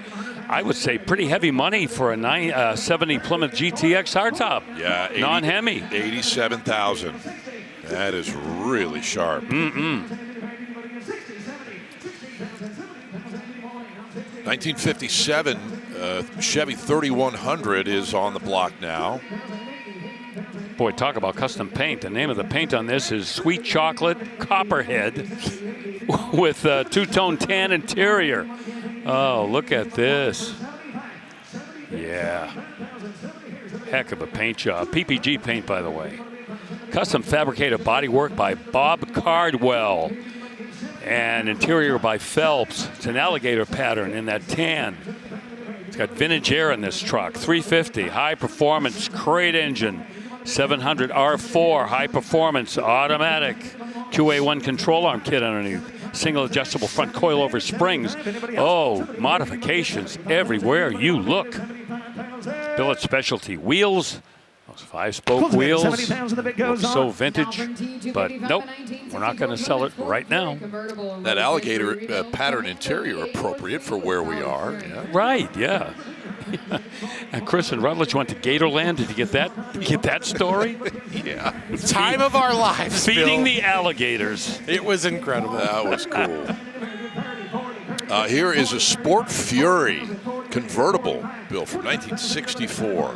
I would say, pretty heavy money for a 70 Plymouth GTX hardtop. Yeah, non-Hemi. 87,000. That is really sharp. 1957 Chevy 3100 is on the block now. Boy, talk about custom paint. The name of the paint on this is Sweet Chocolate Copperhead with a 2-tone tan interior. Oh, look at this. Yeah. Heck of a paint job. PPG paint, by the way. Custom fabricated bodywork by Bob Cardwell. And interior by Phelps. It's an alligator pattern in that tan. It's got vintage air in this truck. 350, high performance crate engine. 700 R4, high performance automatic. QA1 control arm kit underneath. Single adjustable front coilover springs. Oh, modifications everywhere you look. Billet specialty wheels. Those 5-spoke wheels look so vintage, but nope, we're not going to sell it right now. That alligator pattern interior appropriate for where we are. Yeah. Right, yeah. And Chris and Rutledge went to Gatorland. Did you get that story? Yeah. Time of our lives, feeding Bill. the alligators. It was incredible. That was cool. Here is a Sport Fury convertible, Bill, from 1964.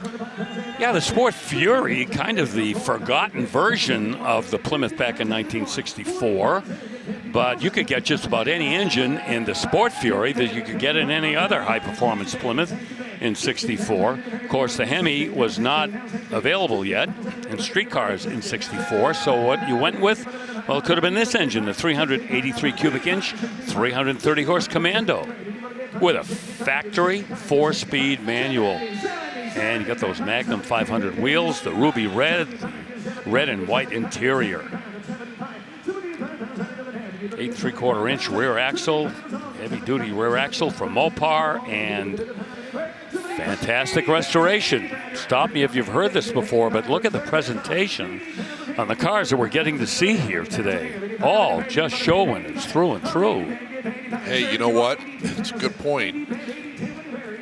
Yeah, the Sport Fury, kind of the forgotten version of the Plymouth back in 1964. But you could get just about any engine in the Sport Fury that you could get in any other high-performance Plymouth, in 64. Of course, the Hemi was not available yet in street cars in 64. So what you went with? Well, it could have been this engine, the 383 cubic inch, 330 horse Commando with a factory 4-speed manual. And you got those Magnum 500 wheels, the ruby red and white interior. 8 3/4 inch rear axle, heavy duty rear axle from Mopar, and fantastic restoration. Stop me if you've heard this before, but look at the presentation on the cars that we're getting to see here today. All just showing it's through and through. Hey, you know what? It's a good point.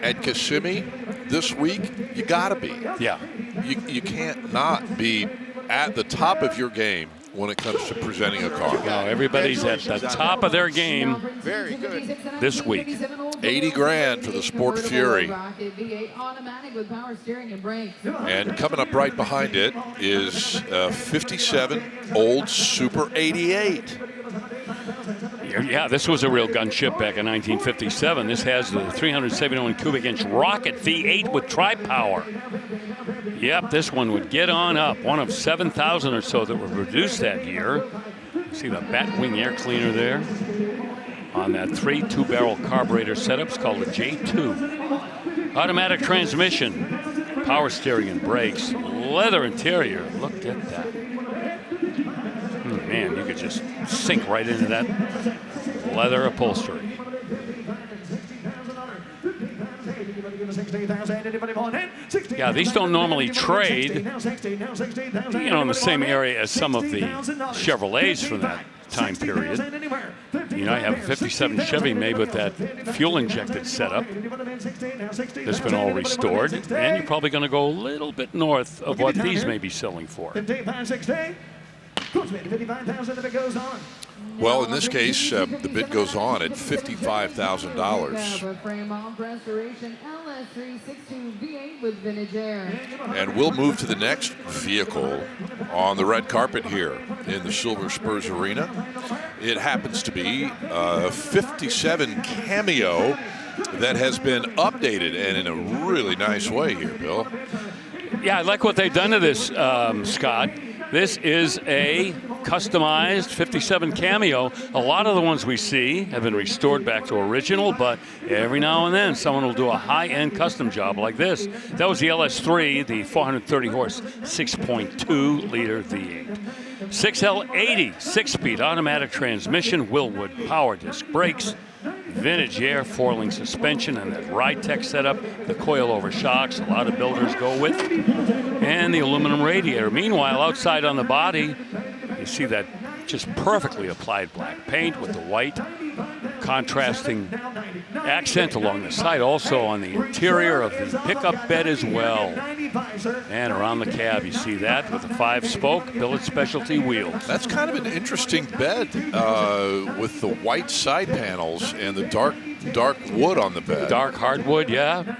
At Kissimmee this week, you gotta be. Yeah. You can't not be at the top of your game when it comes to presenting a car. No, everybody's at the top of their game Very good. this week. 80 grand for the Sport Fury. And coming up right behind it is a 57 old Super 88. Yeah, this was a real gunship back in 1957. This has the 371 cubic inch rocket V8 with tri-power. Yep, this one would get on up. One of 7,000 or so that were produced that year. See the Batwing air cleaner there on that 3 2-barrel carburetor setup. It's called a J2. Automatic transmission, power steering and brakes, leather interior. Look at that. Man, you could just sink right into that leather upholstery. Yeah, these don't normally trade, you know, in the same area as some of the Chevrolets from that time period. You know, I have a 57 Chevy made with that fuel-injected setup that's been all restored, and you're probably going to go a little bit north of what these may be selling for. Well, in this case, the bid goes on at $55,000. And we'll move to the next vehicle on the red carpet here in the Silver Spurs Arena. It happens to be a 57 Cameo that has been updated and in a really nice way here, Bill. Yeah, I like what they've done to this, Scott. This is a customized 57 Cameo. A lot of the ones we see have been restored back to original, but every now and then someone will do a high-end custom job like this. That was the LS3, the 430 horse, 6.2 liter V8. 6L80, 6-speed automatic transmission, Willwood power disc brakes, vintage air 4-link suspension, and that Ride-Tech setup, the coil-over shocks a lot of builders go with, and the aluminum radiator. Meanwhile, outside on the body, you see that just perfectly applied black paint with the white contrasting accent along the side, also on the interior of the pickup bed as well. And around the cab, you see that with the 5-spoke billet specialty wheels. That's kind of an interesting bed with the white side panels and the dark wood on the bed. Dark hardwood, yeah.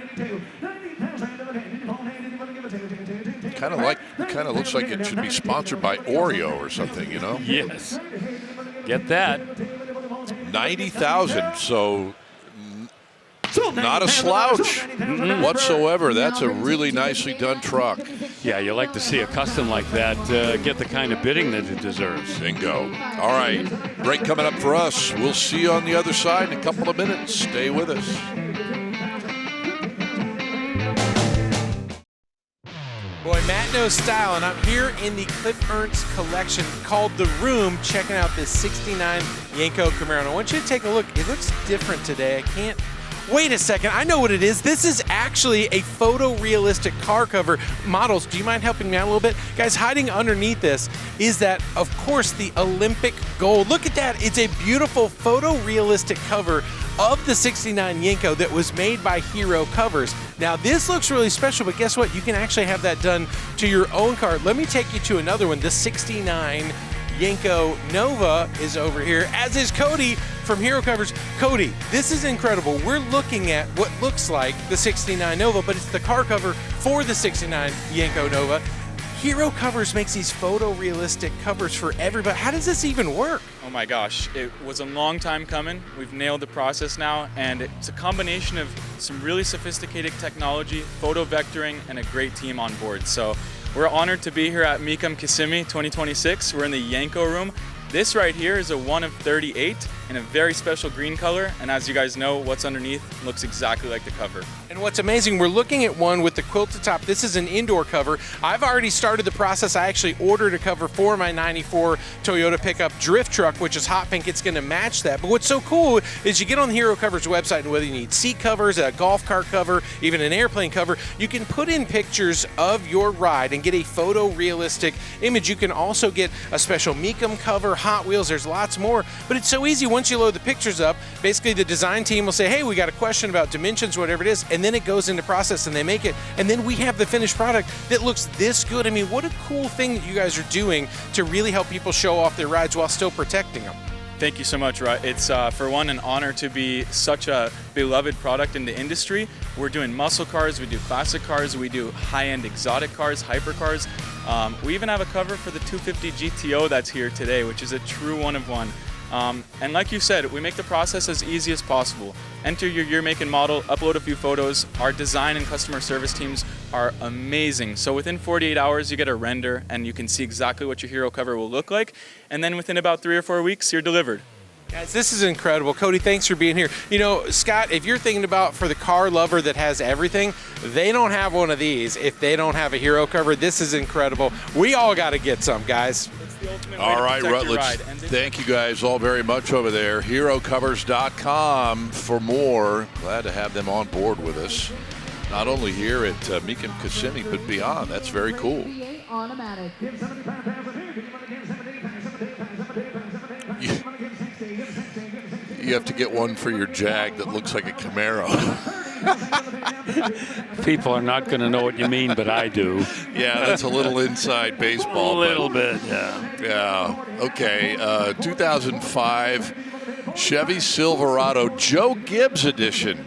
Kind of looks like it should be sponsored by Oreo or something, you know? Yes. Get that. 90,000, so not a slouch whatsoever. That's a really nicely done truck. Yeah, you like to see a custom like that get the kind of bidding that it deserves. Bingo. All right, break coming up for us. We'll see you on the other side in a couple of minutes. Stay with us. Boy, Matt knows style, and I'm here in the Cliff Ernst collection called The Room, checking out this 69 Yenko Camaro. And I want you to take a look. It looks different today. I can't... Wait a second. I know what it is. This is actually a photorealistic car cover. Models, do you mind helping me out a little bit? Guys, hiding underneath this is that, of course, the Olympic gold. Look at that. It's a beautiful photorealistic cover of the 69 Yenko that was made by Hero Covers. Now, this looks really special, but guess what? You can actually have that done to your own car. Let me take you to another one. The 69 Yenko Nova is over here, as is Cody from Hero Covers. Cody, this is incredible. We're looking at what looks like the 69 Nova, but it's the car cover for the 69 Yenko Nova. Hero Covers makes these photorealistic covers for everybody. How does this even work? Oh my gosh, it was a long time coming. We've nailed the process now, and it's a combination of some really sophisticated technology, photo vectoring, and a great team on board. So we're honored to be here at Mecum Kissimmee 2026. We're in the Yanko room. This right here is a 1 of 38 in a very special green color, and as you guys know, what's underneath looks exactly like the cover. And what's amazing, we're looking at one with the quilted top. This is an indoor cover. I've already started the process. I actually ordered a cover for my 94 Toyota pickup drift truck, which is hot pink. It's going to match that. But what's so cool is you get on the Hero Covers website, and whether you need seat covers, a golf cart cover, even an airplane cover, you can put in pictures of your ride and get a photorealistic image. You can also get a special Mecum cover, Hot Wheels, there's lots more. But it's so easy. Once you load the pictures up, basically the design team will say, hey, we got a question about dimensions, whatever it is, and then it goes into process and they make it, and then we have the finished product that looks this good. I mean, what a cool thing that you guys are doing to really help people show off their rides while still protecting them. Thank you so much, Rut. It's, for one, an honor to be such a beloved product in the industry. We're doing muscle cars, we do classic cars, we do high-end exotic cars, hypercars. We even have a cover for the 250 GTO that's here today, which is a true one of one. And like you said, we make the process as easy as possible. Enter your year, make, and model, upload a few photos. Our design and customer service teams are amazing. So within 48 hours, you get a render and you can see exactly what your Hero cover will look like. And then within about 3 or 4 weeks, you're delivered. Guys, this is incredible. Cody, thanks for being here. You know, Scott, if you're thinking about for the car lover that has everything, they don't have one of these if they don't have a Hero cover. This is incredible. We all got to get some, guys. All right, Rutledge, thank you guys all very much over there. HeroCovers.com for more. Glad to have them on board with us. Not only here at Mecum Kissimmee, but beyond. That's very cool. You have to get one for your Jag that looks like a Camaro. People are not going to know what you mean, but I do. Yeah, that's a little inside baseball. A little bit, yeah. Yeah, okay. 2005 Chevy Silverado Joe Gibbs edition.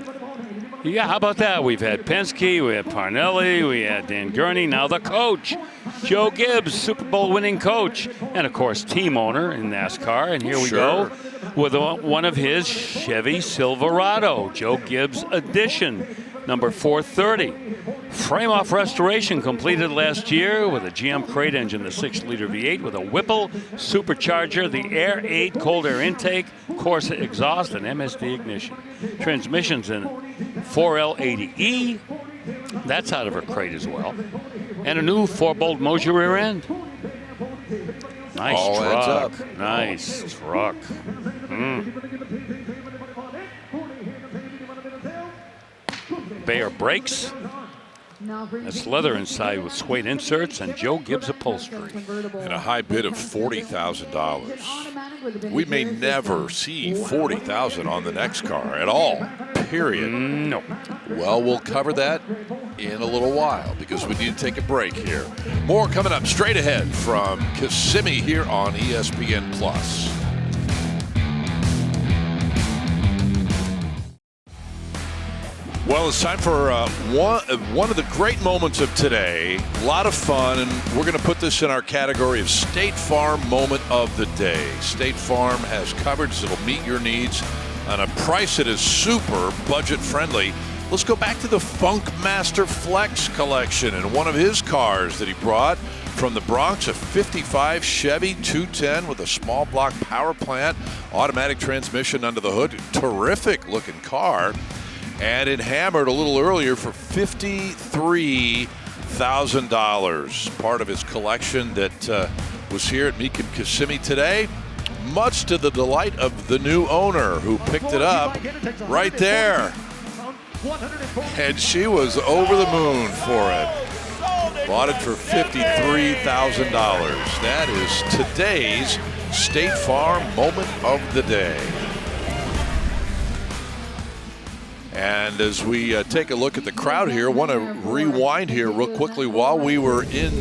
Yeah, how about that? We've had Penske, we had Parnelli, we had Dan Gurney, now the coach, Joe Gibbs, Super Bowl winning coach, and of course team owner in NASCAR. And here we go with one of his Chevy Silverado, Joe Gibbs edition, number 430. Frame-off restoration completed last year with a GM crate engine, the 6-liter V8 with a Whipple supercharger, the Air 8 cold air intake, Corsa exhaust, and MSD ignition. Transmissions in 4L80E, that's out of her crate as well. And a new 4-bolt Moser rear end. Nice all truck. Nice truck. Bayer brakes. That's leather inside with suede inserts and Joe Gibbs upholstery. And a high bid of $40,000. We may never see $40,000 on the next car at all, period. No. Well, we'll cover that in a little while because we need to take a break here. More coming up straight ahead from Kissimmee here on ESPN+. Well, it's time for one of the great moments of today. A lot of fun, and we're going to put this in our category of State Farm Moment of the Day. State Farm has coverage that'll meet your needs on a price that is super budget-friendly. Let's go back to the Funkmaster Flex collection and one of his cars that he brought from the Bronx, a 55 Chevy 210 with a small block power plant, automatic transmission under the hood. Terrific looking car. And it hammered a little earlier for $53,000. Part of his collection that was here at Mecum Kissimmee today, much to the delight of the new owner who picked it up right there. And she was over the moon for it. Bought it for $53,000. That is today's State Farm Moment of the Day. And as we take a look at the crowd here, I want to rewind here real quickly while we were in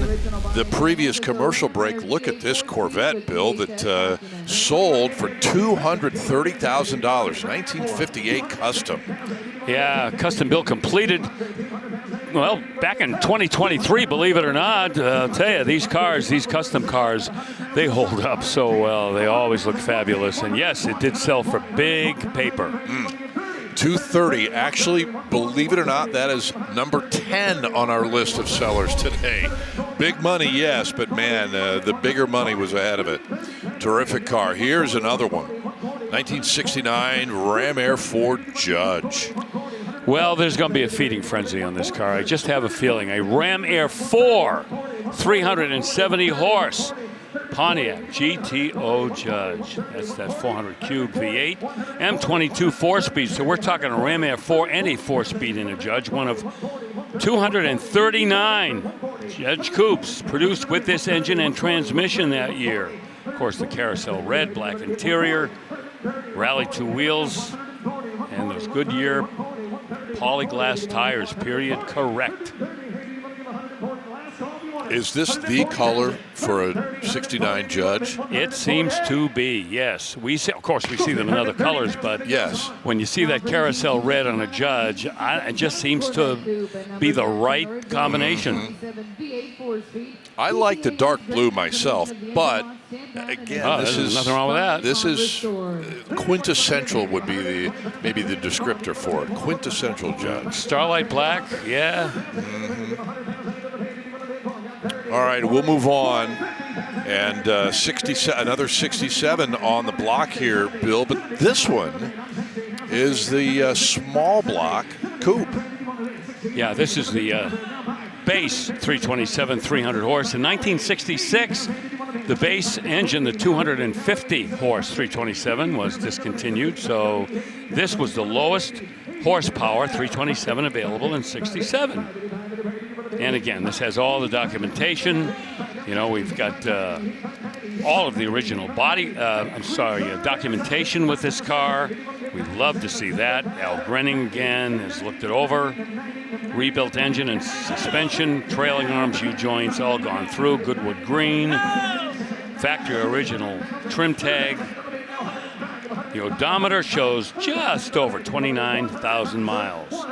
the previous commercial break. Look at this Corvette, Bill, that sold for $230,000, 1958 custom. Yeah, custom build completed. well, back in 2023, believe it or not, I'll tell you, these cars, these custom cars, they hold up so well. They always look fabulous. And yes, it did sell for big paper. 230. Actually, believe it or not, that is number 10 on our list of sellers today. Big money, yes, but man, the bigger money was ahead of it. Terrific car. Here's another one. 1969 Ram Air 4 Judge. Well, there's going to be a feeding frenzy on this car. I just have a feeling. A Ram Air 4, 370 horse. Pontiac GTO Judge. That's that 400 cube V8. M22 4-speed. So we're talking a Ram Air 4 and a 4-speed in a Judge. One of 239 Judge coupes produced with this engine and transmission that year. Of course, the carousel red, black interior, rally 2 wheels, and those Goodyear polyglass tires, period, correct. Is this the color for a 69 Judge? It seems to be, yes. We see, of course, we see them in other colors, but yes, when you see that carousel red on a Judge, it just seems to be the right combination. I like the dark blue myself, but again, this is nothing wrong with that. This is quintessential would be maybe the descriptor for it. Quintessential Judge. Starlight black, yeah. All right, we'll move on. And another 67 on the block here, Bill. But this one is the small block coupe. Yeah, this is the base 327, 300 horse. In 1966, the base engine, the 250 horse 327, was discontinued. So this was the lowest horsepower 327 available in 67. And again, this has all the documentation. You know, we've got all of the original documentation with this car. We'd love to see that. Al Grenning again has looked it over. Rebuilt engine and suspension, trailing arms, U-joints, all gone through. Goodwood green. Factory original trim tag. The odometer shows just over 29,000 miles.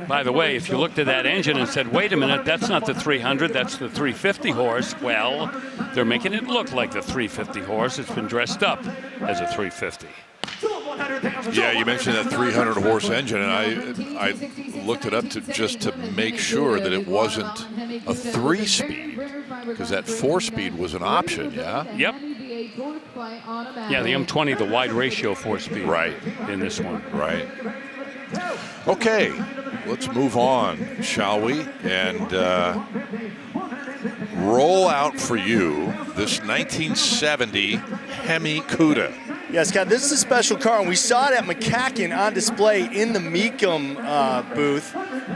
By the way, if you looked at that engine and said, wait a minute, that's not the 300, that's the 350 horse, well, they're making it look like the 350 horse. It's been dressed up as a 350. Yeah, you mentioned that 300 horse engine, and I looked it up just to make sure that it wasn't a 3-speed, because that 4-speed was an option, yeah? Yep. Yeah, the M20, the wide ratio 4-speed. Right. In this one. Right. Okay, let's move on, shall we? And roll out for you this 1970 Hemi Cuda. Yeah, Scott, this is a special car, and we saw it at McCacken on display in the Mecum booth.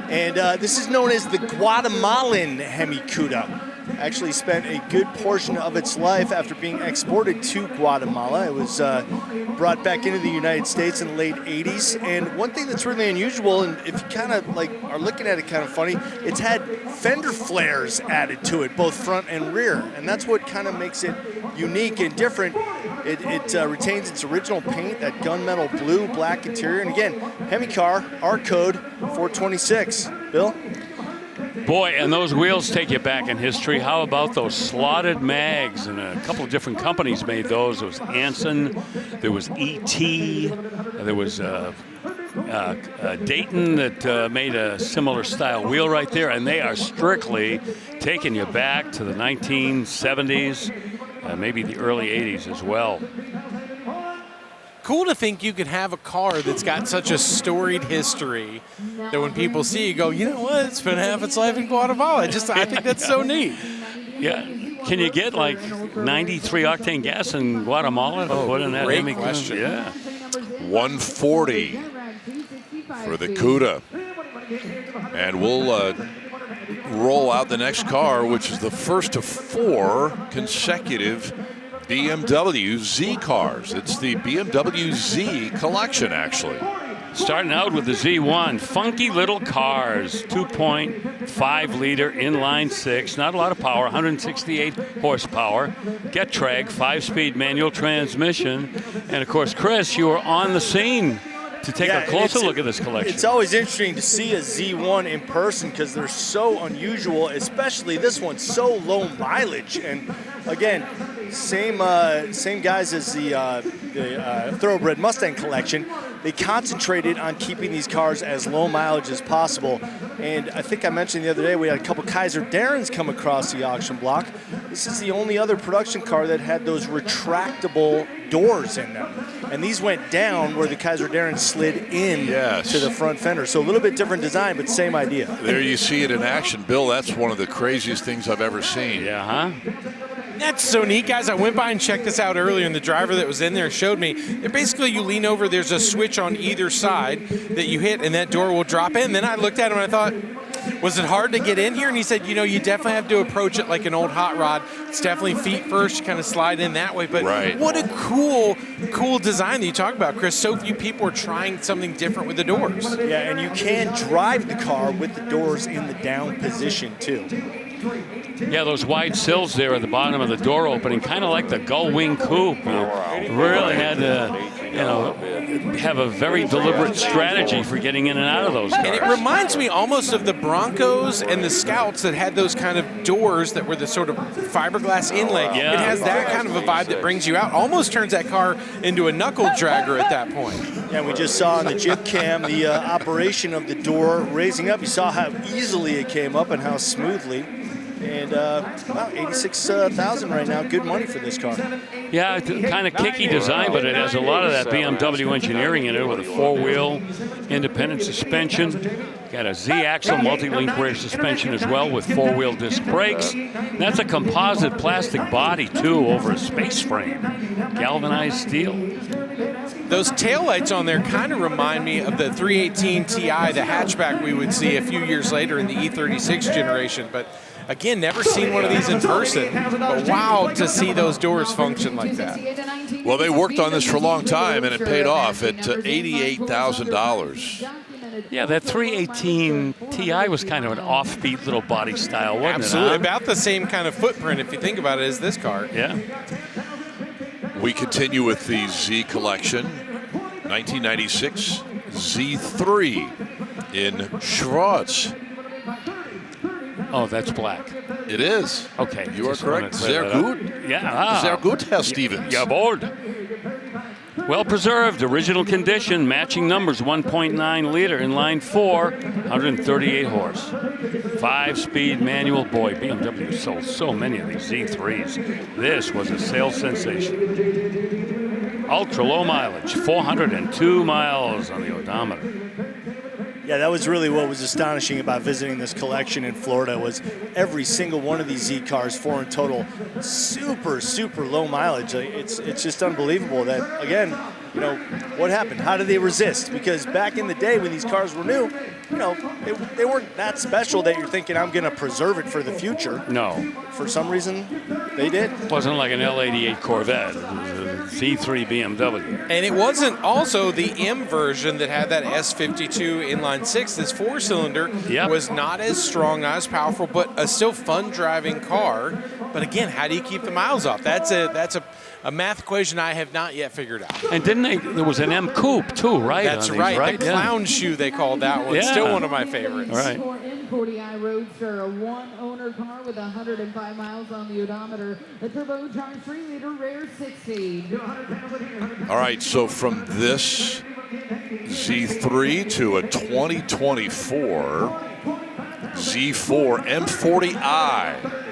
And this is known as the Guatemalan Hemi Cuda. Actually spent a good portion of its life after being exported to Guatemala. It was brought back into the United States in the late 80s. And one thing that's really unusual, and if you kind of like are looking at it kind of funny, it's had fender flares added to it, both front and rear. And that's what kind of makes it unique and different. It retains its original paint, that gunmetal blue, black interior. And again, Hemi car, R code 426. Bill? Boy, and those wheels take you back in history. How about those slotted mags? And a couple of different companies made those. There was Anson, there was E.T., there was Dayton that made a similar style wheel right there. And they are strictly taking you back to the 1970s, maybe the early 80s as well. Cool to think you could have a car that's got such a storied history that when people see you go, you know what, it's been half its life in Guatemala. I think that's so neat. Yeah. Can you get like 93 octane gas in Guatemala to put in that? Great question. Yeah. 140 for the Cuda. And we'll roll out the next car, which is the first of 4 consecutive BMW Z cars. It's the BMW Z collection, actually. Starting out with the Z1, funky little cars, 2.5 liter inline 6, not a lot of power, 168 horsepower, Getrag 5-speed manual transmission, and of course, Chris, you were on the scene to take a closer look at this collection. It's always interesting to see a Z1 in person because they're so unusual, especially this one, so low mileage. And again, same guys as the Thoroughbred Mustang collection. They concentrated on keeping these cars as low mileage as possible. And I think I mentioned the other day we had a couple Kaiser Darrens come across the auction block. This is the only other production car that had those retractable doors in them. And these went down where the Kaiser Darren slid in to the front fender. So a little bit different design, but same idea. There you see it in action. Bill, that's one of the craziest things I've ever seen. Yeah, huh? That's so neat, guys. I went by and checked this out earlier, and the driver that was in there showed me. Basically, you lean over, there's a switch on either side that you hit, and that door will drop in. Then I looked at him, and I thought, was it hard to get in here? And he said, you definitely have to approach it like an old hot rod. It's definitely feet first, kind of slide in that way. But what a cool design that you talk about, Chris. So few people are trying something different with the doors. Yeah, and you can drive the car with the doors in the down position, too. Yeah, those wide sills there at the bottom of the door opening, kind of like the gull wing coupe. You really had to, have a very deliberate strategy for getting in and out of those cars. And it reminds me almost of the Broncos and the Scouts that had those kind of doors that were the sort of fiberglass inlay. Yeah. It has that kind of a vibe that brings you out. Almost turns that car into a knuckle dragger at that point. Yeah, we just saw on the jib cam the operation of the door raising up. You saw how easily it came up and how smoothly. And about $86,000 right now. Good money for this car. Yeah, kind of kicky design, but it has a lot of that BMW engineering in it with a four-wheel independent suspension. Got a Z-axle multi-link rear suspension as well with four-wheel disc brakes. That's a composite plastic body, too, over a space frame. Galvanized steel. Those taillights on there kind of remind me of the 318 Ti, the hatchback we would see a few years later in the E36 generation. But again, never seen one of these in person, but wow to see those doors function like that. Well, they worked on this for a long time, and it paid off at $88,000. Yeah, that 318 Ti was kind of an offbeat little body style, wasn't Absolutely. it? About the same kind of footprint, if you think about it, as this car. Yeah. We continue with the Z collection. 1996 Z3 in Schwarz. Oh, that's black. It is. Okay. You are correct. Sehr gut. Yeah. Sehr gut, Herr Stevens. Jawohl. Well preserved, original condition, matching numbers, 1.9 liter, inline 4, 138 horse. 5-speed manual. Boy, BMW sold so many of these Z3s. This was a sales sensation. Ultra low mileage, 402 miles on the odometer. Yeah, that was really what was astonishing about visiting this collection in Florida was every single one of these Z cars, 4 in total, super low mileage. It's just unbelievable that, again, what happened? How did they resist? Because back in the day when these cars were new, they weren't that special that you're thinking I'm going to preserve it for the future. No. For some reason, they did. It wasn't like an L88 Corvette. Z3 BMW. And it wasn't also the M version that had that S52 inline 6. This 4-cylinder was not as strong, not as powerful, but a still fun driving car. But again, how do you keep the miles off? That's a math equation I have not yet figured out. And there was an M Coupe too, right? That's right. The clown shoe, they called that one. Yeah. Still one of my favorites. All right. M40i Roadster, a one-owner car with 105 miles on the odometer. A turbocharged 3-liter rare 16. All right, so from this Z3 to a 2024 Z4 M40i.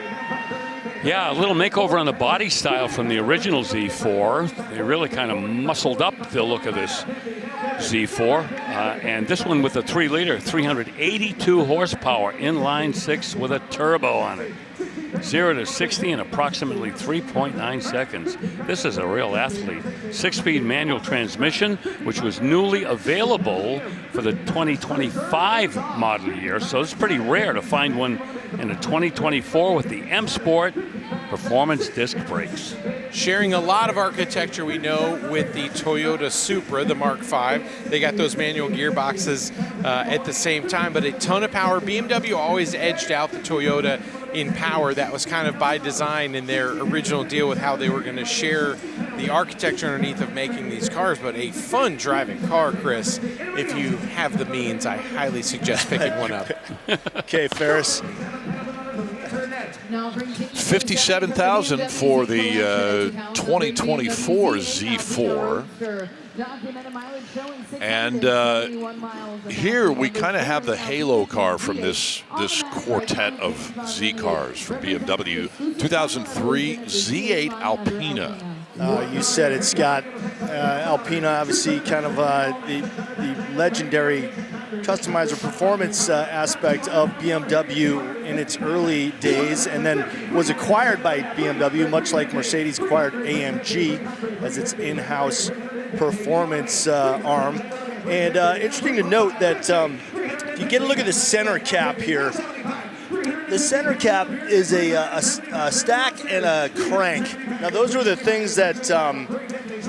Yeah, a little makeover on the body style from the original Z4. They really kind of muscled up the look of this Z4. And this one with a 3-liter, 382 horsepower, inline 6 with a turbo on it. 0 to 60 in approximately 3.9 seconds. This is a real athlete. 6-speed manual transmission, which was newly available for the 2025 model year. So it's pretty rare to find one in a 2024 with the M Sport performance disc brakes. Sharing a lot of architecture we know with the Toyota Supra, the Mark V. They got those manual gearboxes at the same time, but a ton of power. BMW always edged out the Toyota in power. That was kind of by design in their original deal with how they were going to share the architecture underneath of making these cars, but a fun driving car, Chris. If you have the means, I highly suggest picking one up. Okay, Ferris. $57,000 for the 2024 Z4. And here we kind of have the halo car from this quartet of Z cars from BMW. 2003 Z8 Alpina. You said it, Scott. Alpina, obviously, kind of the legendary customizer performance aspect of BMW in its early days, and then was acquired by BMW, much like Mercedes acquired AMG as its in-house performance arm. And interesting to note that if you get a look at the center cap here, the center cap is a stack and a crank. Now those were the things that,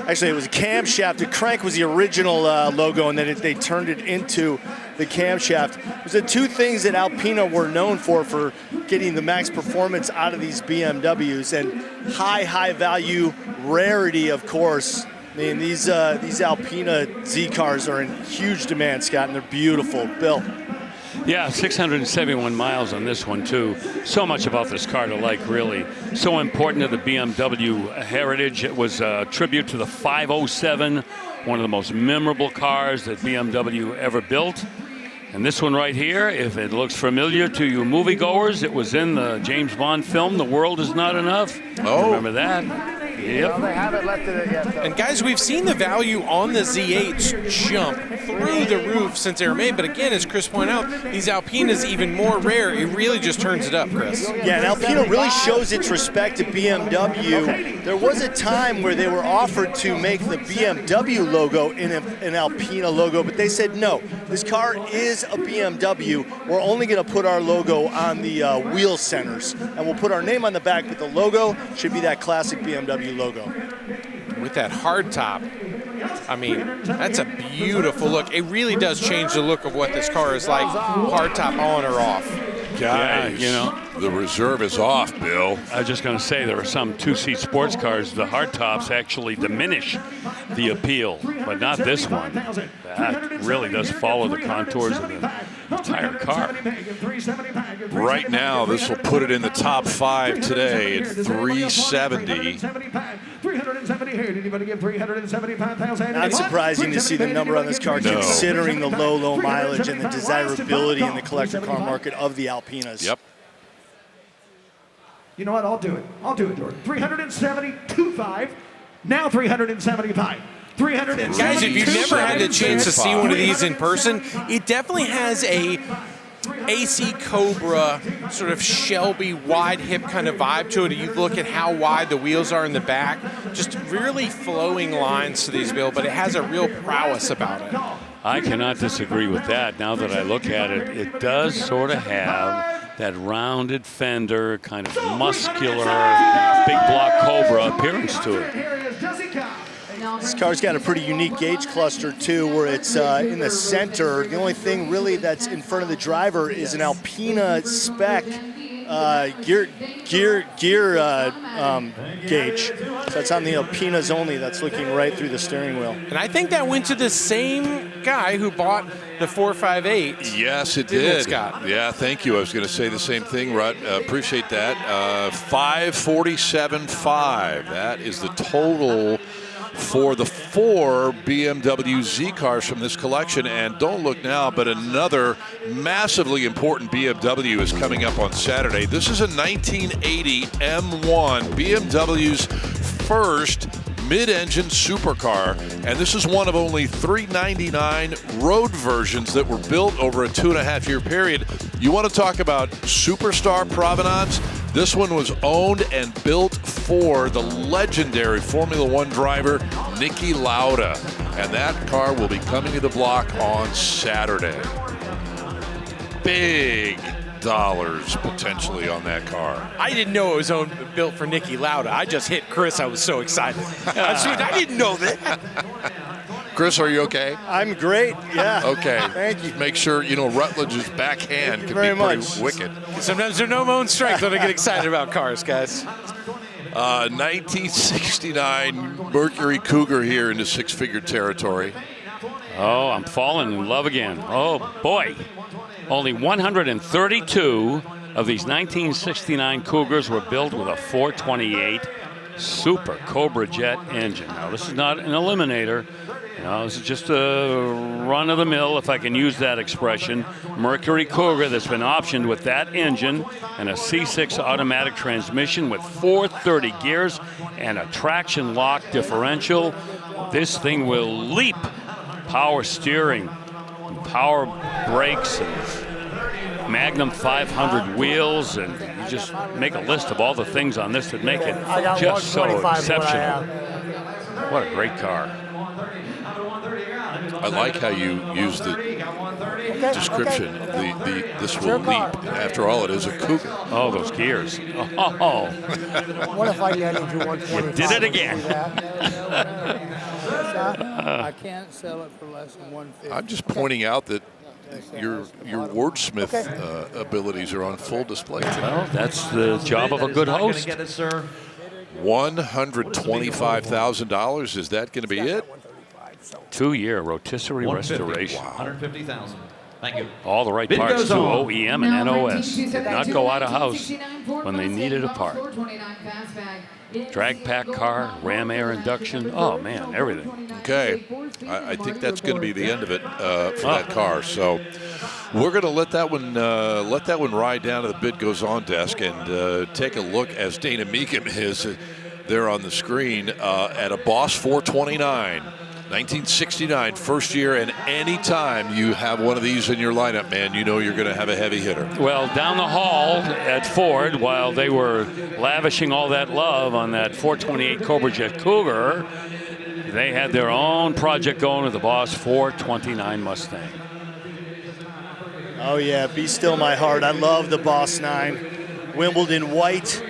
actually it was a camshaft. The crank was the original logo, and then they turned it into the camshaft. It was the two things that Alpina were known for getting the max performance out of these BMWs, and high value, rarity, of course. I mean, these Alpina Z cars are in huge demand, Scott, and they're beautiful. Bill. Yeah, 671 miles on this one, too. So much about this car to like, really. So important to the BMW heritage. It was a tribute to the 507, one of the most memorable cars that BMW ever built. And this one right here, if it looks familiar to you moviegoers, it was in the James Bond film, The World Is Not Enough. Oh. Remember that? Yep. Well, they haven't left it yet, though. And guys, we've seen the value on the Z8s jump through the roof since they were made. But again, as Chris pointed out, these Alpinas even more rare. It really just turns it up, Chris. Yeah, and Alpina really shows its respect to BMW. There was a time where they were offered to make the BMW logo in an Alpina logo, but they said no. This car is a BMW. We're only going to put our logo on the wheel centers, and we'll put our name on the back, but the logo should be that classic BMW logo. With that hard top, I mean, that's a beautiful look. It really does change the look of what this car is like, hard top on or off. Guys, yeah, you know, the reserve is off, Bill. I was just going to say, there are some two-seat sports cars, the hardtops actually diminish the appeal, but not this one. That really does follow the contours of the entire car. Right now, this will put it in the top 5 today at 370. Not surprising to see the number on this car, considering the low mileage and the desirability in the collector car market of the Alpinas. Yep. You know what? I'll do it, Jordan. 372.5. Now 375. 375. Guys, if you've never had the chance to see one of these in person, it definitely has a AC Cobra sort of Shelby wide hip kind of vibe to it. You look at how wide the wheels are in the back, just really flowing lines to these wheels, but it has a real prowess about it. I cannot disagree with that. Now that I look at it, it does sort of have that rounded fender, kind of muscular, big block Cobra appearance to it. This car's got a pretty unique gauge cluster too, where it's in the center. The only thing really that's in front of the driver is an Alpina spec gear gauge. So it's on the Alpinas only. That's looking right through the steering wheel. And I think that went to the same guy who bought the 458. Yes, it did. Scott? Yeah, thank you. I was going to say the same thing, Rut. Appreciate that. 547.5. That is the total for the 4 BMW Z cars from this collection. And don't look now, but another massively important BMW is coming up on Saturday. This is a 1980 M1, BMW's first mid-engine supercar, and this is one of only 399 road versions that were built over a 2.5-year period. You want to talk about superstar provenance? This one was owned and built for the legendary Formula One driver Niki Lauda, and that car will be coming to the block on Saturday. Big dollars potentially on that car. I didn't know it was built for Niki Lauda. I just hit Chris. I was so excited. I didn't know that. Chris, are you okay? I'm great, yeah. Okay. Thank you. Make sure, Rutledge's backhand can be pretty wicked. Sometimes there's no my own strength when I get excited about cars, guys. 1969 Mercury Cougar here into six-figure territory. Oh, I'm falling in love again. Oh, boy. Only 132 of these 1969 Cougars were built with a 428 Super Cobra Jet engine. Now, this is not an eliminator. No, this is just a run-of-the-mill, if I can use that expression, Mercury Cougar that's been optioned with that engine and a C6 automatic transmission with 430 gears and a traction lock differential. This thing will leap. Power steering, power brakes, and Magnum 500 wheels, and you just make a list of all the things on this that make it just so exceptional. What a great car. I like how you use the description. This will leap. After all, it is a Cougar. Oh, those gears. Oh. What if I netted you 125? You did it again. I can't sell it for less than 150. I'm just pointing out that your wordsmith abilities are on full display today. Well, that's the job of a good host. $125,000. Is that going to be it? 2-year rotisserie restoration. Wow. 150,000. Thank you. All the right Bid parts goes to on. OEM and NOS. Did not go out of house when they needed a part. Drag pack car, ram air induction. Oh man, everything. Okay, I think that's going to be the end of it for that car. So we're going to let that one ride down to the bid goes on desk and take a look as Dana Mecum is there on the screen at a Boss 429. 1969, first year, and any time you have one of these in your lineup, man, you know you're going to have a heavy hitter. Well, down the hall at Ford, while they were lavishing all that love on that 428 Cobra Jet Cougar, they had their own project going with the Boss 429 Mustang. Oh yeah, be still my heart. I love the Boss 9. Wimbledon white.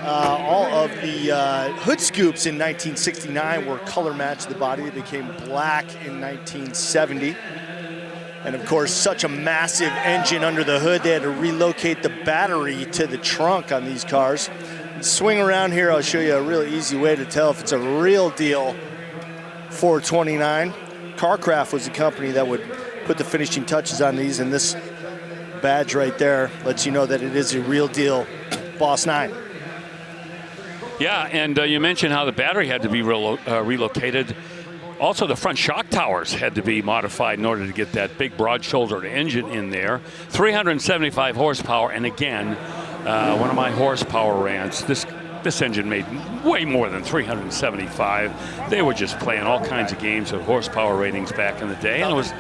All of the hood scoops in 1969 were color matched to the body. They became black in 1970. And of course, such a massive engine under the hood, they had to relocate the battery to the trunk on these cars. Swing around here, I'll show you a really easy way to tell if it's a real deal 429. Carcraft was the company that would put the finishing touches on these, and this badge right there lets you know that it is a real deal Boss 9. Yeah, and you mentioned how the battery had to be relocated. Also, the front shock towers had to be modified in order to get that big broad-shouldered engine in there. 375 horsepower, and again, one of my horsepower rants, this engine made way more than 375. They were just playing all kinds of games of horsepower ratings back in the day, and it was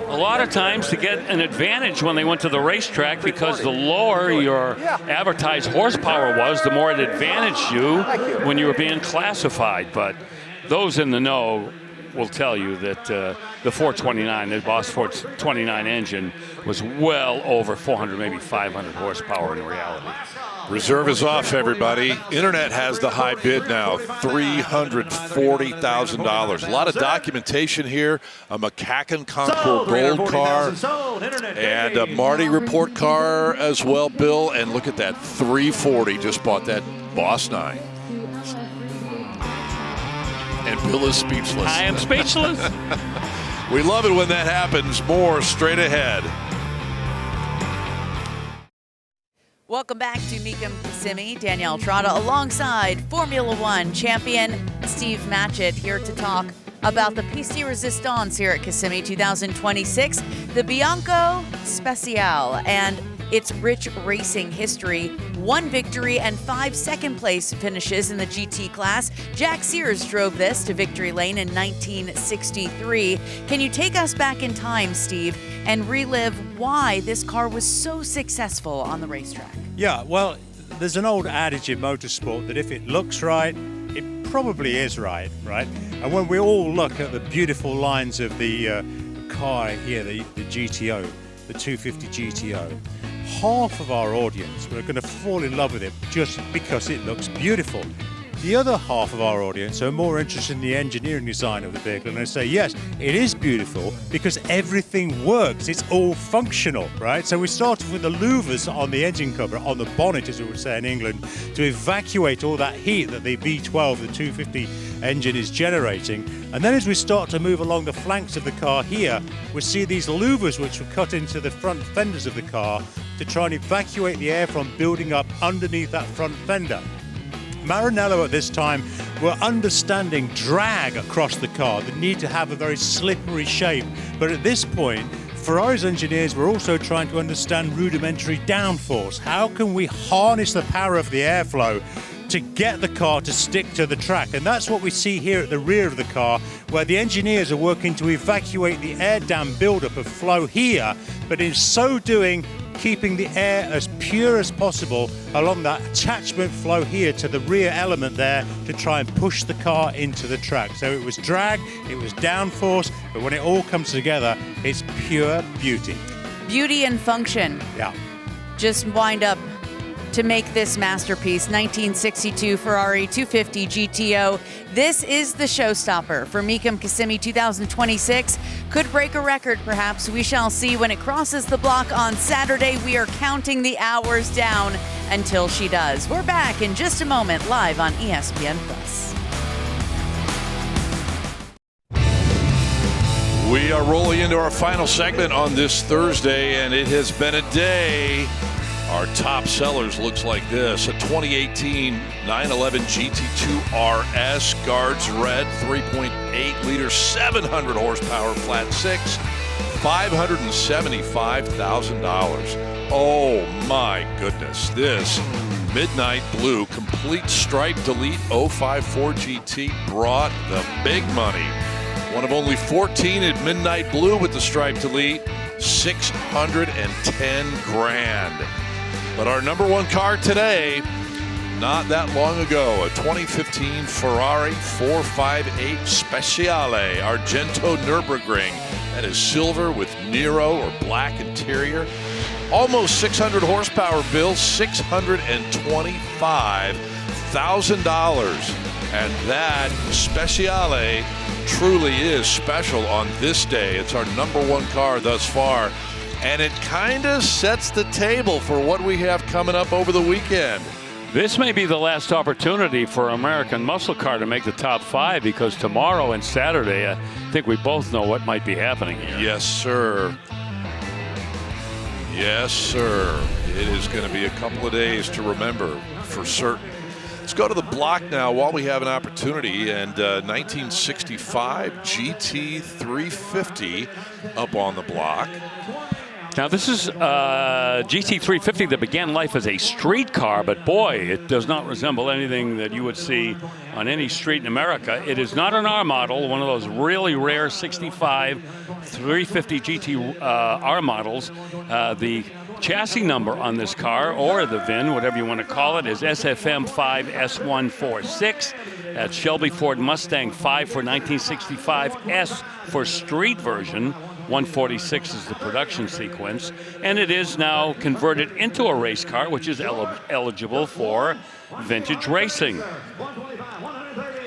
a lot of times to get an advantage when they went to the racetrack, because the lower your advertised horsepower was, the more it advantaged you when you were being classified. But those in the know will tell you that the 429, the Boss 429 engine was well over 400, maybe 500 horsepower in reality. Reserve is off, everybody. Internet has the high bid now, $340,000. A lot of documentation here. A McCacken Concours Gold car and a Marty Report car as well, Bill. And look at that, 340 just bought that Boss 9. And Bill is speechless. I am speechless. We love it when that happens. More straight ahead. Welcome back to Mecum Kissimmee. Danielle Trotta alongside Formula One champion Steve Matchett here to talk about the Piece de Resistance here at Kissimmee 2026, the Bianco Speciale, and its rich racing history. 1 victory and 5 second-place finishes in the GT class. Jack Sears drove this to victory lane in 1963. Can you take us back in time, Steve, and relive why this car was so successful on the racetrack? Yeah, well, there's an old adage in motorsport that if it looks right, it probably is right? And when we all look at the beautiful lines of the car here, the GTO, the 250 GTO, half of our audience are going to fall in love with it just because it looks beautiful. The other half of our audience are more interested in the engineering design of the vehicle, and they say, yes, it is beautiful because everything works. It's all functional, right? So we started with the louvers on the engine cover, on the bonnet, as we would say in England, to evacuate all that heat that the V12, the 250 engine is generating. And then as we start to move along the flanks of the car here, we see these louvers which were cut into the front fenders of the car to try and evacuate the air from building up underneath that front fender. Maranello at this time were understanding drag across the car, the need to have a very slippery shape. But at this point, Ferrari's engineers were also trying to understand rudimentary downforce. How can we harness the power of the airflow to get the car to stick to the track? And that's what we see here at the rear of the car, where the engineers are working to evacuate the air dam buildup of flow here, but in so doing, keeping the air as pure as possible along that attachment flow here to the rear element there to try and push the car into the track. So it was drag, it was downforce, but when it all comes together, it's pure beauty. Beauty and function. Yeah. Just wind up to make this masterpiece, 1962 Ferrari 250 GTO. This is the showstopper for Mecum Kissimmee 2026. Could break a record, perhaps. We shall see when it crosses the block on Saturday. We are counting the hours down until she does. We're back in just a moment, live on ESPN+. We are rolling into our final segment on this Thursday, and it has been a day. Our top sellers looks like this. A 2018 911 GT2 RS, guards red, 3.8 liter, 700 horsepower, flat six, $575,000. Oh my goodness. This midnight blue, complete stripe delete 054 GT brought the big money. One of only 14 in midnight blue with the stripe delete, 610 grand. But our number one car today, not that long ago, a 2015 Ferrari 458 Speciale Argento Nürburgring. That is silver with Nero or black interior. Almost 600 horsepower, Bill, $625,000. And that Speciale truly is special on this day. It's our number one car thus far. And it kind of sets the table for what we have coming up over the weekend. This may be the last opportunity for American Muscle Car to make the top 5, because tomorrow and Saturday, I think we both know what might be happening here. Yes, sir. Yes, sir. It is going to be a couple of days to remember for certain. Let's go to the block now while we have an opportunity. And 1965 GT350 up on the block. Now, this is GT350 that began life as a street car, but boy, it does not resemble anything that you would see on any street in America. It is not an R model, one of those really rare 65 350 GT R models. The chassis number on this car, or the VIN, whatever you want to call it, is SFM5S146. That's Shelby Ford Mustang 5 for 1965, S for street version. 146 is the production sequence, and it is now converted into a race car, which is eligible for vintage racing.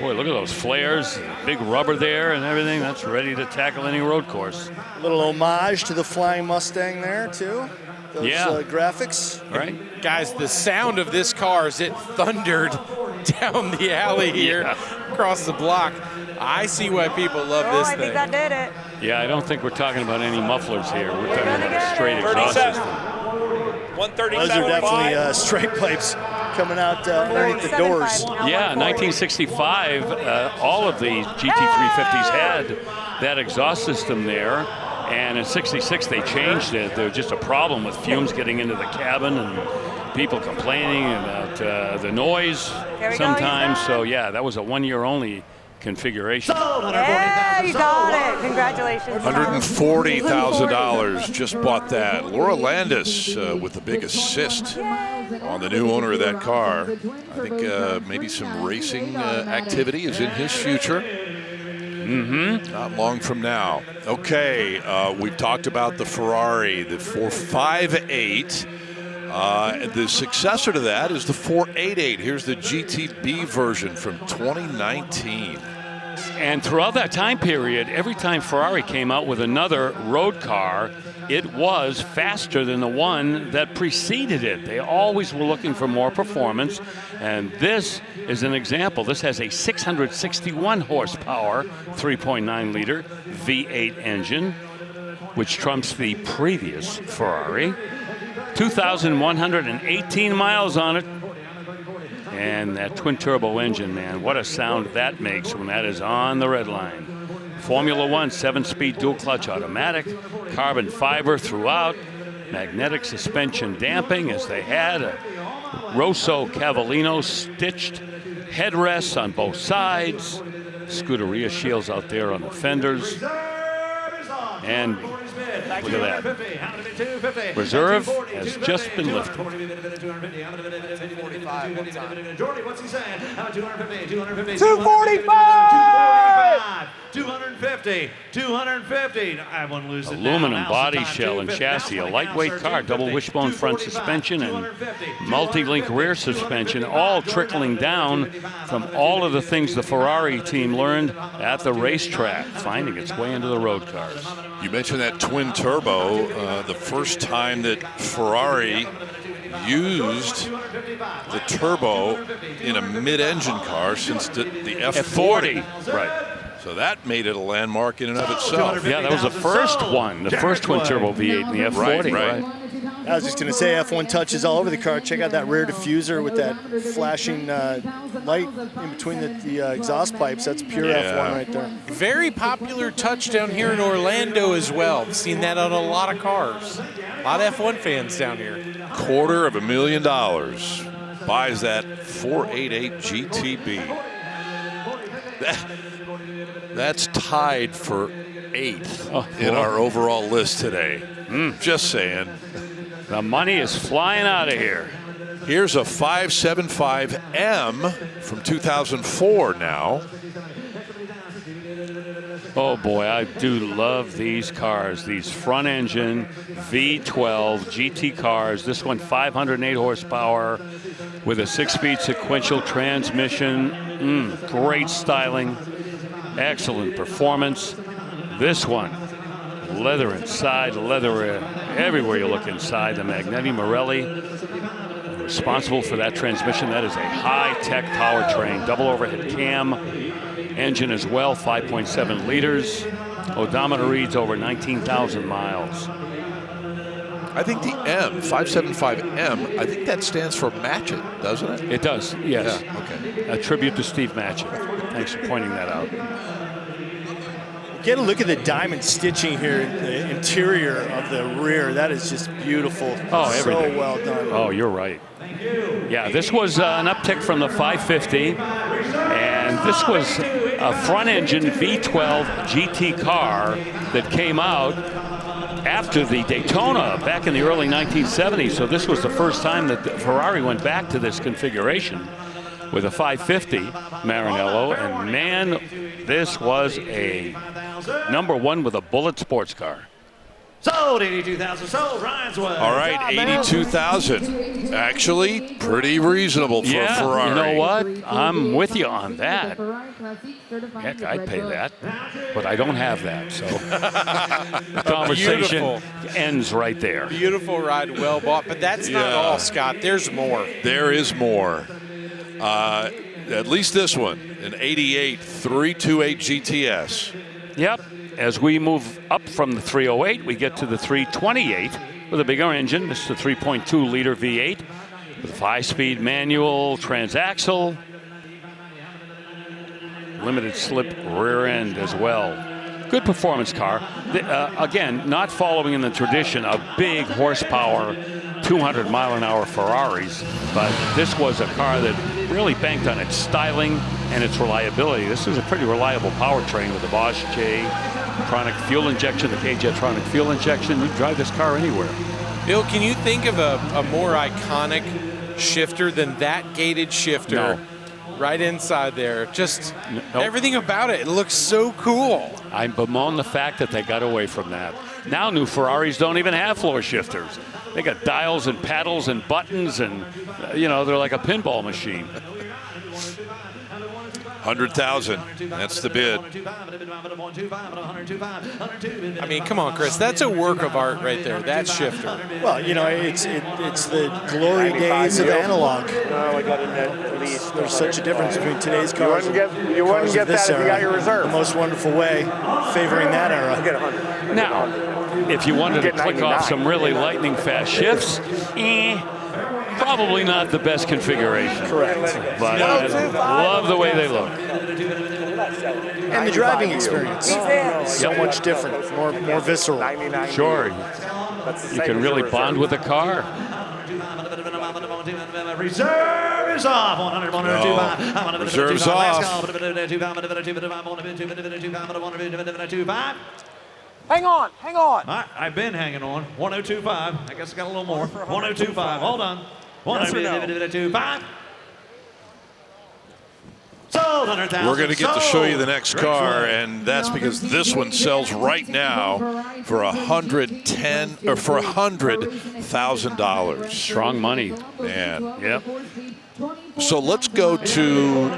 Boy, look at those flares, big rubber there and everything. That's ready to tackle any road course. A little homage to the Flying Mustang there, too. Those graphics. Right. Guys, the sound of this car as it thundered down the alley here across the block. I see why people love this thing. I think that did it. Yeah, I don't think we're talking about any mufflers here. We're talking about a straight exhaust system. 137. Those are definitely straight pipes coming out underneath the doors. Yeah, 1965, all of the GT350s had that exhaust system there. And in 66, they changed it. There was just a problem with fumes getting into the cabin and people complaining about the noise sometimes. So, yeah, that was a one-year only configuration. Yeah, you got it. Congratulations. $140,000 just bought that. Laura Landis with the big assist on the new owner of that car. I think maybe some racing activity is in his future. Not long from now. Okay, we've talked about the Ferrari, the 458. The successor to that is the 488. Here's the GTB version from 2019. And throughout that time period, every time Ferrari came out with another road car, it was faster than the one that preceded it. They always were looking for more performance, and this is an example. This has a 661 horsepower, 3.9 liter V8 engine, which trumps the previous Ferrari. 2,118 miles on it. And that twin turbo engine, man, what a sound that makes when that is on the red line. Formula One 7-speed dual clutch automatic, carbon fiber throughout, magnetic suspension damping as they had, a Rosso Cavallino stitched headrests on both sides, Scuderia shields out there on the fenders. And look at that. Reserve has just been lifted. 245! 250. I want to lose it. Aluminum body shell and chassis, a lightweight car, double wishbone front suspension and multi-link rear suspension, all trickling down from all of the things the Ferrari team learned at the racetrack, finding its way into the road cars. You mentioned that twin turbo, the first time that Ferrari used the turbo in a mid-engine car since the F40. Right. So that made it a landmark in and of itself. Yeah, that was the first one, the first twin turbo V8 in the F40. Right. I was just going to say F1 touches all over the car. Check out that rear diffuser with that flashing light in between the exhaust pipes. That's pure F1 right there. Very popular touch down here in Orlando as well. I've seen that on a lot of cars. A lot of F1 fans down here. $250,000 buys that 488 GTB. That's tied for 8th in our overall list today. Just saying. The money is flying out of here. Here's a 575M from 2004 now. Oh boy, I do love these cars, these front engine V12 GT cars. This one 508 horsepower with a 6-speed sequential transmission. Great styling, excellent performance. This one, leather inside, leather everywhere you look inside. The Magneti Marelli, responsible for that transmission. That is a high-tech powertrain, double overhead cam engine as well, 5.7 liters. Odometer reads over 19,000 miles. I think the M, 575M, I think that stands for Matchett, doesn't it? It does, yes. Yeah, okay. A tribute to Steve Matchett. Thanks for pointing that out. Get a look at the diamond stitching here in the interior of the rear. That is just beautiful. Oh, everything. So well done. Oh, you're right. Yeah, this was an uptick from the 550, and this was a front-engine V12 GT car that came out after the Daytona back in the early 1970s. So this was the first time that Ferrari went back to this configuration with a 550 Maranello, and man, this was a #1 with a bullet sports car. Sold 82,000. Sold Ryanswood. All right, 82,000. Actually, pretty reasonable for a Ferrari. You know what? I'm with you on that. Heck, I'd pay that, but I don't have that, so the conversation ends right there. Beautiful ride, well bought, but that's not all, Scott. There's more. There is more. At least this one, an 88 328 GTS. Yep. As we move up from the 308, we get to the 328 with a bigger engine. This is a 3.2-liter V8 with a 5-speed manual transaxle. Limited slip rear end as well. Good performance car. Again, not following in the tradition of big horsepower, 200-mile-an-hour Ferraris, but this was a car that really banked on its styling and its reliability. This is a pretty reliable powertrain with the Bosch J-tronic fuel injection, the K-Jetronic fuel injection. You drive this car anywhere. Bill, can you think of a more iconic shifter than that gated shifter? No. Right inside there. Just everything about it. It looks so cool. I bemoan the fact that they got away from that. Now new Ferraris don't even have floor shifters. They got dials and paddles and buttons, and you know, they're like a pinball machine. 100,000. That's the bid. I mean, come on, Chris. That's a work of art right there. That shifter. Well, you know, it's the glory days of analog. There's such a difference between today's cars. You wouldn't get that if you got your reserve. The most wonderful way, favoring that era. Now, if you wanted to click off some really lightning fast shifts, probably not the best configuration. Correct. But I love the way they look. And the driving experience. So much different, more visceral. Sure. You can really bond with the car. Reserve is off. 100, 102, Reserve's off. Hang on, hang on. I've been hanging on. 1025. I guess I got a little more. 1025. Hold on. 1025. Sold 100,000. We're going to get to show you the next car, and that's because this one sells right now for $100,000. Strong money. Man. Yep. So let's go to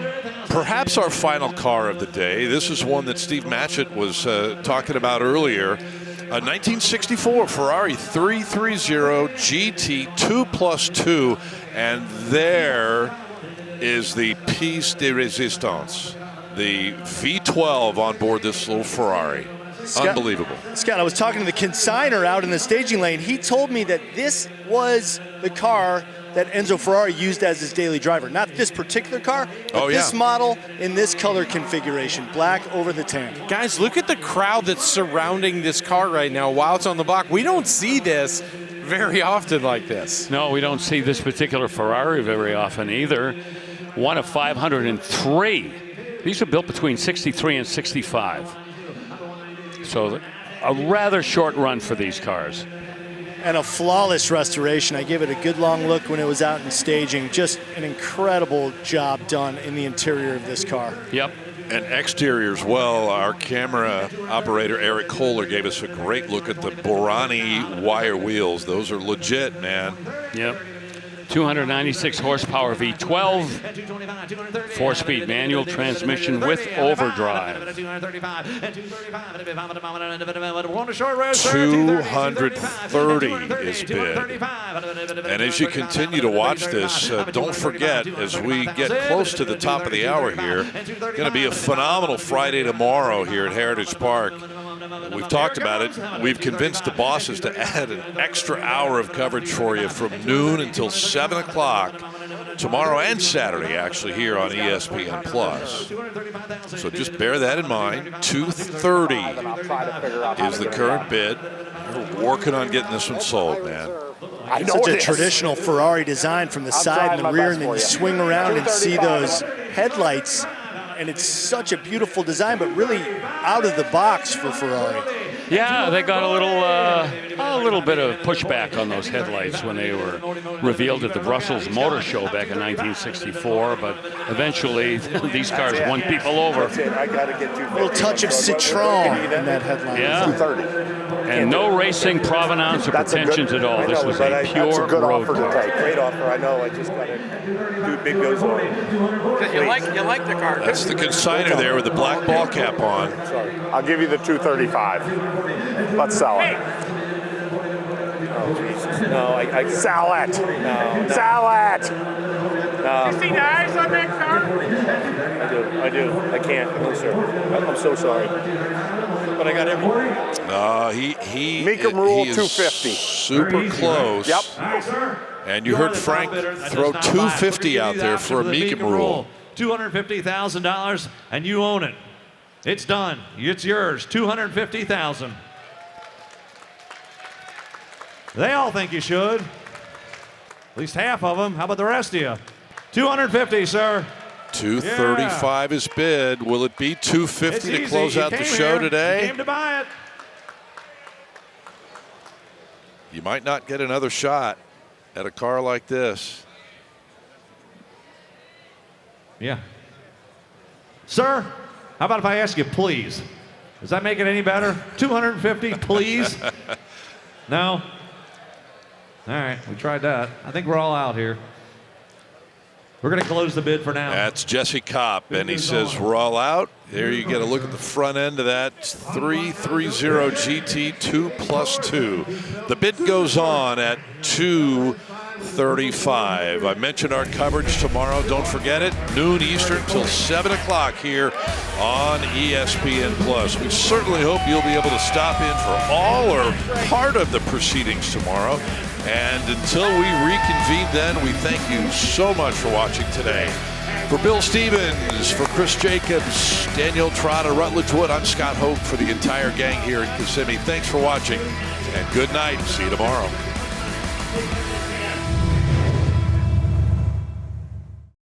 perhaps our final car of the day. This is one that Steve Matchett was talking about earlier. A 1964 Ferrari 330 GT 2+2, and there is the piece de resistance, the V12 on board this little Ferrari. Unbelievable. Scott, I was talking to the consignor out in the staging lane. He told me that this was the car that Enzo Ferrari used as his daily driver. Not this particular car, but this model in this color configuration, black over the tan. Guys, look at the crowd that's surrounding this car right now while it's on the block. We don't see this very often like this. No, we don't see this particular Ferrari very often either. One of 503. These were built between 63 and 65. So a rather short run for these cars. And a flawless restoration. I gave it a good long look when it was out in staging. Just an incredible job done in the interior of this car. Yep. And exterior as well. Our camera operator, Eric Kohler, gave us a great look at the Borani wire wheels. Those are legit, man. Yep. 296 horsepower V12, 4-speed manual transmission with overdrive. 230 is bid. And as you continue to watch this, don't forget, as we get close to the top of the hour here, going to be a phenomenal Friday tomorrow here at Heritage Park. We've talked about it. We've convinced the bosses to add an extra hour of coverage for you from noon until 7 o'clock tomorrow and Saturday, actually, here on ESPN Plus. So just bear that in mind. 230 is the current bid. We're working on getting this one sold, man. It's such a traditional Ferrari design from the side and the rear, and then you swing around and see those headlights. And it's such a beautiful design, but really out of the box for Ferrari. Yeah, they got a little bit of pushback on those headlights when they were revealed at the Brussels Motor Show back in 1964, but eventually these cars won people over. A little touch of Citroen in that headline. Yeah. And no racing provenance or pretensions at all. This was a pure road car. Great offer. I know. I just got to do big goes on. Because you like the car. That's the consignor there with the black ball cap on. I'll give you the 235. Let's sell it. Oh, Jesus. No, I sell it. No. Sell it. No. You see the eyes on that car? I do. I can't. No, sir. I'm so sorry. But I got everything. Mecum rule is 250. Super close. Yep. And you heard Frank throw 250 out there for a Mecum rule. $250,000, and you own it. It's done. It's yours. $250,000. They all think you should. At least half of them. How about the rest of you? 250, sir. 235 is bid. Will it be 250 to close out the show today? You came to buy it. You might not get another shot at a car like this. Yeah. Sir, how about if I ask you, please? Does that make it any better? 250, please? No? All right, we tried that. I think we're all out here. We're going to close the bid for now. That's Jesse Kopp, and he says we're all out. There you get a look at the front end of that 330 GT 2+2. The bid goes on at $235. I mentioned our coverage tomorrow. Don't forget it. Noon Eastern till 7 o'clock here on ESPN+. We certainly hope you'll be able to stop in for all or part of the proceedings tomorrow. And until we reconvene then, we thank you so much for watching today. For Bill Stevens, for Chris Jacobs, Danielle, Trotta, Rutledge Wood, I'm Scott Hoke for the entire gang here in Kissimmee. Thanks for watching, and good night. See you tomorrow.